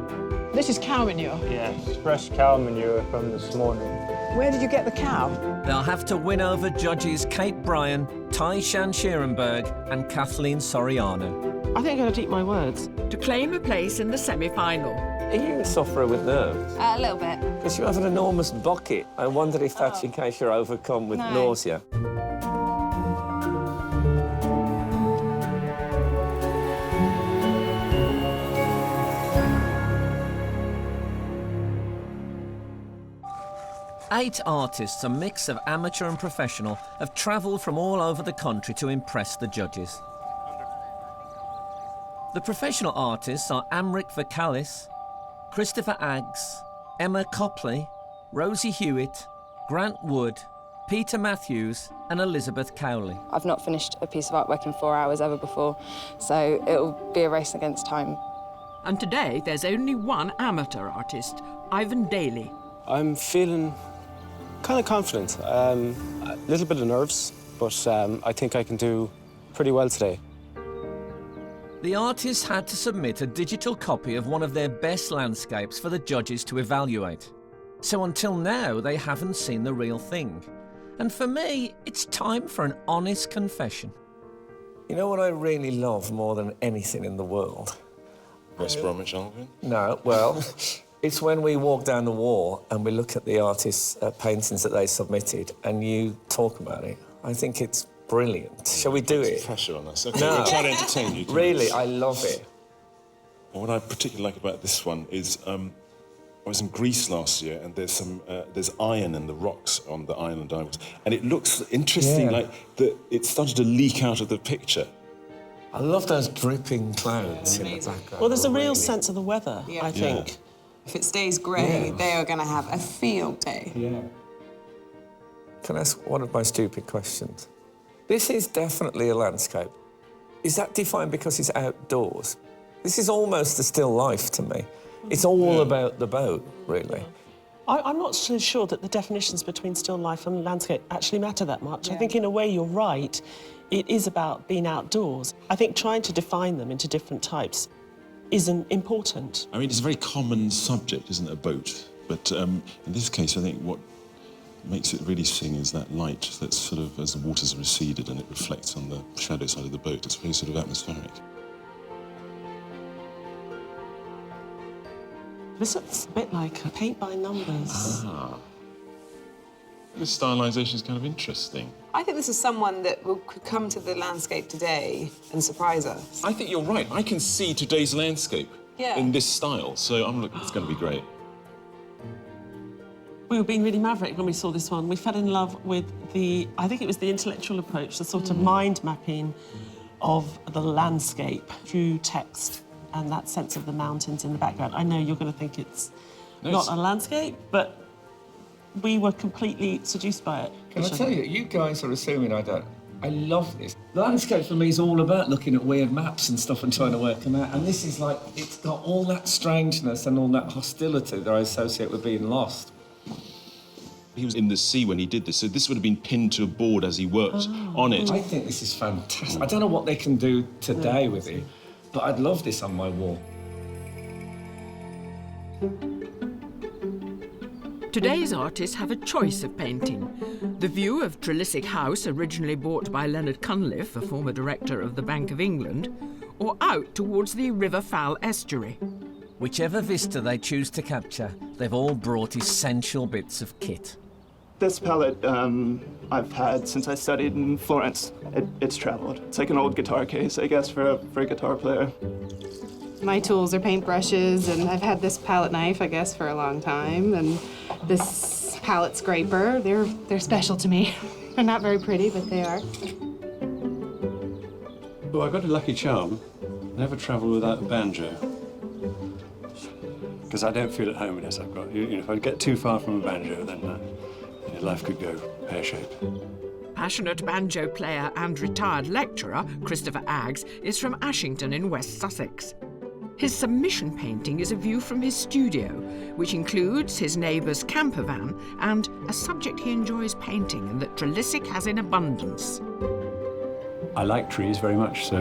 This is cow manure. Yes, fresh cow manure from this morning. Where did you get the cow? They'll have to win over judges Kate Bryan, Ty Shan-Sherenberg and Kathleen Soriano. I think I'm going to eat my words. To claim a place in the semi-final. Are you a sufferer with nerves? A little bit. Because you have an enormous bucket. I wondered if that's in case you're overcome with nausea. Eight artists, a mix of amateur and professional, have travelled from all over the country to impress the judges. The professional artists are Amric Vakalis, Christopher Aggs, Emma Copley, Rosie Hewitt, Grant Wood, Peter Matthews and Elizabeth Cowley. I've not finished a piece of artwork in 4 hours ever before, so it'll be a race against time. And today there's only one amateur artist, Ivan Daly. I'm feeling kind of confident. A little bit of nerves, but I think I can do pretty well today. The artists had to submit a digital copy of one of their best landscapes for the judges to evaluate. So until now, they haven't seen the real thing. And for me, it's time for an honest confession. You know what I really love more than anything in the world? West Bromwich Albion? No, well, it's when we walk down the wall and we look at the artists' paintings that they submitted and you talk about it. I think it's brilliant. Shall we do it? Pressure on us. Okay, No. we'll try to entertain you. Really, I love it. What I particularly like about this one is I was in Greece last year, and there's iron in the rocks on the island I was, and it looks interesting, like it started to leak out of the picture. I love those dripping clouds in the background. Well, there's a real sense of the weather, I think. Yeah. If it stays grey, they are going to have a field day. Yeah. Can I ask one of my stupid questions? This is definitely a landscape. Is that defined because it's outdoors? This is almost a still life to me. It's all about the boat, really. I'm not so sure that the definitions between still life and landscape actually matter that much. I think in a way you're right. It is about being outdoors. I think trying to define them into different types isn't important. I mean, it's a very common subject, isn't it, a boat? But in this case, I think what makes it really sing is that light that's sort of, as the waters receded and it reflects on the shadow side of the boat. It's very sort of atmospheric. This looks a bit like a paint by numbers. Ah. This stylisation is kind of interesting. I think this is someone that could come to the landscape today and surprise us. I think you're right. I can see today's landscape in this style, so it's going to be great. We were being really maverick when we saw this one. We fell in love with I think it was the intellectual approach, the sort of mind mapping of the landscape through text and that sense of the mountains in the background. I know you're going to think it's not a landscape, but we were completely seduced by it. Can I tell you, you guys are assuming I don't. I love this. Landscape for me is all about looking at weird maps and stuff and trying to work them out. And this is like, it's got all that strangeness and all that hostility that I associate with being lost. He was in the sea when he did this, so this would have been pinned to a board as he worked on it. I think this is fantastic. I don't know what they can do today with it, but I'd love this on my wall. Today's artists have a choice of painting. The view of Trilissic House, originally bought by Leonard Cunliffe, a former director of the Bank of England, or out towards the River Fal estuary. Whichever vista they choose to capture, they've all brought essential bits of kit. This palette I've had since I studied in Florence. It's traveled. It's like an old guitar case, I guess, for a guitar player. My tools are paintbrushes, and I've had this palette knife, I guess, for a long time, and this palette scraper. They're special to me. They're not very pretty, but they are. Well, I got a lucky charm. Never travel without a banjo. Because I don't feel at home unless I've got, if I get too far from a banjo, then life could go pear-shaped. Passionate banjo player and retired lecturer, Christopher Aggs, is from Ashington in West Sussex. His submission painting is a view from his studio, which includes his neighbour's camper van and a subject he enjoys painting and that Trilissic has in abundance. I like trees very much, so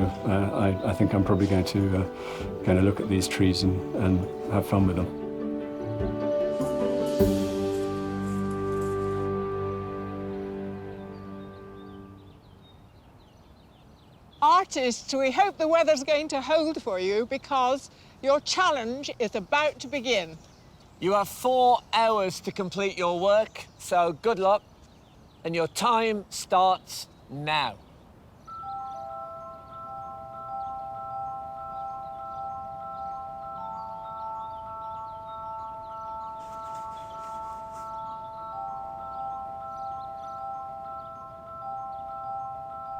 I think I'm probably going to look at these trees and have fun with them. Artists, we hope the weather's going to hold for you because your challenge is about to begin. You have 4 hours to complete your work, so good luck. And your time starts now.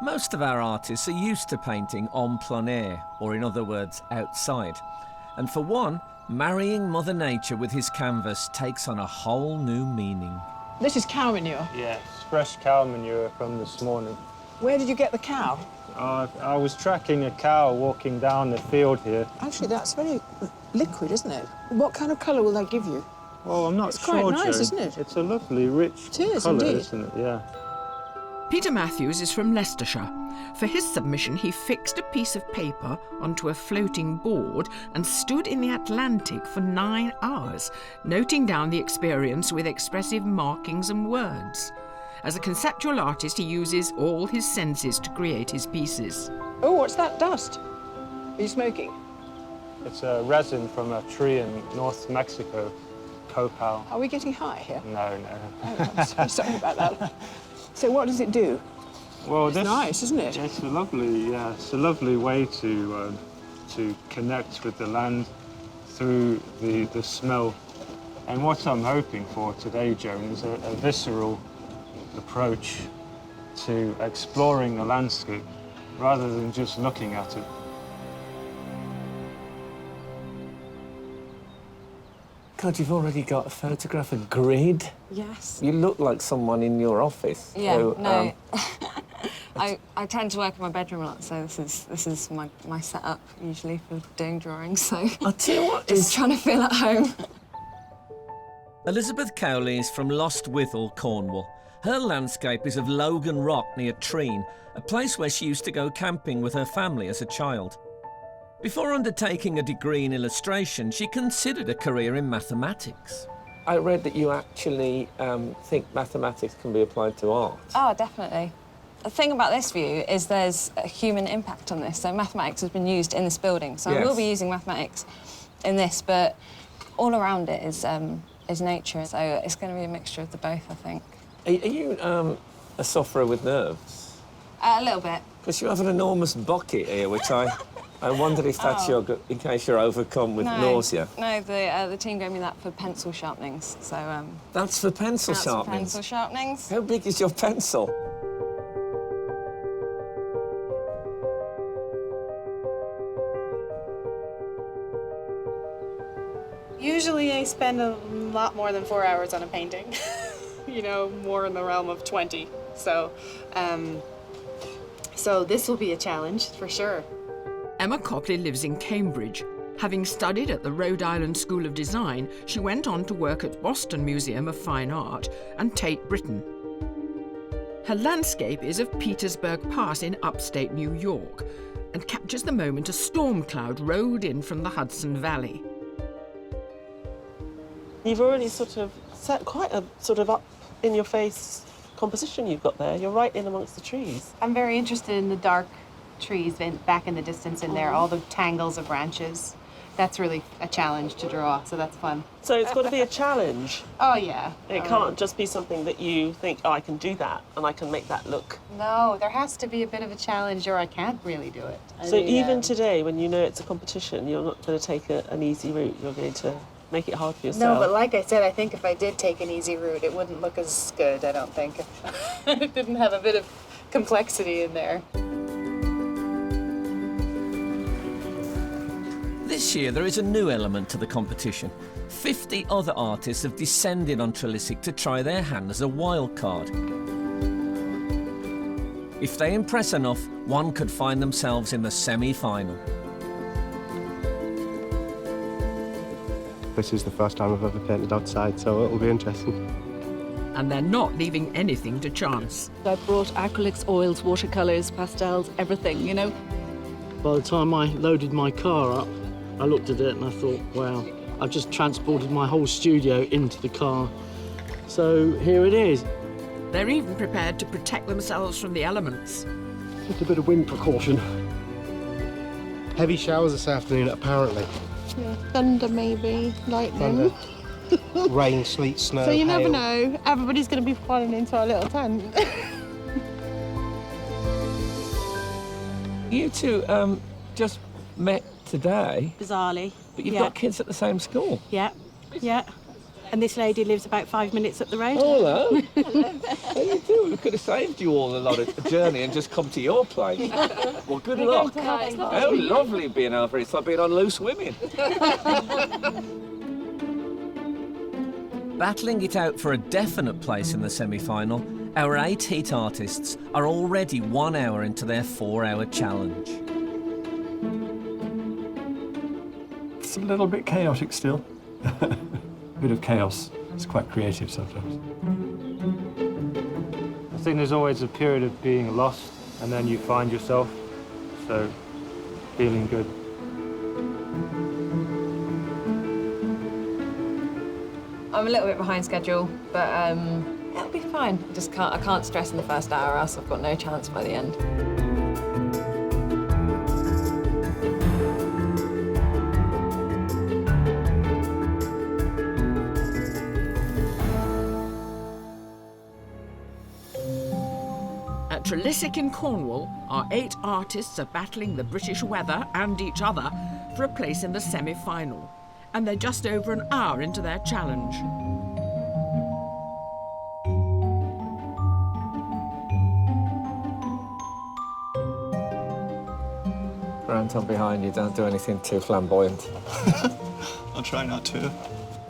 Most of our artists are used to painting en plein air, or in other words, outside. And for one, marrying Mother Nature with his canvas takes on a whole new meaning. This is cow manure. Yes, fresh cow manure from this morning. Where did you get the cow? I was tracking a cow walking down the field here. Actually, that's very liquid, isn't it? What kind of colour will that give you? Well, I'm not It's sure, quite nice, Joan. isn't it? It's a lovely, rich colour, indeed. isn't it? Yeah. Peter Matthews is from Leicestershire. For his submission, he fixed a piece of paper onto a floating board and stood in the Atlantic for 9 hours, noting down the experience with expressive markings and words. As a conceptual artist, he uses all his senses to create his pieces. Oh, what's that dust? Are you smoking? It's a resin from a tree in North Mexico, copal. Are we getting high here? No, no. Oh, I'm sorry about that. So what does it do? Well, It's nice, isn't it? It's a lovely way to connect with the land through the smell. And what I'm hoping for today, Joan, is a visceral approach to exploring the landscape rather than just looking at it. God, you've already got a photograph of grid. Yes. You look like someone in your office. Yeah, So, no. I tend to work in my bedroom a lot, so this is my setup usually for doing drawings. So I'll tell you what, just trying to feel at home. Elizabeth Cowley is from Lost Withel, Cornwall. Her landscape is of Logan Rock near Treen, a place where she used to go camping with her family as a child. Before undertaking a degree in illustration, she considered a career in mathematics. I read that you actually think mathematics can be applied to art. Oh, definitely. The thing about this view is there's a human impact on this. So mathematics has been used in this building. So I will be using mathematics in this, but all around it is nature. So it's going to be a mixture of the both, I think. Are you a sufferer with nerves? A little bit. Because you have an enormous bucket here, which I wondered if that's in case you're overcome with nausea. No, the team gave me that for pencil sharpenings. So that's for pencil sharpenings. For pencil sharpenings. How big is your pencil? Usually I spend a lot more than 4 hours on a painting. You know, more in the realm of 20. So, so this will be a challenge for sure. Emma Copley lives in Cambridge. Having studied at the Rhode Island School of Design, she went on to work at Boston Museum of Fine Art and Tate Britain. Her landscape is of Petersburg Pass in upstate New York and captures the moment a storm cloud rode in from the Hudson Valley. You've already sort of set quite a sort of up-in-your-face composition you've got there. You're right in amongst the trees. I'm very interested in the dark trees back in the distance in there, all the tangles of branches. That's really a challenge to draw, so that's fun. So it's got to be a challenge. Oh, yeah. It can't just be something that you think, oh, I can do that, and I can make that look. No, there has to be a bit of a challenge or I can't really do it. So even today, when you know it's a competition, you're not going to take an easy route. You're going to make it hard for yourself. No, but like I said, I think if I did take an easy route, it wouldn't look as good, I don't think. If it didn't have a bit of complexity in there. This year, there is a new element to the competition. 50 other artists have descended on Trilissic to try their hand as a wild card. If they impress enough, one could find themselves in the semi-final. This is the first time I've ever painted outside, so it'll be interesting. And they're not leaving anything to chance. I brought acrylics, oils, watercolours, pastels, everything, you know. By the time I loaded my car up, I looked at it and I thought, wow, I've just transported my whole studio into the car. So here it is. They're even prepared to protect themselves from the elements. Just a bit of wind precaution. Heavy showers this afternoon, apparently. Yeah, thunder maybe, lightning. Thunder. Rain, sleet, snow, so you never hail. know, everybody's going to be falling into our little tent. You two just met today. Bizarrely. But you've got kids at the same school. Yeah, yeah. And this lady lives about 5 minutes up the road. Oh, hello. How do you do? We could have saved you all a lot of journey and just come to your place. Well, good luck. How lovely being over here. It's like being on Loose Women. Battling it out for a definite place in the semi-final, Our 8 heat artists are already 1 hour into their 4-hour challenge. It's a little bit chaotic still. A bit of chaos. It's quite creative sometimes. I think there's always a period of being lost, and then you find yourself, so feeling good. I'm a little bit behind schedule, but it'll be fine. I can't stress in the first hour, else I've got no chance by the end. At Trilissic in Cornwall, our 8 artists are battling the British weather and each other for a place in the semi-final. And they're just over an hour into their challenge. Grant, I'm behind you. Don't do anything too flamboyant. I'll try not to.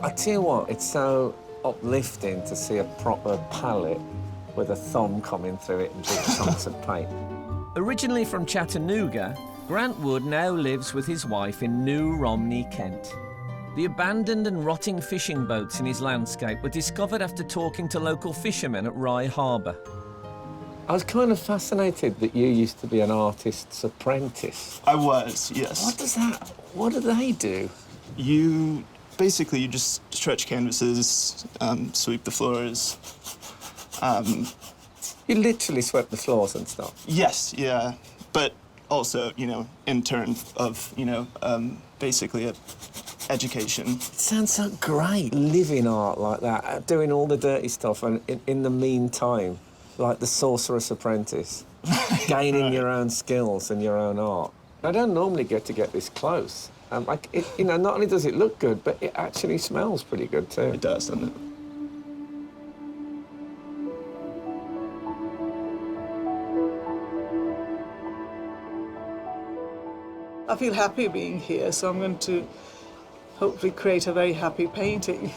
I tell you what, it's so uplifting to see a proper palette with a thumb coming through it and big chunks of paint. Originally from Chattanooga, Grant Wood now lives with his wife in New Romney, Kent. The abandoned and rotting fishing boats in his landscape were discovered after talking to local fishermen at Rye Harbour. I was kind of fascinated that you used to be an artist's apprentice. I was, yes. What do they do? You just stretch canvases, sweep the floors. You literally swept the floors and stuff? Yes, yeah. But also, in turn of, basically a education. It sounds so great, living art like that, doing all the dirty stuff, and in the meantime, like the Sorcerer's Apprentice, gaining your own skills and your own art. I don't normally get this close. Not only does it look good, but it actually smells pretty good too. It does, doesn't it? I feel happy being here, so I'm going to hopefully create a very happy painting.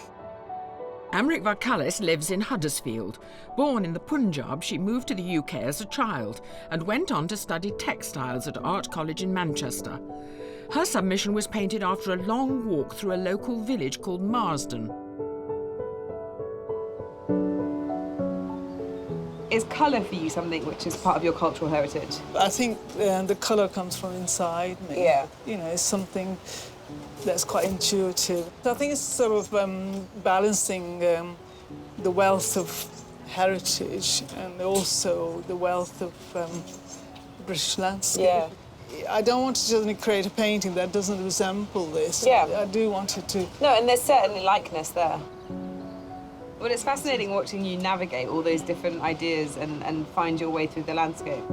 Amrit Varkalis lives in Huddersfield. Born in the Punjab, she moved to the UK as a child and went on to study textiles at Art College in Manchester. Her submission was painted after a long walk through a local village called Marsden. Is colour for you something which is part of your cultural heritage? I think the colour comes from inside me. Yeah. It's something that's quite intuitive. So I think it's sort of balancing the wealth of heritage and also the wealth of the British landscape. Yeah. I don't want to just create a painting that doesn't resemble this. Yeah. I do want it to. No, and there's certainly likeness there. Well, it's fascinating watching you navigate all those different ideas and find your way through the landscape.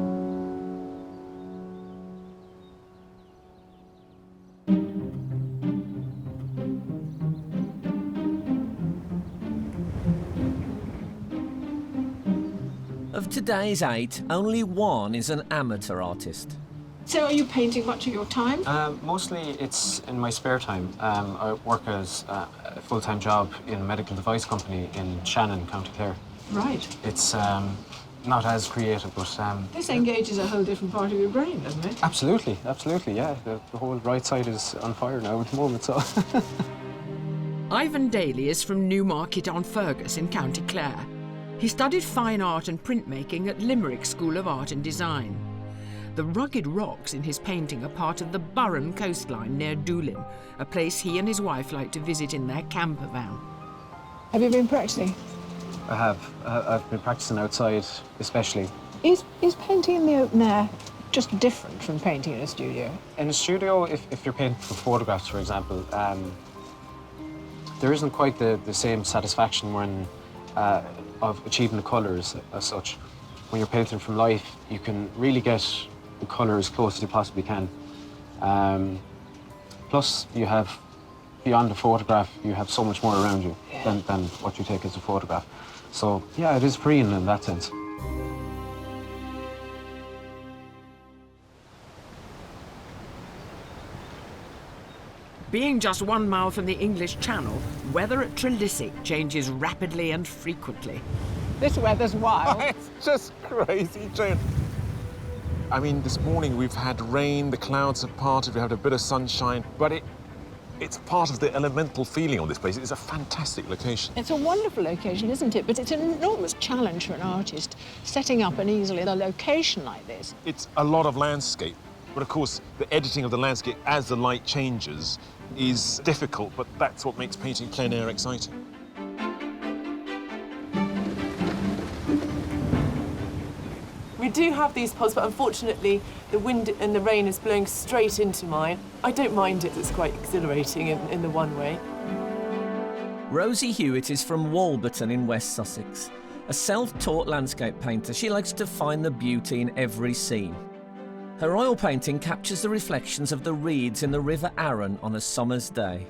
Of today's 8, only 1 is an amateur artist. So are you painting much of your time? Mostly it's in my spare time. I work as a full-time job in a medical device company in Shannon, County Clare. Right. It's not as creative, but... This engages a whole different part of your brain, doesn't it? Absolutely, yeah. The whole right side is on fire now at the moment, so... Ivan Daly is from Newmarket-on-Fergus in County Clare. He studied fine art and printmaking at Limerick School of Art and Design. The rugged rocks in his painting are part of the Burren coastline near Doolin, a place he and his wife like to visit in their camper van. Have you been practicing? I have. I've been practicing outside, especially. Is painting in the open air just different from painting in a studio? In a studio, if you're painting for photographs, for example, there isn't quite the same satisfaction when of achieving the colours as such. When you're painting from life, you can really get the colour as close as you possibly can. Plus, you have, beyond the photograph, you have so much more around you than what you take as a photograph. So, yeah, it is freeing in that sense. Being just 1 mile from the English Channel, weather at Trilissic changes rapidly and frequently. This weather's wild. It's just crazy, Jane. I mean, this morning we've had rain, the clouds have parted, we've had a bit of sunshine, but it's part of the elemental feeling of this place. It's a fantastic location. It's a wonderful location, isn't it? But it's an enormous challenge for an artist, setting up an easel in a location like this. It's a lot of landscape, but of course, the editing of the landscape as the light changes is difficult, but that's what makes painting plein air exciting. We do have these pods, but unfortunately the wind and the rain is blowing straight into mine. I don't mind it, it's quite exhilarating in the one way. Rosie Hewitt is from Walberton in West Sussex. A self-taught landscape painter, she likes to find the beauty in every scene. Her oil painting captures the reflections of the reeds in the River Arun on a summer's day.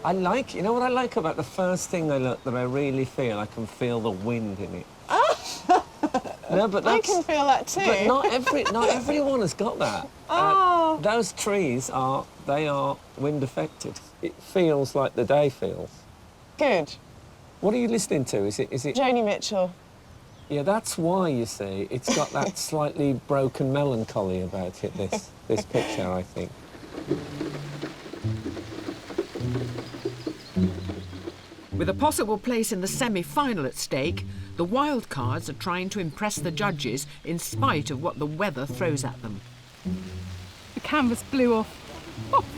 You know what I like about the first thing I look that I really feel? I can feel the wind in it. No, but I can feel that too. But not everyone has got that. Oh. Those trees are wind affected. It feels like the day feels. Good. What are you listening to? Is it? Joni Mitchell. Yeah, that's why, you see, it's got that slightly broken melancholy about it, this picture, I think. With a possible place in the semi-final at stake, the wildcards are trying to impress the judges in spite of what the weather throws at them. The canvas blew off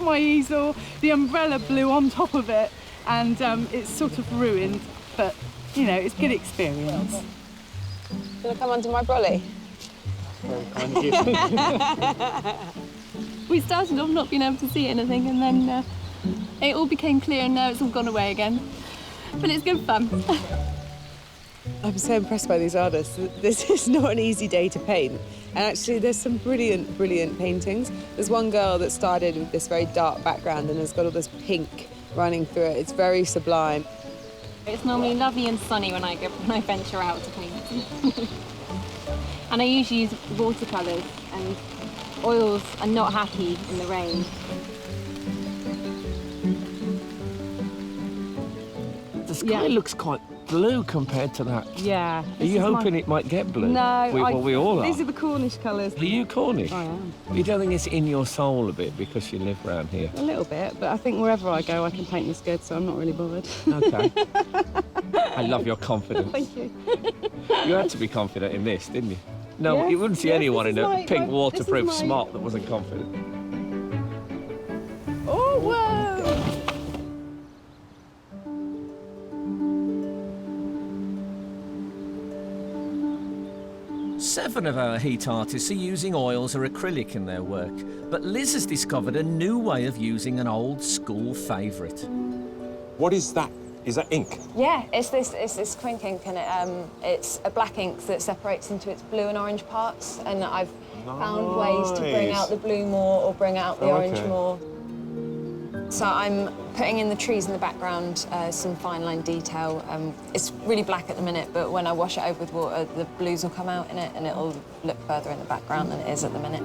my easel, the umbrella blew on top of it, and it's sort of ruined, but, you know, it's good experience. Do you want to come onto my brolly? Very kind of you. We started off not being able to see anything, and then it all became clear, and now it's all gone away again. But it's good fun. I'm so impressed by these artists. This is not an easy day to paint. And actually, there's some brilliant, brilliant paintings. There's one girl that started with this very dark background and has got all this pink running through it. It's very sublime. It's normally lovely and sunny when I venture out to paint. And I usually use watercolours, and oils are not happy in the rain. The sky looks quite blue compared to that. Yeah. Are you hoping it might get blue? No. We all are. These are the Cornish colours. Are you Cornish? I am. You don't think it's in your soul a bit because you live around here? A little bit, but I think wherever I go I can paint this good, so I'm not really bothered. OK. I love your confidence. Thank you. You had to be confident in this, didn't you? No, Yes, you wouldn't see yes, anyone in a pink this waterproof is my- smock that wasn't confident. Oh, whoa! 7 of our heat artists are using oils or acrylic in their work, but Liz has discovered a new way of using an old school favourite. What is that? Is that ink? Yeah, it's this quink ink, and it's a black ink that separates into its blue and orange parts, and I've found ways to bring out the blue more or bring out the orange more. So I'm putting in the trees in the background, some fine line detail. It's really black at the minute, but when I wash it over with water, the blues will come out in it, and it'll look further in the background than it is at the minute.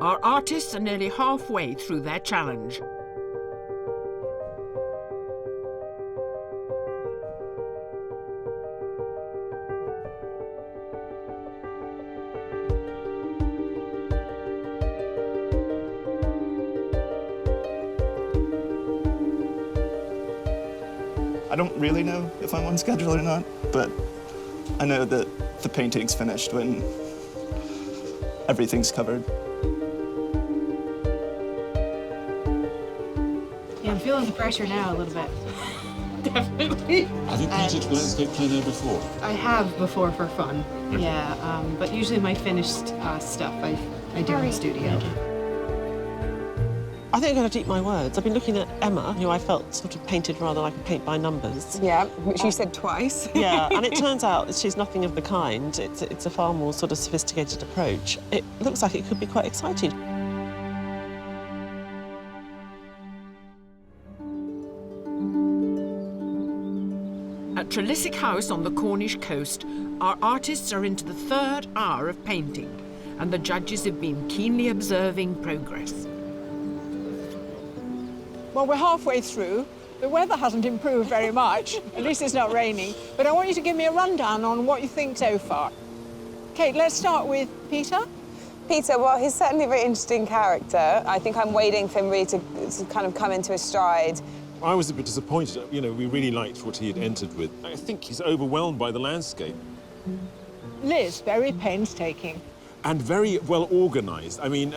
Our artists are nearly halfway through their challenge. I don't really know if I'm on schedule or not, but I know that the painting's finished when everything's covered. Yeah, I'm feeling the pressure now a little bit. Definitely. Have you painted landscape plein air before? I have before for fun, yeah, but usually my finished stuff I do in the studio. I think I'm going to eat my words. I've been looking at Emma, who I felt sort of painted rather like a paint by numbers. Yeah, which you said twice. Yeah, and it turns out she's nothing of the kind. It's a far more sort of sophisticated approach. It looks like it could be quite exciting. At Trilissic House on the Cornish coast, our artists are into the 3rd hour of painting. and the judges have been keenly observing progress. Well, we're halfway through. The weather hasn't improved very much. At least it's not raining. But I want you to give me a rundown on what you think so far. Kate, let's start with Peter. Peter, well, he's certainly a very interesting character. I think I'm waiting for him really to kind of come into his stride. I was a bit disappointed. You know, we really liked what he had entered with. I think he's overwhelmed by the landscape. Liz, very painstaking. And very well organised. I mean,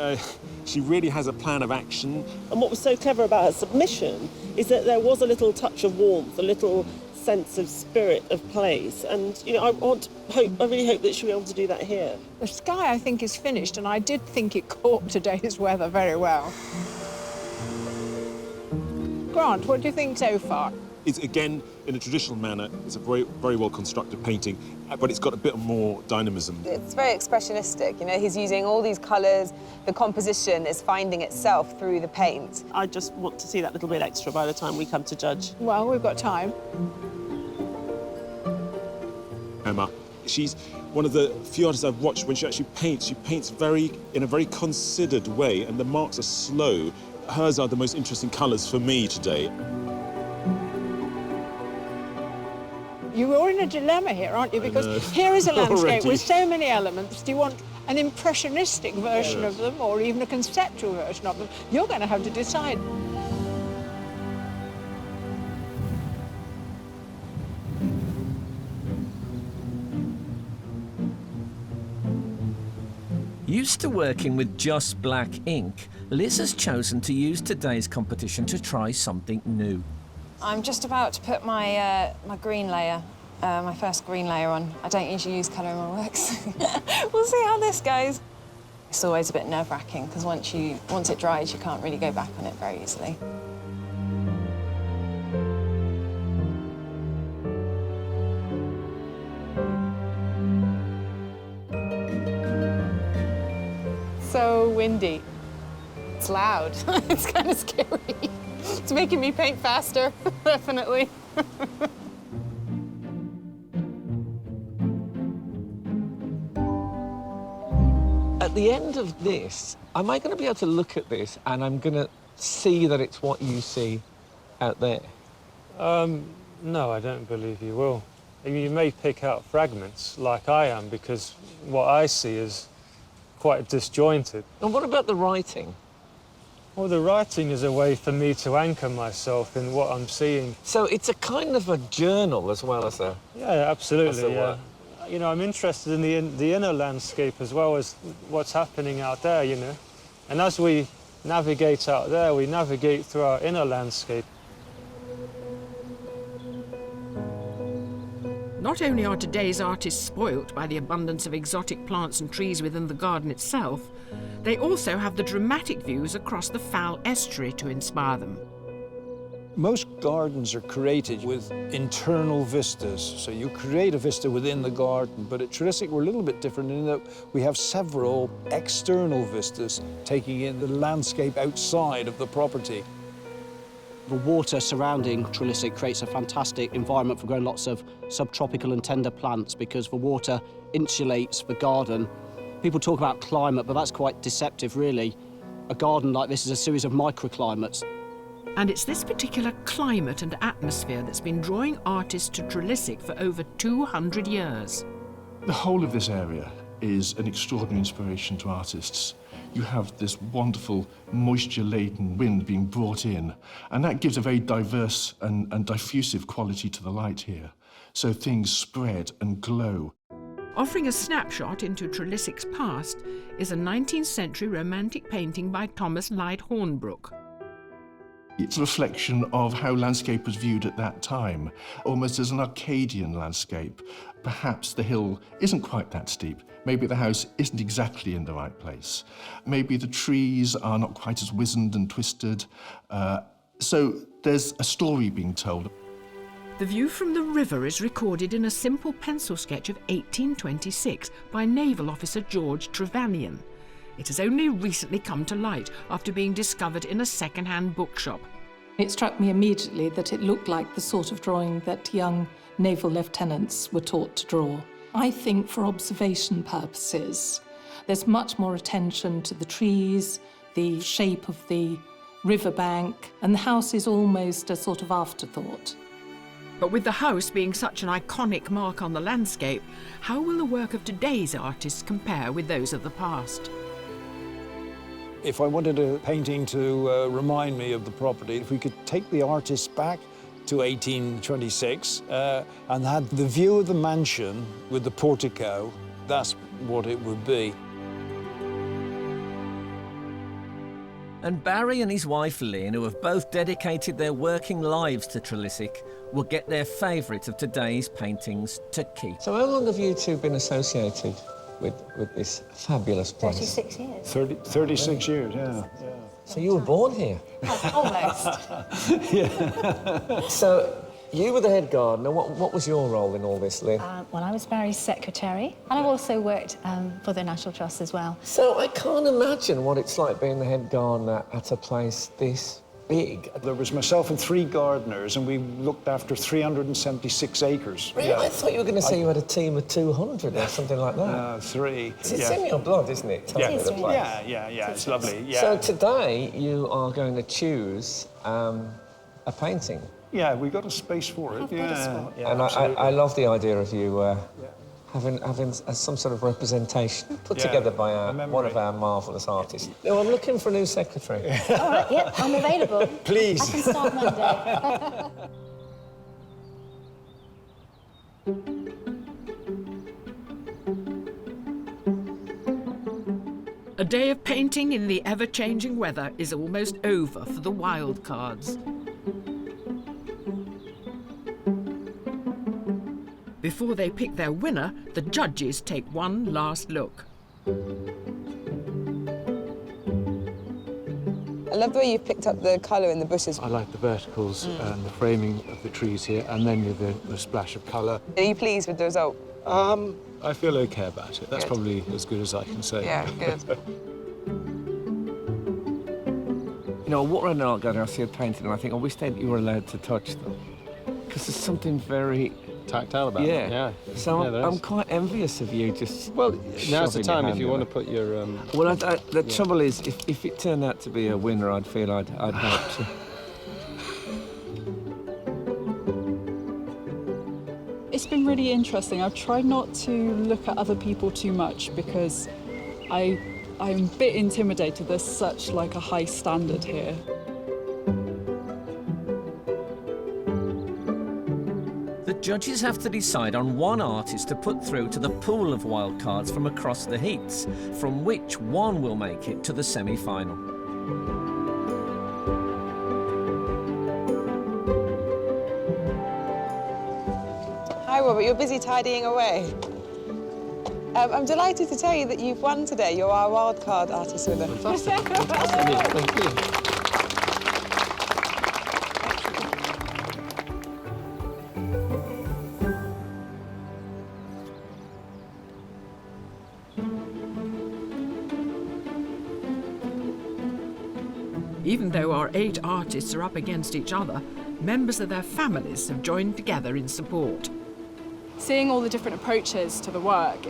she really has a plan of action. And what was so clever about her submission is that there was a little touch of warmth, a little sense of spirit of place. And, you know, I really hope that she'll be able to do that here. The sky, I think, is finished, and I did think it caught today's weather very well. Grant, what do you think so far? It's, again, in a traditional manner, it's a very, very well-constructed painting, but it's got a bit more dynamism. It's very expressionistic, you know, he's using all these colours, the composition is finding itself through the paint. I just want to see that little bit extra by the time we come to judge. Well, we've got time. Emma, she's one of the few artists I've watched when she actually paints. She paints in a very considered way, and the marks are slow. Hers are the most interesting colours for me today. You're in a dilemma here, aren't you? Because here is a landscape with so many elements. Do you want an impressionistic version of them or even a conceptual version of them? You're going to have to decide. Used to working with just black ink, Liz has chosen to use today's competition to try something new. I'm just about to put my my green layer, my first green layer on. I don't usually use colour in my works. We'll see how this goes. It's always a bit nerve-wracking because once it dries, you can't really go back on it very easily. So windy. It's loud. It's kind of scary. It's making me paint faster, definitely. At the end of this, am I going to be able to look at this and I'm going to see that it's what you see out there? No, I don't believe you will. You may pick out fragments like I am because what I see is quite disjointed. And what about the writing? Well, the writing is a way for me to anchor myself in what I'm seeing. So it's a kind of a journal as well as a... Yeah, absolutely, yeah. You know, I'm interested in the inner landscape as well as what's happening out there, you know. And as we navigate out there, we navigate through our inner landscape. Not only are today's artists spoilt by the abundance of exotic plants and trees within the garden itself, they also have the dramatic views across the Fal estuary to inspire them. Most gardens are created with internal vistas, so you create a vista within the garden, but at Trilissic we're a little bit different in that we have several external vistas taking in the landscape outside of the property. The water surrounding Trilissic creates a fantastic environment for growing lots of subtropical and tender plants because the water insulates the garden. People talk about climate, but that's quite deceptive, really. A garden like this is a series of microclimates. And it's this particular climate and atmosphere that's been drawing artists to Trilissic for over 200 years. The whole of this area is an extraordinary inspiration to artists. You have this wonderful moisture-laden wind being brought in, and that gives a very diverse and diffusive quality to the light here. So things spread and glow. Offering a snapshot into Trilisic's past is a 19th century romantic painting by Thomas Lyde Hornbrook. It's a reflection of how landscape was viewed at that time, almost as an Arcadian landscape. Perhaps the hill isn't quite that steep. Maybe the house isn't exactly in the right place. Maybe the trees are not quite as wizened and twisted. So there's a story being told. The view from the river is recorded in a simple pencil sketch of 1826 by naval officer George Trevelyan. It has only recently come to light after being discovered in a second-hand bookshop. It struck me immediately that it looked like the sort of drawing that young naval lieutenants were taught to draw. I think for observation purposes, There's much more attention to the trees, the shape of the riverbank, and the house is almost a sort of afterthought. But with the house being such an iconic mark on the landscape, how will the work of today's artists compare with those of the past? If I wanted a painting to remind me of the property, if we could take the artist back to 1826 and had the view of the mansion with the portico, that's what it would be. And Barry and his wife Lynn, who have both dedicated their working lives to Trilissic, will get their favourite of today's paintings to keep. So how long have you two been associated with this fabulous place? 36 years. 36 years, yeah. So you were born here? Almost. Yeah. So you were the head gardener. What was your role in all this, Lynn? Well, I was Barry's secretary, and I've also worked for the National Trust as well. So I can't imagine what it's like being the head gardener at a place this big. There was myself and 3 gardeners, and we looked after 376 acres. Really? Yeah. I thought you were going to say you had a team of 200 or something like that. 3. It's in your blood, isn't it? Yeah. Tell me the place. Yeah, it's lovely. Yeah. So today you are going to choose a painting. Yeah, we got a space for it. Yeah, And I love the idea of you having some sort of representation put together by one of our marvellous artists. No, I'm looking for a new secretary. All right, yep, I'm available. Please. I can start Monday. A day of painting in the ever-changing weather is almost over for the wild cards. Before they pick their winner, the judges take one last look. I love the way you've picked up the colour in the bushes. I like the verticals and the framing of the trees here, and then with the splash of colour. Are you pleased with the result? I feel OK about it. That's Good. probably as good as I can say. Yeah, good. You know, I walk around an art gallery, I see a painting, and I think, I wish that you were allowed to touch them. Because there's something very tactile about it. Yeah. So Yeah, I'm quite envious of you just. Well, now's the shoving your time if hand you in want it. to put your. Well, the trouble is, if it turned out to be a winner, I'd feel I'd help to. It's been really interesting. I've tried not to look at other people too much because I'm a bit intimidated. There's such like a high standard here. The judges have to decide on one artist to put through to the pool of wildcards from across the heats, from which one will make it to the semi-final. Hi, Robert. You're busy tidying away. I'm delighted to tell you that you've won today. You're our wildcard artist winner. Fantastic. Thank you. Even though our 8 artists are up against each other, members of their families have joined together in support. Seeing all the different approaches to the work,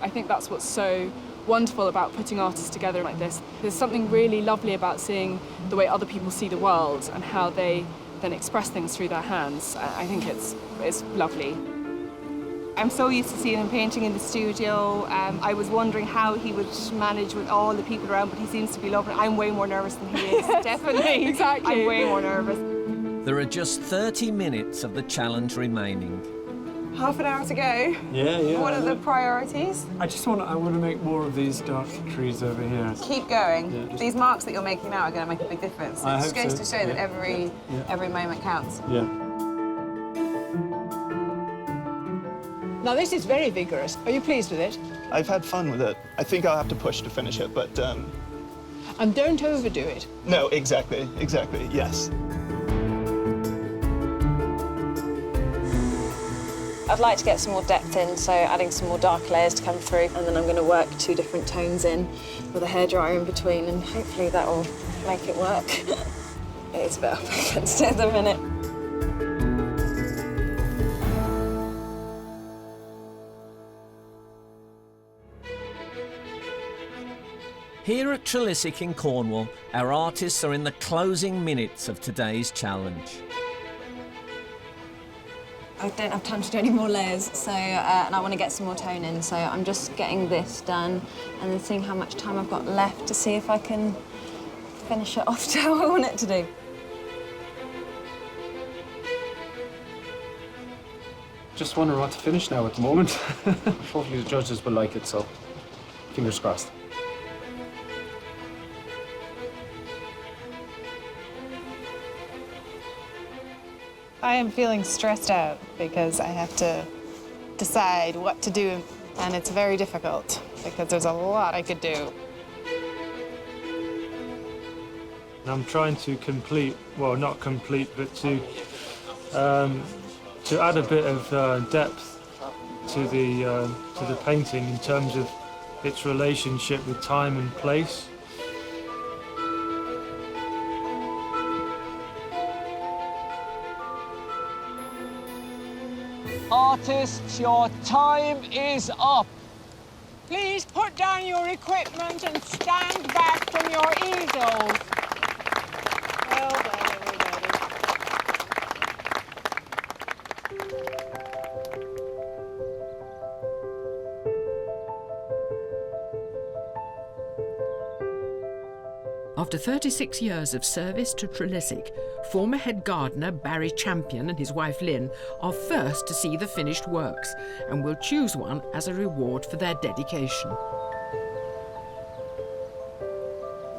I think that's what's so wonderful about putting artists together like this. There's something really lovely about seeing the way other people see the world and how they then express things through their hands. I think it's lovely. I'm so used to seeing him painting in the studio. I was wondering how he would manage with all the people around, but he seems to be loving it. I'm way more nervous than he is, definitely. Exactly. I'm way more nervous. There are just 30 minutes of the challenge remaining. Half an hour to go. Yeah. What are the priorities? I want to make more of these dark trees over here. Keep going. Yeah, These marks that you're making now are going to make a big difference. It I just hope goes so. to show that Yeah. every moment counts. Yeah. Now, this is very vigorous. Are you pleased with it? I've had fun with it. I think I'll have to push to finish it, but... And don't overdo it. No, exactly, yes. I'd like to get some more depth in, so adding some more dark layers to come through, and then I'm going to work 2 different tones in with a hairdryer in between, and hopefully that will make it work. It's a bit up against it at the minute. Here at Trilissic in Cornwall, our artists are in the closing minutes of today's challenge. I don't have time to do any more layers, so and I want to get some more tone in, so I'm just getting this done and then seeing how much time I've got left to see if I can finish it off to how I want it to do. Just wondering what to finish now at the moment. Hopefully the judges will like it, so fingers crossed. I am feeling stressed out because I have to decide what to do, and it's very difficult because there's a lot I could do. I'm trying to complete, well, not complete, but to add a bit of depth to the painting in terms of its relationship with time and place. Artists, your time is up. Please put down your equipment and stand back from your easels. Well done, everybody. After 36 years of service to Trilissic, former head gardener Barry Champion and his wife Lynn are first to see the finished works and will choose one as a reward for their dedication.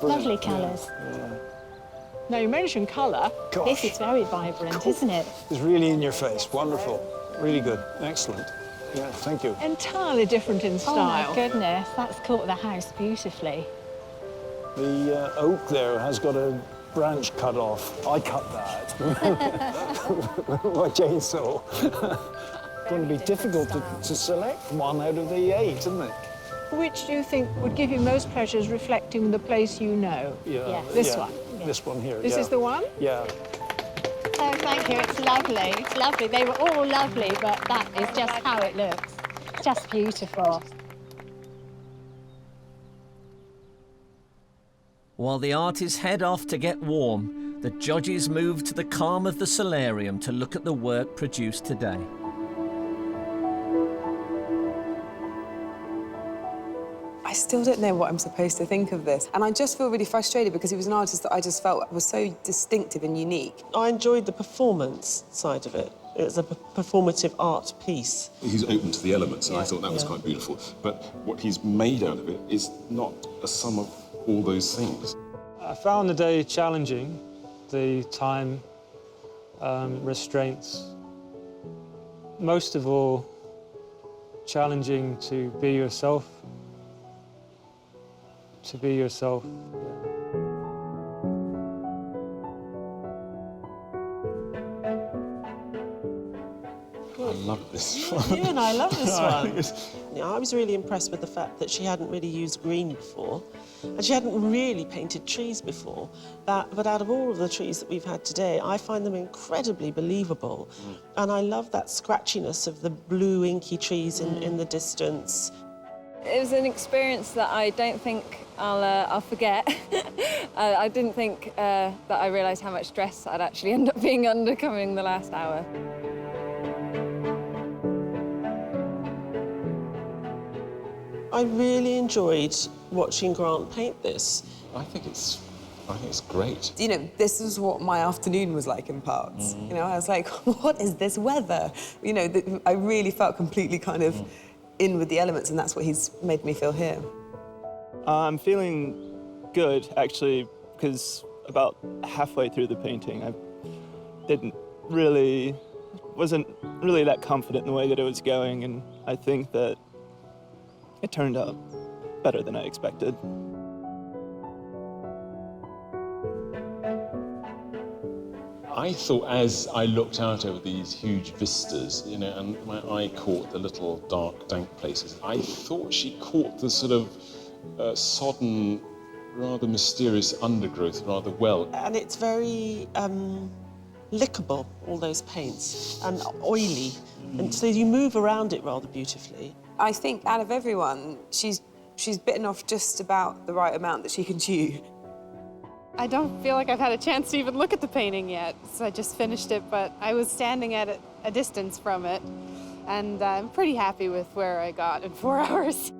Lovely colours. Yeah. Now, you mentioned colour. This is very vibrant, isn't it? It's really in your face. Wonderful. Really good. Excellent. Yeah, thank you. Entirely different in style. Oh, my goodness. That's caught the house beautifully. The oak there has got a branch cut off. I cut that. My chainsaw. It's going to be difficult to select one out of the 8, isn't it? Which do you think would give you most pleasure as reflecting the place you know? Yeah. This one? This one here, This is the one? Yeah. Oh, thank you. It's lovely. It's lovely. They were all lovely, but that is just how it looks. Just beautiful. While the artists head off to get warm, the judges move to the calm of the solarium to look at the work produced today. I still don't know what I'm supposed to think of this. And I just feel really frustrated because he was an artist that I just felt was so distinctive and unique. I enjoyed the performance side of it. It was a performative art piece. He's open to the elements, and I thought that was quite beautiful. But what he's made out of it is not a sum of all those things. I found the day challenging, the time restraints. Most of all, challenging to be yourself. To be yourself. I love this one. Yeah, and I love this one. I was really impressed with the fact that she hadn't really used green before, and she hadn't really painted trees before. But out of all of the trees that we've had today, I find them incredibly believable. And I love that scratchiness of the blue inky trees in the distance. It was an experience that I don't think I'll forget. I didn't think that I realised how much stress I'd actually end up being under coming the last hour. I really enjoyed watching Grant paint this. I think it's great. You know, this is what my afternoon was like in parts. You know, I was like, what is this weather? You know, I really felt completely kind of in with the elements, and that's what he's made me feel here. I'm feeling good, actually, because about halfway through the painting, I wasn't really that confident in the way that it was going, and I think that it turned out better than I expected. I thought as I looked out over these huge vistas, you know, and my eye caught the little dark, dank places, I thought she caught the sort of sodden, rather mysterious undergrowth rather well. And it's very lickable, all those paints, and oily. And so you move around it rather beautifully. I think out of everyone, she's She's bitten off just about the right amount that she can chew. I don't feel like I've had a chance to even look at the painting yet, so I just finished it, but I was standing at a distance from it, and I'm pretty happy with where I got in 4 hours.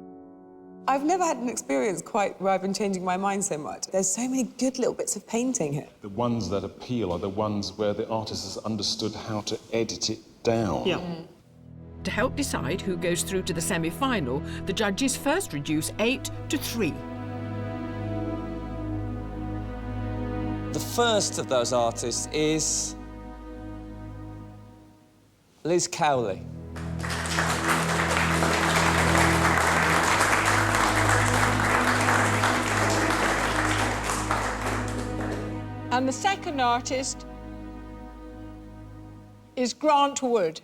I've never had an experience quite where I've been changing my mind so much. There's so many good little bits of painting here. The ones that appeal are the ones where the artist has understood how to edit it down. Yeah. To help decide who goes through to the semi-final, the judges first reduce 8 to 3. The first of those artists is Liz Cowley. And the second artist is Grant Wood.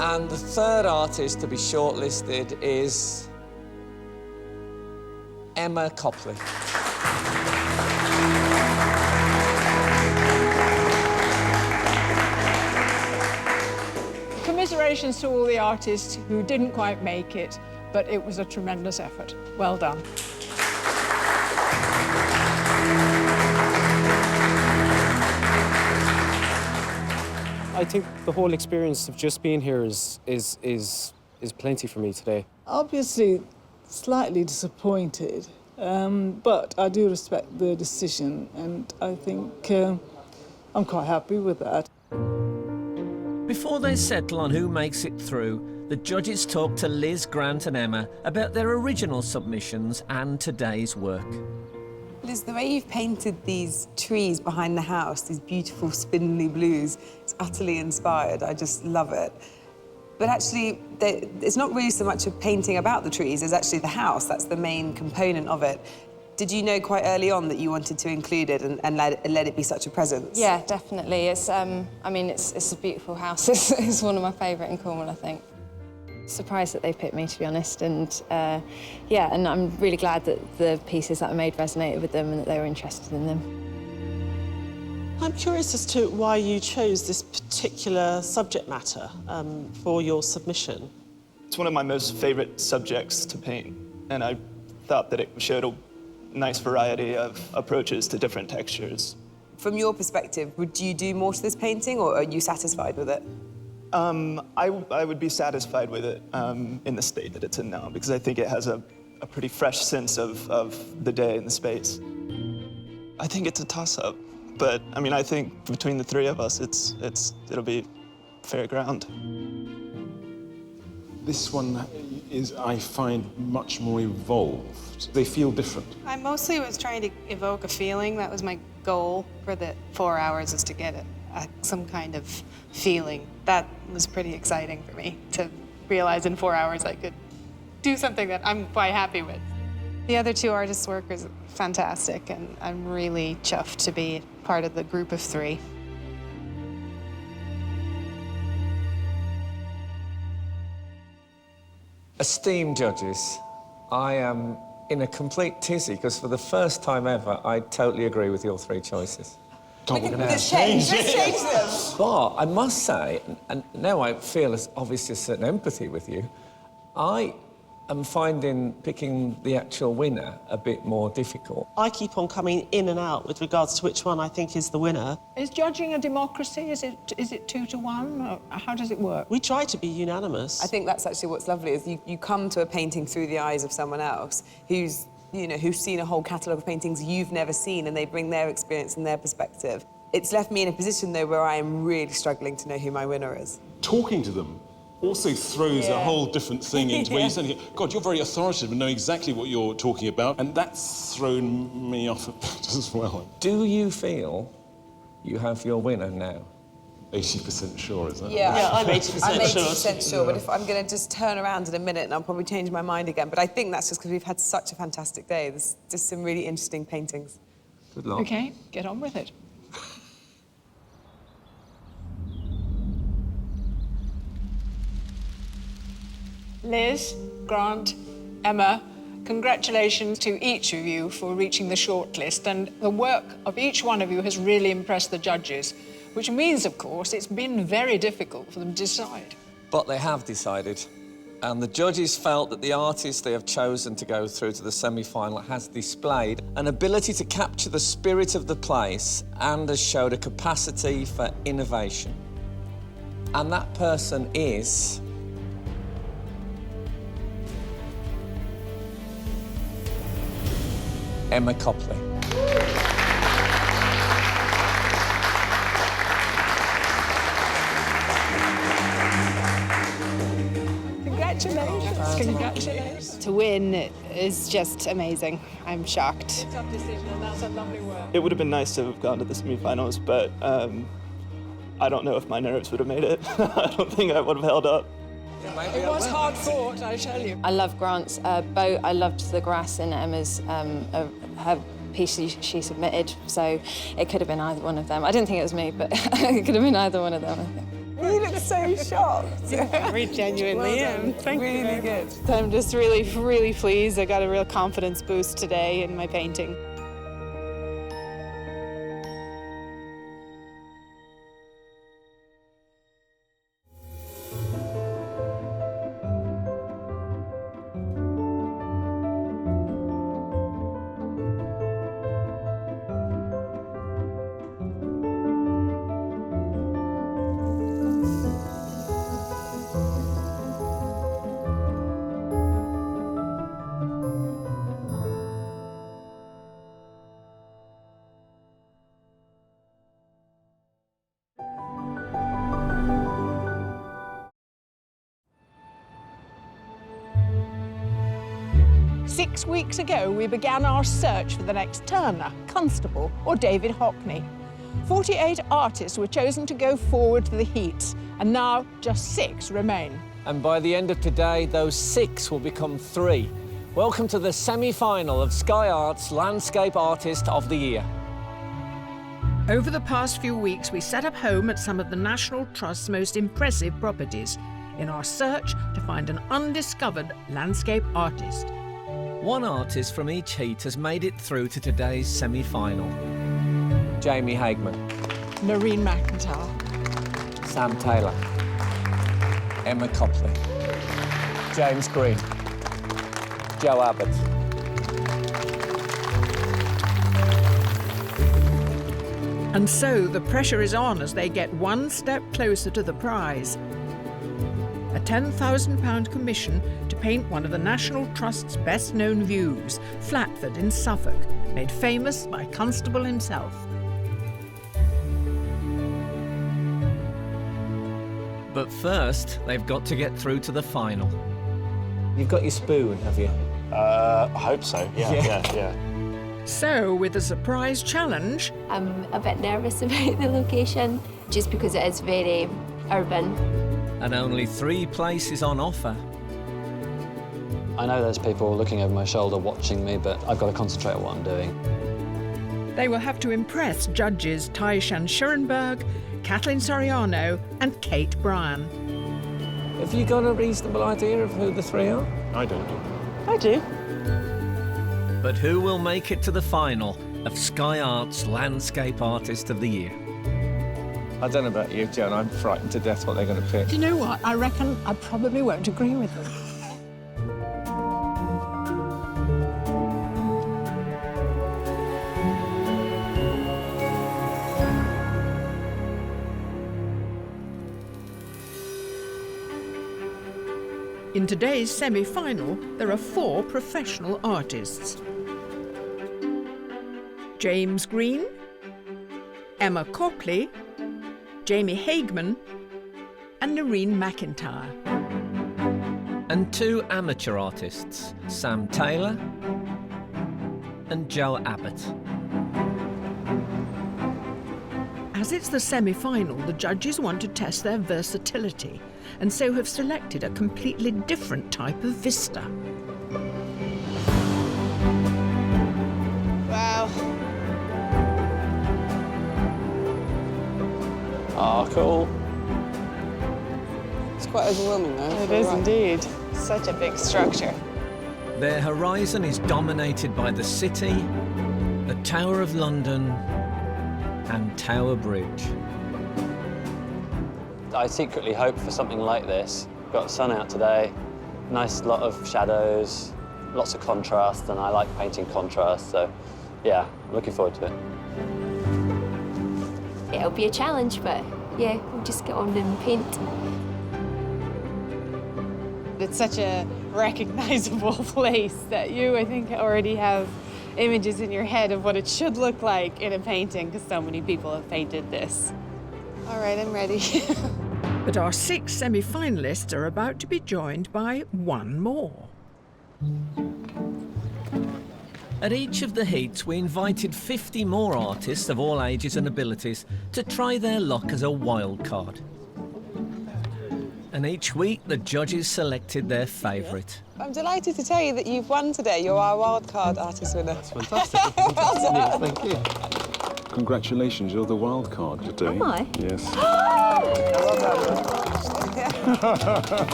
And the third artist to be shortlisted is Emma Copley. Commiserations to all the artists who didn't quite make it, but it was a tremendous effort. Well done. I think the whole experience of just being here is plenty for me today. Obviously, slightly disappointed, but I do respect the decision, and I think I'm quite happy with that. Before they settle on who makes it through, the judges talk to Liz, Grant and Emma about their original submissions and today's work. Liz, the way you've painted these trees behind the house, these beautiful spindly blues, it's utterly inspired. I just love it. But actually, it's not really so much a painting about the trees, it's actually the house. That's the main component of it. Did you know quite early on that you wanted to include it and let it be such a presence? Yeah, definitely. It's, I mean, it's a beautiful house. It's one of my favourite in Cornwall, I think. Surprised that they picked me, to be honest, and yeah, and I'm really glad that the pieces that I made resonated with them and that they were interested in them. I'm curious as to why you chose this particular subject matter for your submission. It's one of my most favourite subjects to paint, and I thought that it showed a nice variety of approaches to different textures. From your perspective, would you do more to this painting, or are you satisfied with it? I would be satisfied with it in the state that it's in now, because I think it has a pretty fresh sense of the day and the space. I think it's a toss-up, but I mean, I think between the three of us, it'll be fair ground. This one is, I find, much more evolved. They feel different. I mostly was trying to evoke a feeling. That was my goal for the 4 hours, is to get some kind of feeling. That was pretty exciting for me, to realize in 4 hours I could do something that I'm quite happy with. The other two artists' work is fantastic, and I'm really chuffed to be part of the group of 3. Esteemed judges, I am in a complete tizzy because for the first time ever, I totally agree with your 3 choices. Let's change them. But I must say, and now I feel obviously a certain empathy with you, I am finding picking the actual winner a bit more difficult. I keep on coming in and out with regards to which one I think is the winner. Is judging a democracy? Is it 2 to 1? Or how does it work? We try to be unanimous. I think that's actually what's lovely, is you come to a painting through the eyes of someone else who's seen a whole catalogue of paintings you've never seen, and they bring their experience and their perspective. It's left me in a position, though, where I am really struggling to know who my winner is. Talking to them also throws a whole different thing into where you suddenly go, God, you're very authoritative and know exactly what you're talking about, and that's thrown me off a bit as well. Do you feel you have your winner now? 80% sure, is that? Yeah, I'm 80% sure. I'm 80% sure, but if I'm going to just turn around in a minute and I'll probably change my mind again. But I think that's just because we've had such a fantastic day. There's just some really interesting paintings. Good luck. OK, get on with it. Liz, Grant, Emma, congratulations to each of you for reaching the shortlist, and the work of each one of you has really impressed the judges. which means, of course, it's been very difficult for them to decide. But they have decided. And the judges felt that the artist they have chosen to go through to the semi-final has displayed an ability to capture the spirit of the place and has showed a capacity for innovation. And that person is... Emma Copley. Congratulations. Congratulations. To win is just amazing. I'm shocked. Tough decision, and that's a lovely work. It would have been nice to have gone to the semi-finals, but I don't know if my nerves would have made it. I don't think I would have held up. It was hard fought, I tell you. I love Grant's boat. I loved the grass in Emma's her piece she submitted, so it could have been either one of them. I didn't think it was me, but it could have been either one of them, I think. You look so shocked. I genuinely am. Thank you. Really good. I'm just really pleased. I got a real confidence boost today in my painting. Six weeks ago, we began our search for the next Turner, Constable, or David Hockney. 48 artists were chosen to go forward to the heats, and now just 6 remain. And by the end of today, those 6 will become 3. Welcome to the semi-final of Sky Arts Landscape Artist of the Year. Over the past few weeks, we set up home at some of the National Trust's most impressive properties in our search to find an undiscovered landscape artist. One artist from each heat has made it through to today's semi-final. Jamie Hagman. Narin McIntyre. Sam Taylor. Emma Copley. James Green. Joe Abbott. And so the pressure is on as they get one step closer to the prize. A £10,000 commission to paint one of the National Trust's best-known views, Flatford in Suffolk, made famous by Constable himself. But first, they've got to get through to the final. You've got your spoon, have you? I hope so, yeah. So, with a surprise challenge... I'm a bit nervous about the location, just because it is very urban. And only 3 places on offer. I know there's people looking over my shoulder watching me, but I've got to concentrate on what I'm doing. They will have to impress judges Taishan Schurenberg, Kathleen Soriano and Kate Bryan. Have you got a reasonable idea of who the 3 are? I don't. I do. But who will make it to the final of Sky Arts Landscape Artist of the Year? I don't know about you, Joan. I'm frightened to death what they're going to pick. Do you know what? I reckon I probably won't agree with them. In today's semi-final, there are 4 professional artists. James Green, Emma Copley, Jamie Hagman and Narin McIntyre. And 2 amateur artists, Sam Taylor and Joe Abbott. As it's the semi-final, the judges want to test their versatility and so have selected a completely different type of vista. Wow. Ah, cool. It's quite overwhelming, though. It is indeed. Such a big structure. Their horizon is dominated by the city, the Tower of London and Tower Bridge. I secretly hope for something like this. Got the sun out today, nice lot of shadows, lots of contrast, and I like painting contrast, so yeah, I'm looking forward to it. It'll be a challenge, but yeah, we'll just get on and paint. It's such a recognizable place that you, I think, already have images in your head of what it should look like in a painting, because so many people have painted this. All right, I'm ready. But our 6 semi-finalists are about to be joined by one more. At each of the heats, we invited 50 more artists of all ages and abilities to try their luck as a wild card. And each week, the judges selected their favourite. I'm delighted to tell you that you've won today. You're our wildcard artist winner. That's fantastic. Well done. Thank you. Congratulations, you're the wild card today. Am I? Yes.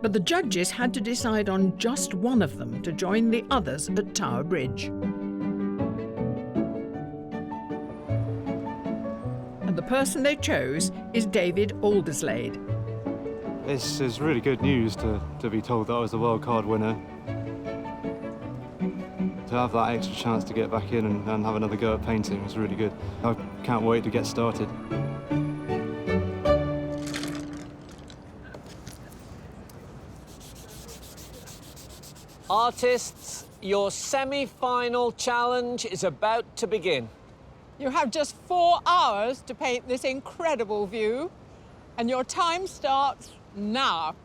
But the judges had to decide on just one of them to join the others at Tower Bridge. And the person they chose is David Alderslade. This is really good news to be told that I was the wild card winner. To have that extra chance to get back in and have another go at painting was really good. I can't wait to get started. Artists, your semi-final challenge is about to begin. You have just 4 hours to paint this incredible view, and your time starts now.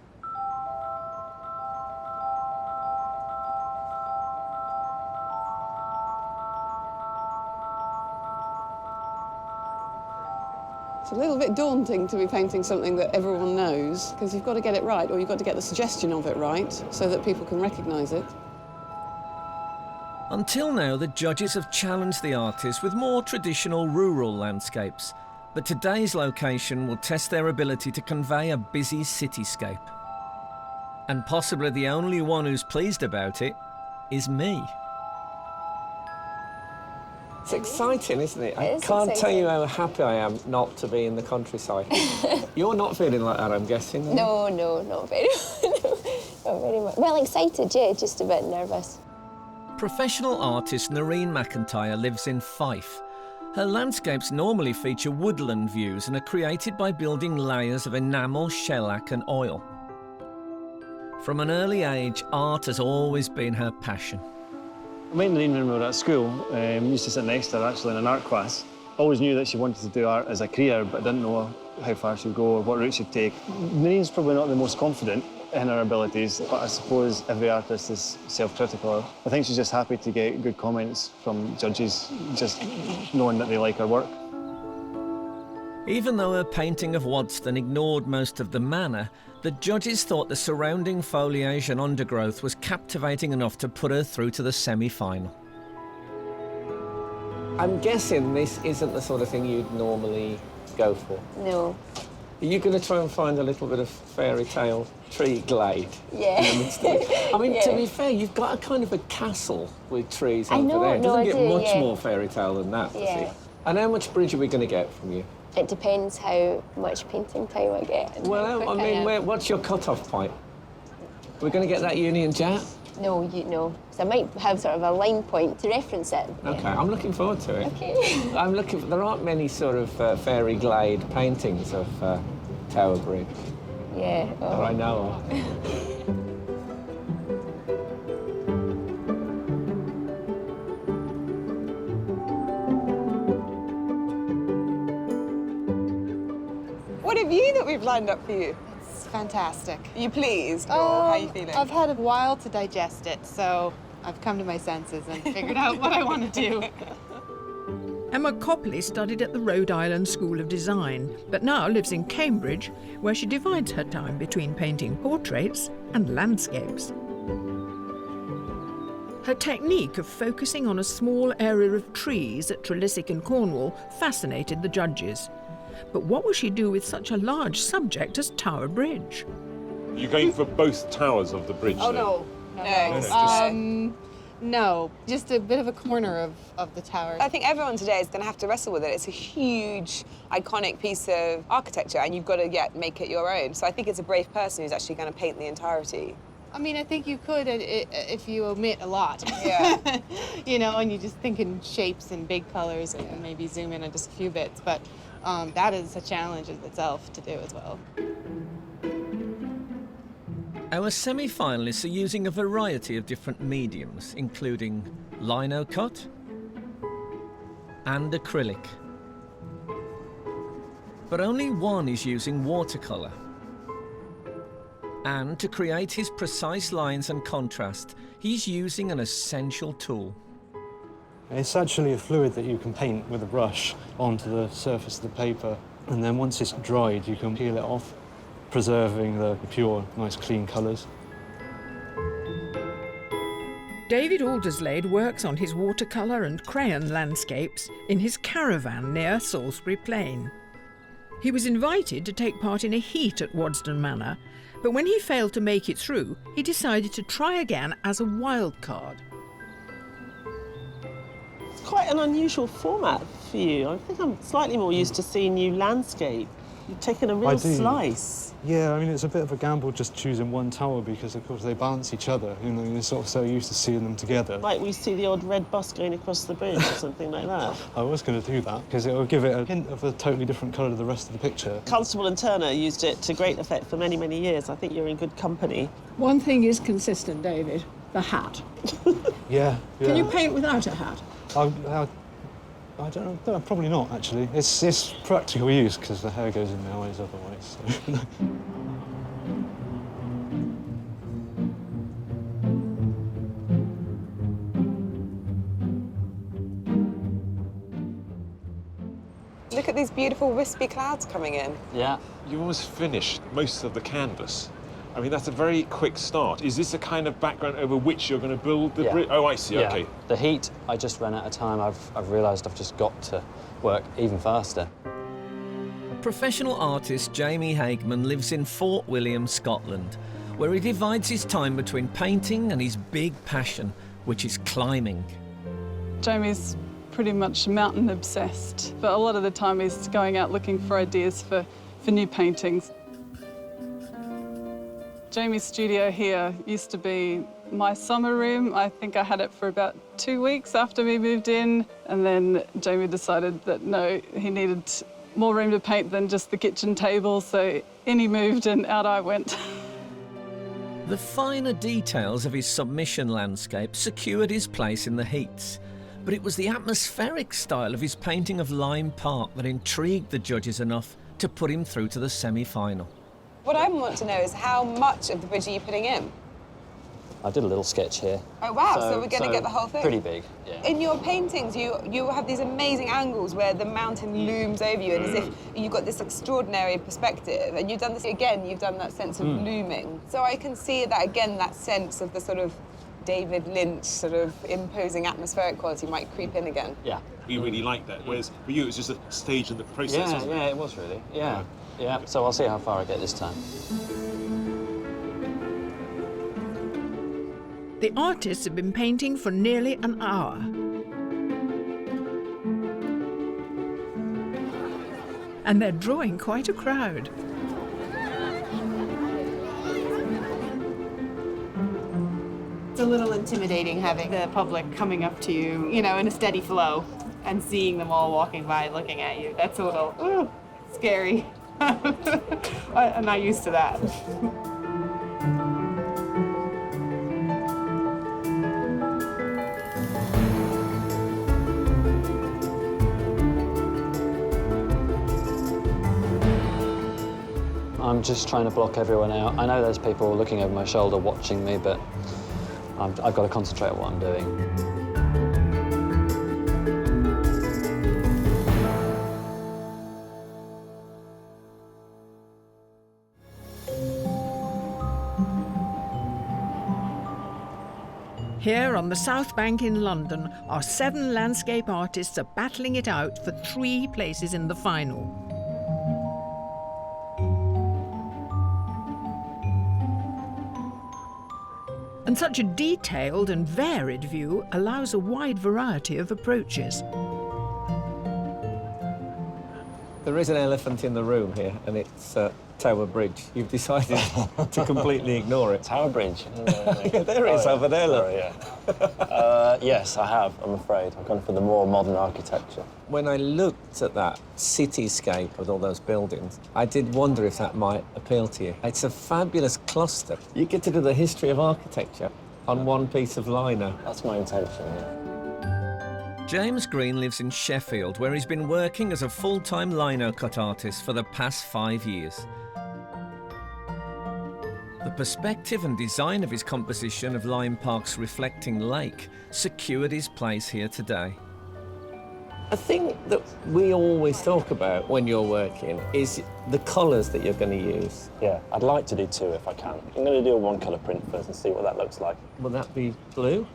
It's a little bit daunting to be painting something that everyone knows, because you've got to get it right, or you've got to get the suggestion of it right, so that people can recognise it. Until now, the judges have challenged the artists with more traditional rural landscapes, but today's location will test their ability to convey a busy cityscape. And possibly the only one who's pleased about it is me. It's exciting, isn't it? I can't tell you how happy I am not to be in the countryside. You're not feeling like that, I'm guessing? No, not very not very much. Well, excited, yeah, just a bit nervous. Professional artist Narin McIntyre lives in Fife. Her landscapes normally feature woodland views and are created by building layers of enamel, shellac and oil. From an early age, art has always been her passion. I met Narin when we were at school. Used to sit next to her actually in an art class. Always knew that she wanted to do art as a career, but didn't know how far she'd go or what route she'd take. Narin's probably not the most confident in her abilities, but I suppose every artist is self-critical. I think she's just happy to get good comments from judges, just knowing that they like her work. Even though her painting of Wodston ignored most of the manor, the judges thought the surrounding foliage and undergrowth was captivating enough to put her through to the semi-final. I'm guessing this isn't the sort of thing you'd normally go for. No. Are you going to try and find a little bit of fairy tale tree glade? Yeah. In the midst of it? I mean, Yeah. to be fair, you've got a kind of a castle with trees I over know, there. It no, doesn't I get do, much yeah. more fairy tale than that, does Yeah. it? And how much bridge are we going to get from you? It depends how much painting time I get. And how Well, quick I mean, am. what's your cut-off point? We're going to get that Union Jack? No, so I might have sort of a line point to reference it. OK, I'm looking forward to it. Okay. I'm looking for... There aren't many sort of fairy glade paintings of Tower Bridge. Yeah. That I know of. What have you that we've lined up for you? It's fantastic. Are you pleased, or how are you feeling? I've had a while to digest it, so I've come to my senses and figured out what I want to do. Emma Copley studied at the Rhode Island School of Design, but now lives in Cambridge, where she divides her time between painting portraits and landscapes. Her technique of focusing on a small area of trees at Trilissic in Cornwall fascinated the judges. But what will she do with such a large subject as Tower Bridge? You're going for both towers of the bridge. Oh, then? No, just a bit of a corner of the tower. I think everyone today is going to have to wrestle with it. It's a huge, iconic piece of architecture, and you've got to make it your own. So I think it's a brave person who's actually going to paint the entirety. I mean, I think you could if you omit a lot. Yeah. You know, and you just think in shapes and big colors and maybe zoom in on just a few bits. But that is a challenge in itself to do as well. Our semi-finalists are using a variety of different mediums, including lino cut and acrylic. But only one is using watercolour. And to create his precise lines and contrast, he's using an essential tool. It's actually a fluid that you can paint with a brush onto the surface of the paper, and then once it's dried, you can peel it off, preserving the pure, nice, clean colours. David Alderslade works on his watercolour and crayon landscapes in his caravan near Salisbury Plain. He was invited to take part in a heat at Wodston Manor, but when he failed to make it through, he decided to try again as a wild card. It's quite an unusual format for you. I think I'm slightly more used to seeing you landscape. You've taken a real slice. Yeah, I mean, it's a bit of a gamble just choosing one tower because, of course, they balance each other. You know, you're sort of so used to seeing them together. Like we see the odd red bus going across the bridge or something like that. I was going to do that because it will give it a hint of a totally different colour to the rest of the picture. Constable and Turner used it to great effect for many, many years. I think you're in good company. One thing is consistent, David, the hat. Yeah. Can you paint without a hat? I don't know, probably not, actually. It's practical use, because the hair goes in my eyes otherwise. So. Look at these beautiful wispy clouds coming in. Yeah. You've almost finished most of the canvas. I mean, that's a very quick start. Is this a kind of background over which you're going to build the bridge? Oh, I see, yeah. OK. The heat, I just ran out of time. I've realised I've just got to work even faster. Professional artist Jamie Hagman lives in Fort William, Scotland, where he divides his time between painting and his big passion, which is climbing. Jamie's pretty much mountain obsessed, but a lot of the time he's going out looking for ideas for new paintings. Jamie's studio here used to be my summer room. I think I had it for about 2 weeks after we moved in, and then Jamie decided that no, he needed more room to paint than just the kitchen table, so in he moved and out I went. The finer details of his submission landscape secured his place in the heats, but it was the atmospheric style of his painting of Lyme Park that intrigued the judges enough to put him through to the semi-final. What I want to know is how much of the bridge are you putting in? I did a little sketch here. Oh, wow, so we're going to get the whole thing? Pretty big, yeah. In your paintings, you have these amazing angles where the mountain looms over you, and as if you've got this extraordinary perspective. And you've done this again, you've done that sense of looming. So I can see that, again, that sense of the sort of David Lynch sort of imposing atmospheric quality might creep in again. Yeah. We really like that, whereas for you, it was just a stage in the process, wasn't it? Yeah, it was really, yeah. Yeah, so I'll see how far I get this time. The artists have been painting for nearly an hour. And they're drawing quite a crowd. It's a little intimidating having the public coming up to you, you know, in a steady flow and seeing them all walking by looking at you. That's a little scary. I'm not used to that. I'm just trying to block everyone out. I know there's people looking over my shoulder watching me, but I've got to concentrate on what I'm doing. Here on the South Bank in London, our 7 landscape artists are battling it out for 3 places in the final. And such a detailed and varied view allows a wide variety of approaches. There is an elephant in the room here, and it's Tower Bridge. You've decided to completely ignore it. Tower Bridge? Yeah, there it is, over there, look. Sorry, yes, I have, I'm afraid. I've gone for the more modern architecture. When I looked at that cityscape with all those buildings, I did wonder if that might appeal to you. It's a fabulous cluster. You get to do the history of architecture on one piece of lino. That's my intention, yeah. James Green lives in Sheffield, where he's been working as a full-time lino cut artist for the past 5 years. The perspective and design of his composition of Lyme Park's reflecting lake secured his place here today. A thing that we always talk about when you're working is the colours that you're going to use. Yeah, I'd like to do two if I can. I'm going to do a one-colour print first and see what that looks like. Will that be blue?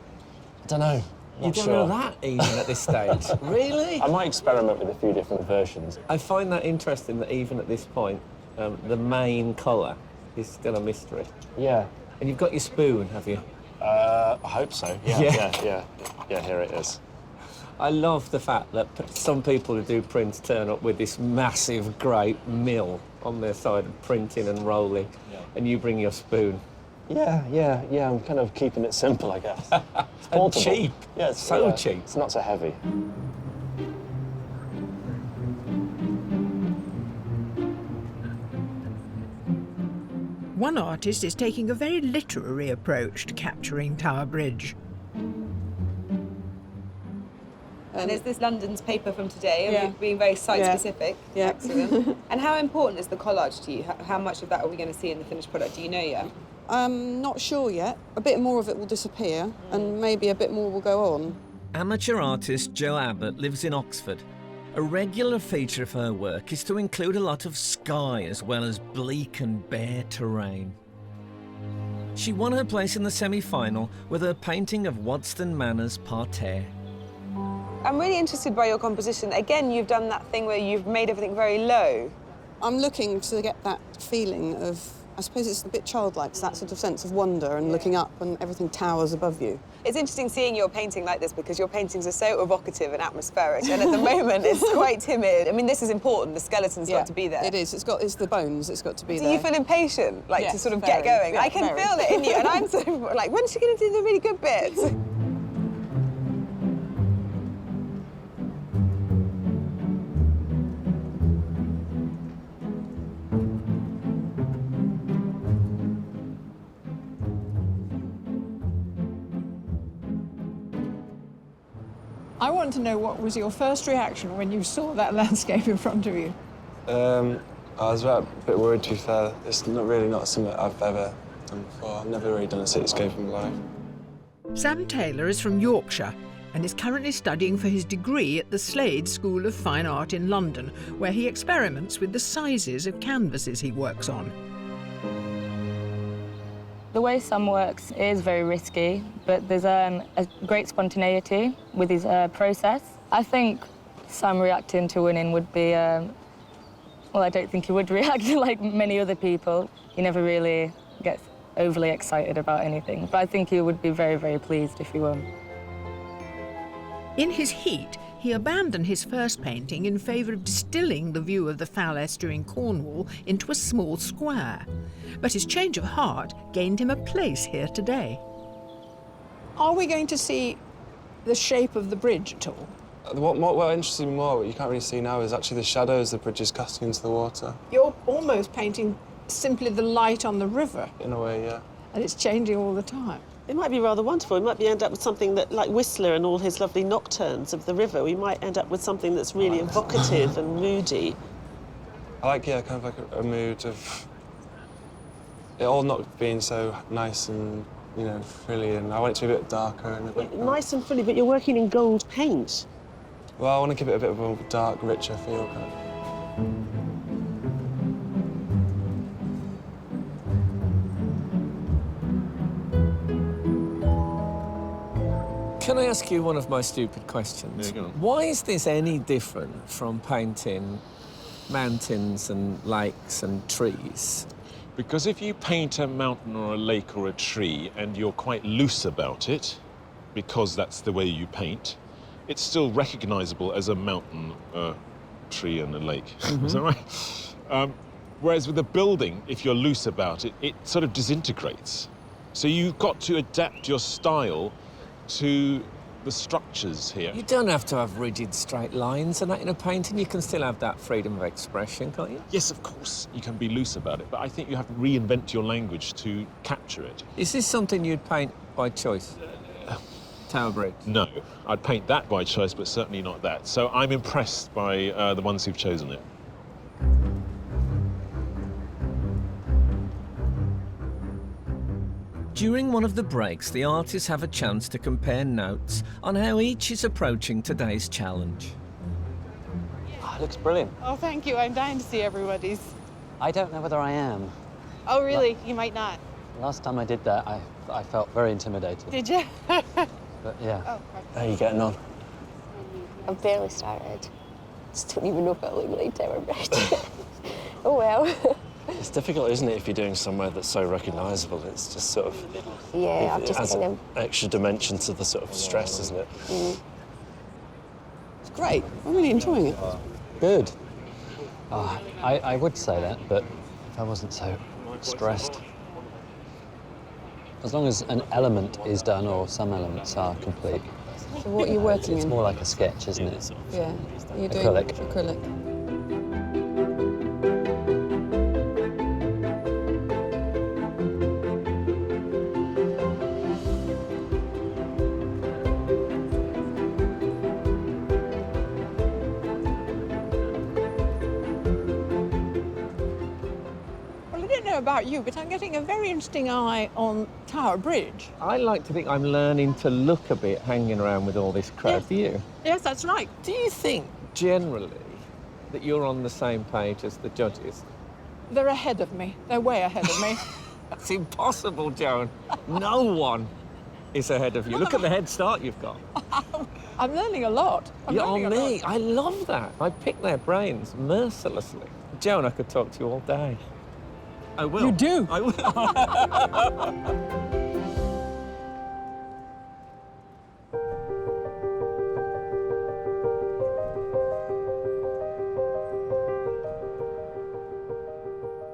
I don't know. You don't know that even at this stage? Really? I might experiment with a few different versions. I find that interesting that even at this point, the main colour is still a mystery. Yeah. And you've got your spoon, have you? I hope so. Yeah, here it is. I love the fact that some people who do prints turn up with this massive, great mill on their side of printing and rolling, and you bring your spoon. Yeah, I'm kind of keeping it simple, I guess. It's and cheap. Yeah, it's so cheap. It's not so heavy. One artist is taking a very literary approach to capturing Tower Bridge. And is this London's paper from today? And we've been very site-specific. Yeah. Excellent. And how important is the collage to you? How much of that are we going to see in the finished product? Do you know yet? I'm not sure yet. A bit more of it will disappear, and maybe a bit more will go on. Amateur artist Jo Abbott lives in Oxford. A regular feature of her work is to include a lot of sky as well as bleak and bare terrain. She won her place in the semi-final with her painting of Wodston Manor's parterre. I'm really interested by your composition. Again, you've done that thing where you've made everything very low. I'm looking to get that feeling of, I suppose it's a bit childlike, it's that sort of sense of wonder and looking up and everything towers above you. It's interesting seeing your painting like this because your paintings are so evocative and atmospheric, and at the moment it's quite timid. I mean, this is important. The skeleton's got to be there. It is. It's the bones. It's got to be Do there. you feel impatient, like Yes, to sort of very, get going? yeah, I can very. feel it in you, and I'm sort of like, when's she going to do the really good bits? I want to know what was your first reaction when you saw that landscape in front of you? I was a bit worried, to be fair. It's not something I've ever done before. I've never really done a cityscape in my life. Sam Taylor is from Yorkshire and is currently studying for his degree at the Slade School of Fine Art in London, where he experiments with the sizes of canvases he works on. The way Sam works is very risky, but there's a great spontaneity with his process. I think Sam reacting to winning would be, well, I don't think he would react like many other people. He never really gets overly excited about anything, but I think he would be very, very pleased if he won. In his heat, he abandoned his first painting in favour of distilling the view of the Foul Estuary in Cornwall into a small square. But his change of heart gained him a place here today. Are we going to see the shape of the bridge at all? What interests me more, what you can't really see now, is actually the shadows the bridge is casting into the water. You're almost painting simply the light on the river. In a way, yeah. And it's changing all the time. It might be rather wonderful. We might end up with something that, like Whistler and all his lovely nocturnes of the river, we might end up with something that's really evocative and moody. I like, kind of like a mood of it all not being so nice and, frilly, and I want it to be a bit darker and a bit... Nice and frilly, but you're working in gold paint. Well, I want to give it a bit of a dark, richer feel, kind of. Can I ask you one of my stupid questions? Yeah, go on. Why is this any different from painting mountains and lakes and trees? Because if you paint a mountain or a lake or a tree and you're quite loose about it, because that's the way you paint, it's still recognizable as a mountain, a tree and a lake. Is that right? Whereas with a building, if you're loose about it, it sort of disintegrates. So you've got to adapt your style to the structures here. You don't have to have rigid straight lines and that in a painting. You can still have that freedom of expression, can't you? Yes, of course, you can be loose about it, but I think you have to reinvent your language to capture it. Is this something you'd paint by choice? Tower Bridge? No, I'd paint that by choice, but certainly not that. So I'm impressed by the ones who've chosen it. During one of the breaks, the artists have a chance to compare notes on how each is approaching today's challenge. Oh, it looks brilliant. Oh, thank you. I'm dying to see everybody's. I don't know whether I am. Oh, really? You might not. Last time I did that, I felt very intimidated. Did you? But yeah. Oh, how are you getting on? I've barely started. Just don't even know if I look like Tower Bridge. Oh well. It's difficult, isn't it, if you're doing somewhere that's so recognisable? It's just sort of... Yeah, I've just adds kind of... extra dimension to the sort of stress, isn't it? It's great. I'm really enjoying it. Good. Oh, I would say that, but if I wasn't so stressed. As long as an element is done or some elements are complete. So what are you working It's in? more like a sketch, isn't it? Yeah. You're doing Acrylic. acrylic. About you, but I'm getting a very interesting eye on Tower Bridge. I like to think I'm learning to look a bit hanging around with all this crowd. Yes. Do you? Yes, that's right. Do you think, generally, that you're on the same page as the judges? They're ahead of me. They're way ahead of me. That's impossible, Joan. No one is ahead of you. Look at the head start you've got. I'm learning a lot. You're on me. I love that. I pick their brains mercilessly. Joan, I could talk to you all day. I will. You do? I will.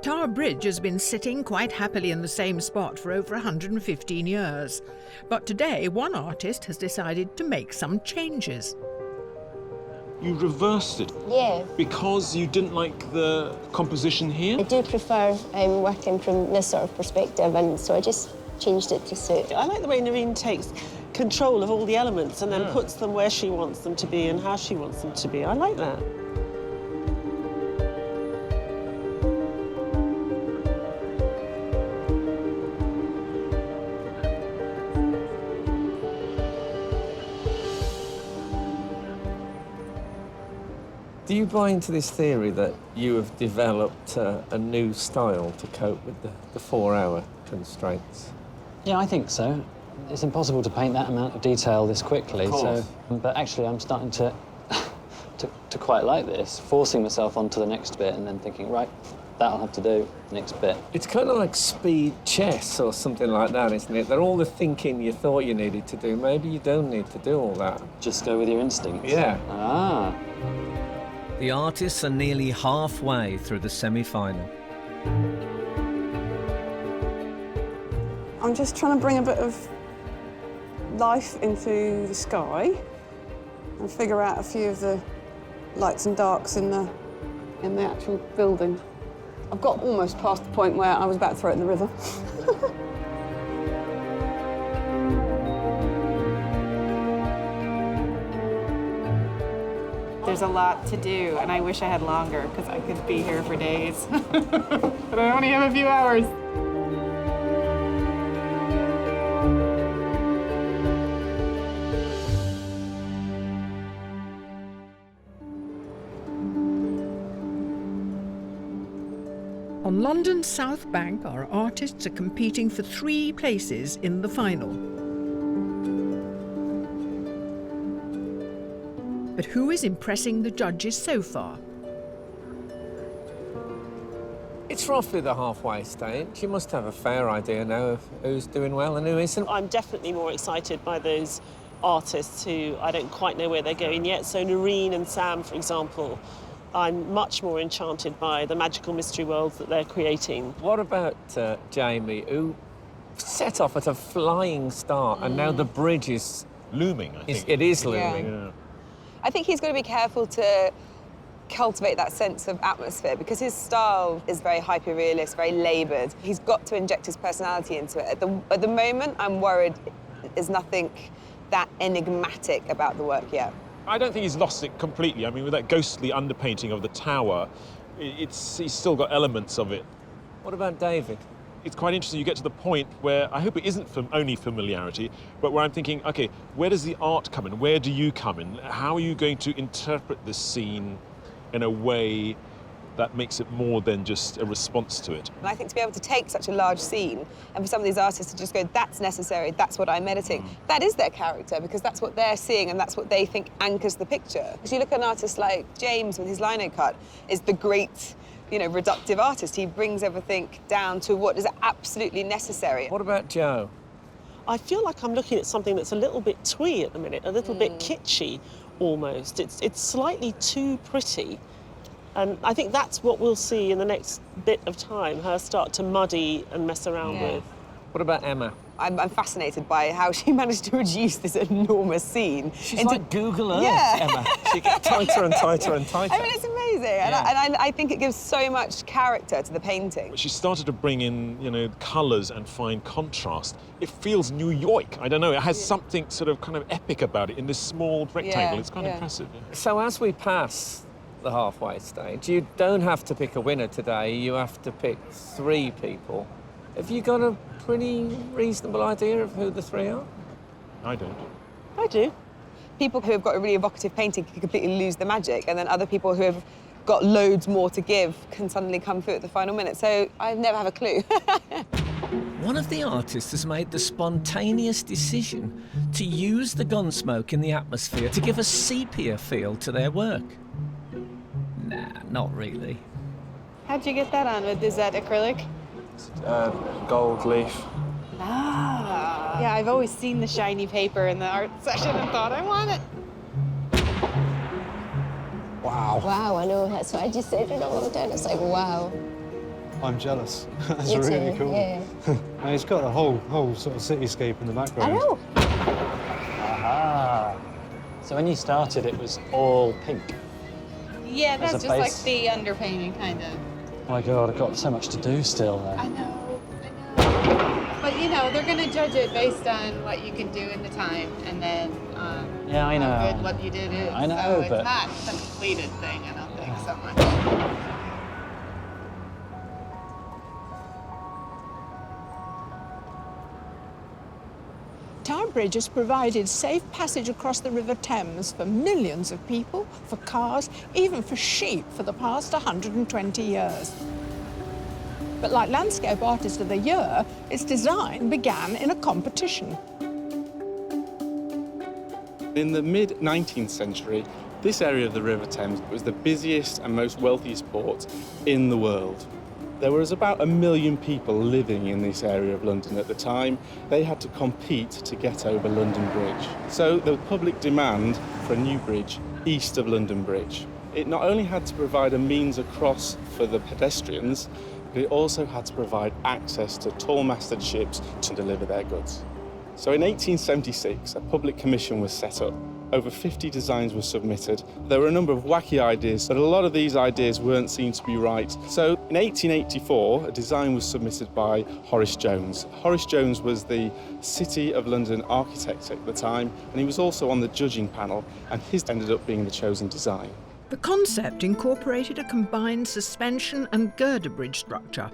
Tower Bridge has been sitting quite happily in the same spot for over 115 years. But today, one artist has decided to make some changes. You reversed it. Yeah. Because you didn't like the composition here? I do prefer working from this sort of perspective, and so I just changed it to suit. I like the way Narin takes control of all the elements and then puts them where she wants them to be and how she wants them to be. I like that. Do you buy into this theory that you have developed a new style to cope with the 4-hour constraints? Yeah, I think so. It's impossible to paint that amount of detail this quickly. Of course. So, but actually, I'm starting to quite like this, forcing myself onto the next bit and then thinking, right, that'll have to do, next bit. It's kind of like speed chess or something like that, isn't it? That all the thinking you thought you needed to do, maybe you don't need to do all that. Just go with your instincts. Yeah. Ah. The artists are nearly halfway through the semi-final. I'm just trying to bring a bit of life into the sky and figure out a few of the lights and darks in the actual building. I've got almost past the point where I was about to throw it in the river. There's a lot to do, and I wish I had longer, because I could be here for days. But I only have a few hours. On London's South Bank, our artists are competing for 3 places in the final. But who is impressing the judges so far? It's trophy the halfway stage? You must have a fair idea now of who's doing well and who isn't. I'm definitely more excited by those artists who I don't quite know where they're going yet. So Narin and Sam, for example, I'm much more enchanted by the magical mystery worlds that they're creating. What about Jamie, who set off at a flying start and now the bridge is... Looming, I think. It is looming. Yeah. I think he's got to be careful to cultivate that sense of atmosphere because his style is very hyper-realist, very laboured. He's got to inject his personality into it. At the moment, I'm worried there's nothing that enigmatic about the work yet. I don't think he's lost it completely. I mean, with that ghostly underpainting of the tower, he's still got elements of it. What about David? It's quite interesting. You get to the point where I hope it isn't only familiarity, but where I'm thinking, OK, where does the art come in? Where do you come in? How are you going to interpret this scene in a way that makes it more than just a response to it? And I think to be able to take such a large scene and for some of these artists to just go, that's necessary, that's what I'm editing, that is their character because that's what they're seeing and that's what they think anchors the picture. Because you look at an artist like James with his lino cut is the great, you know, reductive artist. He brings everything down to what is absolutely necessary. What about Joe? I feel like I'm looking at something that's a little bit twee at the minute, a little bit kitschy almost. It's slightly too pretty. And I think that's what we'll see in the next bit of time, her start to muddy and mess around with. What about Emma? I'm fascinated by how she managed to reduce this enormous scene. She's like Google Earth, Yeah. Emma. She gets tighter and tighter and tighter. I mean, it's amazing. And I think it gives so much character to the painting. She started to bring in, you know, colours and fine contrast. It feels New York. I don't know, it has something sort of kind of epic about it in this small rectangle. It's quite impressive. So as we pass the halfway stage, you don't have to pick a winner today, you have to pick 3 people. Have you got a pretty reasonable idea of who the 3 are? I don't. I do. People who have got a really evocative painting can completely lose the magic, and then other people who have got loads more to give can suddenly come through at the final minute. So I never have a clue. One of the artists has made the spontaneous decision to use the gun smoke in the atmosphere to give a sepia feel to their work. Nah, not really. How'd you get that on? Is that acrylic? Gold leaf. Ah. Yeah, I've always seen the shiny paper in the art session and thought, I want it. Wow. Wow, I know, that's what I just said it all the time. It's like, wow. I'm jealous. That's Me really too, cool. yeah. And it's got a whole sort of cityscape in the background. I know. Aha. So when you started, it was all pink. Yeah, that's As a just like base. the underpainting, kind of. Oh my God, I've got so much to do still there. I know. But, you know, they're going to judge it based on what you can do in the time, and then Yeah, I know. how good what you did is. I know, so it's but- not a completed thing, I don't think, so much. Tower Bridge has provided safe passage across the River Thames for millions of people, for cars, even for sheep for the past 120 years. But like Landscape Artist of the Year, its design began in a competition. In the mid-19th century, this area of the River Thames was the busiest and most wealthiest port in the world. There was about 1 million people living in this area of London at the time. They had to compete to get over London Bridge. So the public demand for a new bridge east of London Bridge. It not only had to provide a means across for the pedestrians, but it also had to provide access to tall-masted ships to deliver their goods. So in 1876, a public commission was set up. Over 50 designs were submitted. There were a number of wacky ideas, but a lot of these ideas weren't seen to be right. So in 1884, a design was submitted by Horace Jones. Horace Jones was the City of London architect at the time, and he was also on the judging panel, and his ended up being the chosen design. The concept incorporated a combined suspension and girder bridge structure.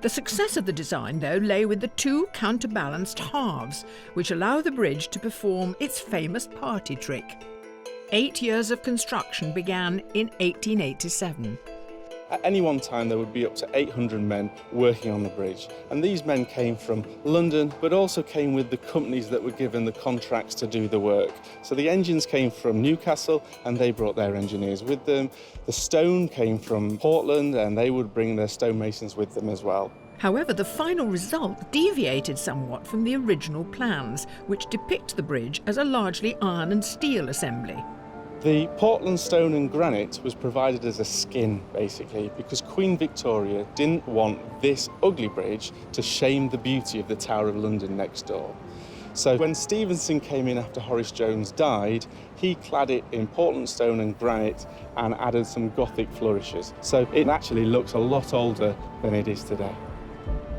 The success of the design, though, lay with the 2 counterbalanced halves, which allow the bridge to perform its famous party trick. 8 years of construction began in 1887. At any one time, there would be up to 800 men working on the bridge. And these men came from London, but also came with the companies that were given the contracts to do the work. So the engines came from Newcastle, and they brought their engineers with them. The stone came from Portland, and they would bring their stonemasons with them as well. However, the final result deviated somewhat from the original plans, which depict the bridge as a largely iron and steel assembly. The Portland stone and granite was provided as a skin, basically, because Queen Victoria didn't want this ugly bridge to shame the beauty of the Tower of London next door. So when Stevenson came in after Horace Jones died, he clad it in Portland stone and granite and added some Gothic flourishes. So it actually looks a lot older than it is today.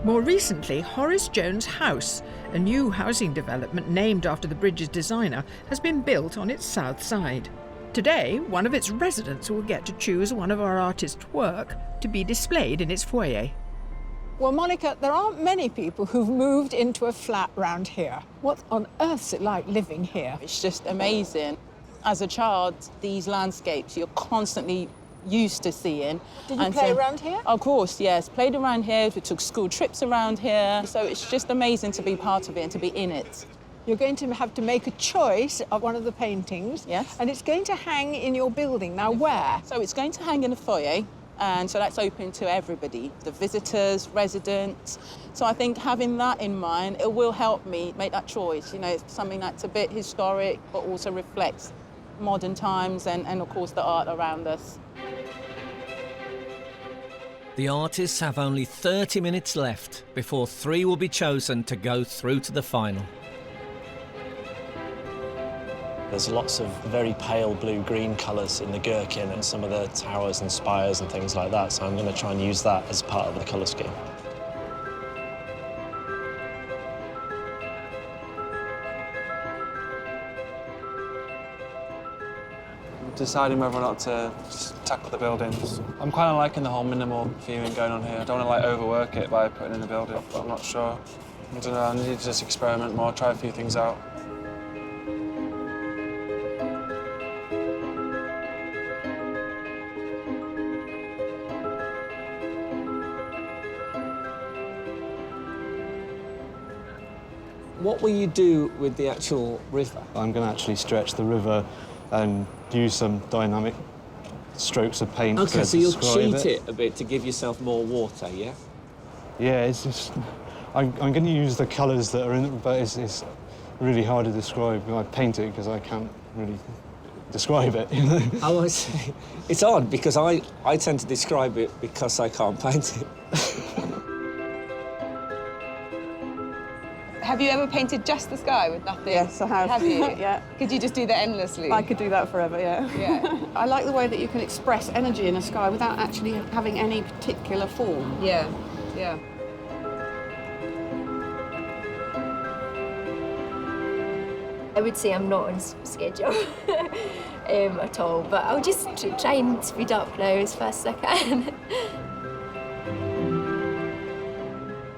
More recently, Horace Jones House, a new housing development named after the bridge's designer, has been built on its south side. Today, one of its residents will get to choose one of our artists' work to be displayed in its foyer. Well, Monica, there aren't many people who've moved into a flat round here. What on earth's it like living here? It's just amazing. As a child, these landscapes you're constantly used to seeing. Did you play around here? Of course, yes. Played around here. We took school trips around here. So it's just amazing to be part of it and to be in it. You're going to have to make a choice of one of the paintings. Yes. And it's going to hang in your building. Now, where? So it's going to hang in the foyer. And so that's open to everybody, the visitors, residents. So I think having that in mind, it will help me make that choice. You know, it's something that's a bit historic, but also reflects modern times and of course, the art around us. The artists have only 30 minutes left before 3 will be chosen to go through to the final. There's lots of very pale blue-green colours in the gherkin and some of the towers and spires and things like that, so I'm going to try and use that as part of the colour scheme. Deciding whether or not to just tackle the buildings. I'm kind of liking the whole minimal viewing going on here. I don't want to like overwork it by putting in a building, but I'm not sure. I don't know, I need to just experiment more, try a few things out. What will you do with the actual river? I'm going to actually stretch the river and use some dynamic strokes of paint OK, to so you'll describe cheat it a bit to give yourself more water, yeah? Yeah, it's just... I'm going to use the colours that are in it, but it's really hard to describe. I paint it because I can't really describe it, you know? Oh, I see. It's odd, because I tend to describe it because I can't paint it. Have you ever painted just the sky with nothing? Yes, I have. Have you? Yeah. Could you just do that endlessly? I could do that forever, yeah. Yeah. I like the way that you can express energy in a sky without actually having any particular form. Yeah, yeah. I would say I'm not on schedule at all, but I'll just try and speed up now as fast as I can.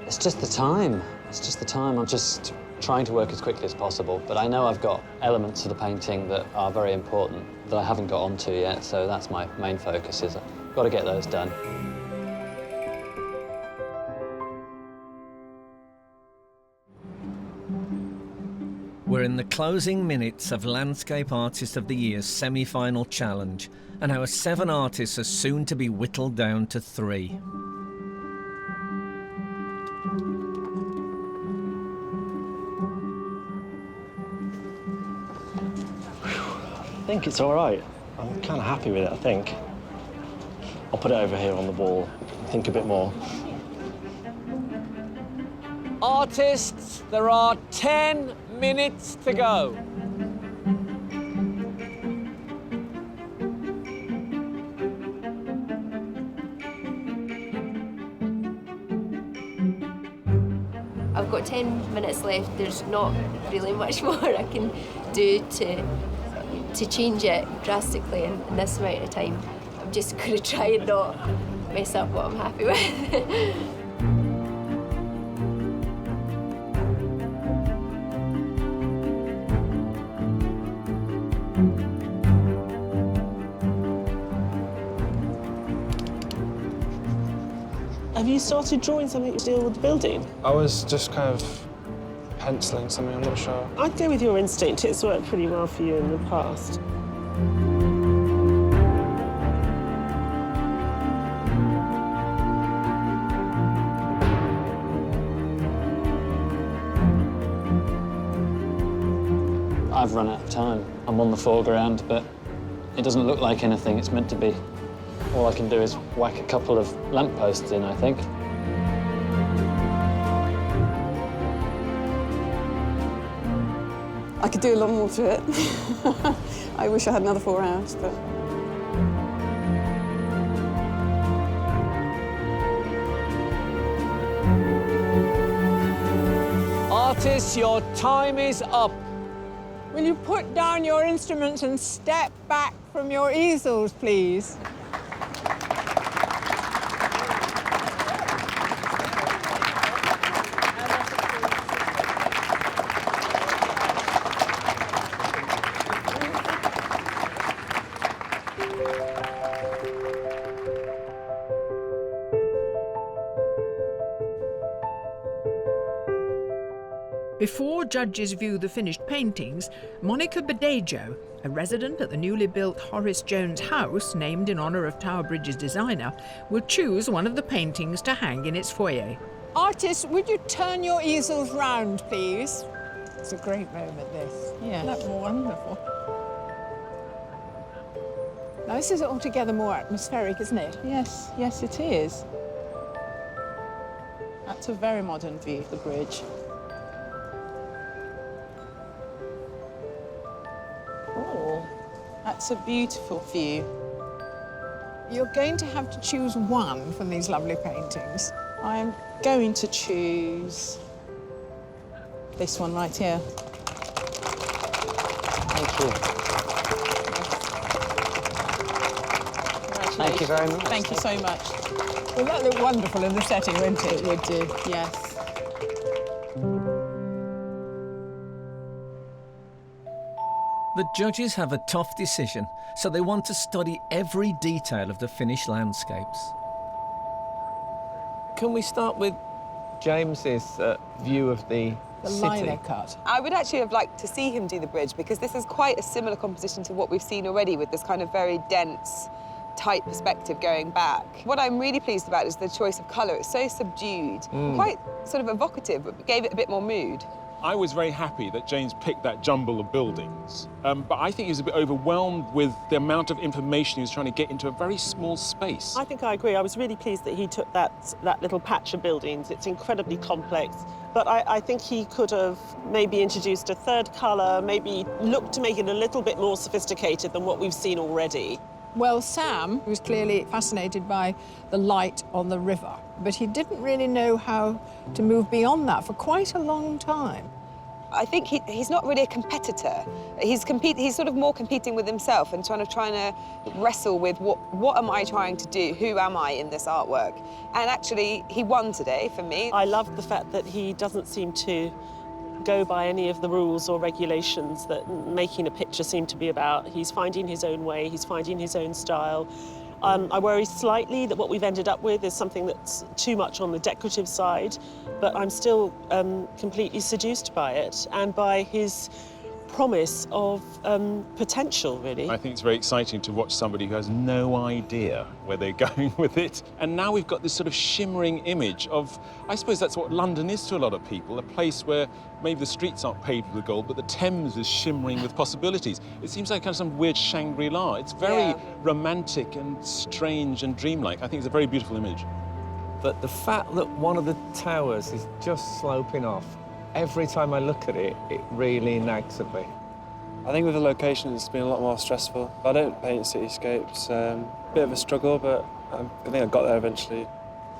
It's just the time. It's just the time. I'm just trying to work as quickly as possible, but I know I've got elements of the painting that are very important that I haven't got onto yet, so that's my main focus, is I've got to get those done. We're in the closing minutes of Landscape Artist of the Year's semi-final challenge, and our 7 artists are soon to be whittled down to 3. I think it's all right. I'm kind of happy with it, I think. I'll put it over here on the wall and think a bit more. Artists, there are 10 minutes to go. I've got 10 minutes left. There's not really much more I can do to change it drastically in this amount of time. I'm just going to try and not mess up what I'm happy with. you started drawing something to deal with the building? I was just kind of penciling something, I'm not sure. I'd go with your instinct. It's worked pretty well for you in the past. I've run out of time. I'm on the foreground, but it doesn't look like anything it's meant to be. All I can do is whack a couple of lampposts in, I think. I could do a lot more to it. I wish I had another 4 hours, but... Artists, your time is up. Will you put down your instruments and step back from your easels, please? Before judges view the finished paintings, Monica Badejo, a resident at the newly built Horace Jones house, named in honour of Tower Bridge's designer, will choose one of the paintings to hang in its foyer. Artists, would you turn your easels round, please? It's a great moment, this. Yeah. Isn't that wonderful? Now, this is altogether more atmospheric, isn't it? Yes, yes, it is. That's a very modern view of the bridge. Oh, that's a beautiful view. You're going to have to choose one from these lovely paintings. I'm going to choose this one right here. Thank you. Thank you very much. Thank you so much. Well, that looked wonderful in the setting, wouldn't it? It would do, yes. The judges have a tough decision, so they want to study every detail of the finished landscapes. Can we start with James's view of the city? Liner cut. I would actually have liked to see him do the bridge because this is quite a similar composition to what we've seen already with this kind of very dense, tight perspective going back. What I'm really pleased about is the choice of colour. It's so subdued, quite sort of evocative, but gave it a bit more mood. I was very happy that James picked that jumble of buildings, but I think he was a bit overwhelmed with the amount of information he was trying to get into a very small space. I think I agree. I was really pleased that he took that little patch of buildings. It's incredibly complex, but I think he could have maybe introduced a third colour, maybe looked to make it a little bit more sophisticated than what we've seen already. Well, Sam was clearly fascinated by the light on the river, but he didn't really know how to move beyond that for quite a long time. I think he's not really a competitor. He's sort of more competing with himself and trying to wrestle with what am I trying to do? Who am I in this artwork? And actually, he won today for me. I love the fact that he doesn't seem to go by any of the rules or regulations that making a picture seem to be about. He's finding his own way, he's finding his own style. I worry slightly that what we've ended up with is something that's too much on the decorative side, but I'm still completely seduced by it and by his promise of potential, really. I think it's very exciting to watch somebody who has no idea where they're going with it. And now we've got this sort of shimmering image of, I suppose that's what London is to a lot of people, a place where maybe the streets aren't paved with gold, but the Thames is shimmering with possibilities. It seems like kind of some weird Shangri-La. It's very romantic and strange and dreamlike. I think it's a very beautiful image. But the fact that one of the towers is just sloping off, every time I look at it, it really nags at me. I think with the location, it's been a lot more stressful. I don't paint cityscapes. Bit of a struggle, but I think I got there eventually.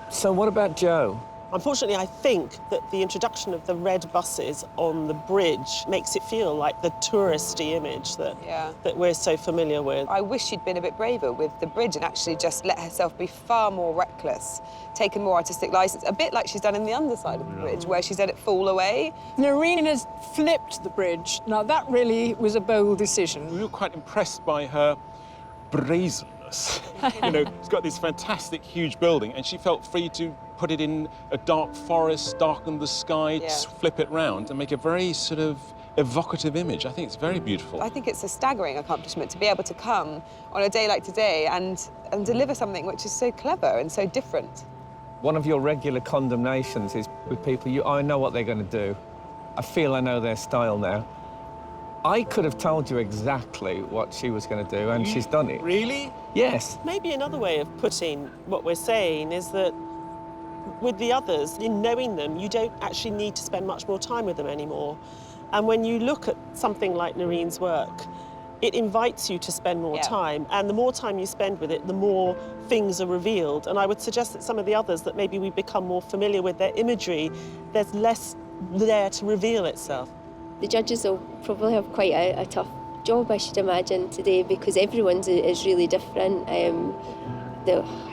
So what about Joe? Unfortunately, I think that the introduction of the red buses on the bridge makes it feel like the touristy image that we're so familiar with. I wish she'd been a bit braver with the bridge and actually just let herself be far more reckless, taken more artistic license, a bit like she's done in the underside of the bridge, where she's let it fall away. Narin has flipped the bridge. Now, that really was a bold decision. We were quite impressed by her brazenness. You know, she's got this fantastic, huge building, and she felt free to put it in a dark forest, darken the sky, flip it round and make a very sort of evocative image. I think it's very beautiful. I think it's a staggering accomplishment to be able to come on a day like today and deliver something which is so clever and so different. One of your regular condemnations is with people, I know what they're going to do. I feel I know their style now. I could have told you exactly what she was going to do, and she's done it. Really? Yes. Maybe another way of putting what we're saying is that with the others, in knowing them, you don't actually need to spend much more time with them anymore. And when you look at something like Narin's work, it invites you to spend more time. And the more time you spend with it, the more things are revealed. And I would suggest that some of the others that maybe we've become more familiar with their imagery, there's less there to reveal itself. The judges will probably have quite a tough job, I should imagine, today, because everyone's is really different. I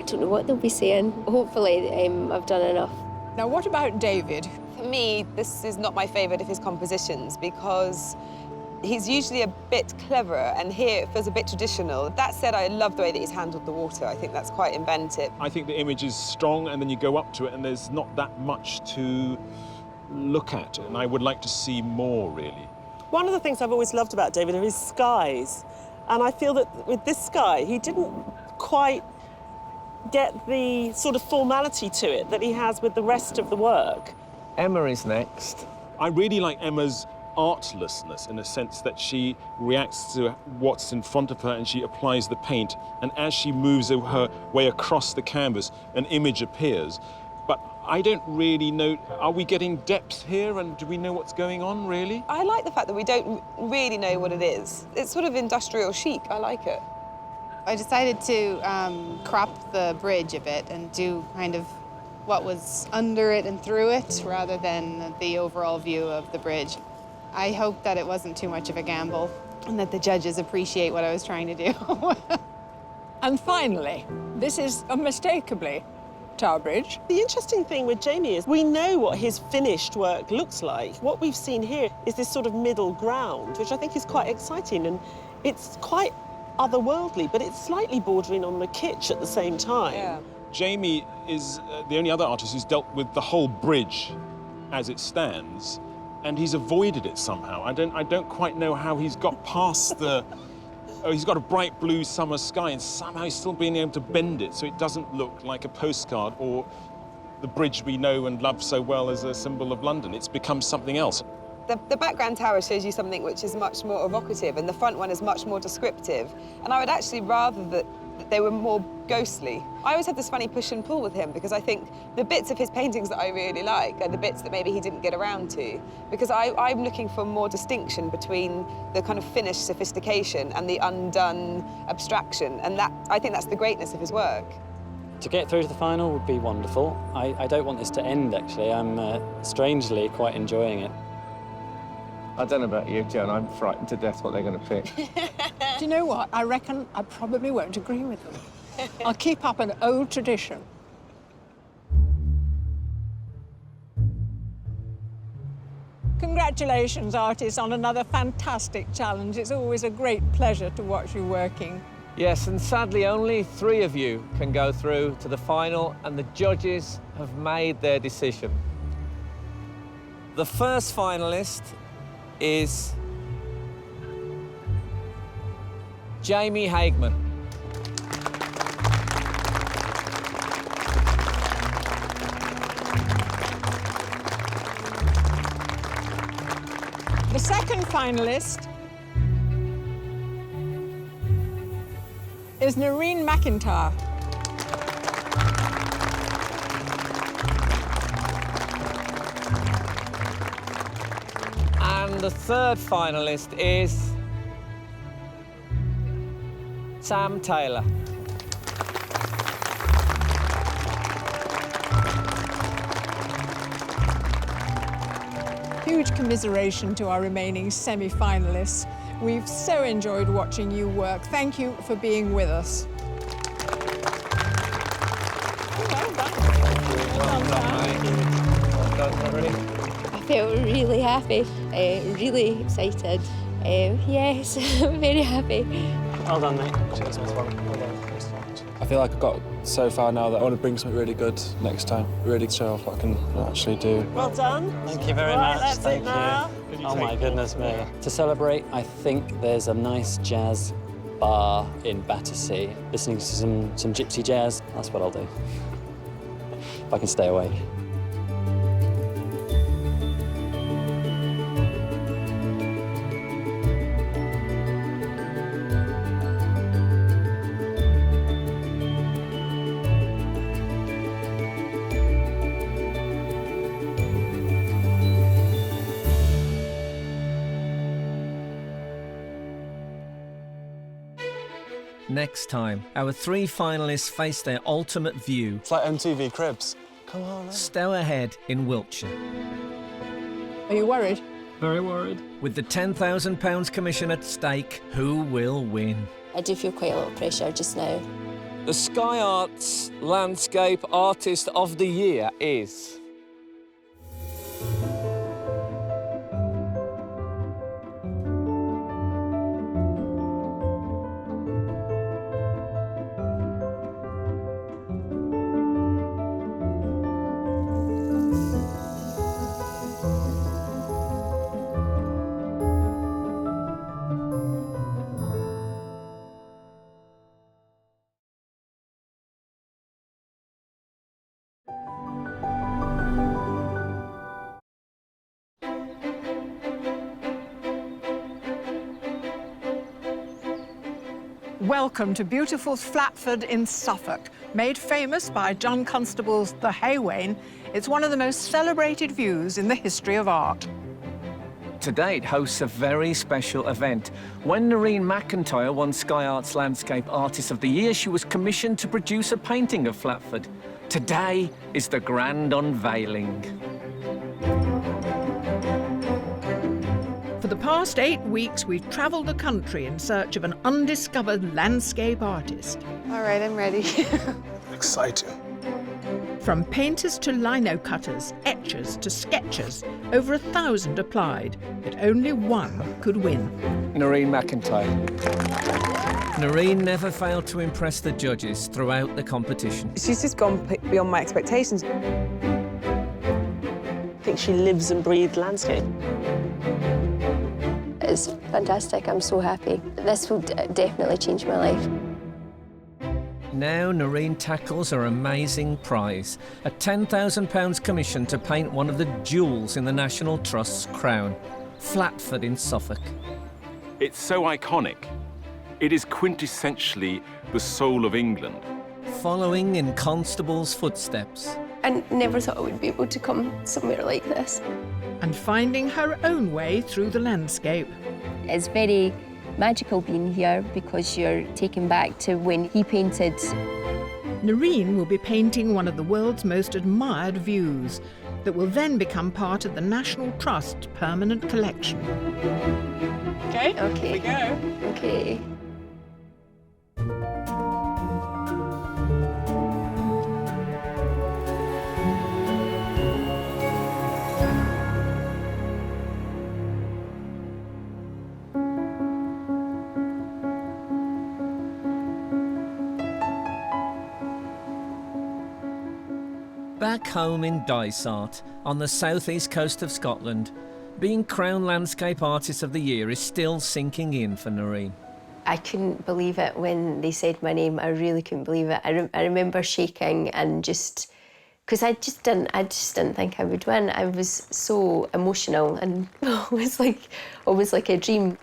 don't know what they'll be saying. Hopefully, I've done enough. Now, what about David? For me, this is not my favourite of his compositions because he's usually a bit cleverer, and here it feels a bit traditional. That said, I love the way that he's handled the water. I think that's quite inventive. I think the image is strong, and then you go up to it, and there's not that much to look at, and I would like to see more, really. One of the things I've always loved about David are his skies, and I feel that with this sky, he didn't quite get the sort of formality to it that he has with the rest of the work. Emma is next. I really like Emma's artlessness in a sense that she reacts to what's in front of her and she applies the paint, and as she moves her way across the canvas, an image appears. But I don't really know, are we getting depth here, and do we know what's going on, really? I like the fact that we don't really know what it is. It's sort of industrial chic. I like it. I decided to crop the bridge a bit and do kind of what was under it and through it rather than the overall view of the bridge. I hope that it wasn't too much of a gamble and that the judges appreciate what I was trying to do. And finally, this is unmistakably Tower Bridge. The interesting thing with Jamie is we know what his finished work looks like. What we've seen here is this sort of middle ground, which I think is quite exciting, and it's quite otherworldly, but it's slightly bordering on the kitsch at the same time. Yeah. Jamie is the only other artist who's dealt with the whole bridge as it stands, and he's avoided it somehow. I don't quite know how he's got past the... Oh, he's got a bright blue summer sky, and somehow he's still being able to bend it so it doesn't look like a postcard or the bridge we know and love so well as a symbol of London. It's become something else. The background tower shows you something which is much more evocative, and the front one is much more descriptive. And I would actually rather that they were more ghostly. I always have this funny push and pull with him because I think the bits of his paintings that I really like are the bits that maybe he didn't get around to. Because I'm looking for more distinction between the kind of finished sophistication and the undone abstraction. And I think that's the greatness of his work. To get through to the final would be wonderful. I don't want this to end, actually. I'm strangely quite enjoying it. I don't know about you, Joan. I'm frightened to death what they're going to pick. Do you know what? I reckon I probably won't agree with them. I'll keep up an old tradition. Congratulations, artists, on another fantastic challenge. It's always a great pleasure to watch you working. Yes, and sadly only 3 of you can go through to the final, and the judges have made their decision. The first finalist is Jamie Hagman. The second finalist is Narin McIntyre. And the third finalist is Sam Taylor. Huge commiseration to our remaining semi-finalists. We've so enjoyed watching you work. Thank you for being with us. I felt really happy, really excited. Yes, I'm very happy. Well done, mate. Cheers, well done. I feel like I've got so far now that I want to bring something really good next time, really show off what I can actually do. Well done. Thank you very Right, much. that's Thank it now. you. Oh my goodness me. To celebrate, I think there's a nice jazz bar in Battersea, listening to some gypsy jazz. That's what I'll do. If I can stay awake. Next time, our 3 finalists face their ultimate view. It's like MTV Cribs. Come on, Stourhead in Wiltshire. Are you worried? Very worried. With the £10,000 commission at stake, who will win? I do feel quite a lot of pressure just now. The Sky Arts Landscape Artist of the Year is... Welcome to beautiful Flatford in Suffolk. Made famous by John Constable's The Haywain, it's one of the most celebrated views in the history of art. Today it hosts a very special event. When Narin McIntyre won Sky Arts Landscape Artist of the Year, she was commissioned to produce a painting of Flatford. Today is the grand unveiling. For the past 8 weeks, we've travelled the country in search of an undiscovered landscape artist. All right, I'm ready. Exciting. From painters to lino cutters, etchers to sketchers, over 1,000 applied, but only one could win. Narin McIntyre. Narin never failed to impress the judges throughout the competition. She's just gone beyond my expectations. I think she lives and breathes landscape. It's fantastic. I'm so happy. This will definitely change my life. Now Narin tackles her amazing prize, a £10,000 commission to paint one of the jewels in the National Trust's crown, Flatford in Suffolk. It's so iconic. It is quintessentially the soul of England. Following in Constable's footsteps. I never thought I would be able to come somewhere like this. And finding her own way through the landscape. It's very magical being here because you're taken back to when he painted. Narin will be painting one of the world's most admired views that will then become part of the National Trust permanent collection. Okay, Okay. here we go. Okay. Back home in Dysart, on the southeast coast of Scotland, being crowned Landscape Artist of the Year is still sinking in for Narin. I couldn't believe it when they said my name. I really couldn't believe it. I remember shaking and just, because I just didn't think I would win. I was so emotional and it was like a dream.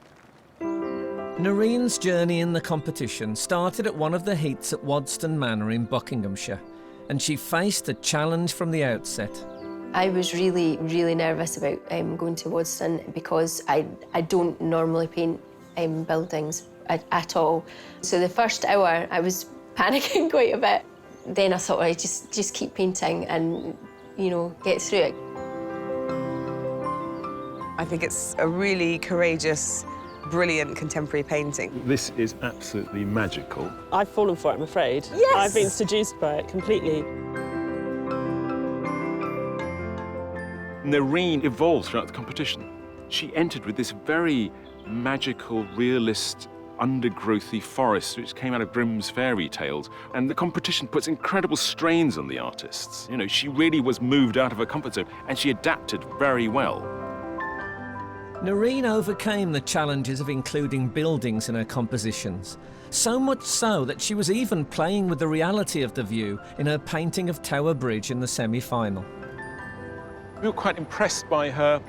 Narin's journey in the competition started at one of the heats at Wodston Manor in Buckinghamshire, and she faced a challenge from the outset. I was really, really nervous about going to Wodston because I don't normally paint buildings at all. So the first hour I was panicking quite a bit. Then I thought I'd just keep painting and, you know, get through it. I think it's a really courageous, brilliant contemporary painting. This is absolutely magical. I've fallen for it, I'm afraid. Yes! I've been seduced by it completely. Narin evolved throughout the competition. She entered with this very magical, realist undergrowthy forests which came out of Grimm's fairy tales. And the competition puts incredible strains on the artists. You know, she really was moved out of her comfort zone, and she adapted very well. Narin overcame the challenges of including buildings in her compositions, so much so that she was even playing with the reality of the view in her painting of Tower Bridge in the semi-final. We were quite impressed by her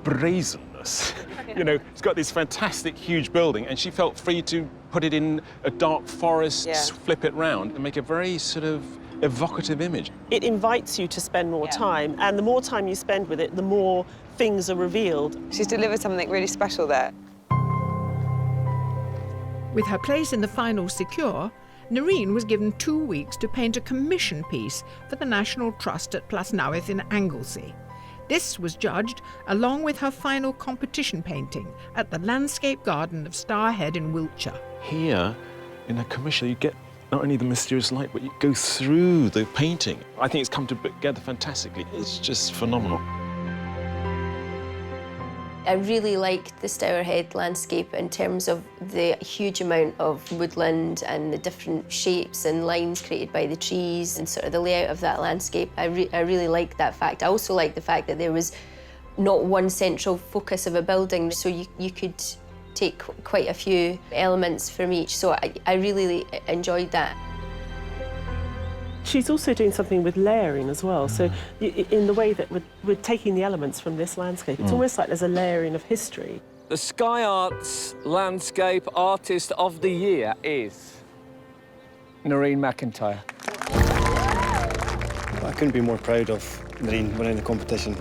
brazenness. You know, it's got this fantastic, huge building, and she felt free to put it in a dark forest, flip it round, and make a very sort of evocative image. It invites you to spend more time, and the more time you spend with it, the more things are revealed. She's delivered something really special there. With her place in the final secure, Narin was given 2 weeks to paint a commission piece for the National Trust at Plasnowith in Anglesey. This was judged along with her final competition painting at the Landscape Garden of Stourhead in Wiltshire. Here, in a commission, you get not only the mysterious light, but you go through the painting. I think it's come together fantastically. It's just phenomenal. I really liked the Stourhead landscape in terms of the huge amount of woodland and the different shapes and lines created by the trees and sort of the layout of that landscape. I really liked that fact. I also liked the fact that there was not one central focus of a building, so you could take quite a few elements from each, so I really enjoyed that. She's also doing something with layering as well. So in the way that we're taking the elements from this landscape, it's almost like there's a layering of history. The Sky Arts Landscape Artist of the Year is Narin McIntyre. I couldn't be more proud of Narin winning the competition.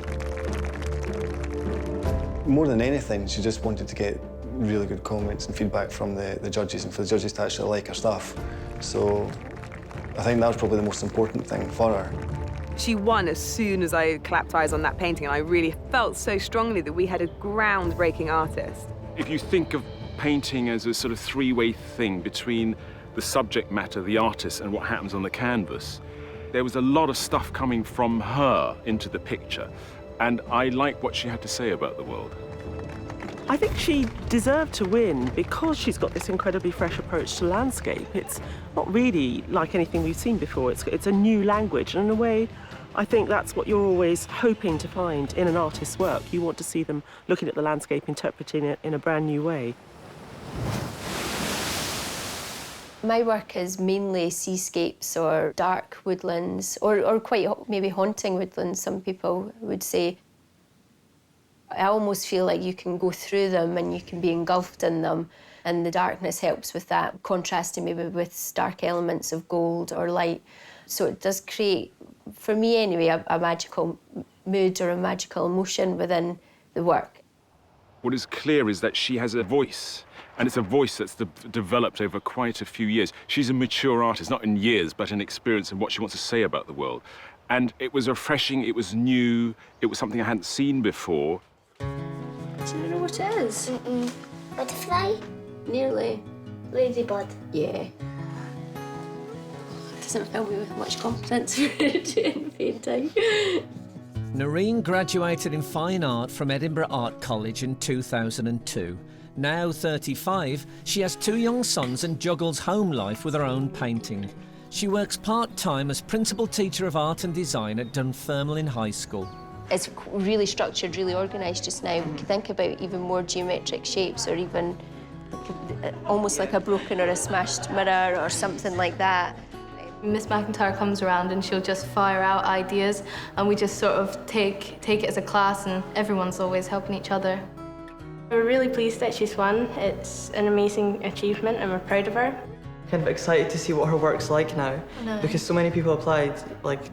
More than anything, she just wanted to get really good comments and feedback from the judges, and for the judges to actually like her stuff. So I think that was probably the most important thing for her. She won as soon as I clapped eyes on that painting, and I really felt so strongly that we had a groundbreaking artist. If you think of painting as a sort of three-way thing between the subject matter, the artist, and what happens on the canvas, there was a lot of stuff coming from her into the picture, and I like what she had to say about the world. I think she deserved to win because she's got this incredibly fresh approach to landscape. It's not really like anything we've seen before. It's a new language, and in a way, I think that's what you're always hoping to find in an artist's work. You want to see them looking at the landscape, interpreting it in a brand new way. My work is mainly seascapes or dark woodlands, or quite maybe haunting woodlands, some people would say. I almost feel like you can go through them and you can be engulfed in them, and the darkness helps with that, contrasting maybe with stark elements of gold or light. So it does create, for me anyway, a magical mood or a magical emotion within the work. What is clear is that she has a voice, and it's a voice that's developed over quite a few years. She's a mature artist, not in years, but in experience and what she wants to say about the world. And it was refreshing, it was new, it was something I hadn't seen before. Do you know what it is? Butterfly? Nearly. Ladybird? Yeah. It doesn't fill me with much confidence doing painting. Narin graduated in Fine Art from Edinburgh Art College in 2002. Now 35, she has 2 young sons and juggles home life with her own painting. She works part-time as principal teacher of art and design at Dunfermline High School. It's really structured, really organised just now. We can think about even more geometric shapes, or even almost like a broken or a smashed mirror or something like that. Miss McIntyre comes around and she'll just fire out ideas, and we just sort of take it as a class, and everyone's always helping each other. We're really pleased that she's won. It's an amazing achievement and we're proud of her. Kind of excited to see what her work's like now, No. because so many people applied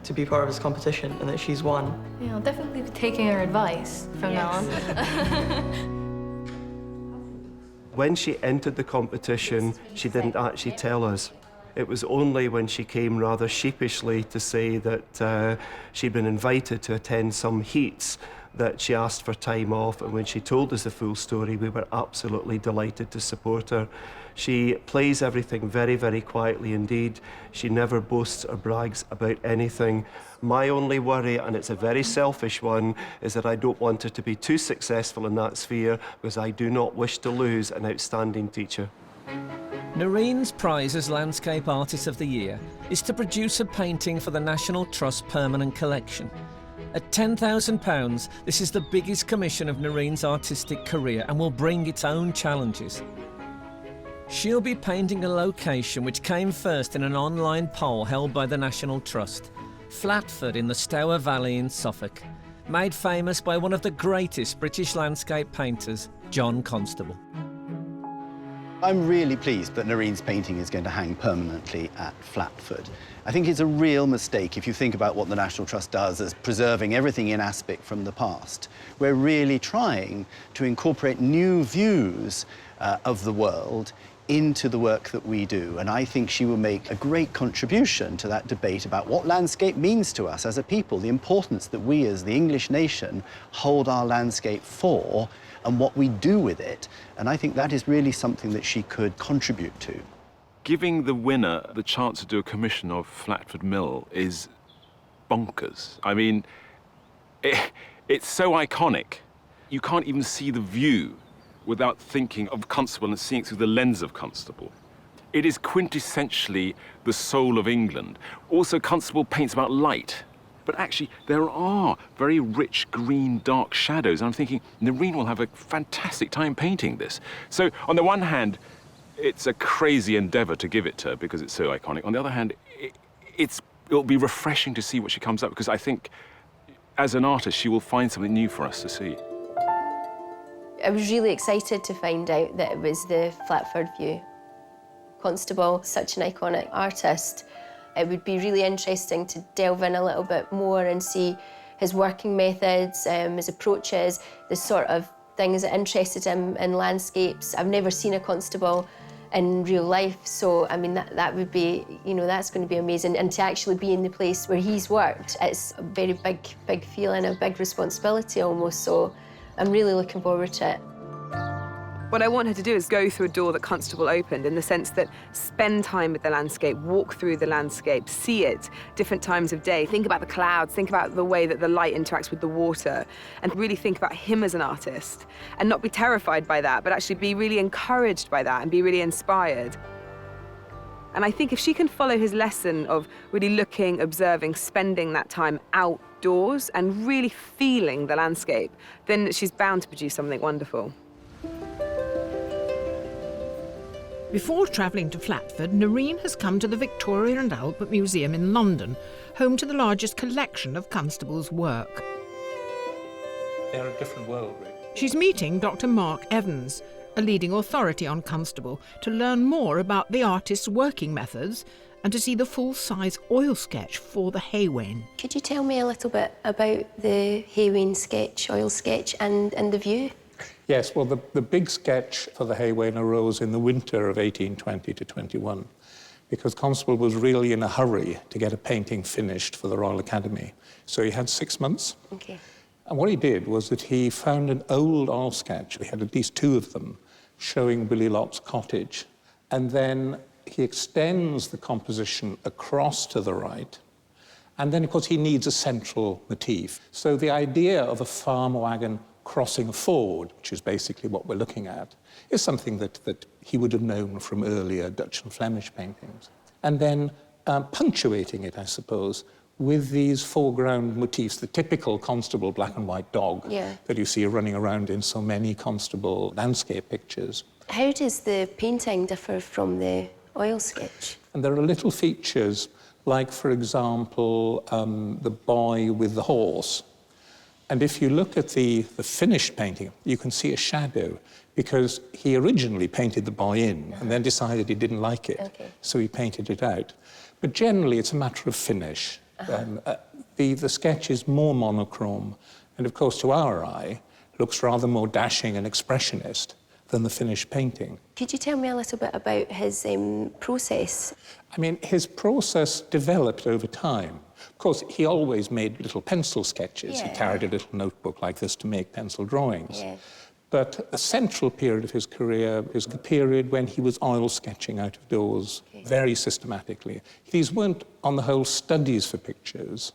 to be part of this competition, and that she's won. Yeah, I'll definitely be taking her advice from now on. When she entered the competition, she didn't actually tell us. It was only when she came rather sheepishly to say that she'd been invited to attend some heats that she asked for time off, and when she told us the full story, we were absolutely delighted to support her. She plays everything very, very quietly indeed. She never boasts or brags about anything. My only worry, and it's a very selfish one, is that I don't want her to be too successful in that sphere, because I do not wish to lose an outstanding teacher. Narin's prize as Landscape Artist of the Year is to produce a painting for the National Trust Permanent Collection. At £10,000, this is the biggest commission of Narin's artistic career and will bring its own challenges. She'll be painting a location which came first in an online poll held by the National Trust, Flatford in the Stour Valley in Suffolk, made famous by one of the greatest British landscape painters, John Constable. I'm really pleased that Narin's painting is going to hang permanently at Flatford. I think it's a real mistake if you think about what the National Trust does as preserving everything in aspic from the past. We're really trying to incorporate new views of the world into the work that we do, and I think she will make a great contribution to that debate about what landscape means to us as a people, the importance that we as the English nation hold our landscape for, and what we do with it. And I think that is really something that she could contribute to. Giving the winner the chance to do a commission of Flatford Mill is bonkers. I mean, it's so iconic. You can't even see the view without thinking of Constable and seeing it through the lens of Constable. It is quintessentially the soul of England. Also, Constable paints about light. But actually, there are very rich green, dark shadows. And I'm thinking, Narin will have a fantastic time painting this. So, on the one hand, it's a crazy endeavour to give it to her because it's so iconic. On the other hand, it'll be refreshing to see what she comes up with, because I think, as an artist, she will find something new for us to see. I was really excited to find out that it was the Flatford view. Constable, such an iconic artist. It would be really interesting to delve in a little bit more and see his working methods, his approaches, the sort of things that interested him in landscapes. I've never seen a Constable in real life, so I mean that would be, you know, that's going to be amazing. And to actually be in the place where he's worked, it's a very big feeling, a big responsibility almost. So I'm really looking forward to it. What I want her to do is go through a door that Constable opened, in the sense that spend time with the landscape, walk through the landscape, see it different times of day, think about the clouds, think about the way that the light interacts with the water, and really think about him as an artist, and not be terrified by that, but actually be really encouraged by that and be really inspired. And I think if she can follow his lesson of really looking, observing, spending that time outdoors and really feeling the landscape, then she's bound to produce something wonderful. Before travelling to Flatford, Narin has come to the Victoria and Albert Museum in London, home to the largest collection of Constable's work. They're a different world, really. She's meeting Dr. Mark Evans, a leading authority on Constable, to learn more about the artist's working methods and to see the full-size oil sketch for the Haywain. Could you tell me a little bit about the Haywain sketch, oil sketch, and the view? Yes, well, the big sketch for the Haywain arose in the winter of 1820 to 21, because Constable was really in a hurry to get a painting finished for the Royal Academy. So he had 6 months. Okay. And what he did was that he found an old oil sketch, we had at least 2 of them, showing Willie Lott's cottage. And then he extends the composition across to the right. And then, of course, he needs a central motif. So the idea of a farm wagon crossing a ford, which is basically what we're looking at, is something that he would have known from earlier Dutch and Flemish paintings. And then punctuating it, I suppose, with these foreground motifs, the typical Constable black and white dog that you see running around in so many Constable landscape pictures. How does the painting differ from the oil sketch? And there are little features, like, for example, the boy with the horse. And if you look at the finished painting, you can see a shadow, because he originally painted the boy in and then decided he didn't like it, so he painted it out. But generally, it's a matter of finish. The sketch is more monochrome, and of course, to our eye, looks rather more dashing and expressionist than the finished painting. Could you tell me a little bit about his process? I mean, his process developed over time. Of course, he always made little pencil sketches. He carried a little notebook like this to make pencil drawings. But a central period of his career is the period when he was oil sketching out of doors very systematically. These weren't, on the whole, studies for pictures,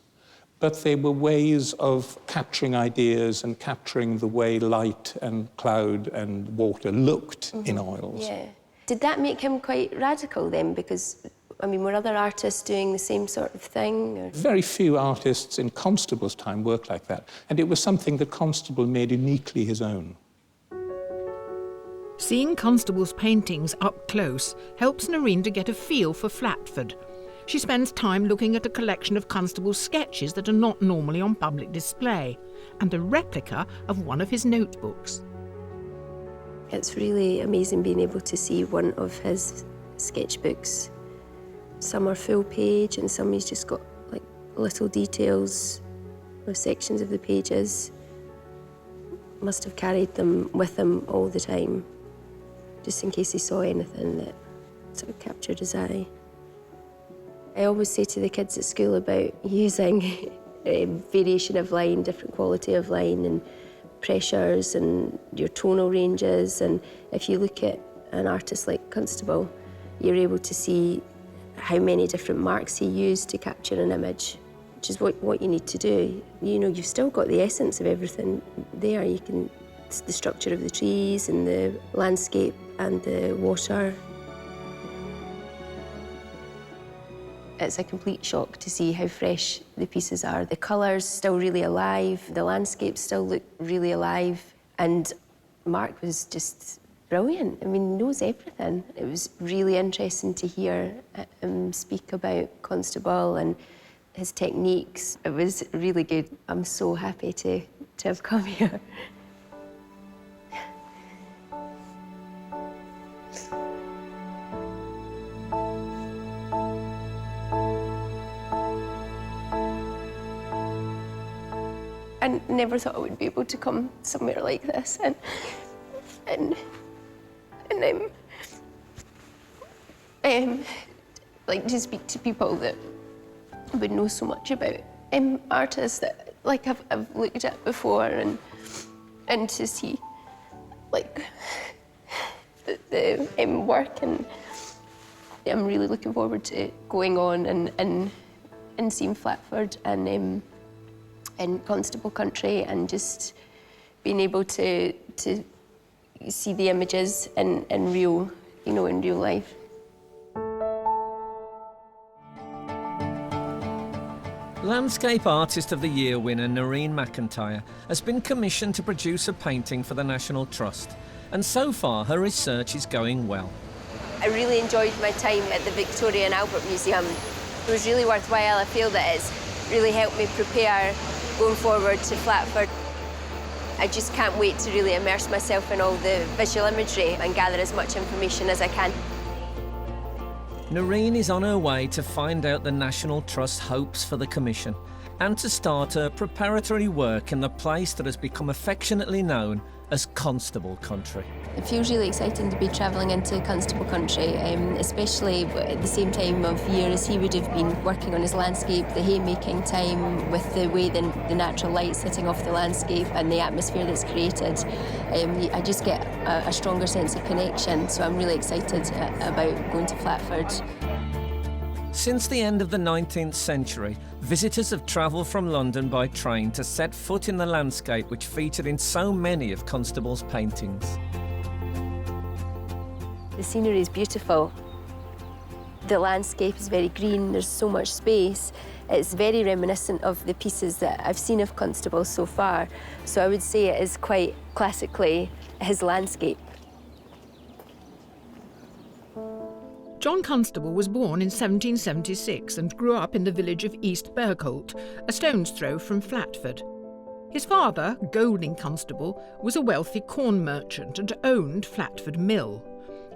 but they were ways of capturing ideas and capturing the way light and cloud and water looked in oils. Yeah. Did that make him quite radical then? Because, I mean, were other artists doing the same sort of thing? Or? Very few artists in Constable's time worked like that, and it was something that Constable made uniquely his own. Seeing Constable's paintings up close helps Narin to get a feel for Flatford. She spends time looking at a collection of Constable's sketches that are not normally on public display, and a replica of one of his notebooks. It's really amazing being able to see one of his sketchbooks. Some are full page and some he's just got like little details of sections of the pages. Must have carried them with him all the time, just in case he saw anything that sort of captured his eye. I always say to the kids at school about using variation of line, different quality of line and pressures and your tonal ranges, and if you look at an artist like Constable, you're able to see how many different marks he used to capture an image, which is what you need to do. You know, you've still got the essence of everything there. You can, the structure of the trees and the landscape and the water. It's a complete shock to see how fresh the pieces are. The colours still really alive, the landscapes still look really alive, and Mark was just brilliant. I mean, knows everything. It was really interesting to hear him speak about Constable and his techniques. It was really good. I'm so happy to have come here. I never thought I would be able to come somewhere like this and like to speak to people that would know so much about artists that like I've looked at before, and to see like the work, and I'm really looking forward to going on and seeing Flatford and in Constable country, and just being able to see the images in real, you know, in real life. Landscape Artist of the Year winner Narin McIntyre has been commissioned to produce a painting for the National Trust, and so far her research is going well. I really enjoyed my time at the Victoria and Albert Museum. It was really worthwhile. I feel that it's really helped me prepare going forward to Flatford. I just can't wait to really immerse myself in all the visual imagery and gather as much information as I can. Narin is on her way to find out the National Trust's hopes for the commission and to start her preparatory work in the place that has become affectionately known as Constable Country. It feels really exciting to be travelling into Constable Country, especially at the same time of year as he would have been working on his landscape, the haymaking time, with the way the natural light sitting off the landscape and the atmosphere that's created. I just get a stronger sense of connection, so I'm really excited about going to Flatford. Since the end of the 19th century, visitors have travelled from London by train to set foot in the landscape which featured in so many of Constable's paintings. The scenery is beautiful. The landscape is very green, there's so much space. It's very reminiscent of the pieces that I've seen of Constable so far. So I would say it is quite classically his landscape. John Constable was born in 1776 and grew up in the village of East Bergholt, a stone's throw from Flatford. His father, Golding Constable, was a wealthy corn merchant and owned Flatford Mill.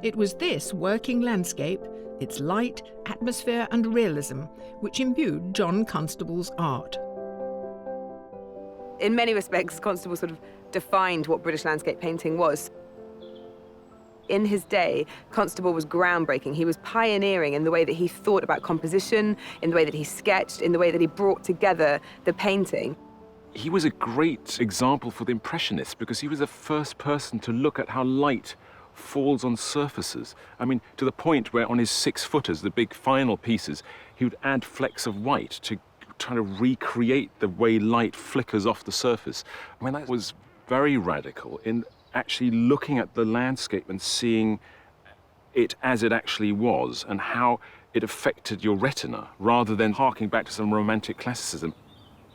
It was this working landscape, its light, atmosphere and realism, which imbued John Constable's art. In many respects, Constable sort of defined what British landscape painting was. In his day, Constable was groundbreaking. He was pioneering in the way that he thought about composition, in the way that he sketched, in the way that he brought together the painting. He was a great example for the Impressionists because he was the first person to look at how light falls on surfaces. I mean, to the point where on his 6-footers, the big final pieces, he would add flecks of white to try to recreate the way light flickers off the surface. I mean, that was very radical in actually looking at the landscape and seeing it as it actually was and how it affected your retina, rather than harking back to some romantic classicism.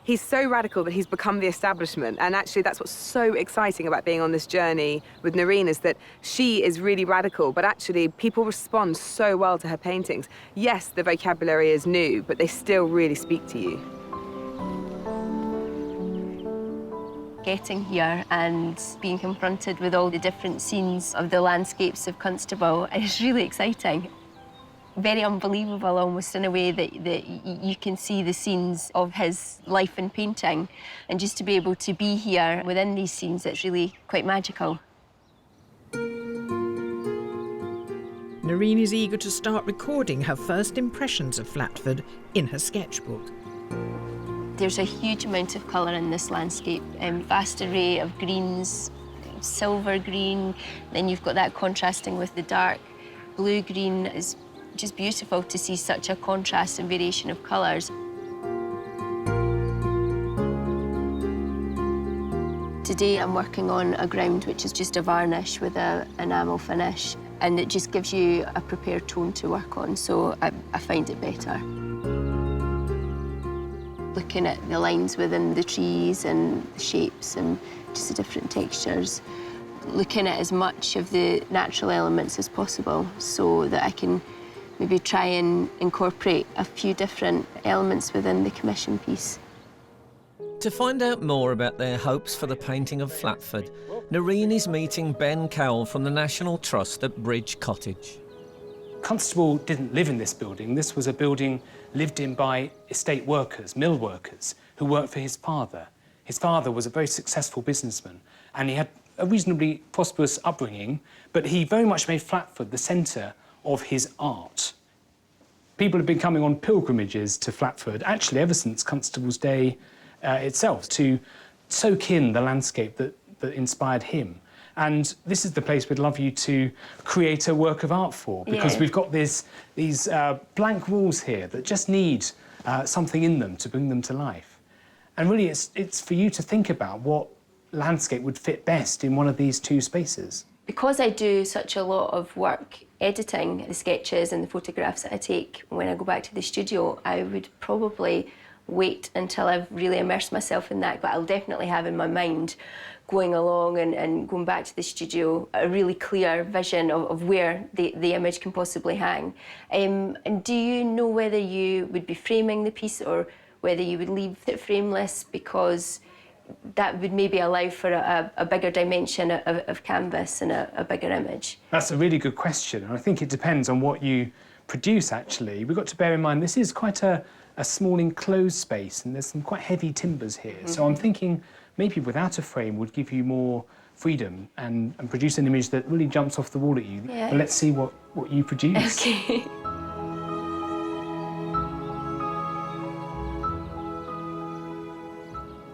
He's so radical that he's become the establishment, and actually that's what's so exciting about being on this journey with Narin, is that she is really radical, but actually people respond so well to her paintings. Yes, the vocabulary is new, but they still really speak to you. Getting here and being confronted with all the different scenes of the landscapes of Constable is really exciting. Very unbelievable, almost, in a way that you can see the scenes of his life in painting. And just to be able to be here within these scenes, it's really quite magical. Narin is eager to start recording her first impressions of Flatford in her sketchbook. There's a huge amount of colour in this landscape, vast array of greens, silver green, then you've got that contrasting with the dark blue-green. Is just beautiful to see such a contrast and variation of colours. Today I'm working on a ground which is just a varnish with an enamel finish, and it just gives you a prepared tone to work on, so I find it better. Looking at the lines within the trees and the shapes and just the different textures. Looking at as much of the natural elements as possible so that I can maybe try and incorporate a few different elements within the commission piece. To find out more about their hopes for the painting of Flatford, Narin is meeting Ben Cowell from the National Trust at Bridge Cottage. Constable didn't live in this building. This was a building lived in by estate workers, mill workers, who worked for his father. His father was a very successful businessman, and he had a reasonably prosperous upbringing, but he very much made Flatford the centre of his art. People have been coming on pilgrimages to Flatford, actually ever since Constable's day itself, to soak in the landscape that inspired him. And this is the place we'd love you to create a work of art for, because we've got these blank walls here that just need something in them to bring them to life. And really, it's for you to think about what landscape would fit best in one of these two spaces. Because I do such a lot of work editing the sketches and the photographs that I take when I go back to the studio, I would probably wait until I've really immersed myself in that, but I'll definitely have in my mind, going along and going back to the studio, a really clear vision of where the image can possibly hang. And do you know whether you would be framing the piece or whether you would leave it frameless, because that would maybe allow for a bigger dimension of canvas and a bigger image? That's a really good question, and I think it depends on what you produce, actually. We've got to bear in mind this is quite a small enclosed space, and there's some quite heavy timbers here. So I'm thinking maybe without a frame would give you more freedom and produce an image that really jumps off the wall at you. Yeah. But let's see what you produce. Okay.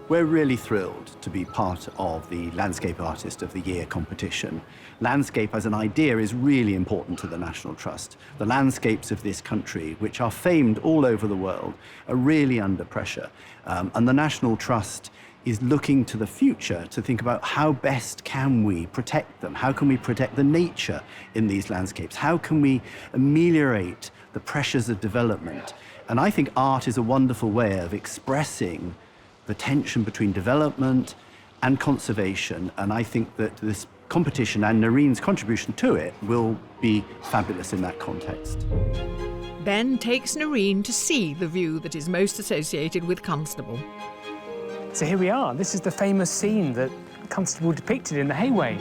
We're really thrilled to be part of the Landscape Artist of the Year competition. Landscape as an idea is really important to the National Trust. The landscapes of this country, which are famed all over the world, are really under pressure. And the National Trust is looking to the future to think about how best can we protect them? How can we protect the nature in these landscapes? How can we ameliorate the pressures of development? And I think art is a wonderful way of expressing the tension between development and conservation, and I think that this competition and Narin's contribution to it will be fabulous in that context. Ben takes Narin to see the view that is most associated with Constable. So here we are. This is the famous scene that Constable depicted in the Hayway.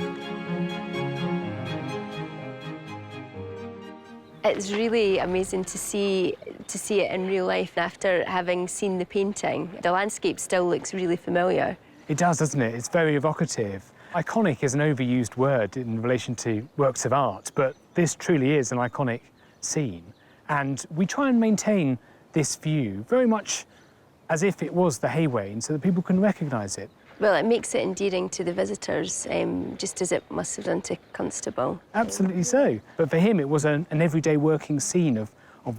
It's really amazing to see it in real life after having seen the painting. The landscape still looks really familiar. It does, doesn't it? It's very evocative. Iconic is an overused word in relation to works of art, but this truly is an iconic scene. And we try and maintain this view very much as if it was the Hayway, and so that people can recognise it. Well, it makes it endearing to the visitors, just as it must have done to Constable. Absolutely so. But for him, it was an everyday working scene of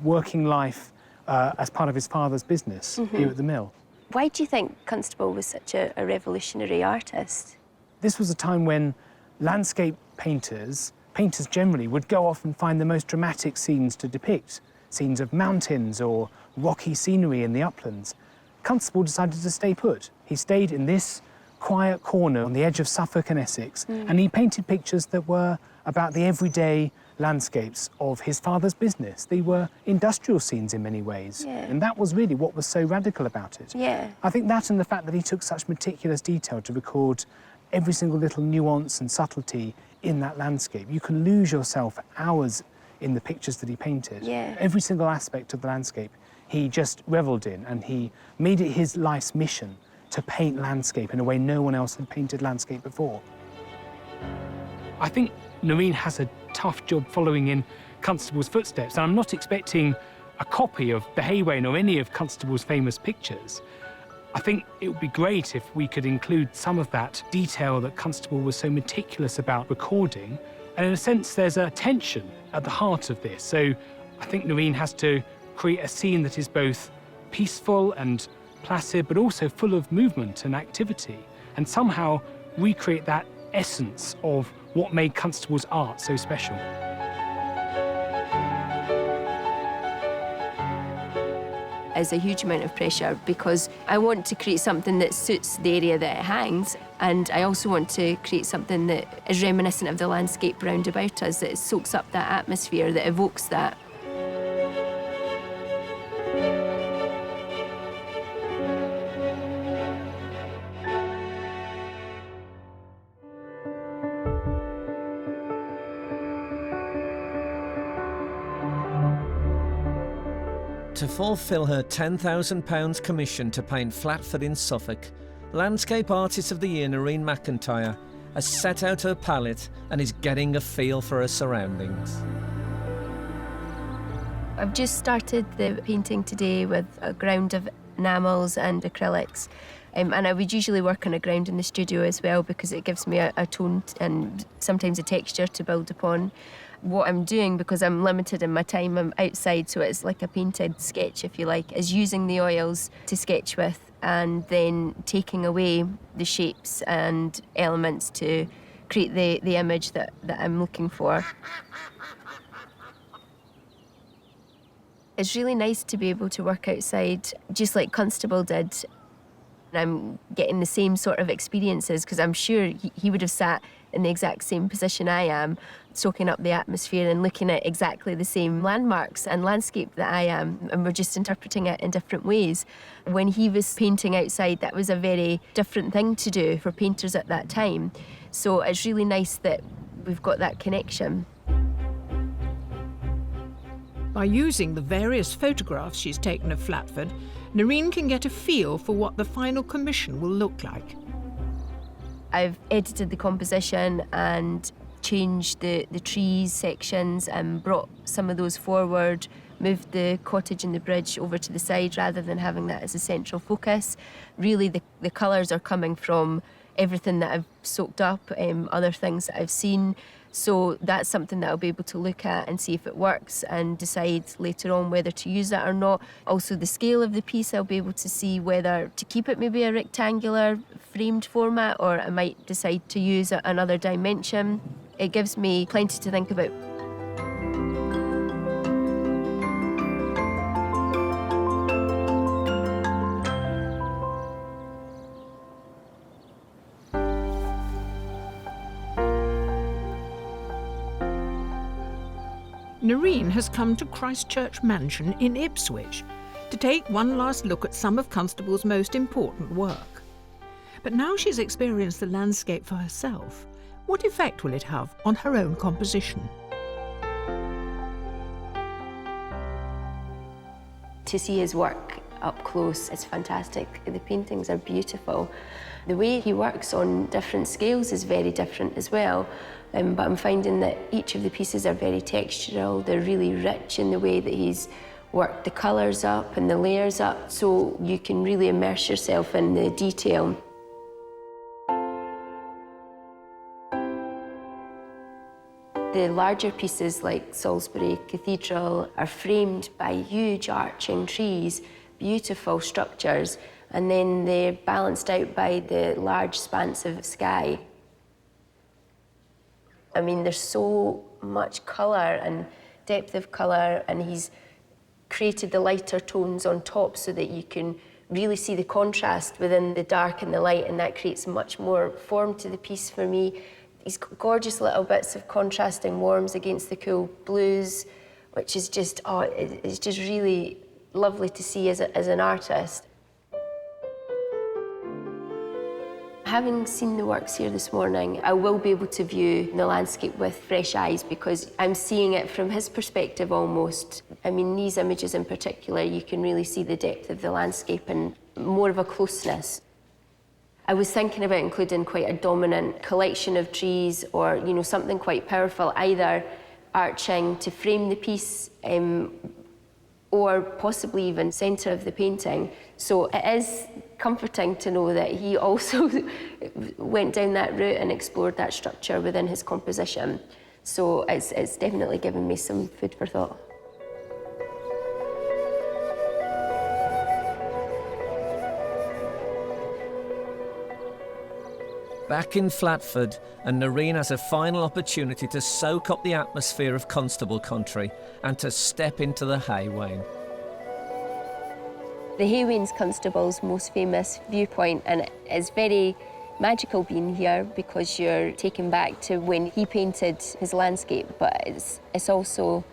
working life as part of his father's business here at the mill. Why do you think Constable was such a revolutionary artist? This was a time when landscape painters painters generally would go off and find the most dramatic scenes to depict, scenes of mountains or rocky scenery in the uplands. Constable decided to stay put. He stayed in this quiet corner on the edge of Suffolk and Essex, and he painted pictures that were about the everyday landscapes of his father's business. They were industrial scenes in many ways, and that was really what was so radical about it. I think that and the fact that he took such meticulous detail to record every single little nuance and subtlety in that landscape. You can lose yourself for hours in the pictures that he painted. Every single aspect of the landscape he just revelled in, and he made it his life's mission to paint landscape in a way no one else had painted landscape before. I think Narin has a tough job following in Constable's footsteps, and I'm not expecting a copy of the Haywain or any of Constable's famous pictures. I think it would be great if we could include some of that detail that Constable was so meticulous about recording, and in a sense there's a tension at the heart of this. So I think Narin has to create a scene that is both peaceful and placid, but also full of movement and activity, and somehow recreate that essence of what made Constable's art so special. There's a huge amount of pressure because I want to create something that suits the area that it hangs, and I also want to create something that is reminiscent of the landscape round about us, that soaks up that atmosphere, that evokes that. To fulfil her £10,000 commission to paint Flatford in Suffolk, Landscape Artist of the Year Narin McIntyre has set out her palette and is getting a feel for her surroundings. I've just started the painting today with a ground of enamels and acrylics. And I would usually work on a ground in the studio as well because it gives me a tone and sometimes a texture to build upon. What I'm doing, because I'm limited in my time, I'm outside, so it's like a painted sketch, if you like, is using the oils to sketch with and then taking away the shapes and elements to create the image that I'm looking for. It's really nice to be able to work outside, just like Constable did. I'm getting the same sort of experiences because I'm sure he would have sat in the exact same position I am, soaking up the atmosphere and looking at exactly the same landmarks and landscape that I am, and we're just interpreting it in different ways. When he was painting outside, that was a very different thing to do for painters at that time. So it's really nice that we've got that connection. By using the various photographs she's taken of Flatford, Narin can get a feel for what the final commission will look like. I've edited the composition and changed the trees sections and brought some of those forward, moved the cottage and the bridge over to the side rather than having that as a central focus. Really, the colours are coming from everything that I've soaked up, other things that I've seen. So that's something that I'll be able to look at and see if it works and decide later on whether to use that or not. Also, the scale of the piece, I'll be able to see whether to keep it maybe a rectangular framed format, or I might decide to use another dimension. It gives me plenty to think about. Narin has come to Christchurch Mansion in Ipswich to take one last look at some of Constable's most important work. But now she's experienced the landscape for herself, what effect will it have on her own composition? To see his work up close is fantastic. The paintings are beautiful. The way he works on different scales is very different as well. But I'm finding that each of the pieces are very textural. They're really rich in the way that he's worked the colours up and the layers up, so you can really immerse yourself in the detail. The larger pieces like Salisbury Cathedral are framed by huge arching trees, beautiful structures, and then they're balanced out by the large expanse of sky. I mean, there's so much colour and depth of colour, and he's created the lighter tones on top so that you can really see the contrast within the dark and the light, and that creates much more form to the piece for me. He's got gorgeous little bits of contrasting warms against the cool blues, which is just, it's just really lovely to see as an artist. Having seen the works here this morning, I will be able to view the landscape with fresh eyes because I'm seeing it from his perspective almost. I mean, these images in particular, you can really see the depth of the landscape and more of a closeness. I was thinking about including quite a dominant collection of trees or, you know, something quite powerful, either arching to frame the piece or possibly even centre of the painting. So it is comforting to know that he also went down that route and explored that structure within his composition. So it's definitely given me some food for thought. Back in Flatford, and Narin has a final opportunity to soak up the atmosphere of Constable country and to step into the Haywain. The Haywain's Constable's most famous viewpoint, and it's very magical being here because you're taken back to when he painted his landscape, but it's also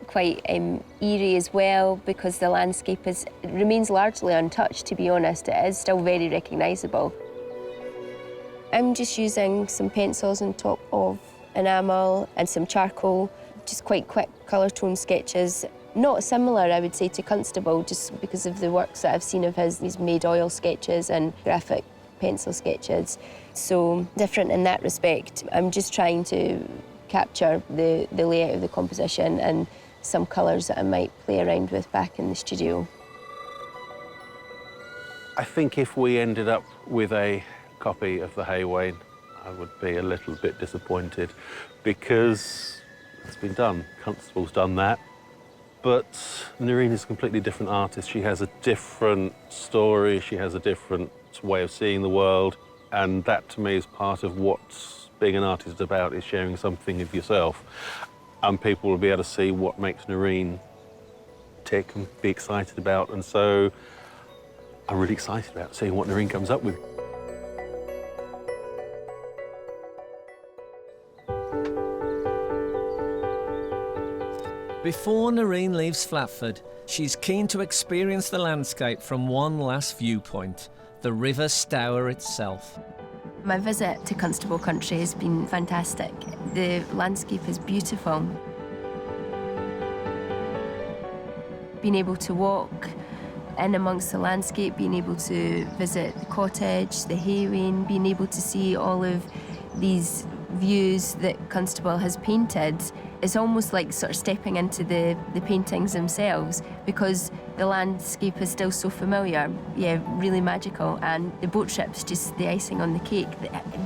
quite eerie as well because the landscape remains largely untouched, to be honest. It is still very recognisable. I'm just using some pencils on top of enamel and some charcoal, just quite quick colour tone sketches. Not similar, I would say, to Constable, just because of the works that I've seen of his. He's made oil sketches and graphic pencil sketches, so different in that respect. I'm just trying to capture the layout of the composition and some colours that I might play around with back in the studio. I think if we ended up with a copy of the Haywain, I would be a little bit disappointed because it's been done. Constable's done that. But Narin is a completely different artist. She has a different story, she has a different way of seeing the world, and that to me is part of what being an artist is about, is sharing something of yourself. And people will be able to see what makes Narin tick and be excited about. And so I'm really excited about seeing what Narin comes up with. Before Narin leaves Flatford, she's keen to experience the landscape from one last viewpoint, the River Stour itself. My visit to Constable country has been fantastic. The landscape is beautiful. Being able to walk in amongst the landscape, being able to visit the cottage, the Haywain, being able to see all of these views that Constable has painted, it's almost like sort of stepping into the paintings themselves because the landscape is still so familiar. Yeah, really magical. And the boat trip's just the icing on the cake.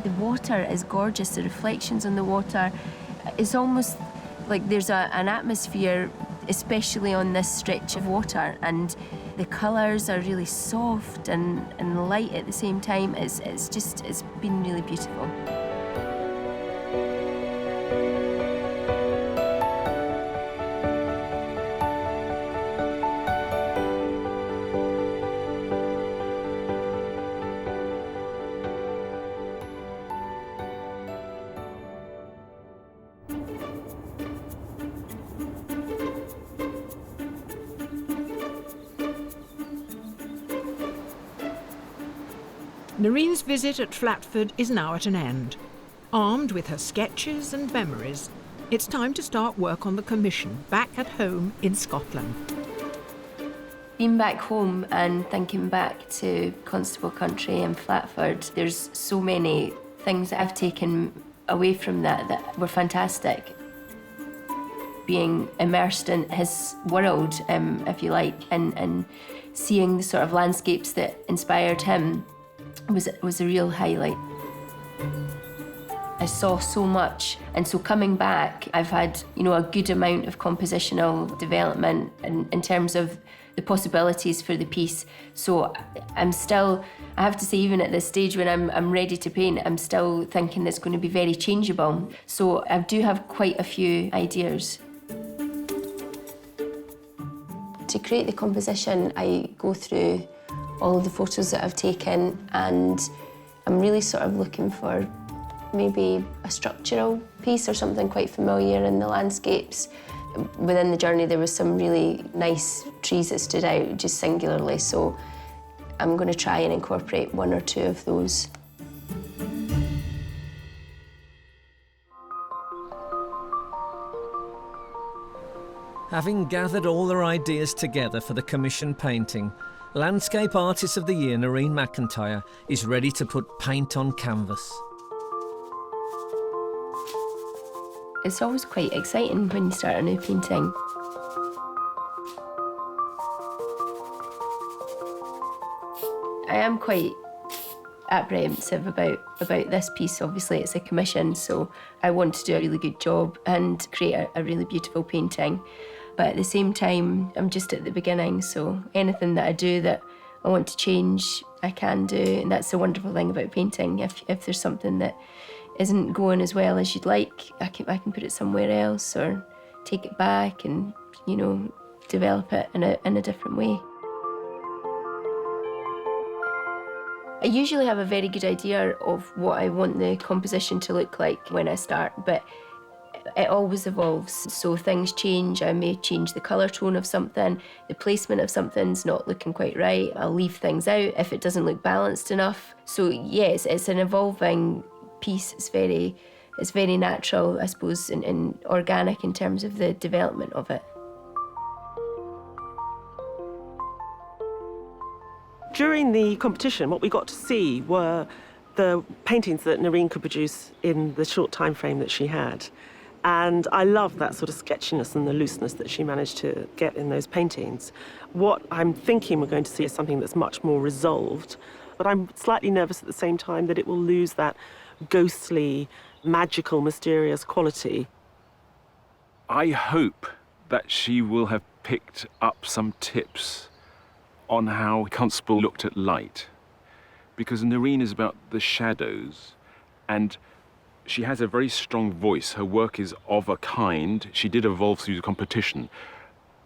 The water is gorgeous, the reflections on the water. It's almost like there's an atmosphere, especially on this stretch of water, and the colours are really soft and light at the same time. It's been really beautiful. Narin's visit at Flatford is now at an end. Armed with her sketches and memories, it's time to start work on the commission back at home in Scotland. Being back home and thinking back to Constable country and Flatford, there's so many things that I've taken away from that were fantastic. Being immersed in his world, if you like, and seeing the sort of landscapes that inspired him was a real highlight. I saw so much, and so coming back, I've had, a good amount of compositional development in terms of the possibilities for the piece. So I have to say, even at this stage when I'm ready to paint, I'm still thinking it's going to be very changeable. So I do have quite a few ideas. To create the composition, I go through all of the photos that I've taken, and I'm really sort of looking for maybe a structural piece or something quite familiar in the landscapes. Within the journey, there was some really nice trees that stood out just singularly, so I'm going to try and incorporate one or two of those. Having gathered all their ideas together for the commission painting, Landscape Artist of the Year Narin McIntyre is ready to put paint on canvas. It's always quite exciting when you start a new painting. I am quite apprehensive about this piece. Obviously, it's a commission, so I want to do a really good job and create a really beautiful painting. But at the same time, I'm just at the beginning, so anything that I do that I want to change, I can do. And that's the wonderful thing about painting. If there's something that isn't going as well as you'd like, I can put it somewhere else or take it back and, you know, develop it in a different way. I usually have a very good idea of what I want the composition to look like when I start, but it always evolves. So things change. I may change the colour tone of something, the placement of something's not looking quite right. I'll leave things out if it doesn't look balanced enough. So yes, it's an evolving piece. It's very natural, I suppose, and organic in terms of the development of it. During the competition, what we got to see were the paintings that Narin could produce in the short time frame that she had. And I love that sort of sketchiness and the looseness that she managed to get in those paintings. What I'm thinking we're going to see is something that's much more resolved, but I'm slightly nervous at the same time that it will lose that ghostly, magical, mysterious quality. I hope that she will have picked up some tips on how Constable looked at light, because Narin is about the shadows, and she has a very strong voice. Her work is of a kind. She did evolve through the competition,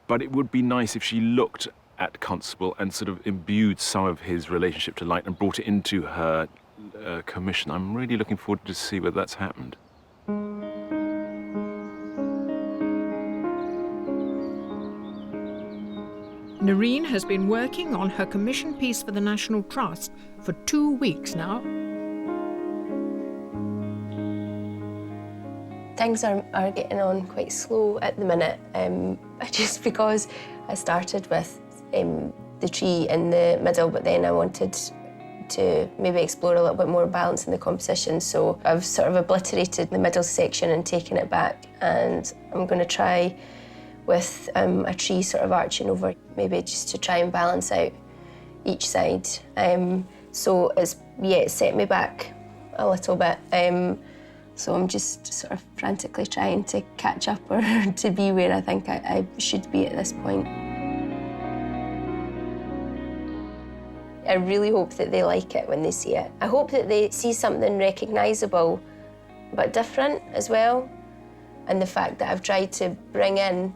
but it would be nice if she looked at Constable and sort of imbued some of his relationship to light and brought it into her commission. I'm really looking forward to see whether that's happened. Narin has been working on her commission piece for the National Trust for 2 weeks now. Things are getting on quite slow at the minute, just because I started with the tree in the middle, but then I wanted to maybe explore a little bit more balance in the composition, so I've sort of obliterated the middle section and taken it back, and I'm going to try with a tree sort of arching over, maybe just to try and balance out each side. So it's set me back a little bit. So I'm just sort of frantically trying to catch up or to be where I think I should be at this point. I really hope that they like it when they see it. I hope that they see something recognisable but different as well, and the fact that I've tried to bring in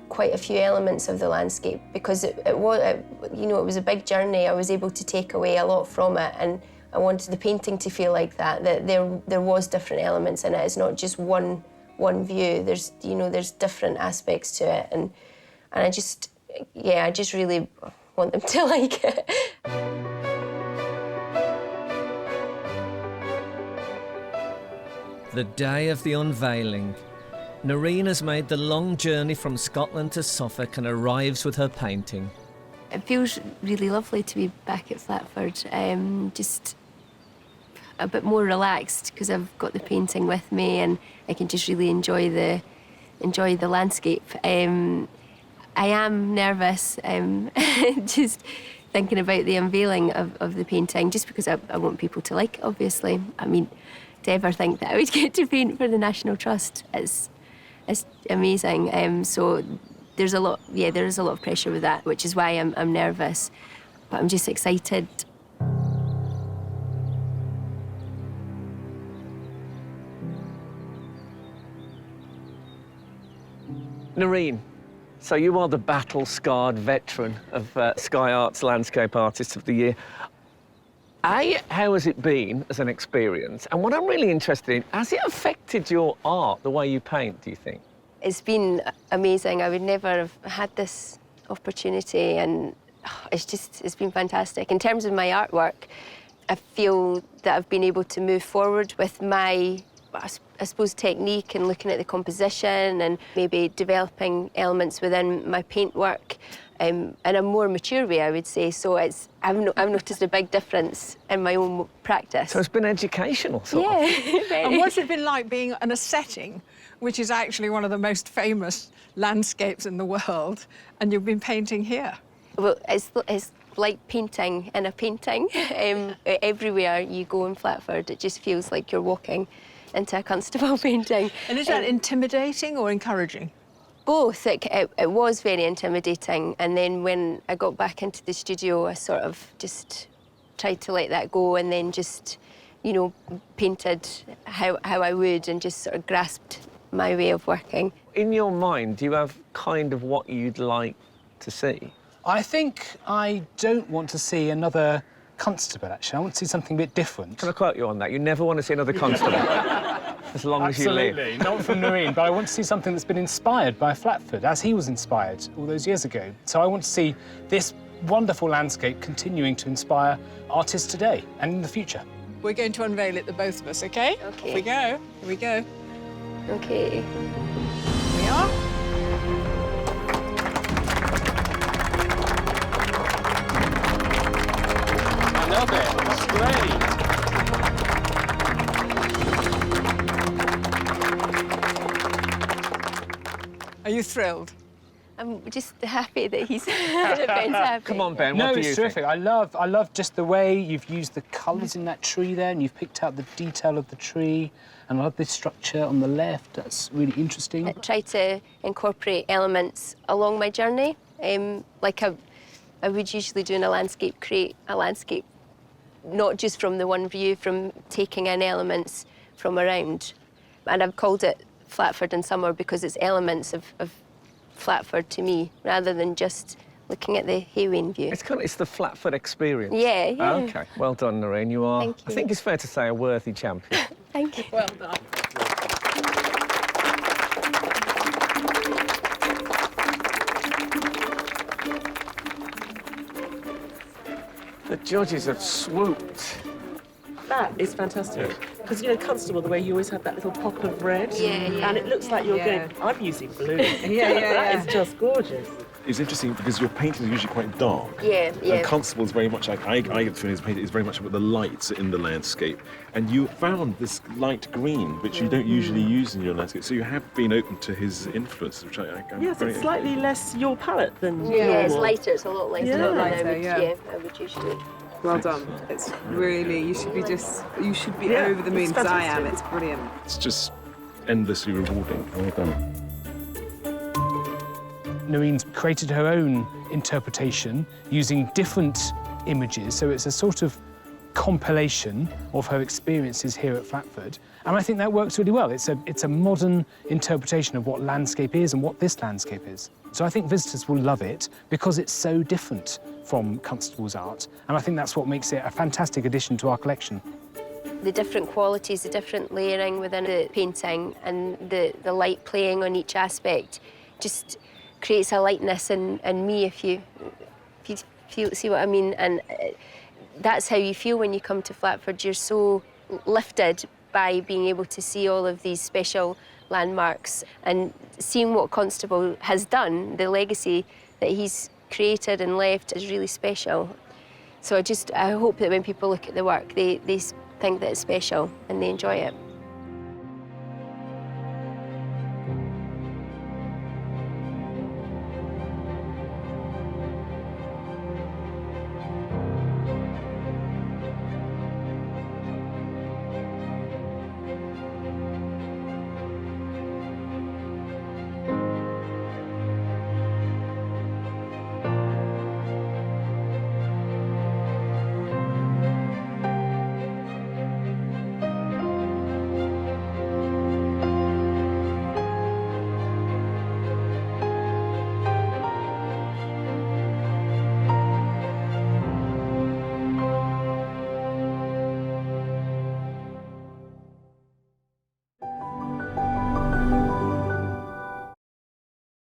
quite a few elements of the landscape, because it was a big journey. I was able to take away a lot from it, and I wanted the painting to feel like that there was different elements in it. It's not just one view. There's different aspects to it, and I just really want them to like it. The day of the unveiling. Narin has made the long journey from Scotland to Suffolk and arrives with her painting. It feels really lovely to be back at Flatford, just a bit more relaxed because I've got the painting with me and I can just really enjoy the landscape. I am nervous, just thinking about the unveiling of the painting, just because I want people to like it, obviously. I mean, to ever think that I would get to paint for the National Trust is amazing. So there's a lot, yeah, there is a lot of pressure with that, which is why I'm nervous. But I'm just excited. Narin, so you are the battle-scarred veteran of Sky Arts Landscape Artist of the Year. How has it been as an experience? And what I'm really interested in, has it affected your art, the way you paint, do you think? It's been amazing. I would never have had this opportunity, and it's been fantastic. In terms of my artwork, I feel that I've been able to move forward with my, I suppose, technique and looking at the composition and maybe developing elements within my paintwork in a more mature way, I would say. So I've noticed a big difference in my own practice. So it's been educational, sort of. And what's it been like being in a setting which is actually one of the most famous landscapes in the world, and you've been painting here? Well, it's like painting in a painting. Everywhere you go in Flatford, it just feels like you're walking into a Constable painting. And is that intimidating or encouraging? Both. It was very intimidating, and then when I got back into the studio, I sort of just tried to let that go, and then just, you know, painted how I would, and just sort of grasped my way of working. In your mind, do you have kind of what you'd like to see? I think I don't want to see another Constable, actually. I want to see something a bit different. Can I quote you on that? You never want to see another Constable, as long as you live. Absolutely, not from Narin, but I want to see something that's been inspired by Flatford, as he was inspired all those years ago. So I want to see this wonderful landscape continuing to inspire artists today and in the future. We're going to unveil it, the both of us, OK? OK. Here we go. Here we go. OK. Here we are. I love it. That's great. Are you thrilled? I'm just happy that Ben's happy. Come on, Ben, No, what do you it's think? terrific. I love just the way you've used the colours in that tree there, and you've picked out the detail of the tree, and I love this structure on the left. That's really interesting. I try to incorporate elements along my journey, like I would usually do in a landscape, create a landscape, not just from the one view, from taking in elements from around. And I've called it Flatford in Summer because it's elements of Flatford to me, rather than just looking at the Haywain view. It's the Flatford experience. Yeah, yeah. OK, well done, Narin. You are, Thank you. I think it's fair to say, a worthy champion. Thank you. Well done. The judges have swooped. That is fantastic. Because, you know, Constable, the way you always have that little pop of red. Yeah, yeah. And it looks like you're Yeah. going, I'm using blue. Yeah. That is just gorgeous. It's interesting because your paintings are usually quite dark. Yeah, yeah. And Constable's very much like, I get the feeling his painting is very much about the lights in the landscape. And you found this light green, which you don't usually use in your landscape. So you have been open to his influence, which I'm Yes, very... it's slightly less your palette than Yeah, it's normal. lighter. It's a lot lighter Yeah. than Lighter, I would usually. Well done. It's really, you should be Yeah, over the moon, it's because I am. fantastic. It's brilliant. It's just endlessly rewarding. Well done. Narin's created her own interpretation using different images, so it's a sort of compilation of her experiences here at Flatford, and I think that works really well. It's a modern interpretation of what landscape is and what this landscape is. So I think visitors will love it because it's so different from Constable's art, and I think that's what makes it a fantastic addition to our collection. The different qualities, the different layering within the painting, and the light playing on each aspect just creates a lightness in me, if you see what I mean. And that's how you feel when you come to Flatford. You're so lifted by being able to see all of these special landmarks and seeing what Constable has done. The legacy that he's created and left is really special. So I hope that when people look at the work, they think that it's special and they enjoy it.